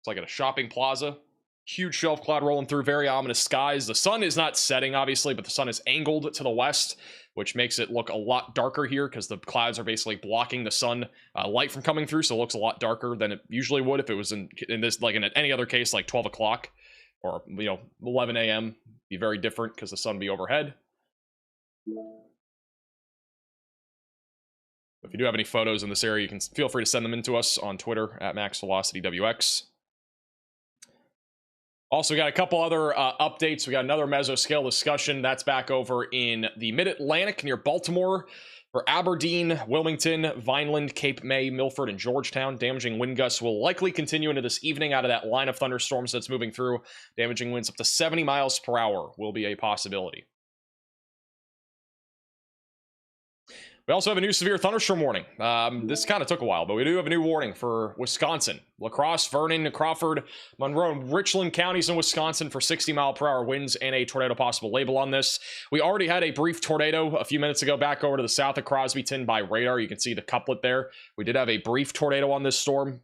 It's like at a shopping plaza. Huge shelf cloud rolling through, very ominous skies. The sun is not setting, obviously, but the sun is angled to the west, which makes it look a lot darker here because the clouds are basically blocking the sun light from coming through, so it looks a lot darker than it usually would if it was in this, like in any other case, like 12 o'clock or 11 a.m. Be very different because the sun be overhead. If you do have any photos in this area, you can feel free to send them in to us on Twitter at MaxVelocityWX. Also, we got a couple other updates. We got another mesoscale discussion. That's back over in the mid-Atlantic near Baltimore for Aberdeen, Wilmington, Vineland, Cape May, Milford, and Georgetown. Damaging wind gusts will likely continue into this evening out of that line of thunderstorms that's moving through. Damaging winds up to 70 miles per hour will be a possibility. We also have a new severe thunderstorm warning. This kind of took a while, but we do have a new warning for Wisconsin. La Crosse, Vernon, Crawford, Monroe, and Richland counties in Wisconsin for 60-mile-per-hour winds and a tornado possible label on this. We already had a brief tornado a few minutes ago back over to the south of Crosbyton by radar. You can see the couplet there. We did have a brief tornado on this storm.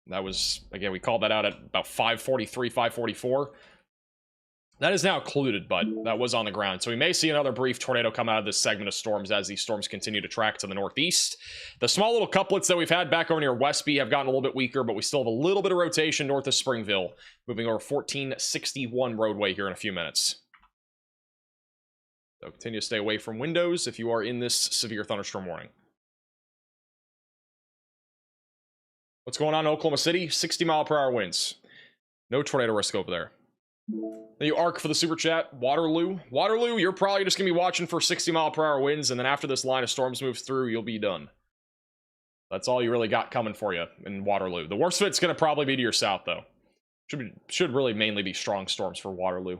That was, again, we called that out at about 5:43, 5:44. That is now occluded, but that was on the ground. So we may see another brief tornado come out of this segment of storms as these storms continue to track to the northeast. The small little couplets that we've had back over near Westby have gotten a little bit weaker, but we still have a little bit of rotation north of Springville, moving over 1461 roadway here in a few minutes. So continue to stay away from windows if you are in this severe thunderstorm warning. What's going on in Oklahoma City? 60-mile-per-hour winds. No tornado risk over there. Thank you, Arc, for the super chat. Waterloo, you're probably just gonna be watching for 60-mile-per-hour winds, and then after this line of storms moves through, you'll be done. That's all you really got coming for you in Waterloo. The worst of it's gonna probably be to your south, though. Should really mainly be strong storms for Waterloo.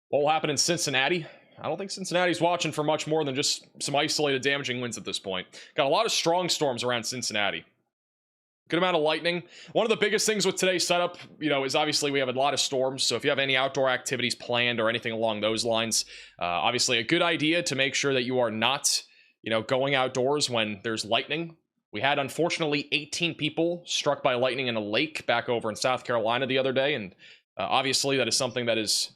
What will happen in Cincinnati? I don't think Cincinnati's watching for much more than just some isolated damaging winds at this point. Got a lot of strong storms around Cincinnati. Good amount of lightning. One of the biggest things with today's setup, is obviously we have a lot of storms. So if you have any outdoor activities planned or anything along those lines, obviously a good idea to make sure that you are not, going outdoors when there's lightning. We had, unfortunately, 18 people struck by lightning in a lake back over in South Carolina the other day. And obviously that is something that is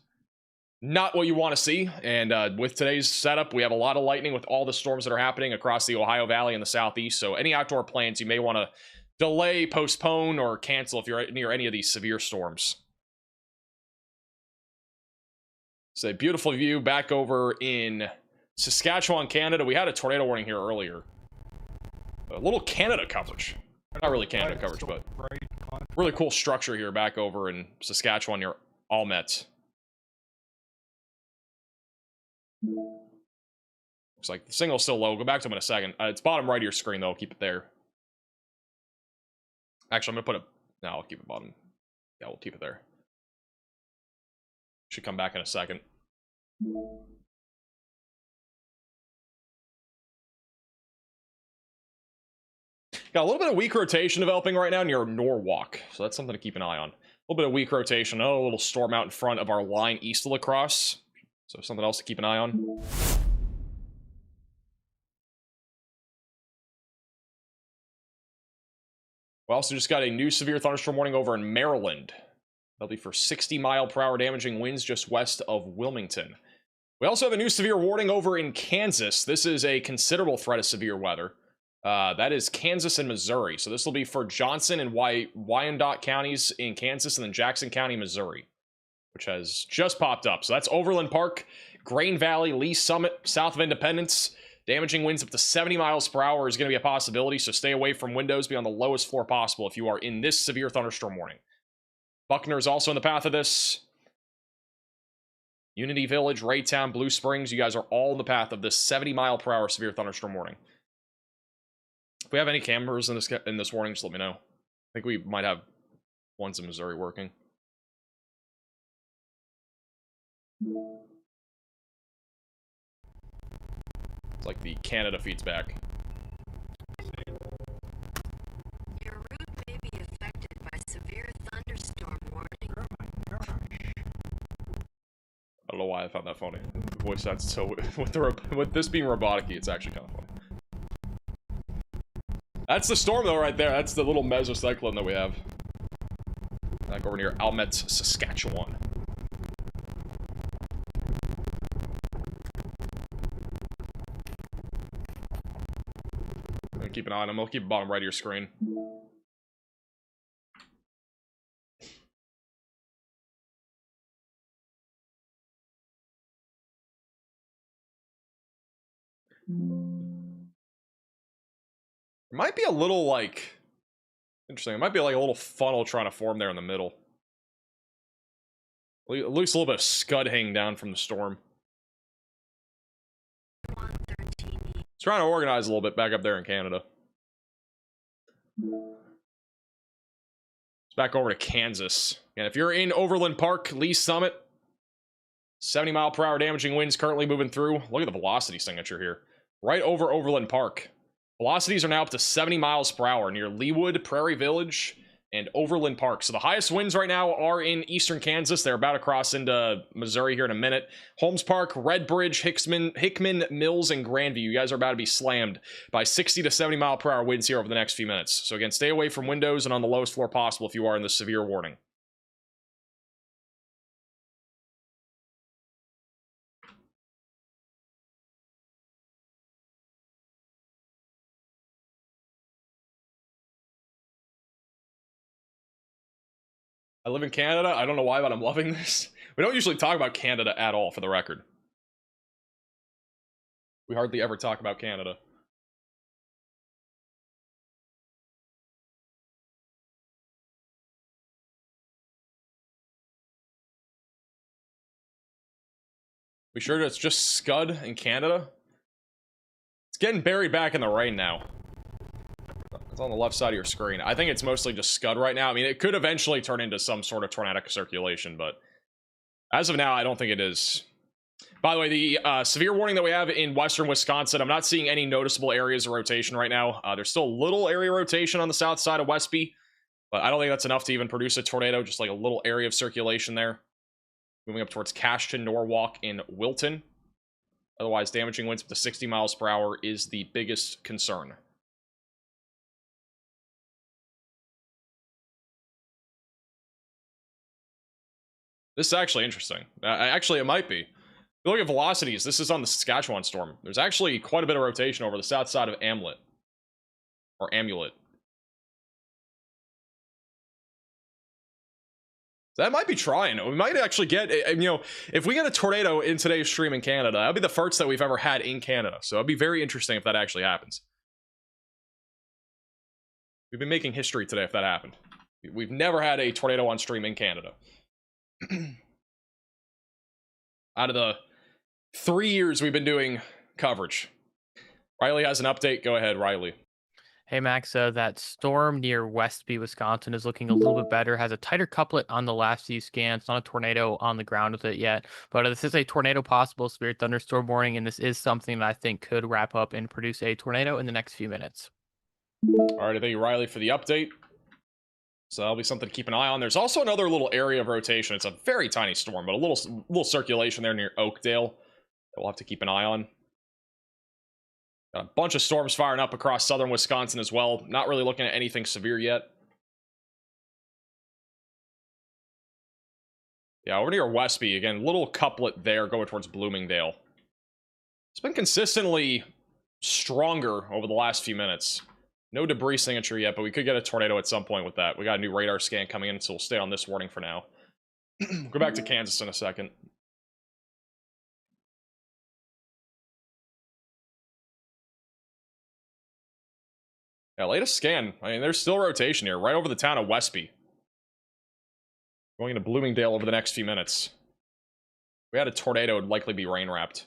not what you want to see. And with today's setup, we have a lot of lightning with all the storms that are happening across the Ohio Valley and the Southeast. So any outdoor plans you may want to delay, postpone, or cancel if you're near any of these severe storms. It's a beautiful view back over in Saskatchewan, Canada. We had a tornado warning here earlier. A little Canada coverage. Not really Canada coverage, but really cool structure here back over in Saskatchewan near Almet. Looks like the signal's still low. Go back to them in a second. It's bottom right of your screen, though. Keep it there. Actually, I'm going to put it... No, I'll keep it bottom. Yeah, we'll keep it there. Should come back in a second. Got a little bit of weak rotation developing right now near Norwalk. So that's something to keep an eye on. A little bit of weak rotation. Oh, a little storm out in front of our line east of La Crosse. So something else to keep an eye on. We also just got a new severe thunderstorm warning over in Maryland. That'll be for 60-mile-per-hour damaging winds just west of Wilmington. We also have a new severe warning over in Kansas. This is a considerable threat of severe weather. That is Kansas and Missouri. So this will be for Johnson and Wyandotte counties in Kansas and then Jackson County, Missouri, which has just popped up. So that's Overland Park, Grain Valley, Lee Summit, south of Independence. Damaging winds up to 70 miles per hour is going to be a possibility, so stay away from windows. Be on the lowest floor possible if you are in this severe thunderstorm warning. Buckner is also in the path of this. Unity Village, Raytown, Blue Springs, you guys are all in the path of this 70-mile-per-hour severe thunderstorm warning. If we have any cameras in this warning, just let me know. I think we might have ones in Missouri working. It's like the Canada feeds back. Your route may be affected by severe thunderstorm warning. I don't know why I found that funny. The voice sounds so with this being robotic-y, it's actually kind of funny. That's the storm though right there. That's the little mesocyclone that we have. Back over near Almet, Saskatchewan. I'm gonna keep an eye on them. I'll keep bottom right of your screen. It might be a little, like... Interesting. It might be like a little funnel trying to form there in the middle. At least a little bit of scud hanging down from the storm. It's trying to organize a little bit back up there in Canada. It's back over to Kansas. And if you're in Overland Park, Lee Summit, 70-mile-per-hour damaging winds currently moving through. Look at the velocity signature here. Right over Overland Park. Velocities are now up to 70 miles per hour near Leawood, Prairie Village, and Overland Park. So the highest winds right now are in eastern Kansas. They're about to cross into Missouri here in a minute. Holmes Park, Red Bridge, Hickman, Mills, and Grandview. You guys are about to be slammed by 60 to 70 mile per hour winds here over the next few minutes. So again, stay away from windows and on the lowest floor possible if you are in the severe warning. I live in Canada. I don't know why, but I'm loving this. We don't usually talk about Canada at all, for the record. We hardly ever talk about Canada. We sure it's just scud in Canada? It's getting buried back in the rain now. It's on the left side of your screen. I think it's mostly just scud right now. I mean, it could eventually turn into some sort of tornadic circulation, but as of now, I don't think it is. By the way, the severe warning that we have in western Wisconsin, I'm not seeing any noticeable areas of rotation right now. There's still a little area rotation on the south side of Westby, but I don't think that's enough to even produce a tornado, just like a little area of circulation there. Moving up towards Cashton, Norwalk, and Wilton. Otherwise, damaging winds up to 60 miles per hour is the biggest concern. This is actually interesting. Actually, it might be. If you look at velocities, this is on the Saskatchewan storm. There's actually quite a bit of rotation over the south side of Amulet. Or Amulet. That might be trying. We might actually get, you know, if we get a tornado in today's stream in Canada, that'll be the first that we've ever had in Canada. So it'd be very interesting if that actually happens. We've been making history today if that happened. We've never had a tornado on stream in Canada. Out of the 3 years we've been doing coverage. Riley has an update. Go ahead, Riley. Hey Max, that storm near Westby, Wisconsin is looking a little bit better. Has a tighter couplet on the last few scans. Not a tornado on the ground with it yet, but this is a tornado possible severe thunderstorm warning, and this is something that I think could wrap up and produce a tornado in the next few minutes. All right, thank you, Riley, for the update. So that'll be something to keep an eye on. There's also another little area of rotation. It's a very tiny storm, but a little circulation there near Oakdale that we'll have to keep an eye on. Got a bunch of storms firing up across southern Wisconsin as well. Not really looking at anything severe yet. Yeah, over near Westby, again, little couplet there going towards Bloomingdale. It's been consistently stronger over the last few minutes. No debris signature yet, but we could get a tornado at some point with that. We got a new radar scan coming in, so we'll stay on this warning for now. Go back to Kansas in a second. Yeah, latest scan. I mean, there's still rotation here, right over the town of Westby. Going into Bloomingdale over the next few minutes. If we had a tornado, it would likely be rain-wrapped.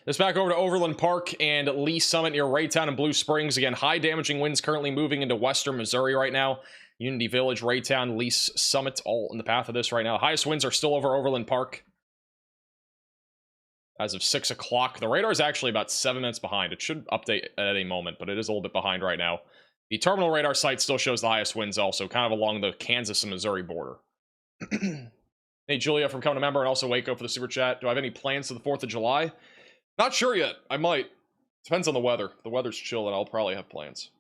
This back over to Overland Park and Lee Summit near Raytown and Blue Springs. Again, high damaging winds currently moving into western Missouri right now. Unity Village, Raytown, Lee Summit, all in the path of this right now. Highest winds are still over Overland Park. As of 6 o'clock. The radar is actually about 7 minutes behind. It should update at any moment, but it is a little bit behind right now. The terminal radar site still shows the highest winds also, kind of along the Kansas and Missouri border. Hey, Julia from Coming to Member, and also Waco for the super chat. Do I have any plans for the 4th of July? Not sure yet. I might. Depends on the weather. If the weather's chill, then I'll probably have plans.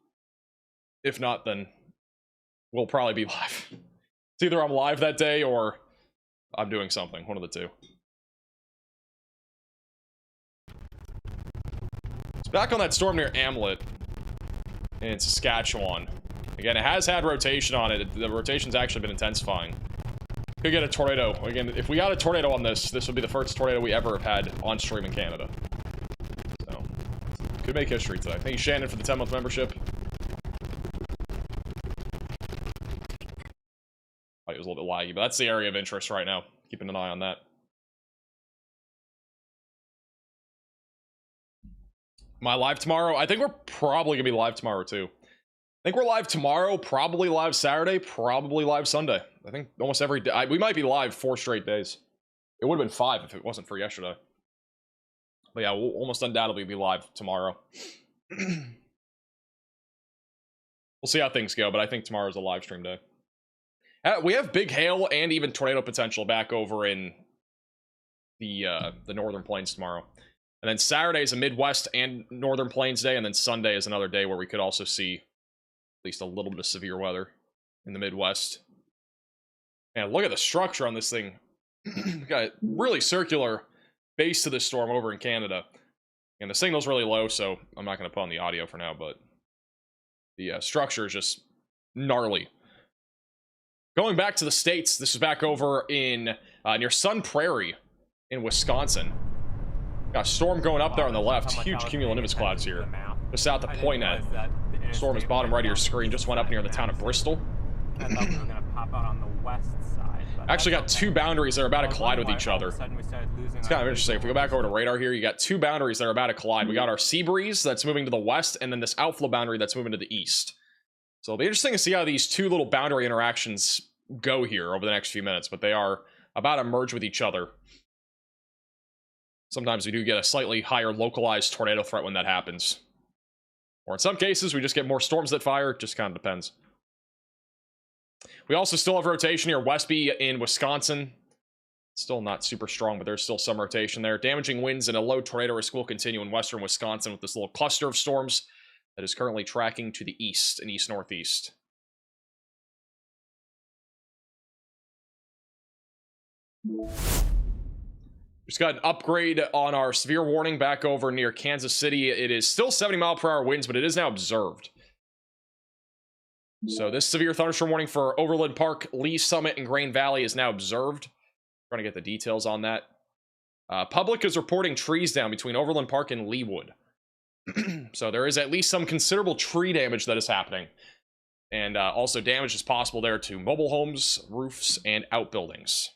If not, then we'll probably be live. It's either I'm live that day or I'm doing something. One of the two. It's back on that storm near Amlet in Saskatchewan. Again, it has had rotation on it. The rotation's actually been intensifying. Could get a tornado. Again, if we got a tornado on this would be the first tornado we ever have had on stream in Canada. So, could make history today. Thank you, Shannon, for the 10-month membership. Oh, it was a little bit laggy, but that's the area of interest right now. Keeping an eye on that. Am I live tomorrow? I think we're probably gonna be live tomorrow too. I think we're live tomorrow, probably live Saturday, probably live Sunday. I think almost every day. We might be live 4 straight days. It would have been 5 if it wasn't for yesterday. But yeah, we'll almost undoubtedly be live tomorrow. We'll see how things go, but I think tomorrow's a live stream day. We have big hail and even tornado potential back over in the Northern Plains tomorrow. And then Saturday is a Midwest and Northern Plains day, and then Sunday is another day where we could also see at least a little bit of severe weather in the Midwest. Man, look at the structure on this thing. We got a really circular base to this storm over in Canada. And the signal's really low, so I'm not going to put on the audio for now, but the structure is just gnarly. Going back to the States, this is back over in near Sun Prairie in Wisconsin. Got a storm going up there on the left. Huge cumulonimbus clouds here. Just south of Poynette. Storm is bottom right of your screen. Just went up near the town of Bristol. I thought we were going to pop out on the west side. Actually got 2 boundaries that are about to collide with each other. It's kind of interesting. If we go back over to radar here, you got 2 boundaries that are about to collide. We got our sea breeze that's moving to the west, and then this outflow boundary that's moving to the east. So it'll be interesting to see how these 2 little boundary interactions go here over the next few minutes, but they are about to merge with each other. Sometimes we do get a slightly higher localized tornado threat when that happens. Or in some cases, we just get more storms that fire. It just kind of depends. We also still have rotation here. Westby in Wisconsin. Still not super strong, but there's still some rotation there. Damaging winds and a low tornado risk will continue in western Wisconsin with this little cluster of storms that is currently tracking to the east and east-northeast. Just got an upgrade on our severe warning back over near Kansas City. It is still 70-mile-per-hour winds, but it is now observed. So this severe thunderstorm warning for Overland Park, Lee Summit, and Grain Valley is now observed. Trying to get the details on that. Public is reporting trees down between Overland Park and Leewood. So there is at least some considerable tree damage that is happening. And also damage is possible there to mobile homes, roofs, and outbuildings.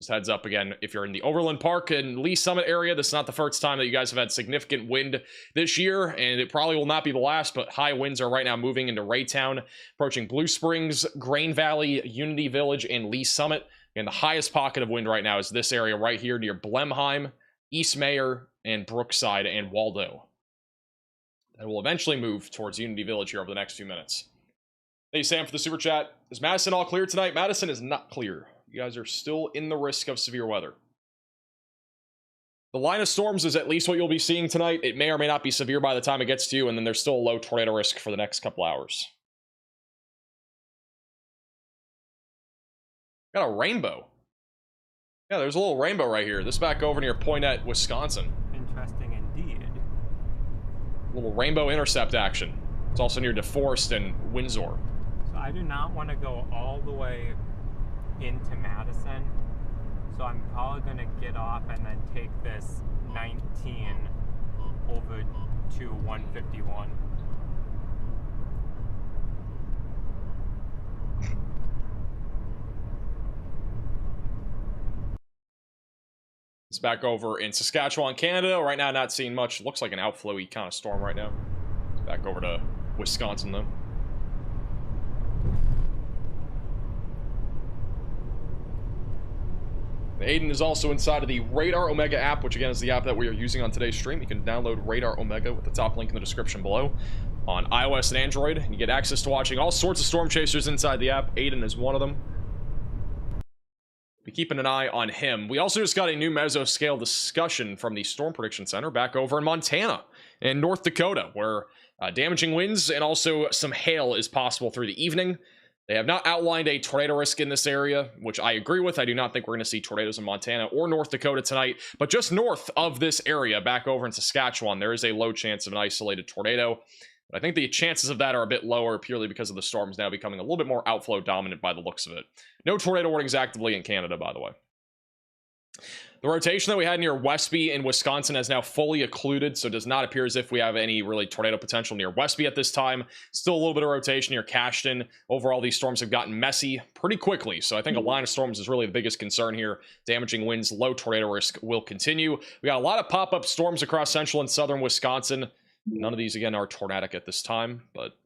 Just heads up again, if you're in the Overland Park and Lee Summit area, this is not the first time that you guys have had significant wind this year, and it probably will not be the last, but high winds are right now moving into Raytown, approaching Blue Springs, Grain Valley, Unity Village, and Lee Summit. And the highest pocket of wind right now is this area right here near Blemheim, East Mayer, and Brookside, and Waldo. That will eventually move towards Unity Village here over the next few minutes. Thank you, Sam, for the super chat. Is Madison all clear tonight? Madison is not clear. You guys are still in the risk of severe weather. The line of storms is at least what you'll be seeing tonight. It may or may not be severe by the time it gets to you, and then there's still a low tornado risk for the next couple hours. Got a rainbow. Yeah, there's a little rainbow right here. This back over near Poynette, Wisconsin. Interesting indeed. Little rainbow intercept action. It's also near DeForest and Windsor. So I do not want to go all the way into Madison, so I'm probably going to get off and then take this 19 over to 151. It's back over in Saskatchewan, Canada. Right now, not seeing much. Looks like an outflowy kind of storm right now. It's back over to Wisconsin, though. Aiden is also inside of the Radar Omega app, which again is the app that we are using on today's stream. You can download Radar Omega with the top link in the description below on iOS and Android. You get access to watching all sorts of storm chasers inside the app. Aiden is one of them. Be keeping an eye on him. We also just got a new mesoscale discussion from the Storm Prediction Center back over in Montana and North Dakota, where damaging winds and also some hail is possible through the evening. They have not outlined a tornado risk in this area, which I agree with. I do not think we're going to see tornadoes in Montana or North Dakota tonight, but just north of this area, back over in Saskatchewan, there is a low chance of an isolated tornado. But I think the chances of that are a bit lower purely because of the storms now becoming a little bit more outflow dominant by the looks of it. No tornado warnings actively in Canada, by the way. The rotation that we had near Westby in Wisconsin has now fully occluded, so it does not appear as if we have any really tornado potential near Westby at this time. Still a little bit of rotation near Cashton. Overall, these storms have gotten messy pretty quickly, so I think a line of storms is really the biggest concern here. Damaging winds, low tornado risk will continue. We got a lot of pop-up storms across central and southern Wisconsin. None of these, again, are tornadic at this time, but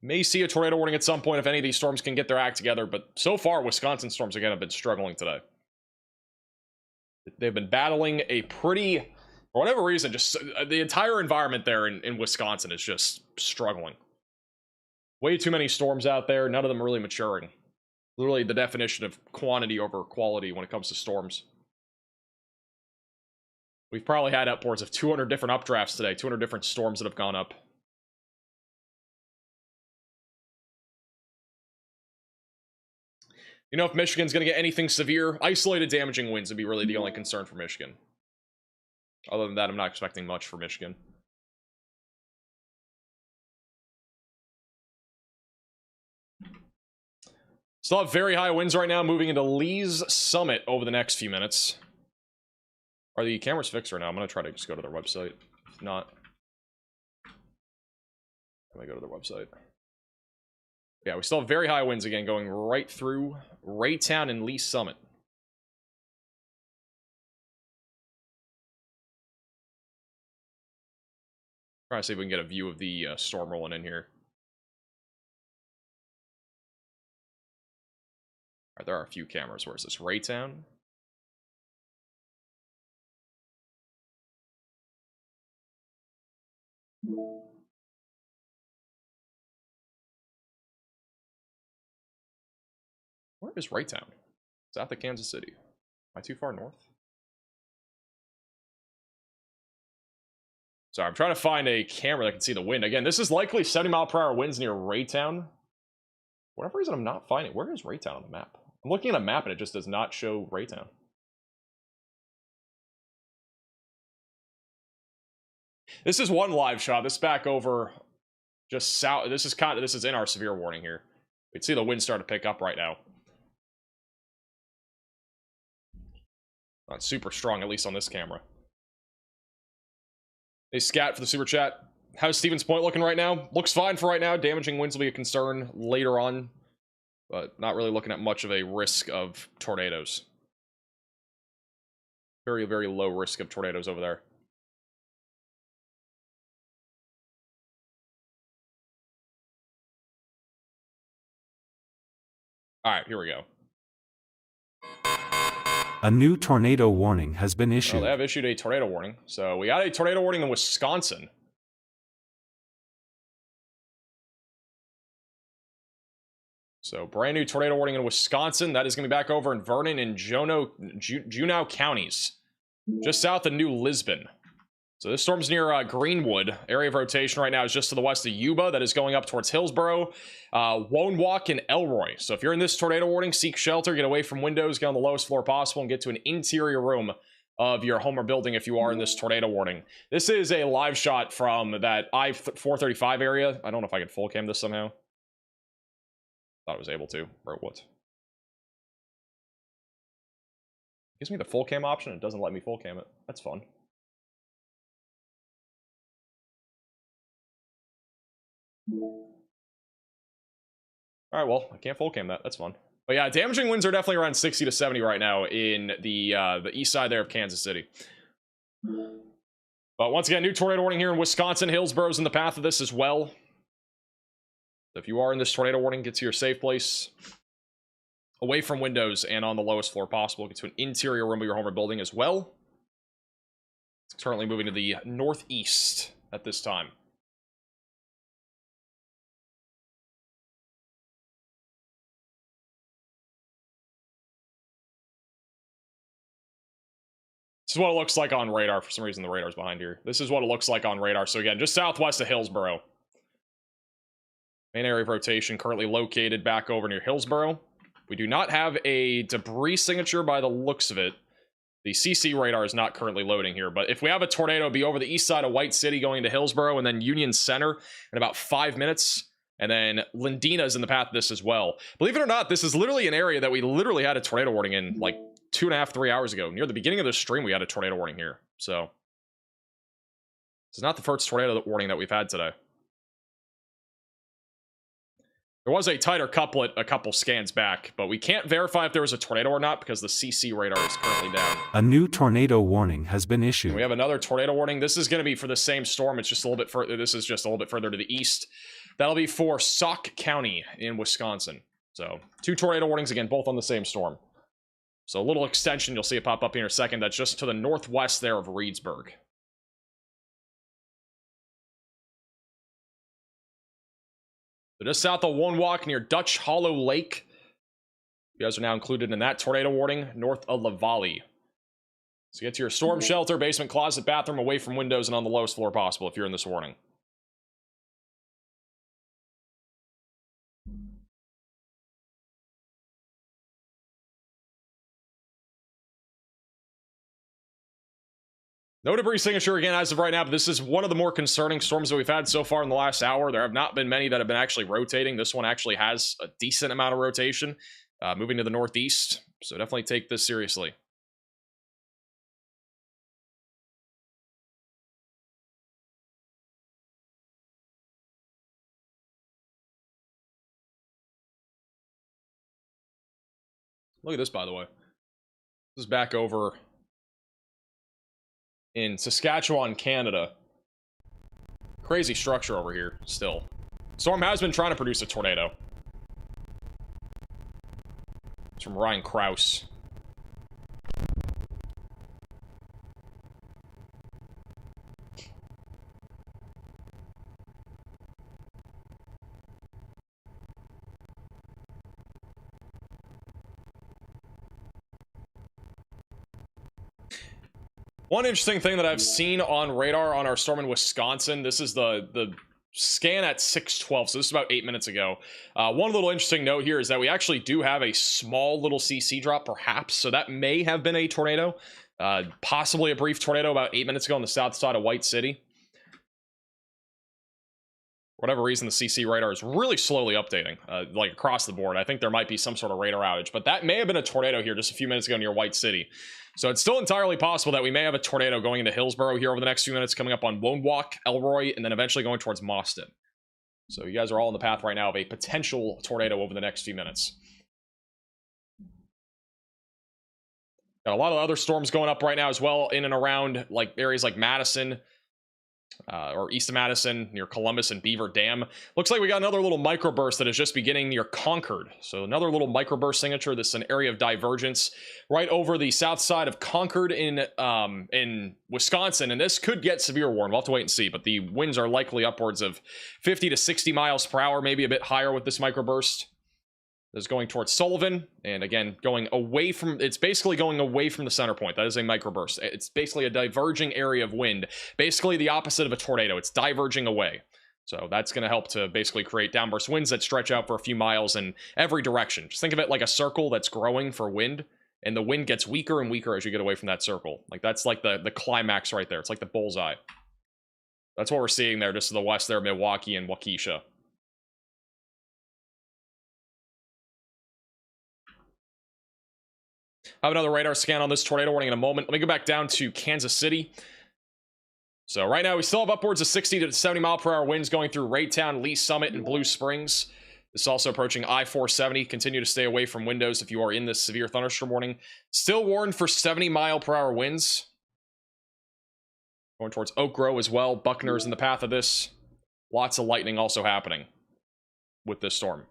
may see a tornado warning at some point if any of these storms can get their act together, but so far, Wisconsin storms, again, have been struggling today. They've been battling a pretty, for whatever reason, just the entire environment there in Wisconsin is just struggling. Way too many storms out there, none of them really maturing. Literally the definition of quantity over quality when it comes to storms. We've probably had upwards of 200 different updrafts today, 200 different storms that have gone up. You know, if Michigan's going to get anything severe, isolated damaging winds would be really the only concern for Michigan. Other than that, I'm not expecting much for Michigan. Still have very high winds right now, moving into Lee's Summit over the next few minutes. Are the cameras fixed right now? I'm going to try to just go to their website. If not, let me go to their website. Yeah, we still have very high winds again, going right through Raytown and Lee's Summit. Trying to see if we can get a view of the storm rolling in here. Alright, there are a few cameras. Where is this? Raytown? Where is Raytown? South of Kansas City. Am I too far north? Sorry, I'm trying to find a camera that can see the wind. Again, this is likely 70-mile-per-hour winds near Raytown. For whatever reason, I'm not finding it. Where is Raytown on the map? I'm looking at a map and it just does not show Raytown. This is one live shot. This back over just south. This is in our severe warning here. We can see the wind start to pick up right now. Not super strong, at least on this camera. Hey, Scat for the super chat. How's Stevens Point looking right now? Looks fine for right now. Damaging winds will be a concern later on, but not really looking at much of a risk of tornadoes. Very, very low risk of tornadoes over there. All right, here we go. A new tornado warning has been issued. Well, they have issued a tornado warning. So we got a tornado warning in Wisconsin. So brand new tornado warning in Wisconsin. That is going to be back over in Vernon and Juneau counties. Just south of New Lisbon. So this storm's near Greenwood. Area of rotation right now is just to the west of Yuba. That is going up towards Hillsboro, Wonewoc, and Elroy. So if you're in this tornado warning, seek shelter, get away from windows, get on the lowest floor possible, and get to an interior room of your home or building if you are in this tornado warning. This is a live shot from that I-435 area. I don't know if I can full cam this somehow. Thought I was able to. Or what? Gives me the full cam option. It doesn't let me full cam it. That's fun. All right, well, I can't full cam that. That's fun. But yeah, damaging winds are definitely around 60 to 70 right now in the east side there of Kansas City. But once again, new tornado warning here in Wisconsin. Hillsboro's in the path of this as well. So if you are in this tornado warning, get to your safe place. Away from windows and on the lowest floor possible. Get to an interior room of your home or building as well. It's currently moving to the northeast at this time. This is what it looks like on radar. For some reason, the radar's behind here. This is what it looks like on radar. So again, just southwest of Hillsboro. Main area of rotation currently located back over near Hillsboro. We do not have a debris signature by the looks of it. The CC radar is not currently loading here, but if we have a tornado, it'll be over the east side of White City going into Hillsboro and then Union Center in about 5 minutes. And then Lindina is in the path of this as well. Believe it or not, this is literally an area that we literally had a tornado warning in like 2.5, 3 hours ago. Near the beginning of the stream, we had a tornado warning here. So this is not the first tornado warning that we've had today. There was a tighter couplet a couple scans back, but we can't verify if there was a tornado or not because the CC radar is currently down. A new tornado warning has been issued. And we have another tornado warning. This is going to be for the same storm. It's just a little bit further. This is just a little bit further to the east. That'll be for Sauk County in Wisconsin. So 2 tornado warnings, again, both on the same storm. So a little extension, you'll see it pop up here in a second. That's just to the northwest there of Reedsburg. So just south of Woonwalk near Dutch Hollow Lake. You guys are now included in that tornado warning north of Lavallee. So get to your storm shelter, basement, closet, bathroom, away from windows and on the lowest floor possible if you're in this warning. No debris signature again as of right now, but this is one of the more concerning storms that we've had so far in the last hour. There have not been many that have been actually rotating. This one actually has a decent amount of rotation, moving to the northeast. So definitely take this seriously. Look at this, by the way. This is back over in Saskatchewan, Canada. Crazy structure over here, still. Storm has been trying to produce a tornado. It's from Ryan Krause. One interesting thing that I've seen on radar on our storm in Wisconsin, this is the scan at 6:12, so this is about 8 minutes ago. One little interesting note here is that we actually do have a small little CC drop, perhaps, so that may have been a tornado, possibly a brief tornado about 8 minutes ago on the south side of White City. For whatever reason, the CC radar is really slowly updating, like across the board. I think there might be some sort of radar outage, but that may have been a tornado here just a few minutes ago near White City. So it's still entirely possible that we may have a tornado going into Hillsboro here over the next few minutes, coming up on Woonwalk, Elroy, and then eventually going towards Mauston. So you guys are all in the path right now of a potential tornado over the next few minutes. Got a lot of other storms going up right now as well, in and around like areas like Madison, or east of Madison, near Columbus and Beaver Dam. Looks like we got another little microburst that is just beginning near Concord. So another little microburst signature. This is an area of divergence right over the south side of Concord in Wisconsin, and this could get severe warning. We'll have to wait and see, but the winds are likely upwards of 50 to 60 miles per hour, maybe a bit higher with this microburst. This is going towards Sullivan, and again, going away from, it's basically going away from the center point. That is a microburst. It's basically a diverging area of wind, basically the opposite of a tornado. It's diverging away. So that's going to help to basically create downburst winds that stretch out for a few miles in every direction. Just think of it like a circle that's growing for wind, and the wind gets weaker and weaker as you get away from that circle. Like that's like the climax right there. It's like the bullseye. That's what we're seeing there, just to the west there, Milwaukee and Waukesha. I have another radar scan on this tornado warning in a moment. Let me go back down to Kansas City. So right now we still have upwards of 60 to 70 mile per hour winds going through Raytown, Lee Summit, and Blue Springs. This is also approaching I-470. Continue to stay away from windows if you are in this severe thunderstorm warning. Still warned for 70 mile per hour winds. Going towards Oak Grove as well. Buckner's in the path of this. Lots of lightning also happening with this storm.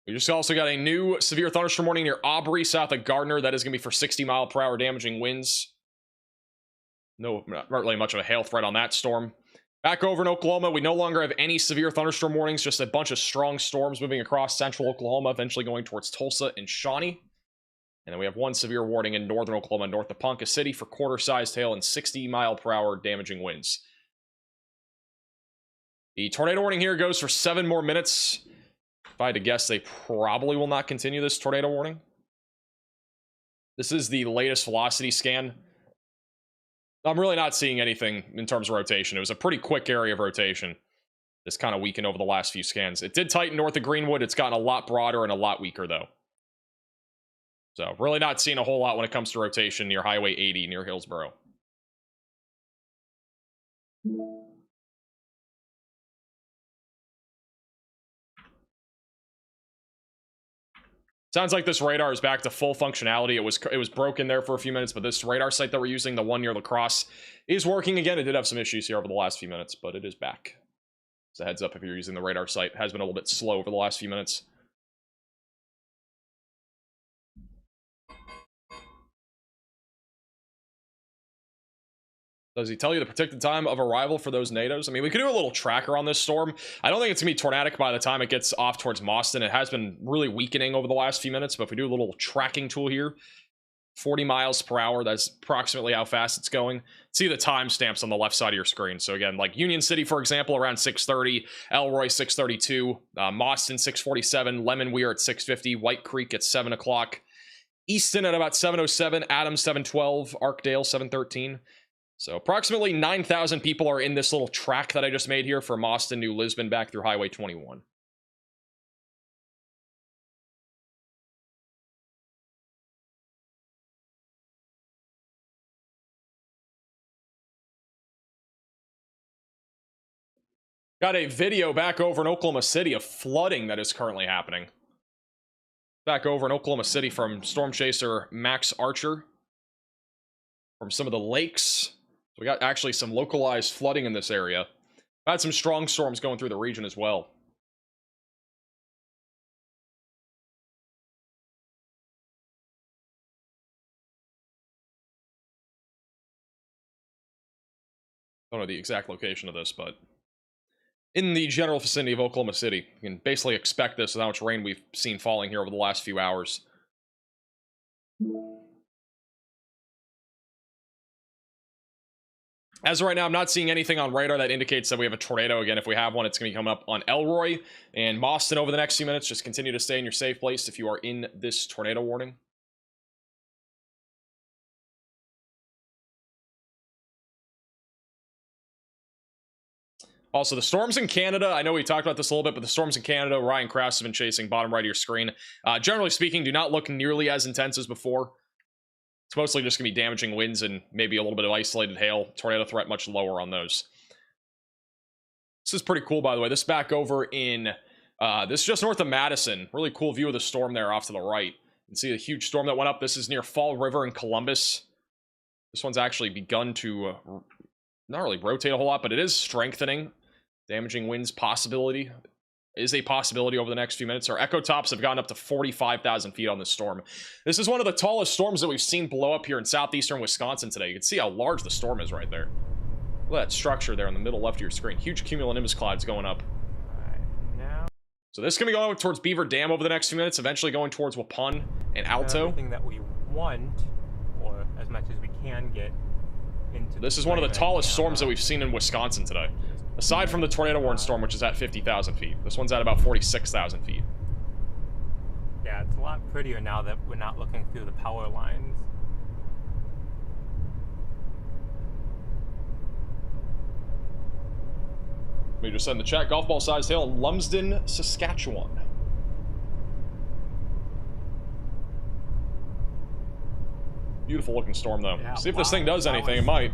We just also got a new severe thunderstorm warning near Aubrey, south of Gardner. That is going to be for 60 mile per hour damaging winds. No, not really much of a hail threat on that storm. Back over in Oklahoma, we no longer have any severe thunderstorm warnings, just a bunch of strong storms moving across central Oklahoma, eventually going towards Tulsa and Shawnee. And then we have one severe warning in northern Oklahoma, north of Ponca City, for quarter-sized hail and 60 mile per hour damaging winds. The tornado warning here goes for 7 more minutes. If I had to guess, they probably will not continue this tornado warning. This is the latest velocity scan. I'm really not seeing anything in terms of rotation. It was a pretty quick area of rotation. This kind of weakened over the last few scans. It did tighten north of Greenwood. It's gotten a lot broader and a lot weaker, though. So, really not seeing a whole lot when it comes to rotation near Highway 80 near Hillsboro. Sounds like this radar is back to full functionality. It was broken there for a few minutes, but this radar site that we're using, the one near La Crosse, is working again. It did have some issues here over the last few minutes, but it is back. So heads up if you're using the radar site. It has been a little bit slow over the last few minutes. Does he tell you the predicted time of arrival for those NATOs? I mean, we could do a little tracker on this storm. I don't think it's going to be tornadic by the time it gets off towards Mauston. It has been really weakening over the last few minutes, but if we do a little tracking tool here, 40 miles per hour, that's approximately how fast it's going. See the timestamps on the left side of your screen. So again, like Union City, for example, around 6:30, Elroy 6:32, Mauston 6:47, Lemon Weir at 6:50, White Creek at 7 o'clock, Easton at about 7:07, Adams 7:12, Arkdale 7:13. So approximately 9,000 people are in this little track that I just made here from Mauston, New Lisbon, back through Highway 21. Got a video back over in Oklahoma City of flooding that is currently happening. Back over in Oklahoma City from Storm Chaser Max Archer. From some of the lakes. So we got actually some localized flooding in this area. Had some strong storms going through the region as well. Don't know the exact location of this, but in the general vicinity of Oklahoma City. You can basically expect this with how much rain we've seen falling here over the last few hours. As of right now, I'm not seeing anything on radar that indicates that we have a tornado. Again, if we have one, it's going to be coming up on Elroy and Mauston over the next few minutes. Just continue to stay in your safe place if you are in this tornado warning. Also, the storms in Canada, I know we talked about this a little bit, but the storms in Canada, Ryan Krause has been chasing bottom right of your screen. Generally speaking, do not look nearly as intense as before. It's mostly just going to be damaging winds and maybe a little bit of isolated hail. Tornado threat much lower on those. This is pretty cool, by the way. This back over in, this is just north of Madison. Really cool view of the storm there off to the right. You can see the huge storm that went up. This is near Fall River in Columbus. This one's actually begun to not really rotate a whole lot, but it is strengthening. Damaging winds possibility is a possibility over the next few minutes. Our echo tops have gone up to 45,000 feet on this storm. This is one of the tallest storms that we've seen blow up here in southeastern Wisconsin today. You can see how large the storm is right there. Look at that structure there in the middle left of your screen. Huge cumulonimbus clouds going up. Now, So this is going to be going towards Beaver Dam over the next few minutes, eventually going towards Waupun and Alto. everything that we want, or as much as we can get into. This is one of the tallest storms that we've seen in Wisconsin today. Aside from the tornado warning storm, which is at 50,000 feet. This one's at about 46,000 feet. Yeah, it's a lot prettier now that we're not looking through the power lines. We just said in the chat, golf ball sized hail in Lumsden, Saskatchewan. Beautiful looking storm though. Yeah, See if this thing wow, does that anything. It was- might.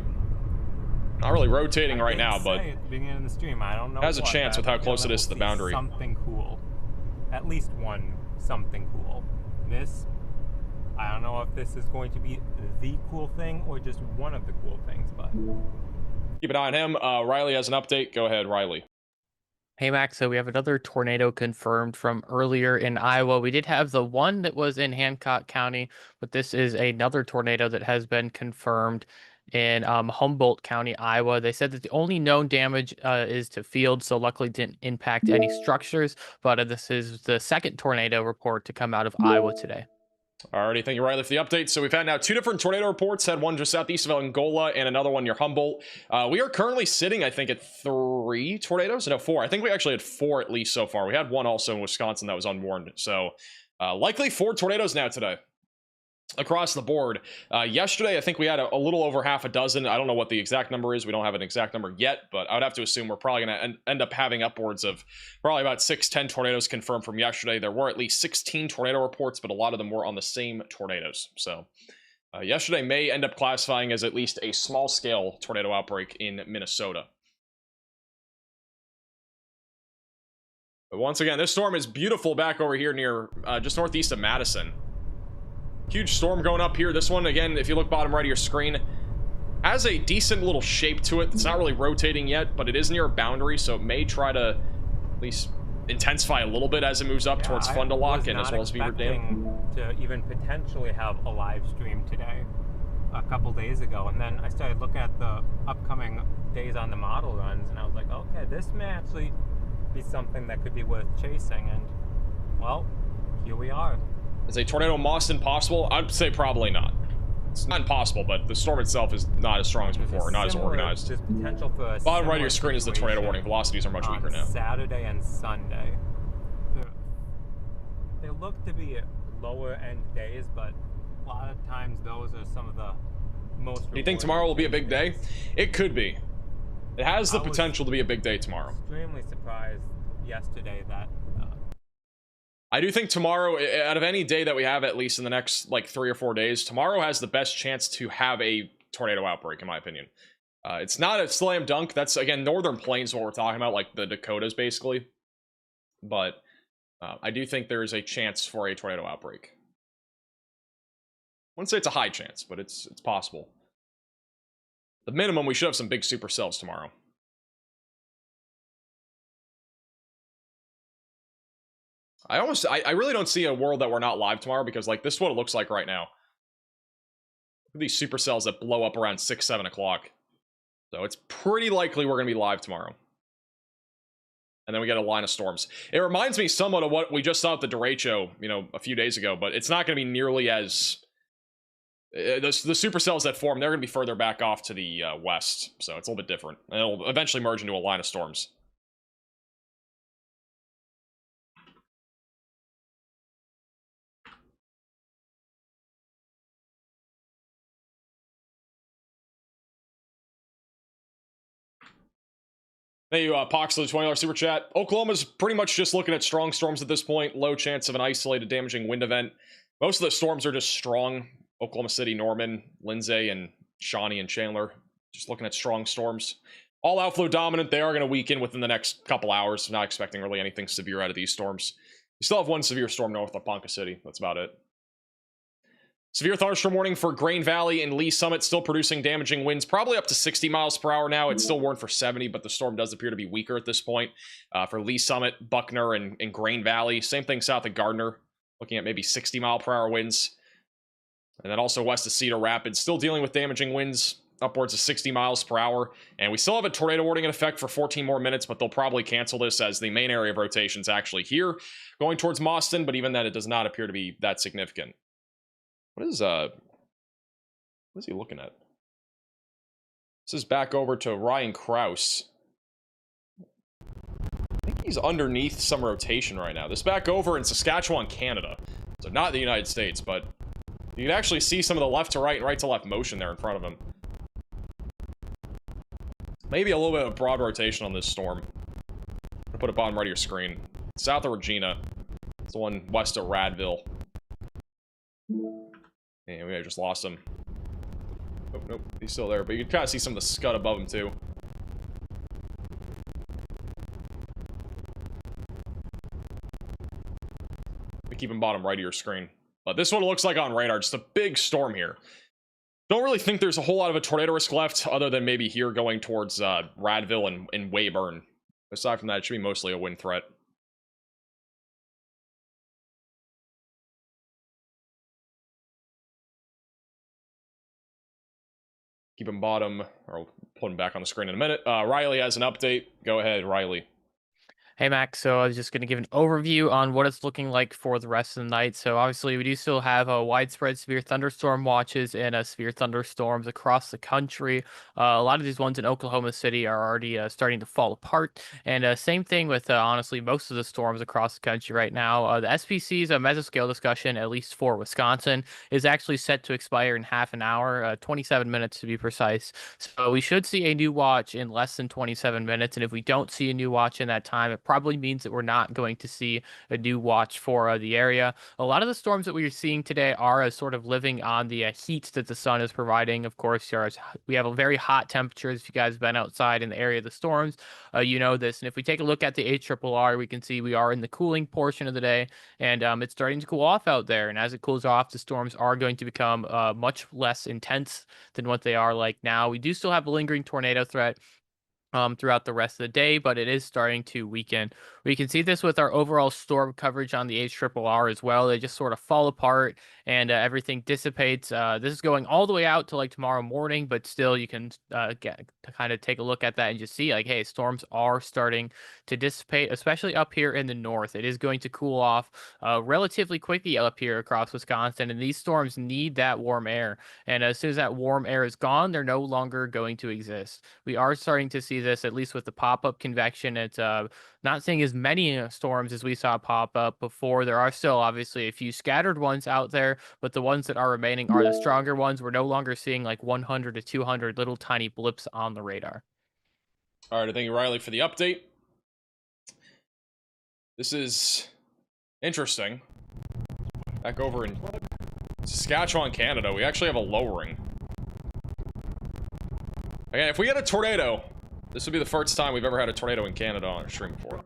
Not really rotating I right did now, but say at the beginning of the stream, I don't know. has a what, chance with but I how feel close that it is we'll to the see boundary. Something cool. At least one something cool. This, I don't know if this is going to be the cool thing or just one of the cool things, but keep an eye on him. Riley has an update. Go ahead, Riley. Hey Max, so we have another tornado confirmed from earlier in Iowa. We did have the one that was in Hancock County, but this is another tornado that has been confirmed in Humboldt County, Iowa. They said that the only known damage is to fields, so luckily didn't impact any structures. But this is the second tornado report to come out of Iowa today. Alrighty, thank you, Riley, for the update. So we've had now 2 different tornado reports. Had one just southeast of Angola and another one near Humboldt. We are currently sitting, I think, at 3 tornadoes. No, 4. I think we actually had 4 at least so far. We had one also in Wisconsin that was unwarned. So likely 4 tornadoes now today across the board. Yesterday, I think we had a little over half a dozen. I don't know what the exact number is. We don't have an exact number yet, but I would have to assume we're probably going to end up having upwards of probably about 6-10 tornadoes confirmed from yesterday. There were at least 16 tornado reports, but a lot of them were on the same tornadoes. So yesterday may end up classifying as at least a small scale tornado outbreak in Minnesota. But once again, this storm is beautiful back over here near just northeast of Madison. Huge storm going up here. This one, again, if you look bottom right of your screen, has a decent little shape to it. It's not really rotating yet, but it is near a boundary, so it may try to at least intensify a little bit as it moves up towards Fund du Lac and as well as Beaver Dam. To even potentially have a live stream today, a couple days ago, and then I started looking at the upcoming days on the model runs, and I was like, okay, this may actually be something that could be worth chasing, and well, here we are. Is a tornado in Boston possible? I'd say probably not. It's not impossible, but the storm itself is not as strong as before, not as organized. There's potential for a bottom right of your similar screen is the tornado situation warning. Velocities are much weaker now. Saturday and Sunday. They look to be lower end days, but a lot of times those are some of the most. Do you think tomorrow will be a big day? It could be. It has the potential to be a big day tomorrow. Extremely surprised yesterday that. I do think tomorrow, out of any day that we have, at least in the next like 3 or 4 days, tomorrow has the best chance to have a tornado outbreak, in my opinion. It's not a slam dunk. That's, again, Northern Plains, what we're talking about, like the Dakotas, basically. But I do think there is a chance for a tornado outbreak. I wouldn't say it's a high chance, but it's possible. The minimum, we should have some big supercells tomorrow. I really don't see a world that we're not live tomorrow, because like this is what it looks like right now. Look at these supercells that blow up around 6-7 o'clock. So it's pretty likely we're gonna be live tomorrow. And then we get a line of storms. It reminds me somewhat of what we just saw at the derecho, you know, a few days ago, but it's not gonna be nearly as the supercells that form, they're gonna be further back off to the west, so it's a little bit different. And it'll eventually merge into a line of storms. Hey, Poxley, $20 super chat. Oklahoma's pretty much just looking at strong storms at this point. Low chance of an isolated damaging wind event. Most of the storms are just strong. Oklahoma City, Norman, Lindsay, and Shawnee and Chandler. Just looking at strong storms. All outflow dominant. They are going to weaken within the next couple hours. Not expecting really anything severe out of these storms. We still have one severe storm north of Ponca City. That's about it. Severe thunderstorm warning for Grain Valley and Lee Summit, still producing damaging winds, probably up to 60 miles per hour now. It's still warned for 70, but the storm does appear to be weaker at this point. For Lee Summit, Buckner, and Grain Valley. Same thing south of Gardner, looking at maybe 60 mile per hour winds. And then also west of Cedar Rapids, still dealing with damaging winds, upwards of 60 miles per hour. And we still have a tornado warning in effect for 14 more minutes, but they'll probably cancel this as the main area of rotation is actually here, going towards Mauston, but even then it does not appear to be that significant. What is he looking at? This is back over to Ryan Krause. I think he's underneath some rotation right now. This is back over in Saskatchewan, Canada. So not the United States, but you can actually see some of the left to right and right to left motion there in front of him. Maybe a little bit of broad rotation on this storm. put it bottom right of your screen. South of Regina. It's the one west of Radville. And we just lost him. Nope, nope, he's still there, but you can kind of see some of the scud above him too. We keep him bottom right of your screen. But this one looks like on radar, just a big storm here. Don't really think there's a whole lot of a tornado risk left, other than maybe here going towards Radville and Weyburn. Aside from that, it should be mostly a wind threat. Keep him bottom, or I'll put him back on the screen in a minute. Riley has an update. Go ahead, Riley. Hey Max, so I was just going to give an overview on what it's looking like for the rest of the night. So obviously we do still have widespread severe thunderstorm watches and severe thunderstorms across the country. A lot of these ones in Oklahoma City are already starting to fall apart. And same thing with honestly most of the storms across the country right now. The SPC's mesoscale discussion, at least for Wisconsin, is actually set to expire in half an hour, 27 minutes to be precise. So we should see a new watch in less than 27 minutes. And if we don't see a new watch in that time, it probably means that we're not going to see a new watch for the area. A lot of the storms that we are seeing today are sort of living on the heat that the sun is providing. Of course, we have a very hot temperatures. If you guys have been outside in the area of the storms, you know this. And if we take a look at the HRRR, we can see we are in the cooling portion of the day, and it's starting to cool off out there. And as it cools off, the storms are going to become much less intense than what they are like now. We do still have a lingering tornado threat throughout the rest of the day, but it is starting to weaken. We can see this with our overall storm coverage on the HRRR as well. They just sort of fall apart and everything dissipates. This is going all the way out to like tomorrow morning, but still you can get to kind of take a look at that and just see like, hey, storms are starting to dissipate, especially up here in the north. It is going to cool off relatively quickly up here across Wisconsin, and these storms need that warm air. And as soon as that warm air is gone, they're no longer going to exist. We are starting to see this, at least with the pop-up convection. It's not seeing as many storms as we saw pop up before. There are still obviously a few scattered ones out there, but the ones that are remaining are the stronger ones. We're no longer seeing like 100 to 200 little tiny blips on the radar. All right, thank you, Riley, for the update. This is interesting. Back over in Saskatchewan, Canada, we actually have a lowering. Again, if we get a tornado, this would be the first time we've ever had a tornado in Canada on our stream before.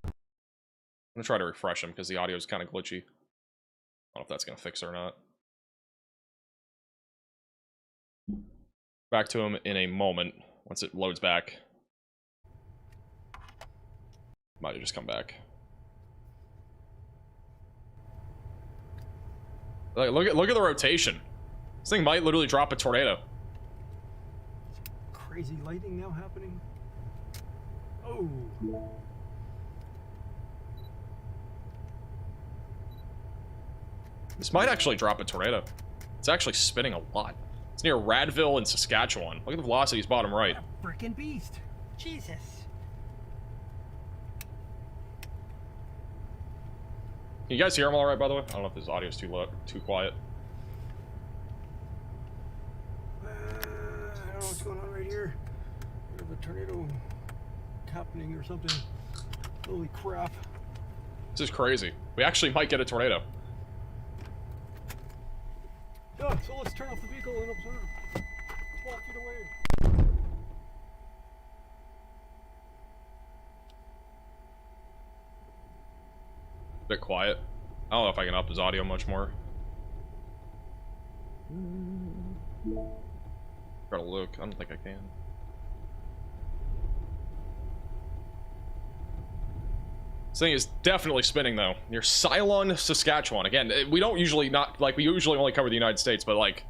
I'm gonna try to refresh him because the audio is kind of glitchy. I don't know if that's gonna fix it or not. Back to him in a moment once it loads back. Might have just come back. Like, look at the rotation. This thing might literally drop a tornado. Crazy lighting now happening. Oh. This might actually drop a tornado. It's actually spinning a lot. It's near Radville and Saskatchewan. Look at the velocities bottom right. Frickin' beast. Jesus. Can you guys hear him all right, by the way? I don't know if his audio is too low, too quiet. I don't know what's going on right here. We have a tornado happening or something. Holy crap. This is crazy. We actually might get a tornado. Yeah, so let's turn off the vehicle and observe. 12 feet away. Bit quiet. I don't know if I can up his audio much more. Gotta look. I don't think I can. This thing is definitely spinning though. Near Ceylon, Saskatchewan. Again, we don't usually we usually only cover the United States, but like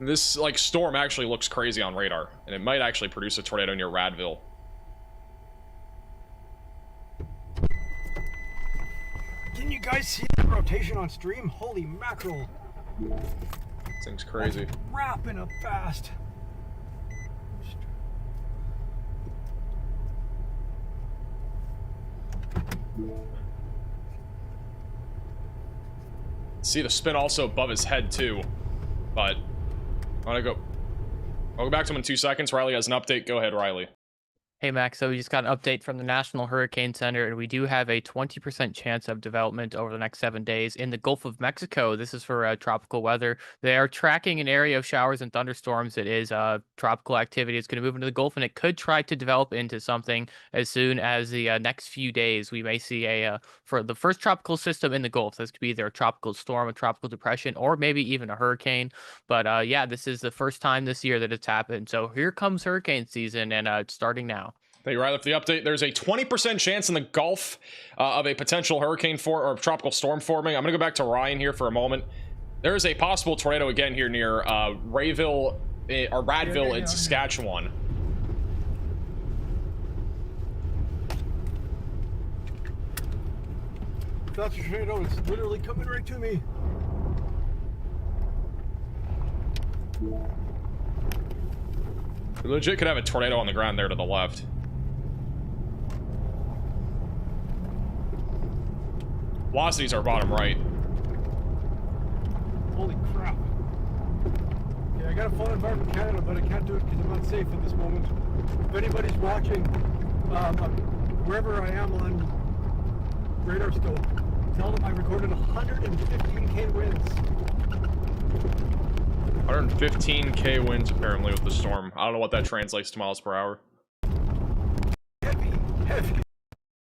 this like storm actually looks crazy on radar, and it might actually produce a tornado near Radville. Can you guys see the rotation on stream? Holy mackerel. This thing's crazy. That's rapping up fast. See the spin also above his head too, but I'm gonna go. I'll go back to him in 2 seconds. Riley has an update. Go ahead, Riley. Hey Max, so we just got an update from the National Hurricane Center, and we do have a 20% chance of development over the next 7 days in the Gulf of Mexico. This is for tropical weather. They are tracking an area of showers and thunderstorms. It is tropical activity. It's going to move into the Gulf, and it could try to develop into something as soon as the next few days. We may see for the first tropical system in the Gulf. This could be either a tropical storm, a tropical depression, or maybe even a hurricane. But yeah, this is the first time this year that it's happened. So here comes hurricane season, and it's starting now. Thank you, Riley, for the update. There's a 20% chance in the Gulf of a potential hurricane or tropical storm forming. I'm going to go back to Ryan here for a moment. There is a possible tornado again here near Radville in Saskatchewan. That's a tornado. It's literally coming right to me. We legit could have a tornado on the ground there to the left. Velocities are bottom right. Holy crap. Yeah, I got a phone Environment Canada, but I can't do it because I'm not safe at this moment. If anybody's watching, wherever I am on radar scope, tell them I recorded 115k winds. 115k winds apparently with the storm. I don't know what that translates to miles per hour. Heavy.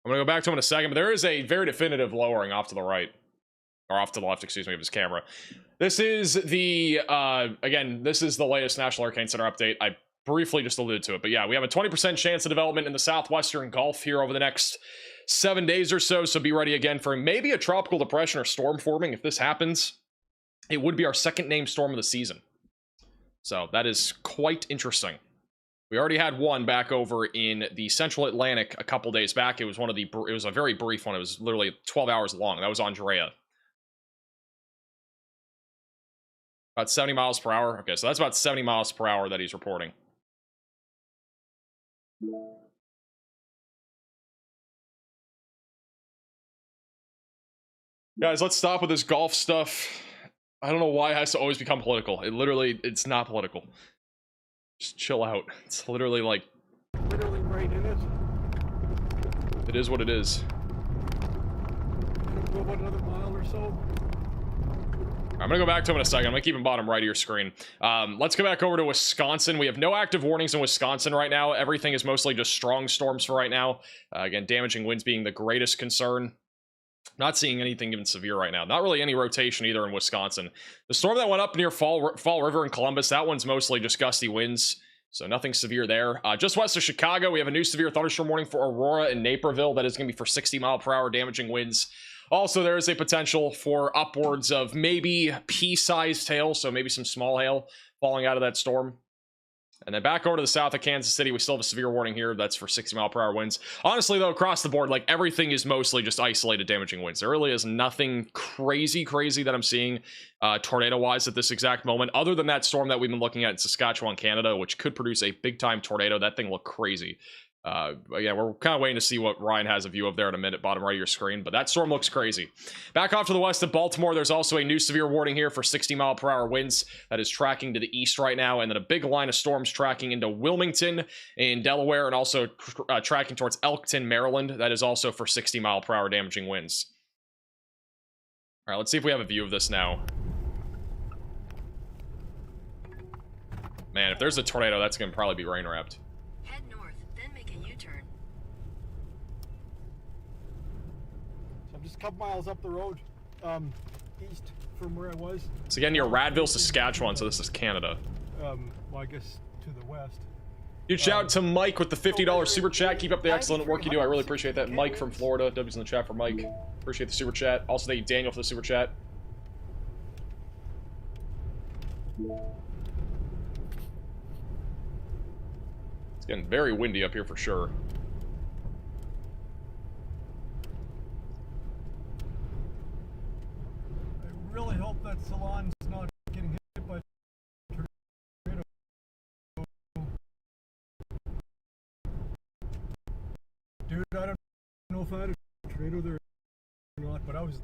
I'm gonna go back to him in a second, but there is a very definitive lowering off to the right. Or off to the left, excuse me, of his camera. This is the, again, this is the latest National Hurricane Center update. I briefly just alluded to it, but yeah, we have a 20% chance of development in the southwestern Gulf here over the next 7 days or so, so be ready again for maybe a tropical depression or storm forming. If this happens, it would be our second named storm of the season. So that is quite interesting. We already had one back over in the Central Atlantic a couple days back. It was it was a very brief one. It was literally 12 hours long. That was Andrea. About 70 miles per hour. Okay, so that's about 70 miles per hour that he's reporting. Guys, let's stop with this golf stuff. I don't know why it has to always become political. It's not political. Just chill out. It's literally like... Literally right in it. It is what it is. Go about another mile or so. I'm gonna go back to him in a second. I'm gonna keep him bottom right of your screen. Let's go back over to Wisconsin. We have no active warnings in Wisconsin right now. Everything is mostly just strong storms for right now. Again, damaging winds being the greatest concern. Not seeing anything even severe right now. Not really any rotation either in Wisconsin. The storm that went up near Fall River in Columbus, that one's mostly just gusty winds. So nothing severe there. Just west of Chicago, we have a new severe thunderstorm warning for Aurora and Naperville. That is going to be for 60 mile per hour damaging winds. Also, there is a potential for upwards of maybe pea-sized hail, so maybe some small hail falling out of that storm. And then back over to the south of Kansas City, we still have a severe warning here. That's for 60 mile per hour winds. Honestly, though, across the board, like everything is mostly just isolated damaging winds. There really is nothing crazy that I'm seeing tornado-wise at this exact moment, other than that storm that we've been looking at in Saskatchewan, Canada, which could produce a big-time tornado. That thing looked crazy. But yeah, we're kind of waiting to see what Ryan has a view of there in a minute, bottom right of your screen, but that storm looks crazy. Back off to the west of Baltimore, there's also a new severe warning here for 60 mile per hour winds that is tracking to the east right now, and then a big line of storms tracking into Wilmington in Delaware, and also tracking towards Elkton, Maryland. That is also for 60 mile per hour damaging winds. All right, let's see if we have a view of this now. Man, if there's a tornado, that's going to probably be rain wrapped. Just a couple miles up the road, east from where I was. So again, near Radville, Saskatchewan, so this is Canada. Well, I guess to the west. Huge shout out to Mike with the $50 super chat. Keep up the excellent work you do. I really appreciate that. Mike from Florida. W's in the chat for Mike. Appreciate the super chat. Also, thank you, Daniel, for the super chat. It's getting very windy up here for sure. I really hope that Salon's not getting hit by tornado. Dude, I don't know if I had a tornado there or not, but I was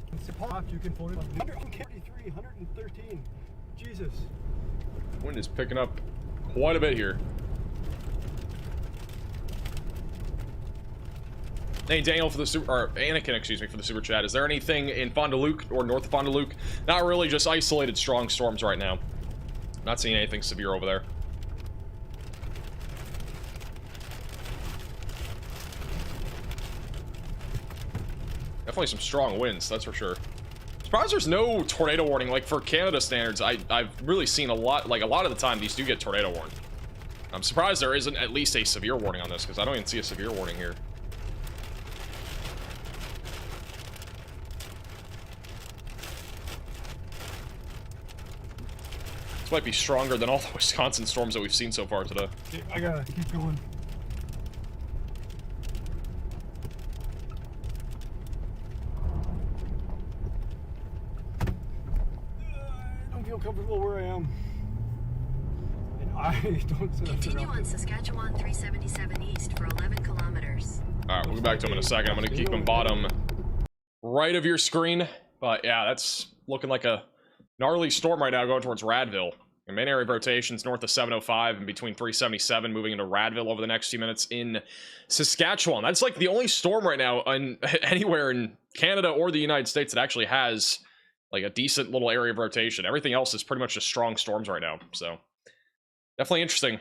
you can phone it 143, 113. Jesus. Wind is picking up quite a bit here. Hey, Daniel for the super, or Anakin, excuse me, for the super chat. Is there anything in Fond du Lac or north of Fond du Lac? Not really, just isolated strong storms right now. Not seeing anything severe over there. Definitely some strong winds, that's for sure. Surprised there's no tornado warning. Like for Canada standards, I've really seen a lot. Like a lot of the time, these do get tornado warned. I'm surprised there isn't at least a severe warning on this because I don't even see a severe warning here. This might be stronger than all the Wisconsin storms that we've seen so far today. I gotta keep going. I don't feel comfortable where I am. And I don't sit Continue on Saskatchewan 377 East for 11 kilometers. Alright, we'll go back to him in a second. I'm going to keep him bottom right of your screen. But yeah, that's looking like a gnarly storm right now going towards Radville. Your main area of rotations north of 705 and between 377 moving into Radville over the next few minutes in Saskatchewan. That's like the only storm right now anywhere in Canada or the United States that actually has like a decent little area of rotation. Everything else is pretty much just strong storms right now. So definitely interesting.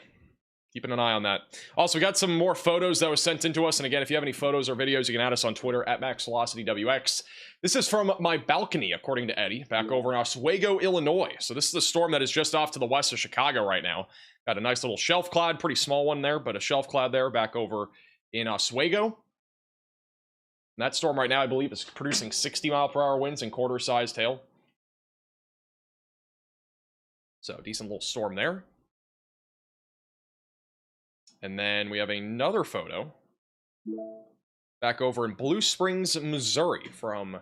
Keeping an eye on that. Also, we got some more photos that was sent in to us. And again, if you have any photos or videos, you can add us on Twitter at MaxVelocityWX. This is from my balcony, according to Eddie, back over in Oswego, Illinois. So this is the storm that is just off to the west of Chicago right now. Got a nice little shelf cloud, pretty small one there, but a shelf cloud there back over in Oswego. And that storm right now, I believe, is producing 60-mile-per-hour winds and quarter-sized hail. So decent little storm there. And then we have another photo back over in Blue Springs, Missouri from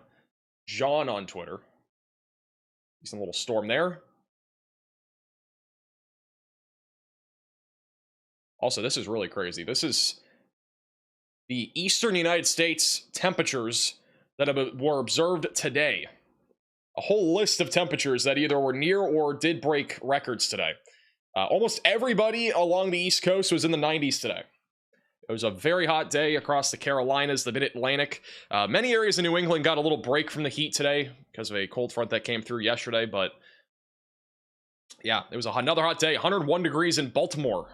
John on Twitter. Decent little storm there. Also, this is really crazy. This is the eastern United States temperatures that were observed today. A whole list of temperatures that either were near or did break records today. Almost everybody along the East Coast was in the 90s today. It was a very hot day across the Carolinas, the Mid-Atlantic. Many areas in New England got a little break from the heat today because of a cold front that came through yesterday. But yeah, it was another hot day. 101 degrees in Baltimore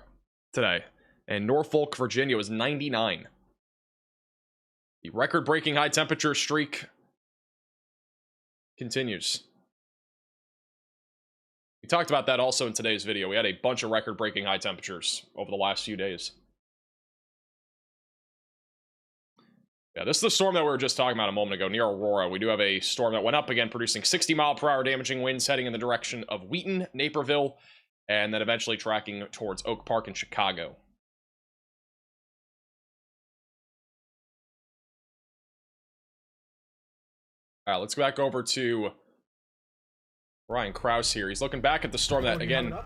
today. And Norfolk, Virginia was 99. The record-breaking high temperature streak continues. We talked about that also in today's video. We had a bunch of record-breaking high temperatures over the last few days. Yeah, this is the storm that we were just talking about a moment ago near Aurora. We do have a storm that went up again, producing 60-mile-per-hour damaging winds heading in the direction of Wheaton, Naperville, and then eventually tracking towards Oak Park in Chicago. All right, let's go back over to Ryan Krause here. He's looking back at the storm that, again,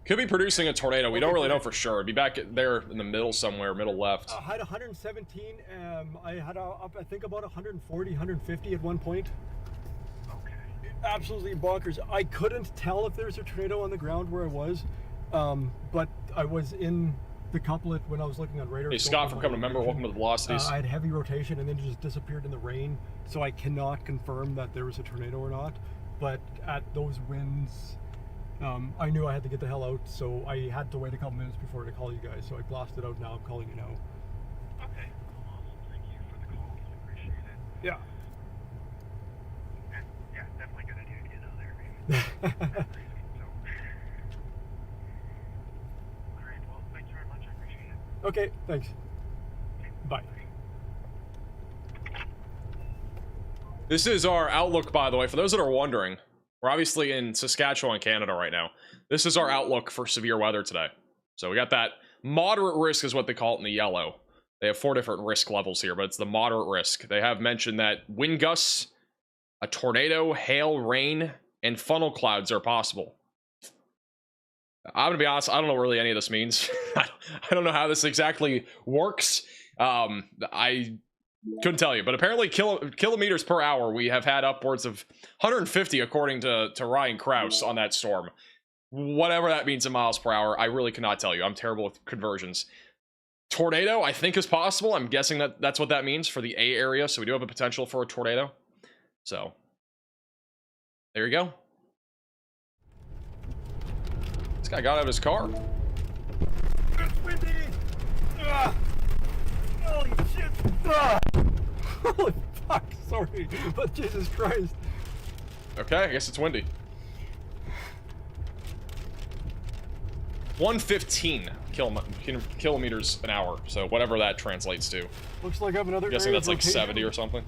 could be producing a tornado. We don't really know for sure. It'd be back there in the middle somewhere, middle left. I had 117. I had up, I think, about 140, 150 at one point. Okay. Absolutely bonkers. I couldn't tell if there was a tornado on the ground where I was, but I was in the couplet when I was looking on radar. Hey, Scott from Coming to Member, welcome to the Velocities. I had heavy rotation and then it just disappeared in the rain, so I cannot confirm that there was a tornado or not. But at those winds, I knew I had to get the hell out, so I had to wait a couple minutes before to call you guys. So I blasted out now. I'm calling you now. Okay. Well, thank you for the call. I appreciate it. Yeah. And, yeah, definitely good idea to get out there. So, all right. Well, thanks very much. I appreciate it. Okay. Thanks. Bye. This is our outlook, by the way, for those that are wondering. We're obviously in Saskatchewan, Canada right now. This is our outlook for severe weather today. So we got that moderate risk is what they call it in the yellow. They have 4 different risk levels here, but it's the moderate risk. They have mentioned that wind gusts, a tornado, hail, rain, and funnel clouds are possible. I'm going to be honest, I don't know what really any of this means. I don't know how this exactly works. I couldn't tell you, but apparently kilometers per hour, we have had upwards of 150 according to Ryan Krause on that storm. Whatever that means in miles per hour, I really cannot tell you. I'm terrible with conversions. Tornado, I think, is possible. I'm guessing that that's what that means for the A area. So we do have a potential for a tornado. So there you go. This guy got out of his car. It's windy! Ah! Holy shit! Ah! Holy fuck, sorry, but Jesus Christ. Okay, I guess it's windy. 115 kilometers an hour, so whatever that translates to. Looks like I have another I'm guessing area that's of like rotation. 70 or something.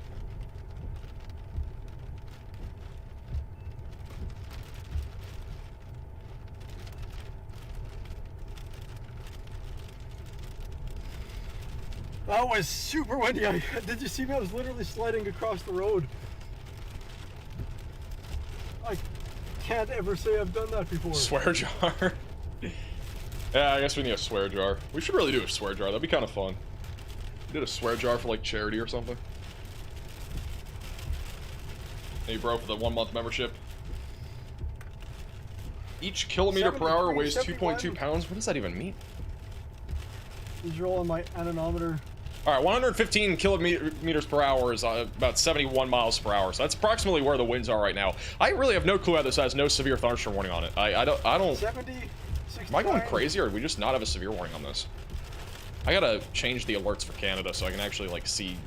That was super windy. Did you see me? I was literally sliding across the road. I can't ever say I've done that before. Swear jar. Yeah, I guess we need a swear jar. We should really do a swear jar. That'd be kind of fun. We did a swear jar for like charity or something. Hey, bro, for the 1-month membership. Each kilometer per hour weighs 2.2 pounds. What does that even mean? These are all on my anemometer. All right, 115 kilometers per hour is about 71 miles per hour. So that's approximately where the winds are right now. I really have no clue how this has no severe thunderstorm warning on it. I don't. 70, Am I going crazy, or do we just not have a severe warning on this? I gotta change the alerts for Canada so I can actually like see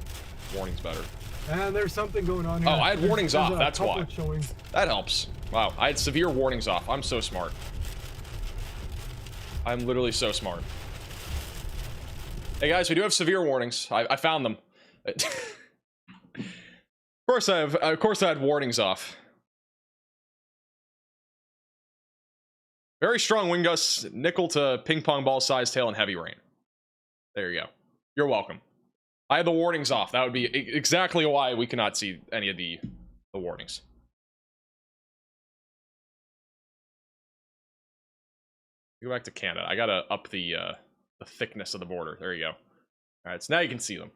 warnings better. And there's something going on here. Oh, I had warnings There's off. a That's why. couple showing. That helps. Wow, I had severe warnings off. I'm so smart. I'm literally so smart. Hey guys, we do have severe warnings. I found them. Of course I had warnings off. Very strong wind gusts, nickel to ping pong ball size tail, and heavy rain. There you go. You're welcome. I had the warnings off. That would be exactly why we cannot see any of the warnings. Go back to Canada. I gotta up the thickness of the border. There you go. All right, so now you can see them.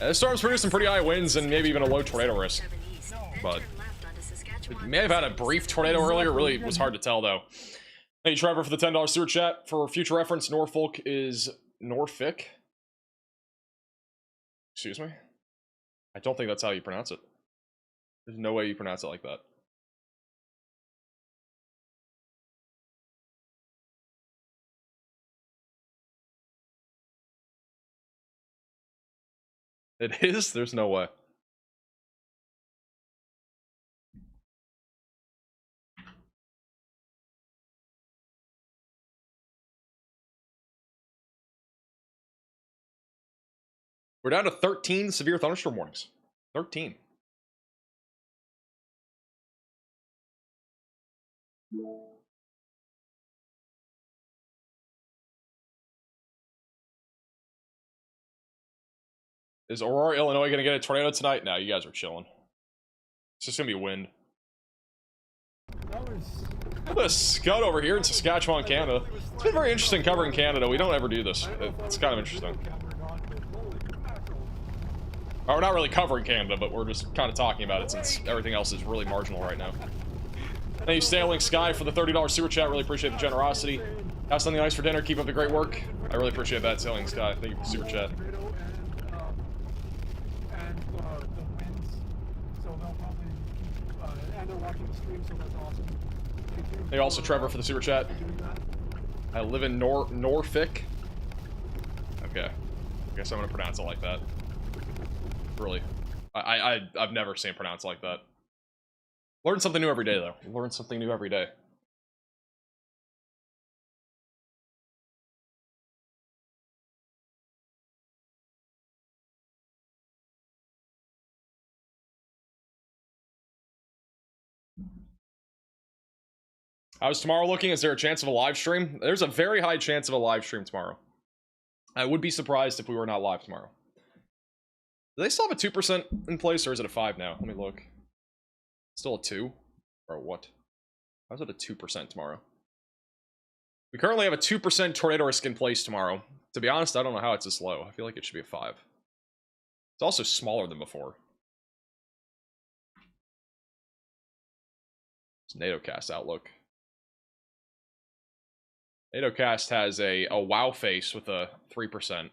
The storm's producing pretty high winds and maybe even a low tornado risk. But it may have had a brief tornado earlier. Really, it was hard to tell though. Hey, Trevor, for the $10 sewer chat. For future reference, Norfolk is Norfolk. Excuse me? I don't think that's how you pronounce it. There's no way you pronounce it like that. It is? There's no way. We're down to 13 severe thunderstorm warnings. 13. Is Aurora, Illinois going to get a tornado tonight? No, you guys are chilling. It's just going to be wind. Look at this scud over here in Saskatchewan, Canada. It's been very interesting covering Canada. We don't ever do this. It's kind of interesting. Oh, we're not really covering Canada, but we're just kind of talking about it since everything else is really marginal right now. Thank you, Sailing Sky, for the $30 super chat. Really appreciate the generosity. Have something nice for dinner. Keep up the great work. I really appreciate that, Sailing Sky. Thank you for the super chat. Thank you also, Trevor, for the super chat. I live in Norfolk. Okay. I guess I'm gonna pronounce it like that. Really. I've never seen it pronounced like that. Learn something new every day, though. Learn something new every day. How's tomorrow looking? Is there a chance of a live stream? There's a very high chance of a live stream tomorrow. I would be surprised if we were not live tomorrow. Do they still have a 2% in place, or is it a 5 now? Let me look. Still a 2? Or what? How's it a 2% tomorrow? We currently have a 2% tornado risk in place tomorrow. To be honest, I don't know how it's this low. I feel like it should be a 5. It's also smaller than before. It's NATOcast outlook. NatoCast has a wow face with a 3%.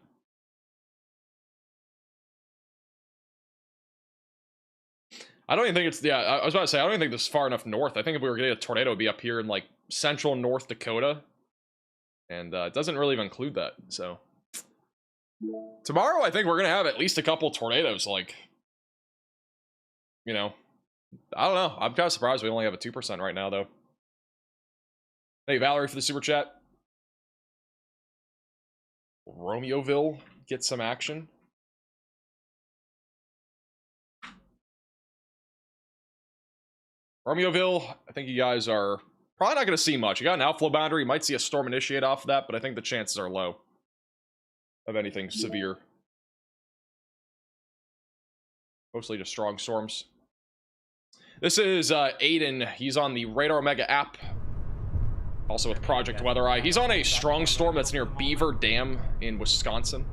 I don't even think it's, yeah, I was about to say, I don't even think this is far enough north. I think if we were getting a tornado, it'd be up here in like central North Dakota. And it doesn't really even include that, so. Tomorrow, I think we're going to have at least a couple tornadoes, like, you know. I don't know. I'm kind of surprised we only have a 2% right now, though. Thank you, Valerie, for the super chat. Romeoville gets some action. Romeoville, I think you guys are probably not going to see much. You got an outflow boundary. You might see a storm initiate off of that, but I think the chances are low of anything severe. Mostly just strong storms. This is Aiden. He's on the Radar Omega app. Also with Project Weather Eye. He's on a strong storm that's near Beaver Dam in Wisconsin.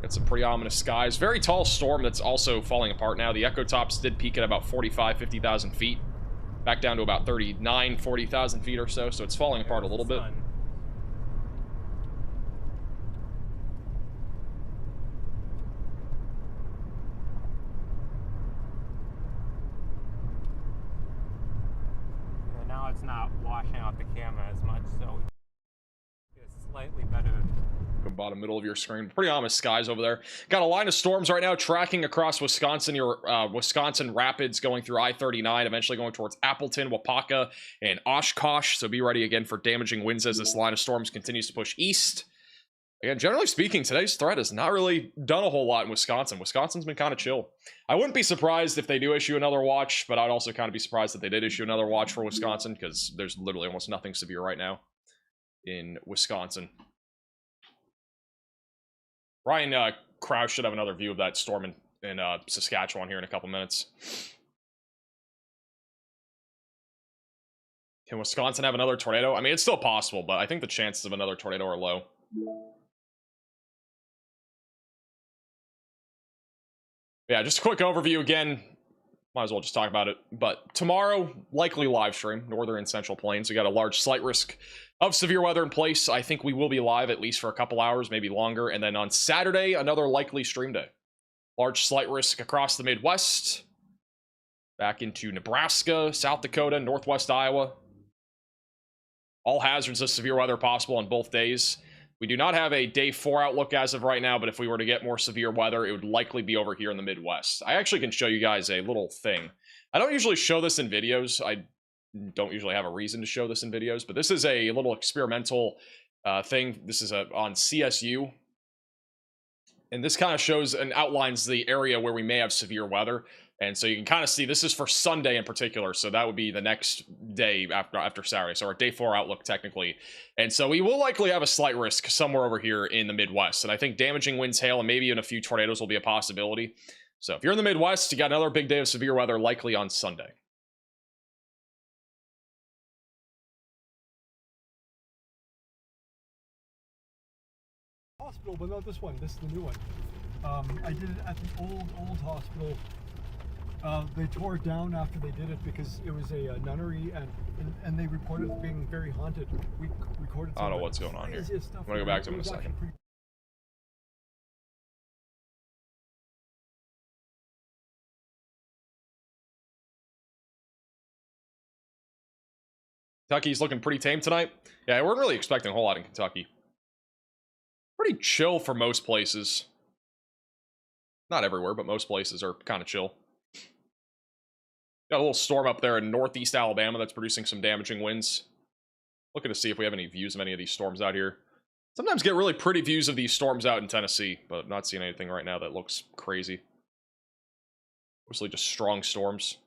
Got some pretty ominous skies. Very tall storm that's also falling apart now. The echo tops did peak at about 50,000 feet. Back down to about 40,000 feet or so. So it's falling apart a little bit. Now it's not washing out the camera as much, so it's slightly better. Bottom middle of your screen. Pretty ominous skies over there. Got a line of storms right now tracking across Wisconsin. Your Wisconsin Rapids going through I-39, eventually going towards Appleton, Wapaka, and Oshkosh. So be ready again for damaging winds as this line of storms continues to push east. Again, generally speaking, today's threat has not really done a whole lot in Wisconsin. Wisconsin's been kind of chill. I wouldn't be surprised if they do issue another watch, but I'd also kind of be surprised if they did issue another watch for Wisconsin, because there's literally almost nothing severe right now in Wisconsin. Ryan Krause should have another view of that storm in Saskatchewan here in a couple minutes. Can Wisconsin have another tornado? I mean, it's still possible, but I think the chances of another tornado are low. Yeah, just a quick overview again. Might as well just talk about it. But tomorrow, likely live stream, Northern and Central Plains. We got a large slight risk of severe weather in place. I think we will be live at least for a couple hours, maybe longer. And then on Saturday, another likely stream day. Large slight risk across the Midwest. Back into Nebraska, South Dakota, Northwest Iowa. All hazards of severe weather possible on both days. We do not have a day 4 outlook as of right now, but if we were to get more severe weather, it would likely be over here in the Midwest. I actually can show you guys a little thing. I don't usually show this in videos. I don't usually have a reason to show this in videos, but this is a little experimental thing. This is on CSU. And this kind of shows and outlines the area where we may have severe weather. And so you can kind of see this is for Sunday in particular. So that would be the next day after Saturday. So our day 4 outlook technically. And so we will likely have a slight risk somewhere over here in the Midwest. And I think damaging winds, hail, and maybe even a few tornadoes will be a possibility. So if you're in the Midwest, you got another big day of severe weather likely on Sunday. Hospital, but not this one. This is the new one. I did it at the old hospital. They tore it down after they did it because it was a nunnery, and they reported it being very haunted. We recorded. I don't know what's going on here. I'm gonna go back to him in a second. Kentucky's looking pretty tame tonight. Yeah, we're really expecting a whole lot in Kentucky. Pretty chill for most places. Not everywhere, but most places are kind of chill. Got a little storm up there in northeast Alabama that's producing some damaging winds. Looking to see if we have any views of any of these storms out here. Sometimes get really pretty views of these storms out in Tennessee, but not seeing anything right now that looks crazy. Mostly just strong storms.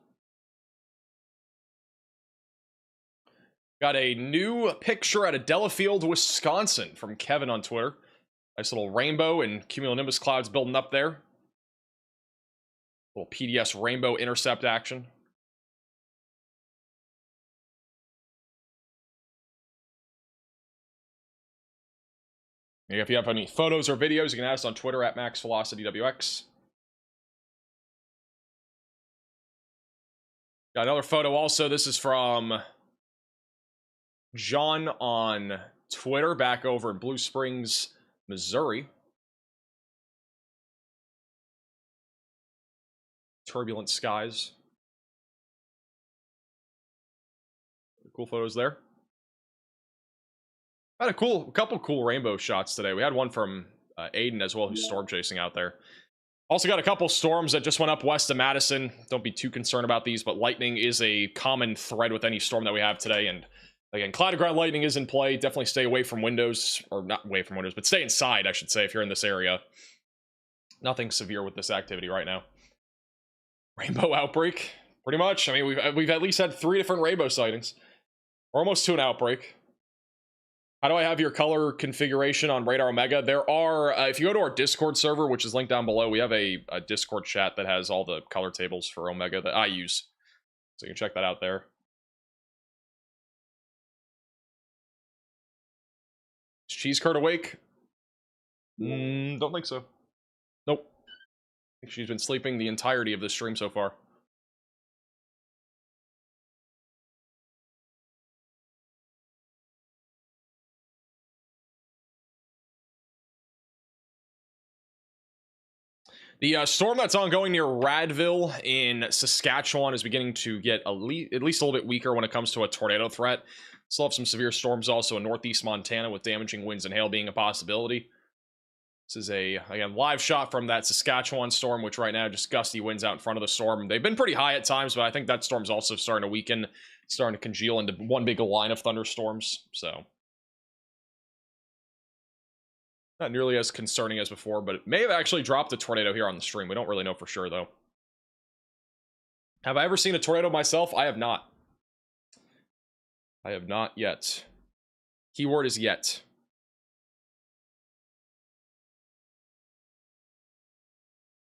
Got a new picture out of Delafield, Wisconsin from Kevin on Twitter. Nice little rainbow and cumulonimbus clouds building up there. Little PDS rainbow intercept action. If you have any photos or videos, you can ask on Twitter at MaxVelocityWX. Got another photo also. This is from John on Twitter back over in Blue Springs, Missouri. Turbulent skies. Cool photos there. Had a couple cool rainbow shots today. We had one from Aiden as well, who's storm chasing out there. Also got a couple storms that just went up west of Madison. Don't be too concerned about these, but lightning is a common thread with any storm that we have today. And again, cloud ground lightning is in play. Definitely stay away from windows, or not away from windows, but stay inside, I should say, if you're in this area. Nothing severe with this activity right now. Rainbow outbreak, pretty much. I mean, we've at least had 3 different rainbow sightings. We're almost to an outbreak. How do I have your color configuration on Radar Omega? There are, if you go to our Discord server, which is linked down below, we have a Discord chat that has all the color tables for Omega that I use. So you can check that out there. Is Cheese Curd awake? Don't think so. Nope. I think she's been sleeping the entirety of this stream so far. The storm that's ongoing near Radville in Saskatchewan is beginning to get at least a little bit weaker when it comes to a tornado threat. Still have some severe storms also in northeast Montana with damaging winds and hail being a possibility. This is a, again, live shot from that Saskatchewan storm, which right now just gusty winds out in front of the storm. They've been pretty high at times, but I think that storm's also starting to weaken, starting to congeal into one big line of thunderstorms, so not nearly as concerning as before, but it may have actually dropped a tornado here on the stream. We don't really know for sure, though. Have I ever seen a tornado myself? I have not. I have not yet. Keyword is yet.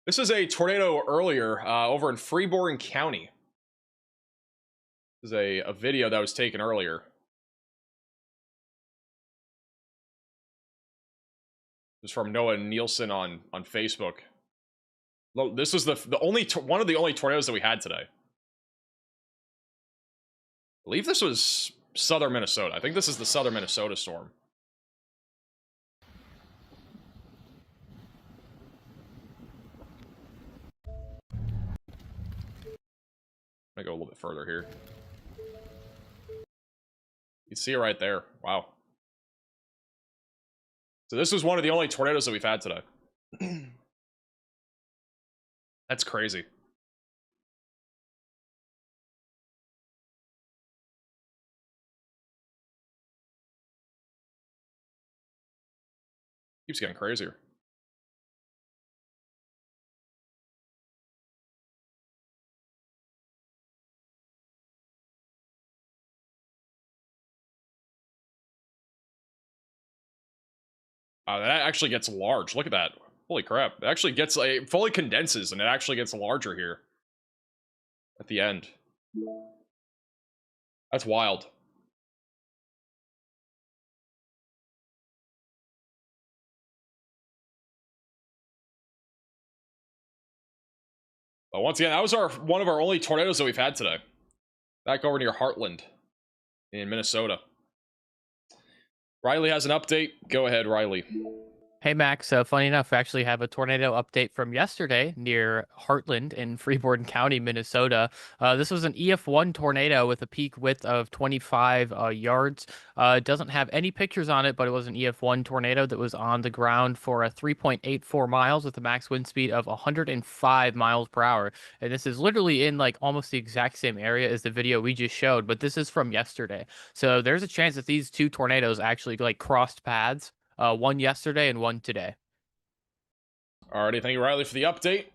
This is a tornado earlier over in Freeborn County. This is a video that was taken earlier. This is from Noah Nielsen on Facebook. This was the only one of the only tornadoes that we had today. I believe this was southern Minnesota. I think this is the southern Minnesota storm. I'm gonna go a little bit further here. You can see it right there. Wow. So this was one of the only tornadoes that we've had today. That's crazy. Keeps getting crazier. That actually gets large. Look at that. Holy crap. It actually gets, it fully condenses and it actually gets larger here. At the end. That's wild. But once again, that was one of our only tornadoes that we've had today. Back over near Heartland in Minnesota. Riley has an update. Go ahead, Riley. Hey, Max. Funny enough, we actually have a tornado update from yesterday near Heartland in Freeborn County, Minnesota. This was an EF1 tornado with a peak width of 25 yards. It doesn't have any pictures on it, but it was an EF1 tornado that was on the ground for a 3.84 miles with a max wind speed of 105 miles per hour. And this is literally in like almost the exact same area as the video we just showed, but this is from yesterday. So there's a chance that these two tornadoes actually like crossed paths. One yesterday and one today. Alrighty, thank you, Riley, for the update.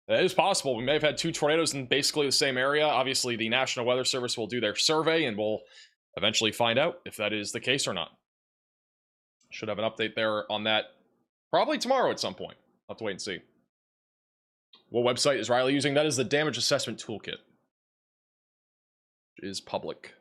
It is possible. We may have had two tornadoes in basically the same area. Obviously, the National Weather Service will do their survey, and we'll eventually find out if that is the case or not. Should have an update there on that probably tomorrow at some point. I'll have to wait and see. What website is Riley using? That is the Damage Assessment Toolkit. Which is public.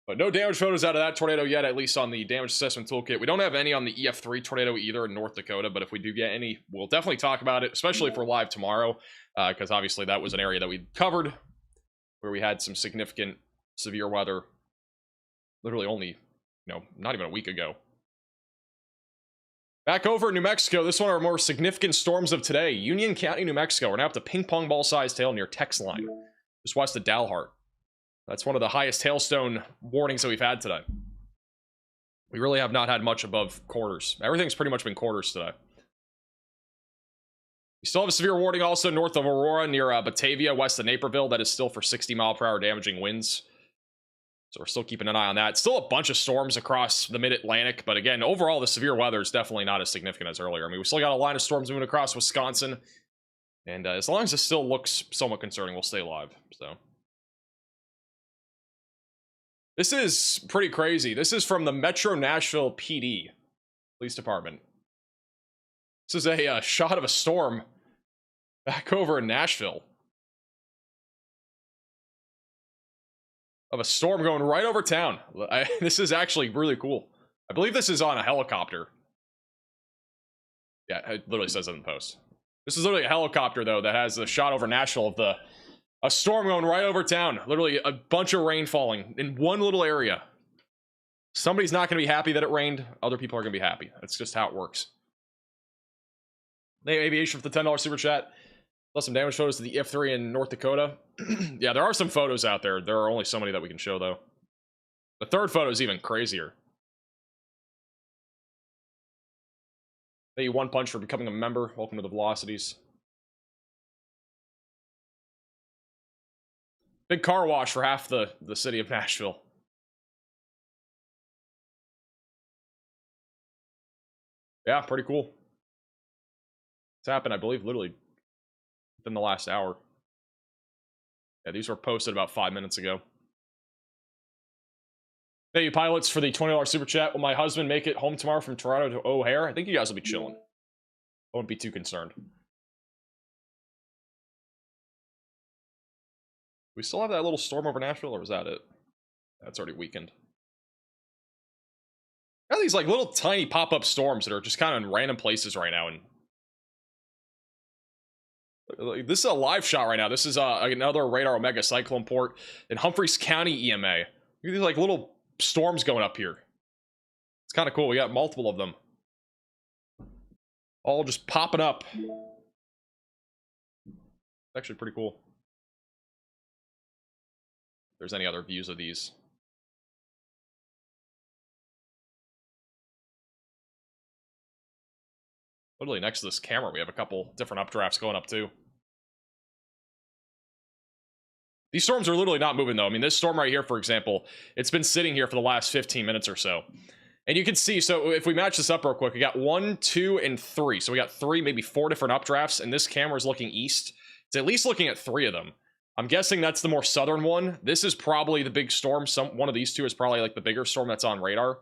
But no damage photos out of that tornado yet, at least on the Damage Assessment Toolkit. We don't have any on the EF3 tornado either in North Dakota, but if we do get any, we'll definitely talk about it, especially for live tomorrow, because obviously that was an area that we covered where we had some significant severe weather literally only, not even a week ago. Back over in New Mexico, this is one of our more significant storms of today. Union County, New Mexico. We're now up to ping pong ball sized hail near Tex Line, just west of Dalhart. That's one of the highest hailstone warnings that we've had today. We really have not had much above quarters. Everything's pretty much been quarters today. We still have a severe warning also north of Aurora near Batavia, west of Naperville. That is still for 60-mile-per-hour damaging winds. So we're still keeping an eye on that. Still a bunch of storms across the mid-Atlantic, but again, overall, the severe weather is definitely not as significant as earlier. I mean, we still got a line of storms moving across Wisconsin, and as long as it still looks somewhat concerning, we'll stay live. So this is pretty crazy. This is from the Metro Nashville PD, Police Department. This is a shot of a storm back over in Nashville. Of a storm going right over town. This is actually really cool. I believe this is on a helicopter. Yeah, it literally says it in the post. This is literally a helicopter, though, that has a shot over Nashville of a storm going right over town. Literally a bunch of rain falling in one little area. Somebody's not going to be happy that it rained. Other people are going to be happy. That's just how it works. Hey, Aviation for the $10 super chat. Plus some damage photos to the F3 in North Dakota. Yeah, there are some photos out there. There are only so many that we can show, though. The third photo is even crazier. Thank you, One Punch, for becoming a member. Welcome to the Velocities. Big car wash for half the city of Nashville. Yeah, pretty cool. It's happened, I believe, literally within the last hour. Yeah, these were posted about 5 minutes ago. Thank you, pilots, for the $20 super chat. Will my husband make it home tomorrow from Toronto to O'Hare? I think you guys will be chilling. I won't be too concerned. We still have that little storm over Nashville, or is that it? That's already weakened. Got these like little tiny pop-up storms that are just kind of in random places right now, and this is a live shot right now. This is another radar Omega cyclone port in Humphreys County EMA. Look at these like little storms going up here. It's kind of cool. We got multiple of them, all just popping up. Actually pretty cool. If there's any other views of these. Literally next to this camera, we have a couple different updrafts going up too. These storms are literally not moving though. I mean, this storm right here, for example, it's been sitting here for the last 15 minutes or so. And you can see, so if we match this up real quick, we got 1, 2, and 3. So we got 3, maybe 4 different updrafts, and this camera is looking east. It's at least looking at 3 of them. I'm guessing that's the more southern one. This is probably the big storm. One of these two is probably like the bigger storm that's on radar.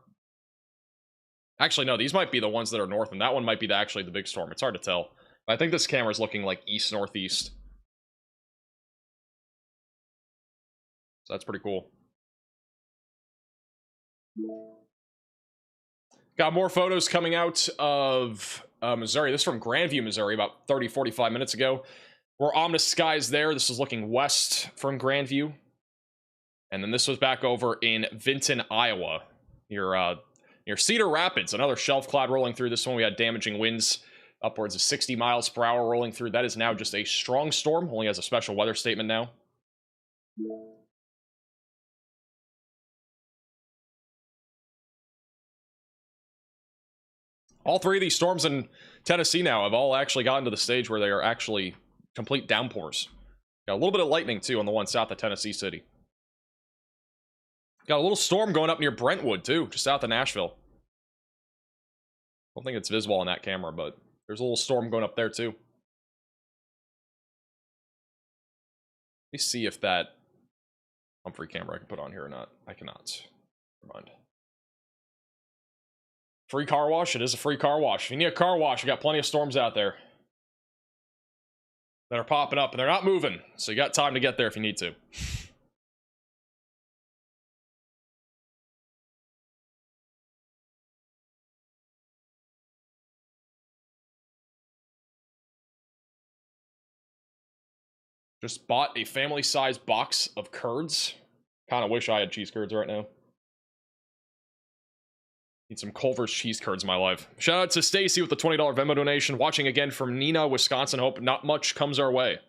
Actually, no, these might be the ones that are north, and that one might be actually the big storm. It's hard to tell. But I think this camera is looking like east-northeast. So that's pretty cool. Got more photos coming out of Missouri. This is from Grandview, Missouri, about 30, 45 minutes ago. We're ominous skies there. This is looking west from Grandview. And then this was back over in Vinton, Iowa, near Cedar Rapids. Another shelf cloud rolling through. This one we had damaging winds upwards of 60 miles per hour rolling through. That is now just a strong storm. Only has a special weather statement now. All 3 of these storms in Tennessee now have all actually gotten to the stage where they are actually complete downpours. Got a little bit of lightning too on the one south of Tennessee City. Got a little storm going up near Brentwood too, just south of Nashville. I don't think it's visible on that camera, but there's a little storm going up there too. Let me see if that Humphrey camera I can put on here or not. I cannot. Never mind. Free car wash? It is a free car wash. If you need a car wash, we got plenty of storms out there that are popping up, and they're not moving, so you got time to get there if you need to. Just bought a family-sized box of curds. Kind of wish I had cheese curds right now. Need some Culver's cheese curds in my life. Shout out to Stacy with the $20 Venmo donation. Watching again from Nina, Wisconsin. Hope not much comes our way.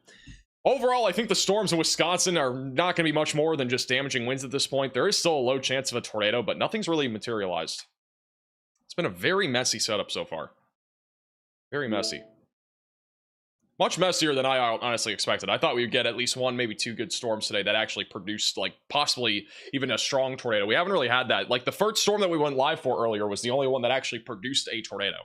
Overall, I think the storms in Wisconsin are not going to be much more than just damaging winds at this point. There is still a low chance of a tornado, but nothing's really materialized. It's been a very messy setup so far. Very messy. Much messier than I honestly expected. I thought we would get at least one, maybe two good storms today that actually produced, like, possibly even a strong tornado. We haven't really had that. Like, the first storm that we went live for earlier was the only one that actually produced a tornado.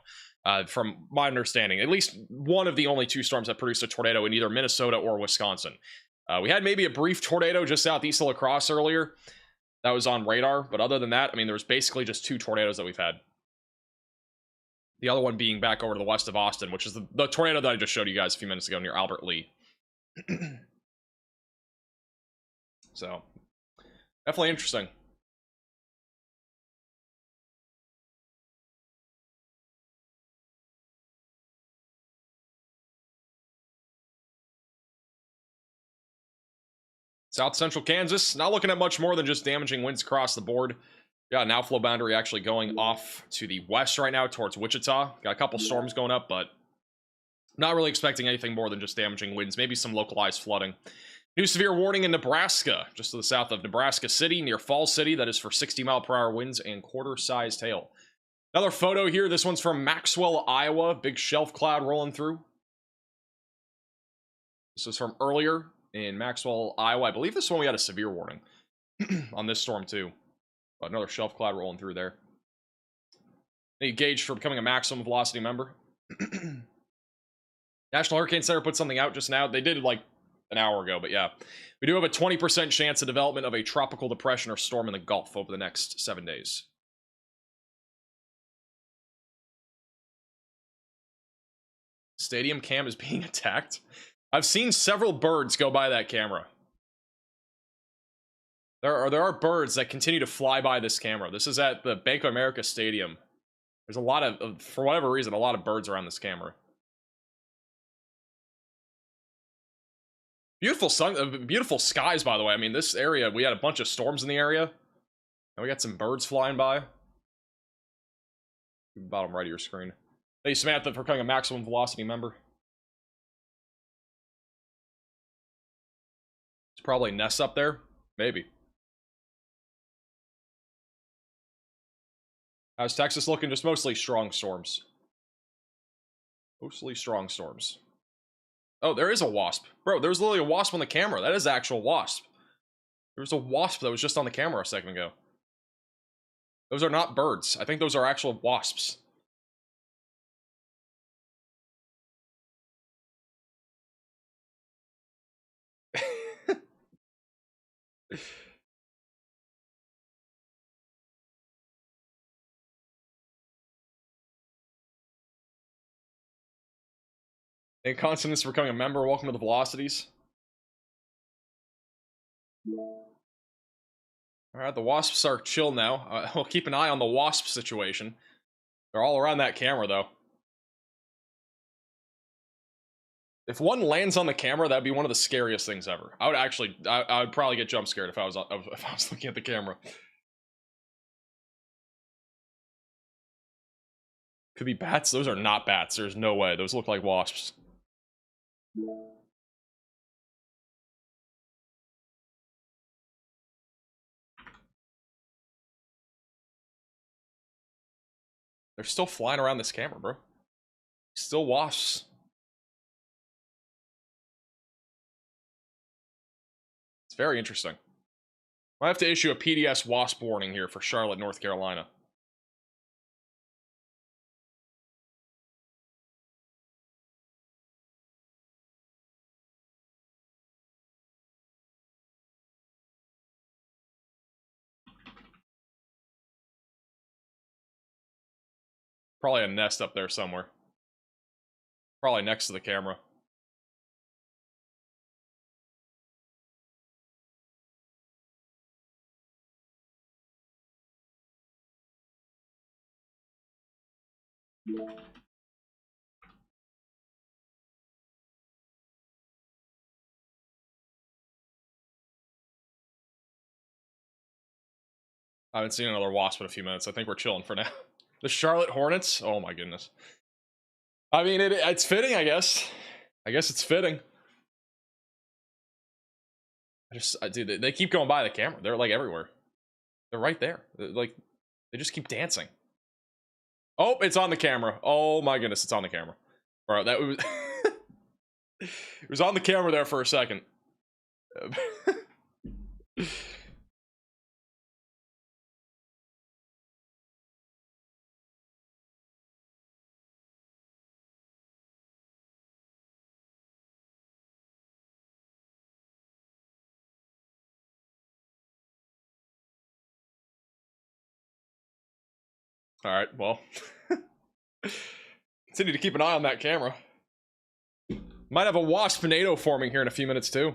From my understanding, at least one of the only two storms that produced a tornado in either Minnesota or Wisconsin. We had maybe a brief tornado just southeast of La Crosse earlier. That was on radar. But other than that, I mean, there was basically just two tornadoes that we've had. The other one being back over to the west of Austin, which is the tornado that I just showed you guys a few minutes ago near Albert Lee. So, definitely interesting. South Central Kansas, not looking at much more than just damaging winds across the board. Got an outflow boundary actually going off to the west right now towards Wichita. Got a couple storms going up, but not really expecting anything more than just damaging winds. Maybe some localized flooding. New severe warning in Nebraska, just to the south of Nebraska City, near Falls City. That is for 60-mile-per-hour winds and quarter-sized hail. Another photo here. This one's from Maxwell, Iowa. Big shelf cloud rolling through. This was from earlier in Maxwell, Iowa. I believe this one we had a severe warning on this storm too. Another shelf cloud rolling through there. Need gauge for becoming a maximum velocity member. National Hurricane Center put something out just now. They did like an hour ago, but yeah. We do have a 20% chance of development of a tropical depression or storm in the Gulf over the next 7 days. Stadium cam is being attacked. I've seen several birds go by that camera. There are birds that continue to fly by this camera. This is at the Bank of America Stadium. There's a lot of, for whatever reason, a lot of birds around this camera. Beautiful sun, beautiful skies, by the way. I mean, this area, we had a bunch of storms in the area. And we got some birds flying by. Bottom right of your screen. Thank you, Samantha, for becoming a maximum velocity member. It's probably nests up there. Maybe. How's Texas looking? Just mostly strong storms. Mostly strong storms. Oh, there is a wasp. Bro, there's literally a wasp on the camera. That is an actual wasp. There was a wasp that was just on the camera a second ago. Those are not birds. I think those are actual wasps. And Consonants for becoming a member. Welcome to the Velocities. Alright, the wasps are chill now. We'll keep an eye on the wasp situation. They're all around that camera, though. If one lands on the camera, that'd be one of the scariest things ever. I would actually, I would probably get jump scared if I was looking at the camera. Could be bats. Those are not bats. There's no way. Those look like wasps. They're still flying around this camera, bro. Still wasps. It's very interesting. I have to issue a PDS wasp warning here for Charlotte, North Carolina. Probably a nest up there somewhere. Probably next to the camera. I haven't seen another wasp in a few minutes. I think we're chilling for now. The Charlotte Hornets. Oh my goodness. I mean, it's fitting, I guess. I guess it's fitting. Dude, they keep going by the camera. They're like everywhere. They're right there. Like, they just keep dancing. Oh, it's on the camera. Oh my goodness, it's on the camera. Bro, that was it was on the camera there for a second. All right, well, continue to keep an eye on that camera. Might have a wasp-nado forming here in a few minutes too.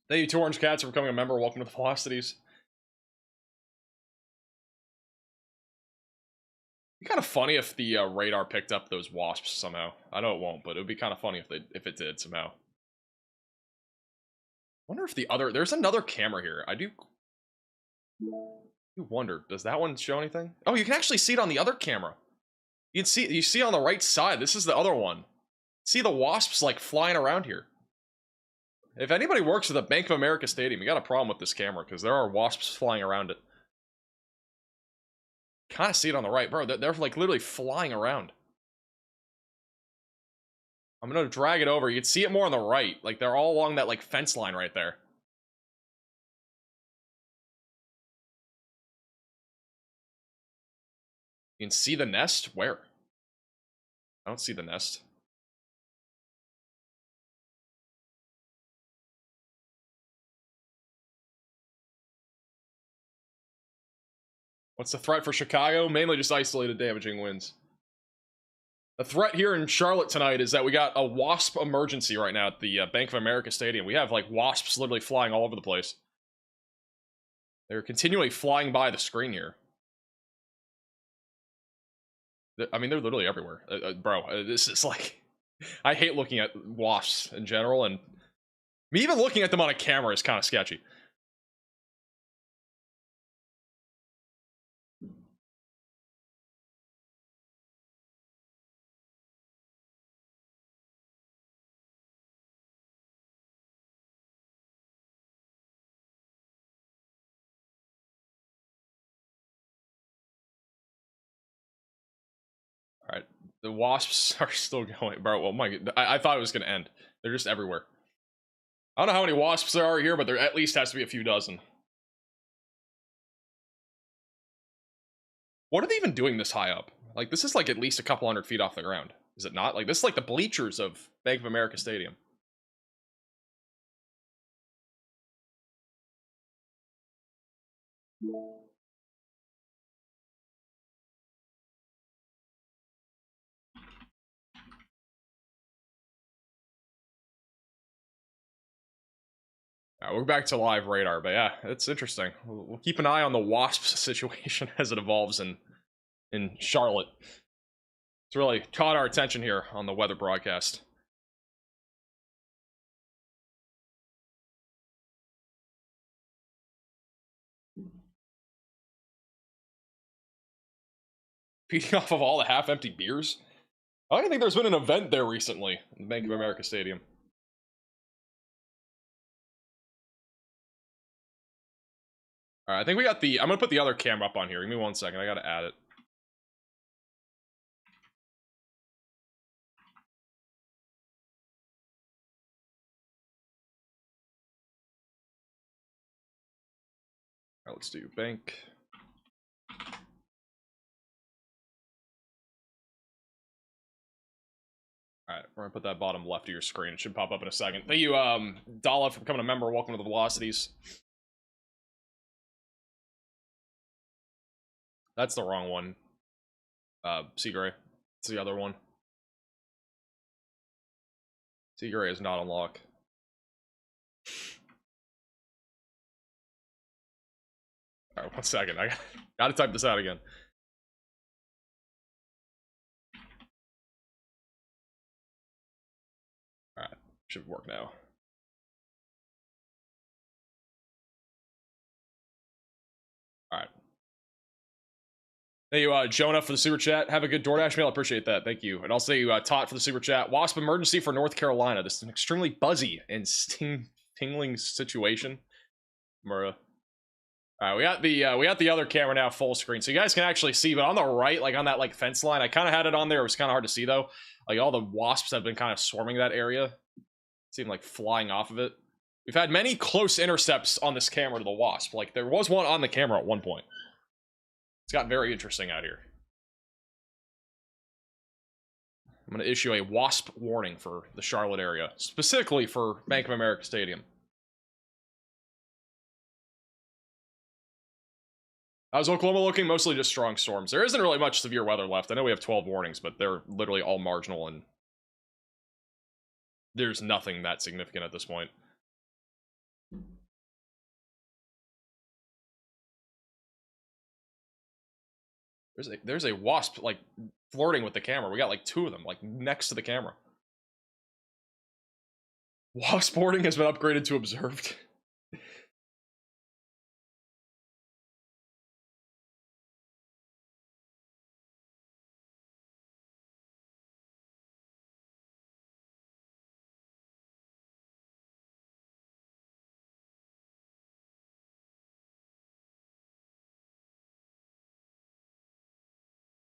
Thank you, Two Orange Cats, for becoming a member. Welcome to the Velocities. It'd be kind of funny if the radar picked up those wasps somehow. I know it won't, but it would be kind of funny if it did somehow. Wonder if the other... There's another camera here. I do wonder, does that one show anything? Oh, you can actually see it on the other camera. You see on the right side. This is the other one. See the wasps like flying around here. If anybody works at the Bank of America Stadium, you got a problem with this camera because there are wasps flying around it. Kind of see it on the right, bro. They're like literally flying around. I'm gonna drag it over. You can see it more on the right. Like they're all along that like fence line right there. You can see the nest? Where? I don't see the nest. What's the threat for Chicago? Mainly just isolated damaging winds. The threat here in Charlotte tonight is that we got a wasp emergency right now at the Bank of America Stadium. We have like wasps literally flying all over the place. They're continually flying by the screen here. I mean, they're literally everywhere. Bro, this is like... I hate looking at wasps in general, and me even looking at them on a camera is kind of sketchy. Alright, the wasps are still going. Bro, oh my god, I thought it was going to end. They're just everywhere. I don't know how many wasps there are here, but there at least has to be a few dozen. What are they even doing this high up? Like, this is like at least a couple 100 feet off the ground. Is it not? Like, this is like the bleachers of Bank of America Stadium. Alright, we're back to live radar, but yeah, it's interesting. We'll keep an eye on the wasps situation as it evolves in Charlotte. It's really caught our attention here on the weather broadcast. Feeding off of all the half-empty beers? I don't think there's been an event there recently in the Bank of America Stadium. Alright, I think we got the... I'm gonna put the other camera up on here. Give me 1 second. I gotta add it. Alright, let's do bank. Alright, we're gonna put that bottom left of your screen. It should pop up in a second. Thank you, Dala, for becoming a member. Welcome to the Velocities. That's the wrong one. Seagray. It's the other one. Seagray is not unlocked. Alright, 1 second. I gotta type this out again. Should work now. All right. Thank you, Jonah, for the super chat. Have a good DoorDash meal. I appreciate that. Thank you. And also, Todd for the super chat. Wasp emergency for North Carolina. This is an extremely buzzy and tingling situation. Murrah. All right, we got the other camera now full screen, so you guys can actually see. But on the right, like on that like fence line, I kind of had it on there. It was kind of hard to see though. Like all the wasps have been kind of swarming that area. Seem like flying off of it. We've had many close intercepts on this camera to the wasp. Like there was one on the camera at one point. It's gotten very interesting out here. I'm going to issue a wasp warning for the Charlotte area, specifically for Bank of America Stadium. How's Oklahoma looking? Mostly just strong storms. There isn't really much severe weather left. I know we have 12 warnings, but they're literally all marginal, and there's nothing that significant at this point. There's a wasp, like, flirting with the camera. We got, like, 2 of them, like, next to the camera. Wasp boarding has been upgraded to observed.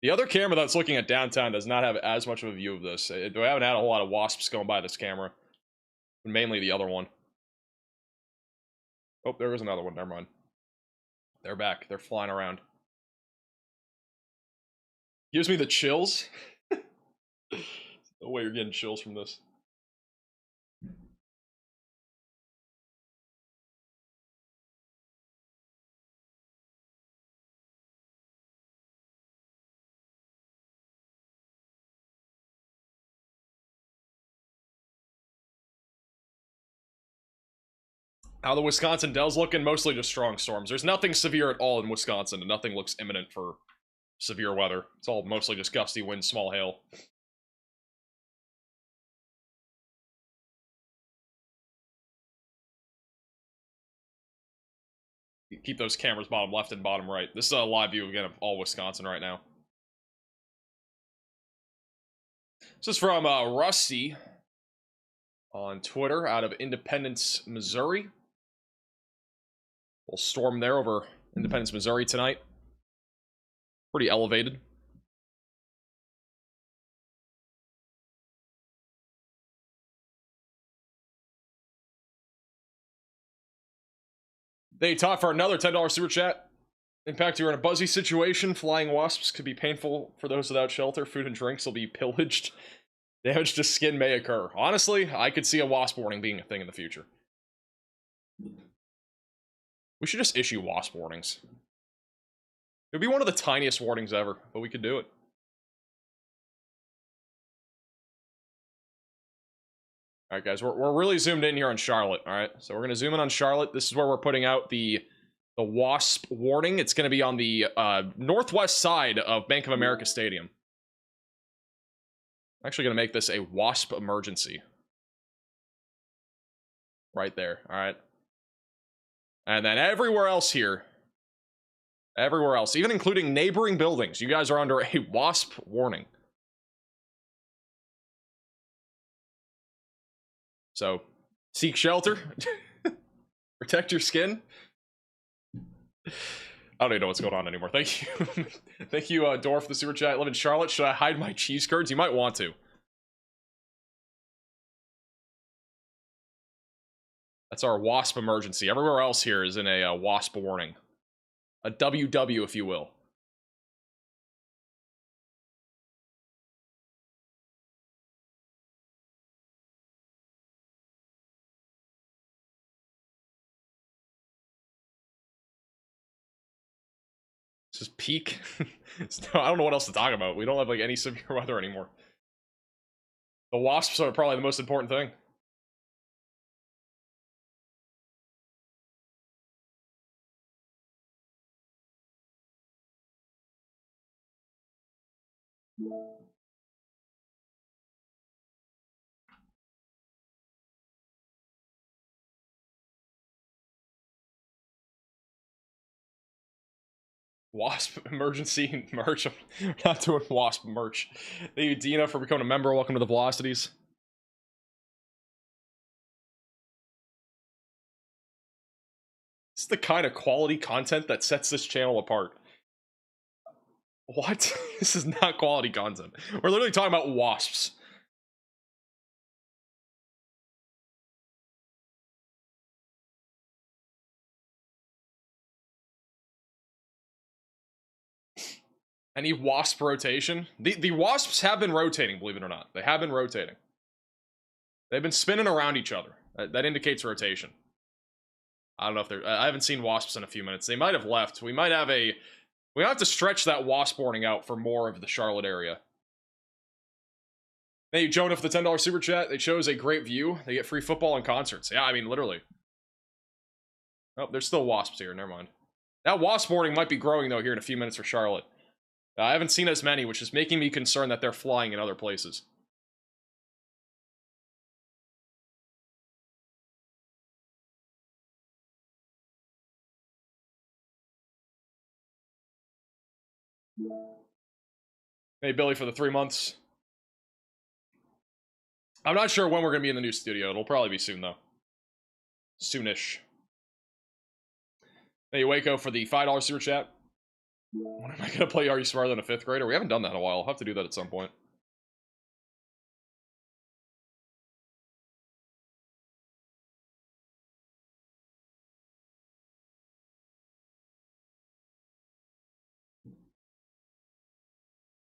The other camera that's looking at downtown does not have as much of a view of this. We haven't had a whole lot of wasps going by this camera. Mainly the other one. Oh, there was another one. Never mind. They're back. They're flying around. Gives me the chills. No way you're getting chills from this. How the Wisconsin Dells looking? Mostly just strong storms. There's nothing severe at all in Wisconsin, and nothing looks imminent for severe weather. It's all mostly just gusty winds, small hail. Keep those cameras bottom left and bottom right. This is a live view again of all Wisconsin right now. This is from Rusty on Twitter out of Independence, Missouri. We'll storm there over Independence, Missouri tonight. Pretty elevated. They taught for another $10 super chat. Impact, you're in a buzzy situation. Flying wasps could be painful for those without shelter. Food and drinks will be pillaged. Damage to skin may occur. Honestly, I could see a wasp warning being a thing in the future. We should just issue wasp warnings. It would be one of the tiniest warnings ever, but we could do it. Alright guys, we're really zoomed in here on Charlotte, alright? So we're going to zoom in on Charlotte. This is where we're putting out the wasp warning. It's going to be on the northwest side of Bank of America Stadium. I'm actually going to make this a wasp emergency. Right there, alright? And then everywhere else here, everywhere else, even including neighboring buildings, you guys are under a wasp warning. So, seek shelter. Protect your skin. I don't even know what's going on anymore. Thank you. Thank you, Dorf, the super chat. I live in Charlotte. Should I hide my cheese curds? You might want to. That's our wasp emergency. Everywhere else here is in a wasp warning. A WW, if you will. This is peak. I don't know what else to talk about. We don't have like any severe weather anymore. The wasps are probably the most important thing. Wasp emergency merch. I'm not doing Wasp merch. Thank you, Dina, for becoming a member. Welcome to the Velocities. This is the kind of quality content that sets this channel apart. What? This is not quality content. We're literally talking about wasps. Any wasp rotation? The wasps have been rotating, believe it or not. They have been rotating. They've been spinning around each other. That indicates rotation. I don't know if they're... I haven't seen wasps in a few minutes. They might have left. We might have a... We have to stretch that wasp warning out for more of the Charlotte area. Hey, Jonah, for the $10 super chat. They chose a great view. They get free football and concerts. Yeah, I mean, literally. Oh, there's still wasps here. Never mind. That wasp warning might be growing, though, here in a few minutes for Charlotte. I haven't seen as many, which is making me concerned that they're flying in other places. Hey, Billy, for the 3 months. I'm not sure when we're going to be in the new studio. It'll probably be soon, though. Soonish. Hey, Waco, for the $5 super chat. When am I going to play Are You Smarter Than a 5th Grader? We haven't done that in a while. I'll have to do that at some point.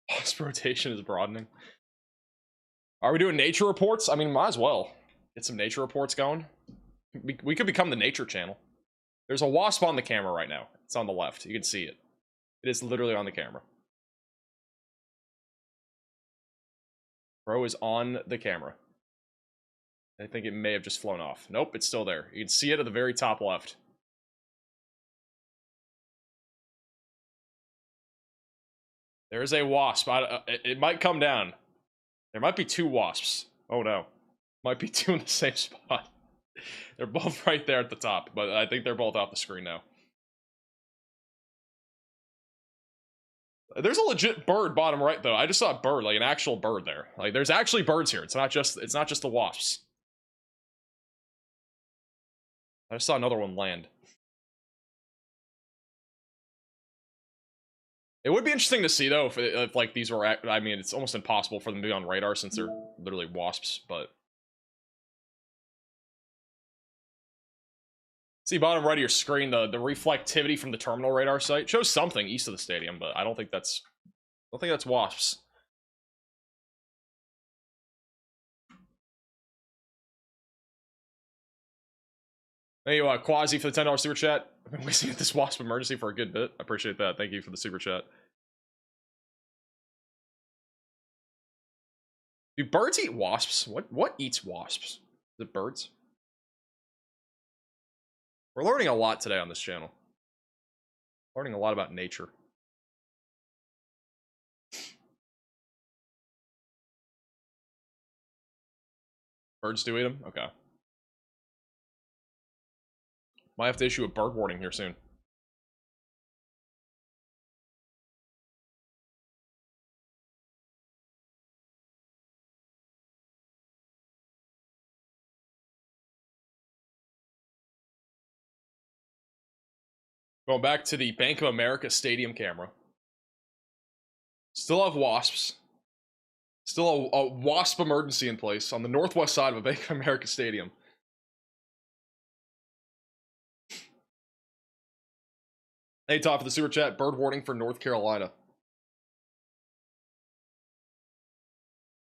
Wasp rotation is broadening. Are we doing nature reports? I mean, might as well. Get some nature reports going. We could become the nature channel. There's a wasp on the camera right now. It's on the left. You can see it. It is literally on the camera. Bro is on the camera. I think it may have just flown off. Nope, it's still there. You can see it at the very top left. There's a wasp. It might come down. There might be 2 wasps. Oh no. Might be 2 in the same spot. They're both right there at the top, but I think they're both off the screen now. There's a legit bird bottom right though. I just saw a bird, like an actual bird there. Like there's actually birds here. It's not just the wasps. I just saw another one land. It would be interesting to see though if like these were, I mean, it's almost impossible for them to be on radar since they're literally wasps, but see bottom right of your screen, the reflectivity from the terminal radar site shows something east of the stadium, but I don't think that's wasps. Hey, Quasi for the $10 super chat. I've been waiting at this wasp emergency for a good bit. I appreciate that. Thank you for the super chat. Do birds eat wasps? What eats wasps? Is it birds? We're learning a lot today on this channel. Learning a lot about nature. Birds do eat them? Okay. Might have to issue a bird warning here soon. Going back to the Bank of America Stadium camera. Still have wasps. Still a wasp emergency in place on the northwest side of a Bank of America Stadium. Hey, top of the super chat, bird warning for North Carolina.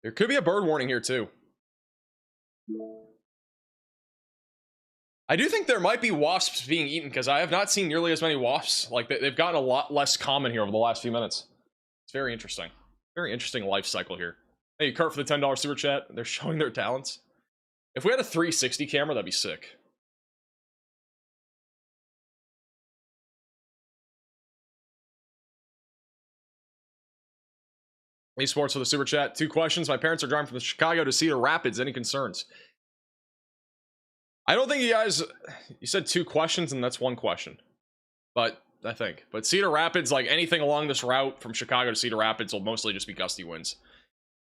There could be a bird warning here too. I do think there might be wasps being eaten because I have not seen nearly as many wasps. Like they've gotten a lot less common here over the last few minutes. It's very interesting. Very interesting life cycle here. Hey, Kurt for the $10 super chat. They're showing their talents. If we had a 360 camera, that'd be sick. Esports for the super chat. 2 questions. My parents are driving from Chicago to Cedar Rapids. Any concerns? I don't think you guys... You said 2 questions and that's 1 question. But I think. But Cedar Rapids, like anything along this route from Chicago to Cedar Rapids, will mostly just be gusty winds.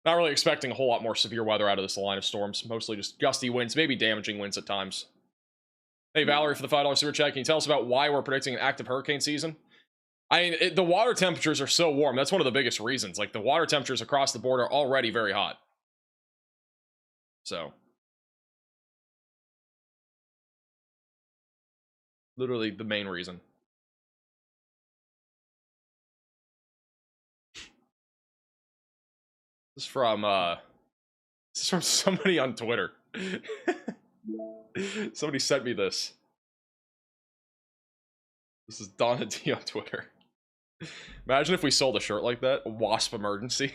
Not really expecting a whole lot more severe weather out of this line of storms. Mostly just gusty winds, maybe damaging winds at times. Hey, Valerie, for the $5 super chat, can you tell us about why we're predicting an active hurricane season? I mean, the water temperatures are so warm. That's one of the biggest reasons. Like, the water temperatures across the board are already very hot. So. Literally the main reason. This is from somebody on Twitter. Somebody sent me this. This is Donna D on Twitter. Imagine if we sold a shirt like that. A wasp emergency.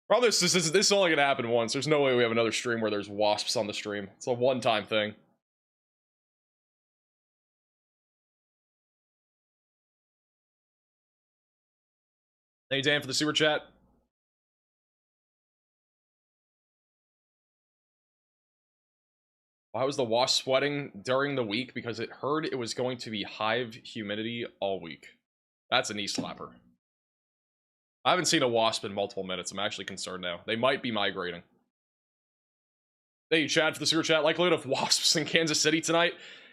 Probably this is only gonna happen once. There's no way we have another stream where there's wasps on the stream. It's a one-time thing. Hey Dan for the super chat. Why was the wasp sweating during the week? Because it heard it was going to be hive humidity all week. That's a knee slapper. I haven't seen a wasp in multiple minutes. I'm actually concerned now. They might be migrating. Hey, Chad for the super chat. Likelihood of wasps in Kansas City tonight?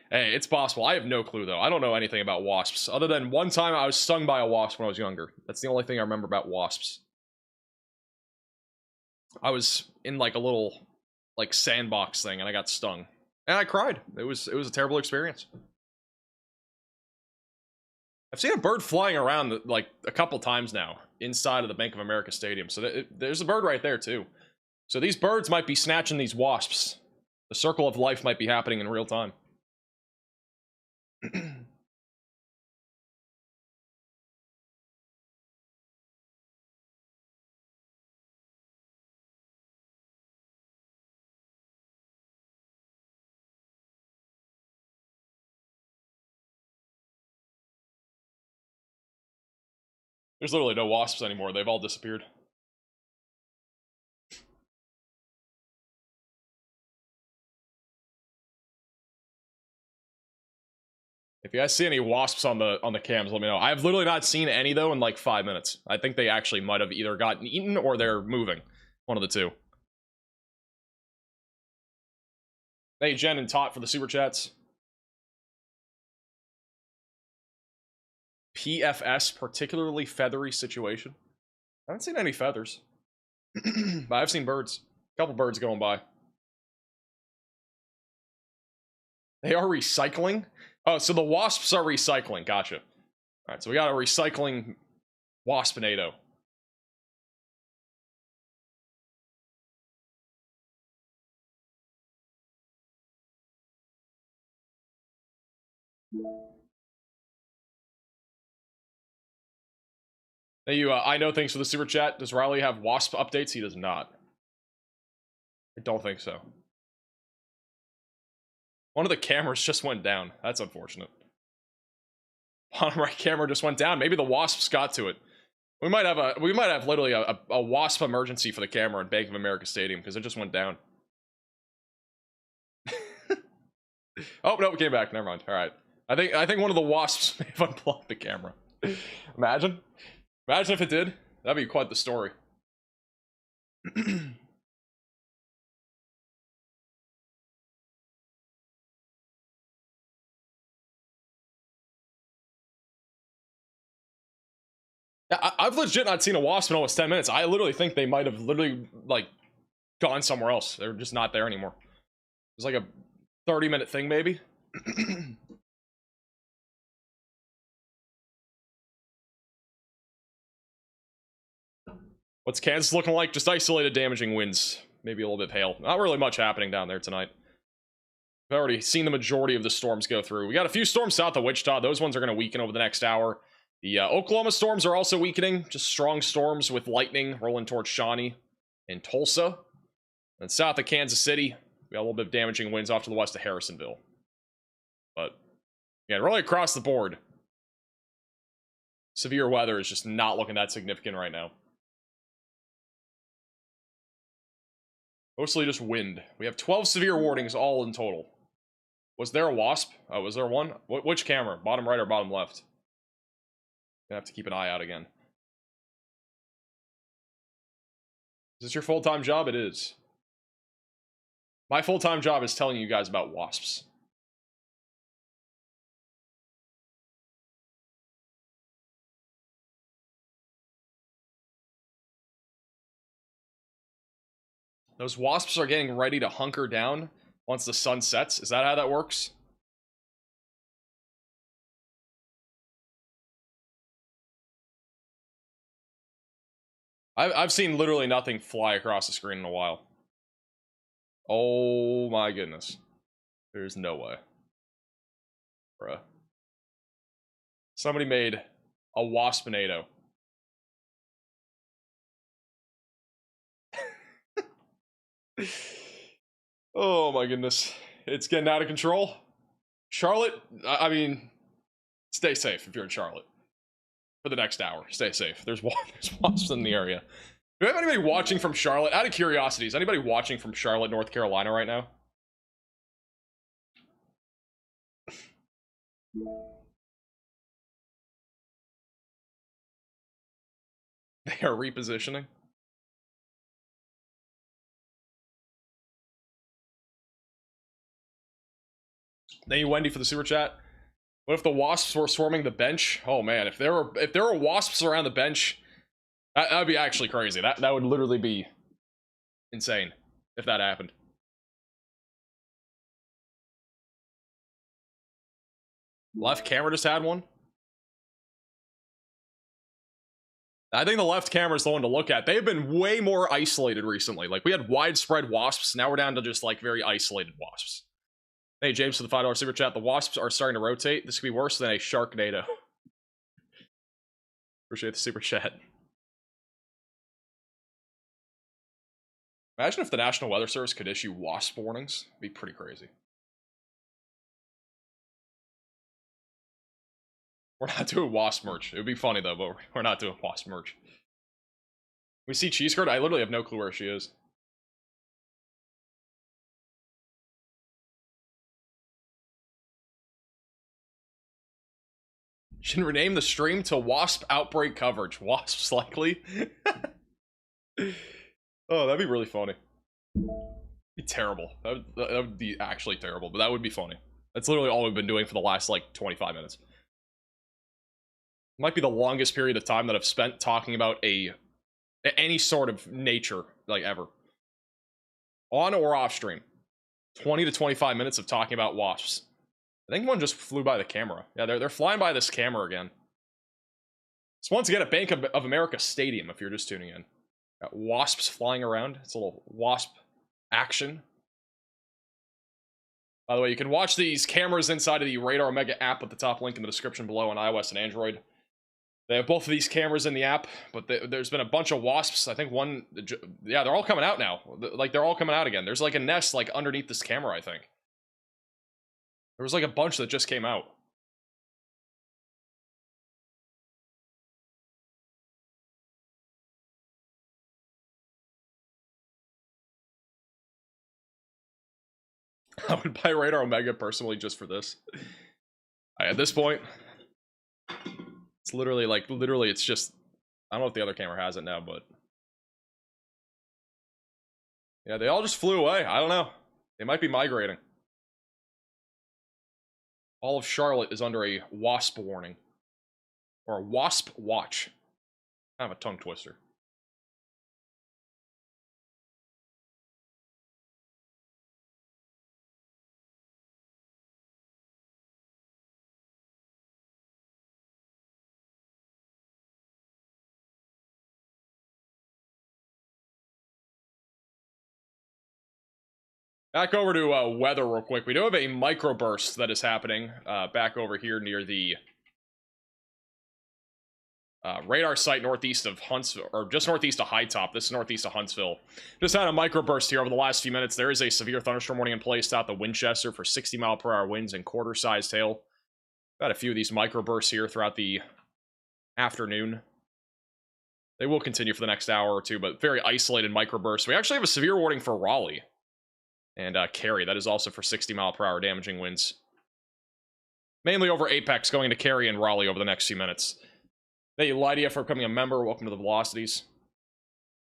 Hey, it's possible. I have no clue, though. I don't know anything about wasps. Other than one time I was stung by a wasp when I was younger. That's the only thing I remember about wasps. I was in, like, a little, like, sandbox thing, and I got stung. And I cried. It was a terrible experience. I've seen a bird flying around, like, a couple times now, inside of the Bank of America Stadium. So there's a bird right there, too. So these birds might be snatching these wasps. The circle of life might be happening in real time. There's literally no wasps anymore. They've all disappeared. If you guys see any wasps on the cams, let me know. I've literally not seen any though in like 5 minutes. I think they actually might have either gotten eaten or they're moving. One of the two. Hey, Jen and Tot for the super chats. PFS, particularly feathery situation. I haven't seen any feathers. But I've seen birds. A couple birds going by. They are recycling? Oh, so the wasps are recycling. Gotcha. Alright, so we got a recycling waspinado. Hey, you, I know thanks for the super chat. Does Riley have wasp updates? He does not. I don't think so. One of the cameras just went down. That's unfortunate. Bottom right camera just went down. Maybe the wasps got to it. We might have literally a wasp emergency for the camera in Bank of America Stadium because it just went down. Oh no, it came back. Never mind. All right. I think one of the wasps may have unplugged the camera. Imagine if it did. That'd be quite the story. I've legit not seen a wasp in almost 10 minutes. I literally think they might have literally, like, gone somewhere else. They're just not there anymore. It's like a 30-minute thing, maybe. What's Kansas looking like? Just isolated damaging winds. Maybe a little bit pale. Not really much happening down there tonight. We've already seen the majority of the storms go through. We got a few storms south of Wichita. Those ones are going to weaken over the next hour. The Oklahoma storms are also weakening. Just strong storms with lightning rolling towards Shawnee and Tulsa. And south of Kansas City, we got a little bit of damaging winds off to the west of Harrisonville. But, yeah, really across the board, severe weather is just not looking that significant right now. Mostly just wind. We have 12 severe warnings all in total. Was there a wasp? Was there one? Which camera? Bottom right or bottom left? Gonna have to keep an eye out again. Is this your full-time job? It is. My full-time job is telling you guys about wasps. Those wasps are getting ready to hunker down once the sun sets. Is that how that works? I've seen literally nothing fly across the screen in a while. Oh my goodness. There's no way. Bruh. Somebody made a waspinado. Oh my goodness. It's getting out of control. Charlotte, I mean, stay safe if you're in Charlotte. For the next hour, stay safe. There's wasps in the area. Do we have anybody watching from Charlotte? Out of curiosity, is anybody watching from Charlotte, North Carolina right now? They are repositioning. Thank you, Wendy, for the super chat. What if the wasps were swarming the bench? Oh man, if there were wasps around the bench, that would be actually crazy. That would literally be insane if that happened. Left camera just had one. I think the left camera is the one to look at. They've been way more isolated recently. Like, we had widespread wasps. Now we're down to just, like, very isolated wasps. Hey, James, for the $5 super chat. The wasps are starting to rotate. This could be worse than a Sharknado. Appreciate the super chat. Imagine if the National Weather Service could issue wasp warnings. It'd be pretty crazy. We're not doing wasp merch. It would be funny, though, but we're not doing wasp merch. We see Cheese Curd? I literally have no clue where she is. Should rename the stream to Wasp Outbreak Coverage. Wasps likely. Oh, that'd be really funny. Be terrible. That would be actually terrible, but that would be funny. That's literally all we've been doing for the last, like, 25 minutes. Might be the longest period of time that I've spent talking about any sort of nature, like, ever. On or off stream. 20 to 25 minutes of talking about wasps. I think one just flew by the camera. Yeah, they're flying by this camera again. It's once again at Bank of America Stadium, if you're just tuning in. Got wasps flying around. It's a little wasp action. By the way, you can watch these cameras inside of the Radar Omega app at the top link in the description below on iOS and Android. They have both of these cameras in the app, but there's been a bunch of wasps. I think one... Yeah, they're all coming out now. Like, they're all coming out again. There's, like, a nest, like, underneath this camera, I think. There was, like, a bunch that just came out. I would buy Radar Omega personally just for this. At this point... It's literally, like, it's just... I don't know if the other camera has it now, but... Yeah, they all just flew away. I don't know. They might be migrating. All of Charlotte is under a wasp warning. Or a wasp watch. Kind of a tongue twister. Back over to weather real quick. We do have a microburst that is happening back over here near the radar site northeast of Huntsville, or just northeast of High Top. This is northeast of Huntsville. Just had a microburst here over the last few minutes. There is a severe thunderstorm warning in place south of Winchester for 60-mile-per-hour winds and quarter-sized hail. Got a few of these microbursts here throughout the afternoon. They will continue for the next hour or two, but very isolated microbursts. We actually have a severe warning for Raleigh. And Cary, that is also for 60-mile-per-hour damaging winds. Mainly over Apex, going to Cary and Raleigh over the next few minutes. Thank you, Lydia, for becoming a member. Welcome to the Velocities.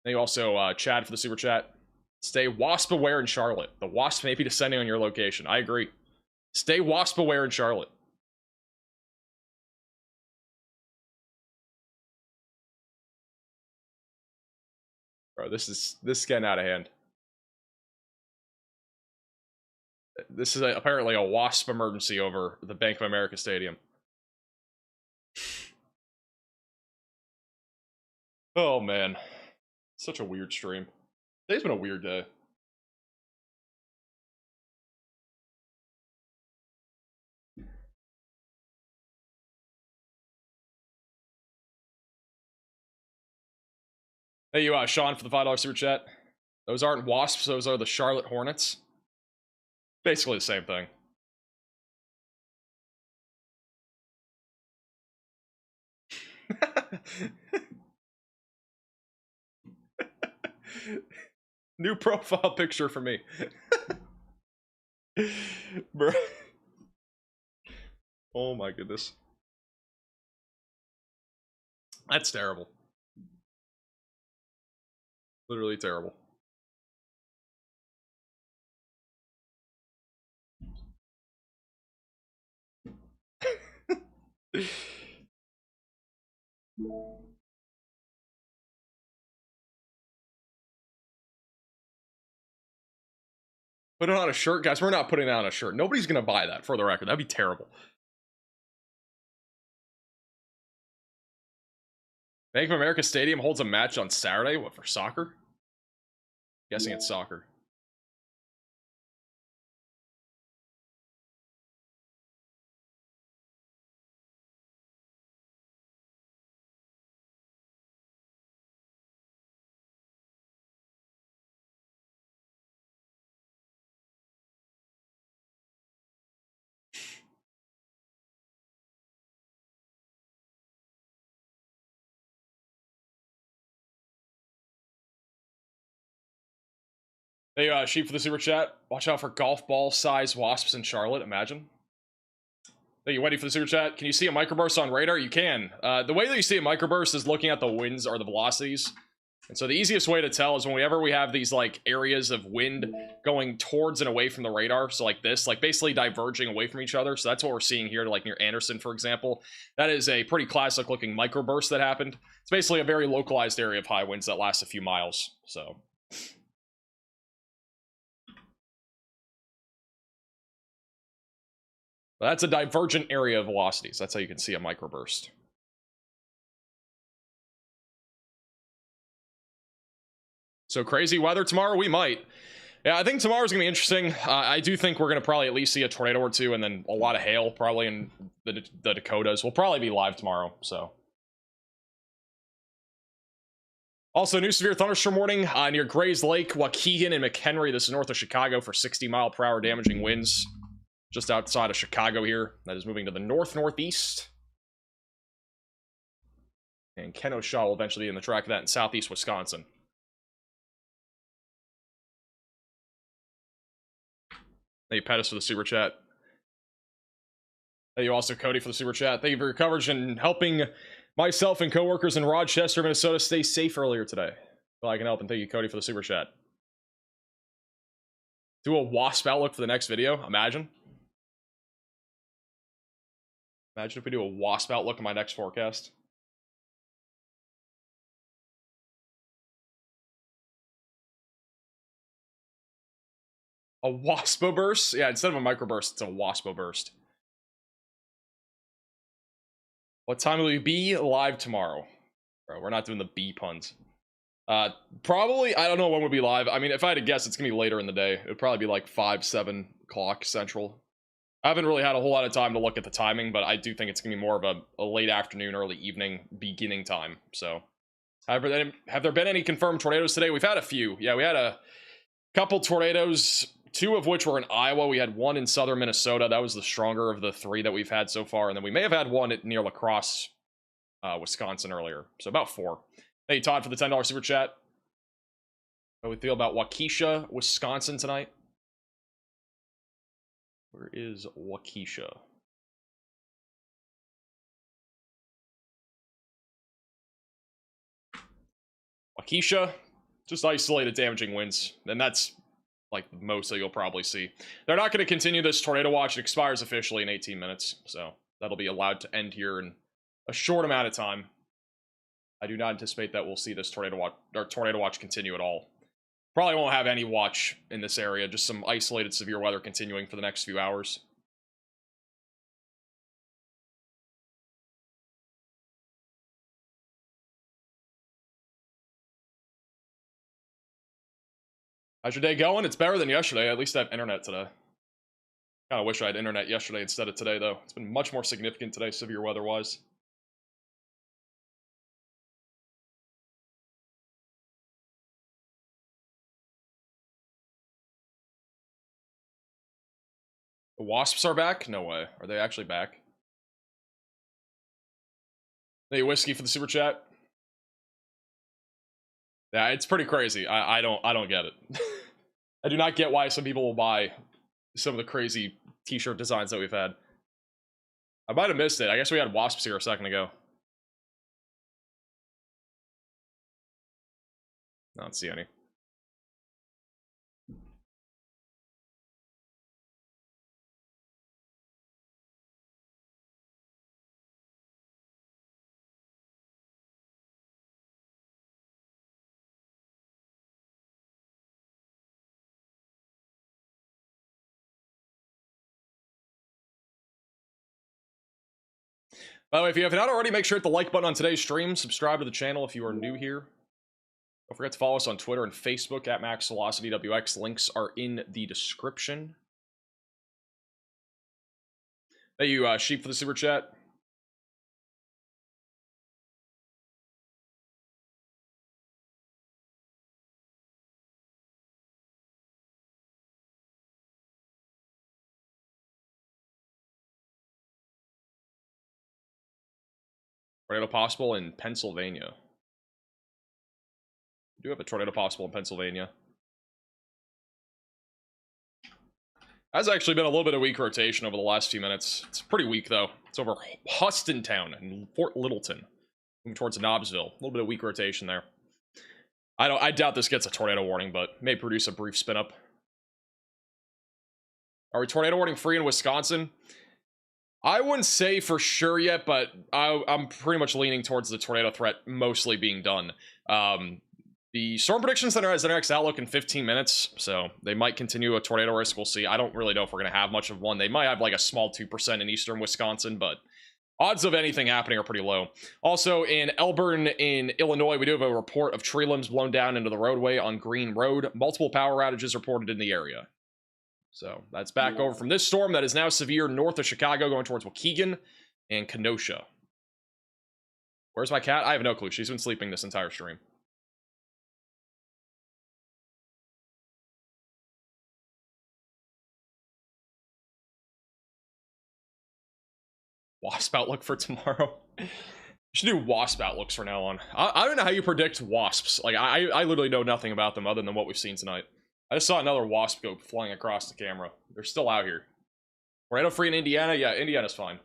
Thank you also, Chad, for the super chat. Stay wasp aware in Charlotte. The wasp may be descending on your location. I agree. Stay wasp aware in Charlotte. Bro, this is getting out of hand. This is apparently a wasp emergency over the Bank of America Stadium. Oh man, such a weird stream. Today's been a weird day. Hey, you, Sean, for the $5 super chat. Those aren't wasps, those are the Charlotte Hornets. Basically the same thing. New profile picture for me. Bro. Oh my goodness. That's terrible. Literally terrible. Put it on a shirt, guys. We're not putting it on a shirt. Nobody's gonna buy that, for the record. That'd be terrible. Bank of America Stadium holds a match on Saturday. What, for soccer? Guessing it's soccer. Hey, Sheep for the super chat. Watch out for golf ball size wasps in Charlotte. Imagine. Thank you, Wendy, for the super chat. Can you see a microburst on radar? You can. The way that you see a microburst is looking at the winds or the velocities. And so the easiest way to tell is whenever we have these like areas of wind going towards and away from the radar. So like this, like basically diverging away from each other. So that's what we're seeing here, like near Anderson, for example. That is a pretty classic looking microburst that happened. It's basically a very localized area of high winds that lasts a few miles. So that's a divergent area of velocities. That's how you can see a microburst. So crazy weather tomorrow? We might. Yeah, I think tomorrow's going to be interesting. I do think we're going to probably at least see a tornado or two and then a lot of hail probably in the Dakotas. We'll probably be live tomorrow, so. Also, new severe thunderstorm warning near Grays Lake, Waukegan, and McHenry. This is north of Chicago for 60-mile-per-hour damaging winds. Just outside of Chicago here. That is moving to the north-northeast. And Kenosha will eventually be in the track of that in southeast Wisconsin. Thank you, Pettis, for the super chat. Thank you also, Cody, for the super chat. Thank you for your coverage and helping myself and coworkers in Rochester, Minnesota stay safe earlier today. Well, I can help, and thank you, Cody, for the super chat. Do a WASP outlook for the next video. Imagine. Imagine if we do a WASP outlook in my next forecast. A waspoburst? Yeah, instead of a microburst, it's a waspoburst. What time will we be live tomorrow? Bro, we're not doing the B puns. Probably, I don't know when we'll be live. I mean, if I had to guess, it's gonna be later in the day. It would probably be like 5, 7 o'clock Central. I haven't really had a whole lot of time to look at the timing, but I do think it's gonna be more of a late afternoon, early evening beginning time. So, have there been any confirmed tornadoes today? We've had a few. Yeah, we had a couple tornadoes, 2 of which were in Iowa. We had 1 in southern Minnesota. That was the stronger of the 3 that we've had so far. And then we may have had 1 near La Crosse, Wisconsin earlier. So about 4. Thank you, Todd, for the $10 super chat. How we feel about Waukesha, Wisconsin tonight? Where is Waukesha? Waukesha, just isolated damaging winds, and that's like the most that you'll probably see. They're not going to continue this tornado watch. It expires officially in 18 minutes, so that'll be allowed to end here in a short amount of time. I do not anticipate that we'll see this tornado watch continue at all. Probably won't have any watch in this area, just some isolated severe weather continuing for the next few hours. How's your day going? It's better than yesterday. At least I have internet today. Kind of wish I had internet yesterday instead of today, though. It's been much more significant today, severe weather-wise. The Wasps are back? No way. Are they actually back? Hey, whiskey for the super chat. Yeah, it's pretty crazy. I don't get it. I do not get why some people will buy some of the crazy t-shirt designs that we've had. I might have missed it. I guess we had Wasps here a second ago. I don't see any. By the way, if you have not already, make sure to hit the like button on today's stream. Subscribe to the channel if you are new here. Don't forget to follow us on Twitter and Facebook at MaxVelocityWX. Links are in the description. Thank you, Sheep, for the super chat. Tornado possible in Pennsylvania. We do have a tornado possible in Pennsylvania. Has actually been a little bit of weak rotation over the last few minutes. It's pretty weak, though. It's over Hustontown and Fort Littleton. Moving towards Nobbsville. A little bit of weak rotation there. I doubt this gets a tornado warning, but may produce a brief spin up. Are we tornado warning free in Wisconsin? I wouldn't say for sure yet, but I'm pretty much leaning towards the tornado threat mostly being done. The Storm Prediction Center has their next outlook in 15 minutes, so they might continue a tornado risk. We'll see. I don't really know if we're going to have much of one. They might have like a small 2% in eastern Wisconsin, but odds of anything happening are pretty low. Also, in Elburn in Illinois, we do have a report of tree limbs blown down into the roadway on Green Road. Multiple power outages reported in the area. So that's back over from this storm that is now severe north of Chicago, going towards Waukegan and Kenosha. Where's my cat? I have no clue. She's been sleeping this entire stream. Wasp outlook for tomorrow. You should do wasp outlooks from now on. I don't know how you predict wasps. Like, I literally know nothing about them other than what we've seen tonight. I just saw another wasp go flying across the camera. They're still out here. Tornado free in Indiana? Yeah, Indiana's fine.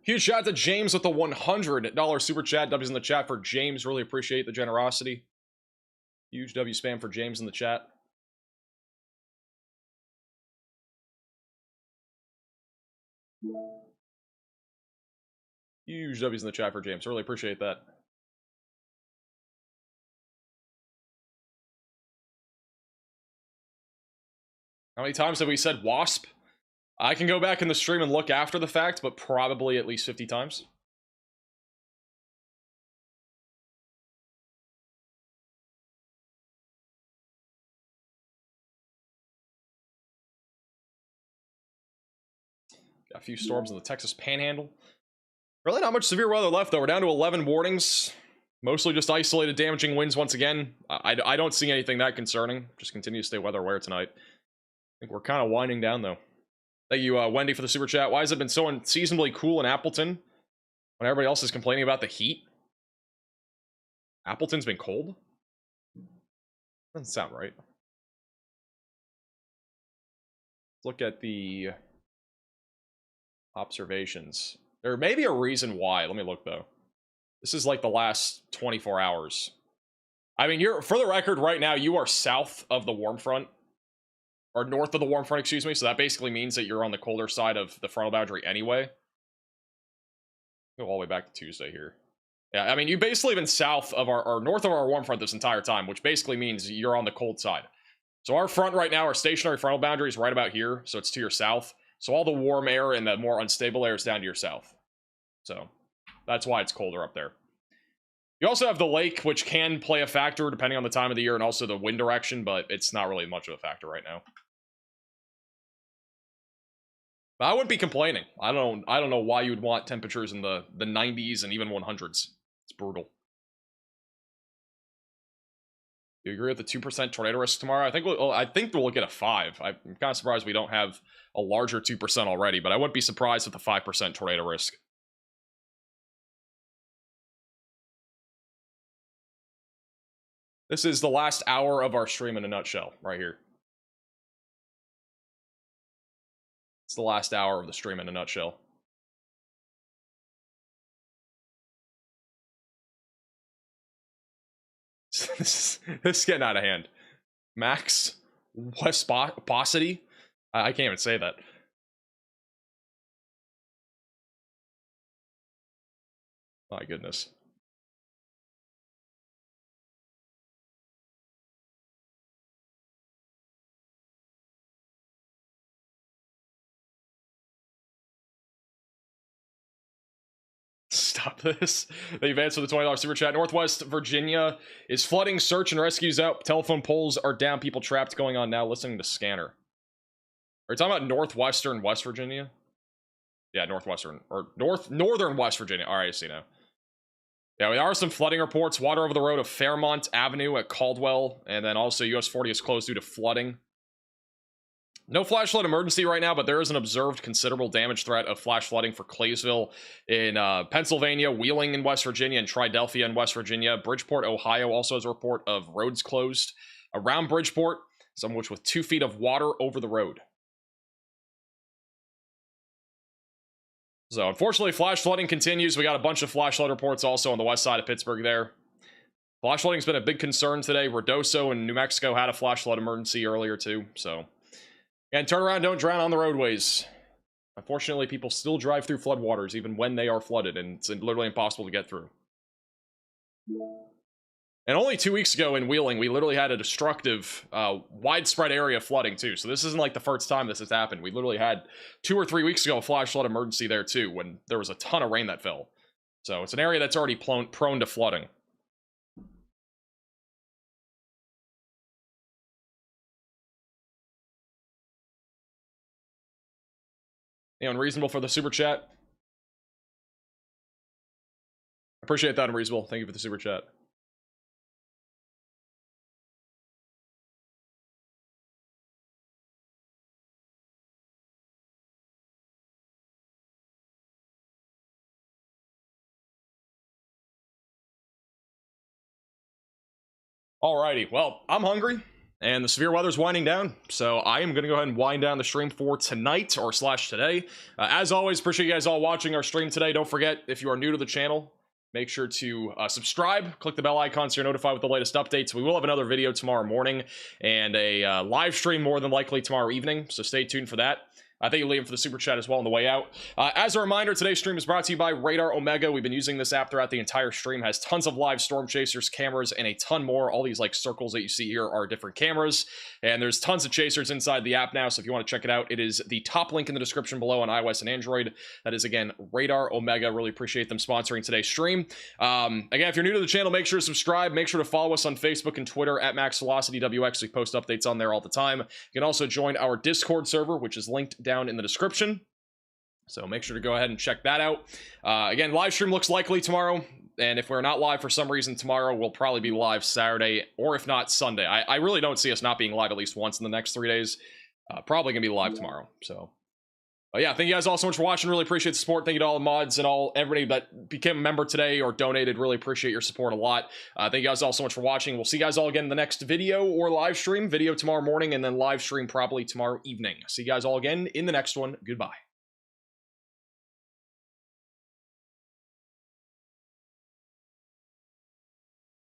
Huge shout out to James with the $100 super chat. W's in the chat for James. Really appreciate the generosity. Huge W spam for James in the chat. Huge W's in the chat for James. Really appreciate that. How many times have we said wasp? I can go back in the stream and look after the fact, but probably at least 50 times. Got a few storms in the Texas Panhandle. Really not much severe weather left, though. We're down to 11 warnings. Mostly just isolated damaging winds once again. I don't see anything that concerning. Just continue to stay weather aware tonight. I think we're kind of winding down, though. Thank you, Wendy, for the super chat. Why has it been so unseasonably cool in Appleton when everybody else is complaining about the heat? Appleton's been cold? Doesn't sound right. Let's look at the observations. There may be a reason why. Let me look, though. This is like the last 24 hours. I mean, you're, for the record, right now, you are south of the warm front. Or north of the warm front, excuse me. So that basically means that you're on the colder side of the frontal boundary anyway. Go all the way back to Tuesday here. Yeah, I mean, you've basically been south of our, or north of our warm front this entire time, which basically means you're on the cold side. So our front right now, our stationary frontal boundary is right about here. So it's to your south. So all the warm air and the more unstable air is down to your south. So that's why it's colder up there. You also have the lake, which can play a factor depending on the time of the year and also the wind direction, but it's not really much of a factor right now. But I wouldn't be complaining. I don't know why you would want temperatures in the 90s and even 100s. It's brutal. Do you agree with the 2% tornado risk tomorrow? I think we'll get a 5. I'm kind of surprised we don't have a larger 2% already, but I wouldn't be surprised with the 5% tornado risk. This is the last hour of our stream in a nutshell, right here. It's the last hour of the stream in a nutshell. This is getting out of hand. Max Wesposity? I can't even say that. My goodness. Stop this. They've answered the $20 super chat. Northwest Virginia is flooding. Search and rescues out. Telephone poles are down. People trapped going on now. Listening to Scanner. Are you talking about northwestern West Virginia? Yeah, northwestern. Or northern West Virginia. Alright, I see now. Yeah, there are some flooding reports. Water over the road of Fairmont Avenue at Caldwell. And then also US 40 is closed due to flooding. No flash flood emergency right now, but there is an observed considerable damage threat of flash flooding for Claysville in Pennsylvania, Wheeling in West Virginia, and Triadelphia in West Virginia. Bridgeport, Ohio also has a report of roads closed around Bridgeport, some of which with 2 feet of water over the road. So unfortunately, flash flooding continues. We got a bunch of flash flood reports also on the west side of Pittsburgh there. Flash flooding's been a big concern today. Ruidoso in New Mexico had a flash flood emergency earlier too, so... And turn around, don't drown on the roadways. Unfortunately, people still drive through floodwaters even when they are flooded, and it's literally impossible to get through. And only 2 weeks ago in Wheeling, we literally had a destructive, widespread area flooding too. So this isn't like the first time this has happened. We literally had 2 or 3 weeks ago a flash flood emergency there too, when there was a ton of rain that fell. So it's an area that's already prone to flooding. Unreasonable for the super chat. Appreciate that, Unreasonable. Thank you for the super chat. Alrighty, well, I'm hungry. And the severe weather's winding down, so I am going to go ahead and wind down the stream for tonight, or slash today. As always, appreciate you guys all watching our stream today. Don't forget, if you are new to the channel, make sure to subscribe, click the bell icon so you're notified with the latest updates. We will have another video tomorrow morning, and a live stream more than likely tomorrow evening, so stay tuned for that. I think you'll leave for the super chat as well on the way out. As a reminder, today's stream is brought to you by Radar Omega. We've been using this app throughout the entire stream. Has tons of live storm chasers, cameras, and a ton more. All these like circles that you see here are different cameras, and there's tons of chasers inside the app now. So if you want to check it out, it is the top link in the description below on iOS and Android. That is again Radar Omega. Really appreciate them sponsoring today's stream. Again, if you're new to the channel, make sure to subscribe. Make sure to follow us on Facebook and Twitter at MaxVelocityWX. We post updates on there all the time. You can also join our Discord server, which is linked down in the description. So make sure to go ahead and check that out. Again, live stream looks likely tomorrow. And if we're not live for some reason tomorrow, we'll probably be live Saturday, or if not Sunday. I really don't see us not being live at least once in the next 3 days. Probably gonna be live tomorrow. So Yeah, thank you guys all so much for watching. Really appreciate the support. Thank you to all the mods and everybody that became a member today or donated. Really appreciate your support a lot. Thank you guys all so much for watching. We'll see you guys all again in the next video or live stream. Video tomorrow morning and then live stream probably tomorrow evening. See you guys all again in the next one. Goodbye.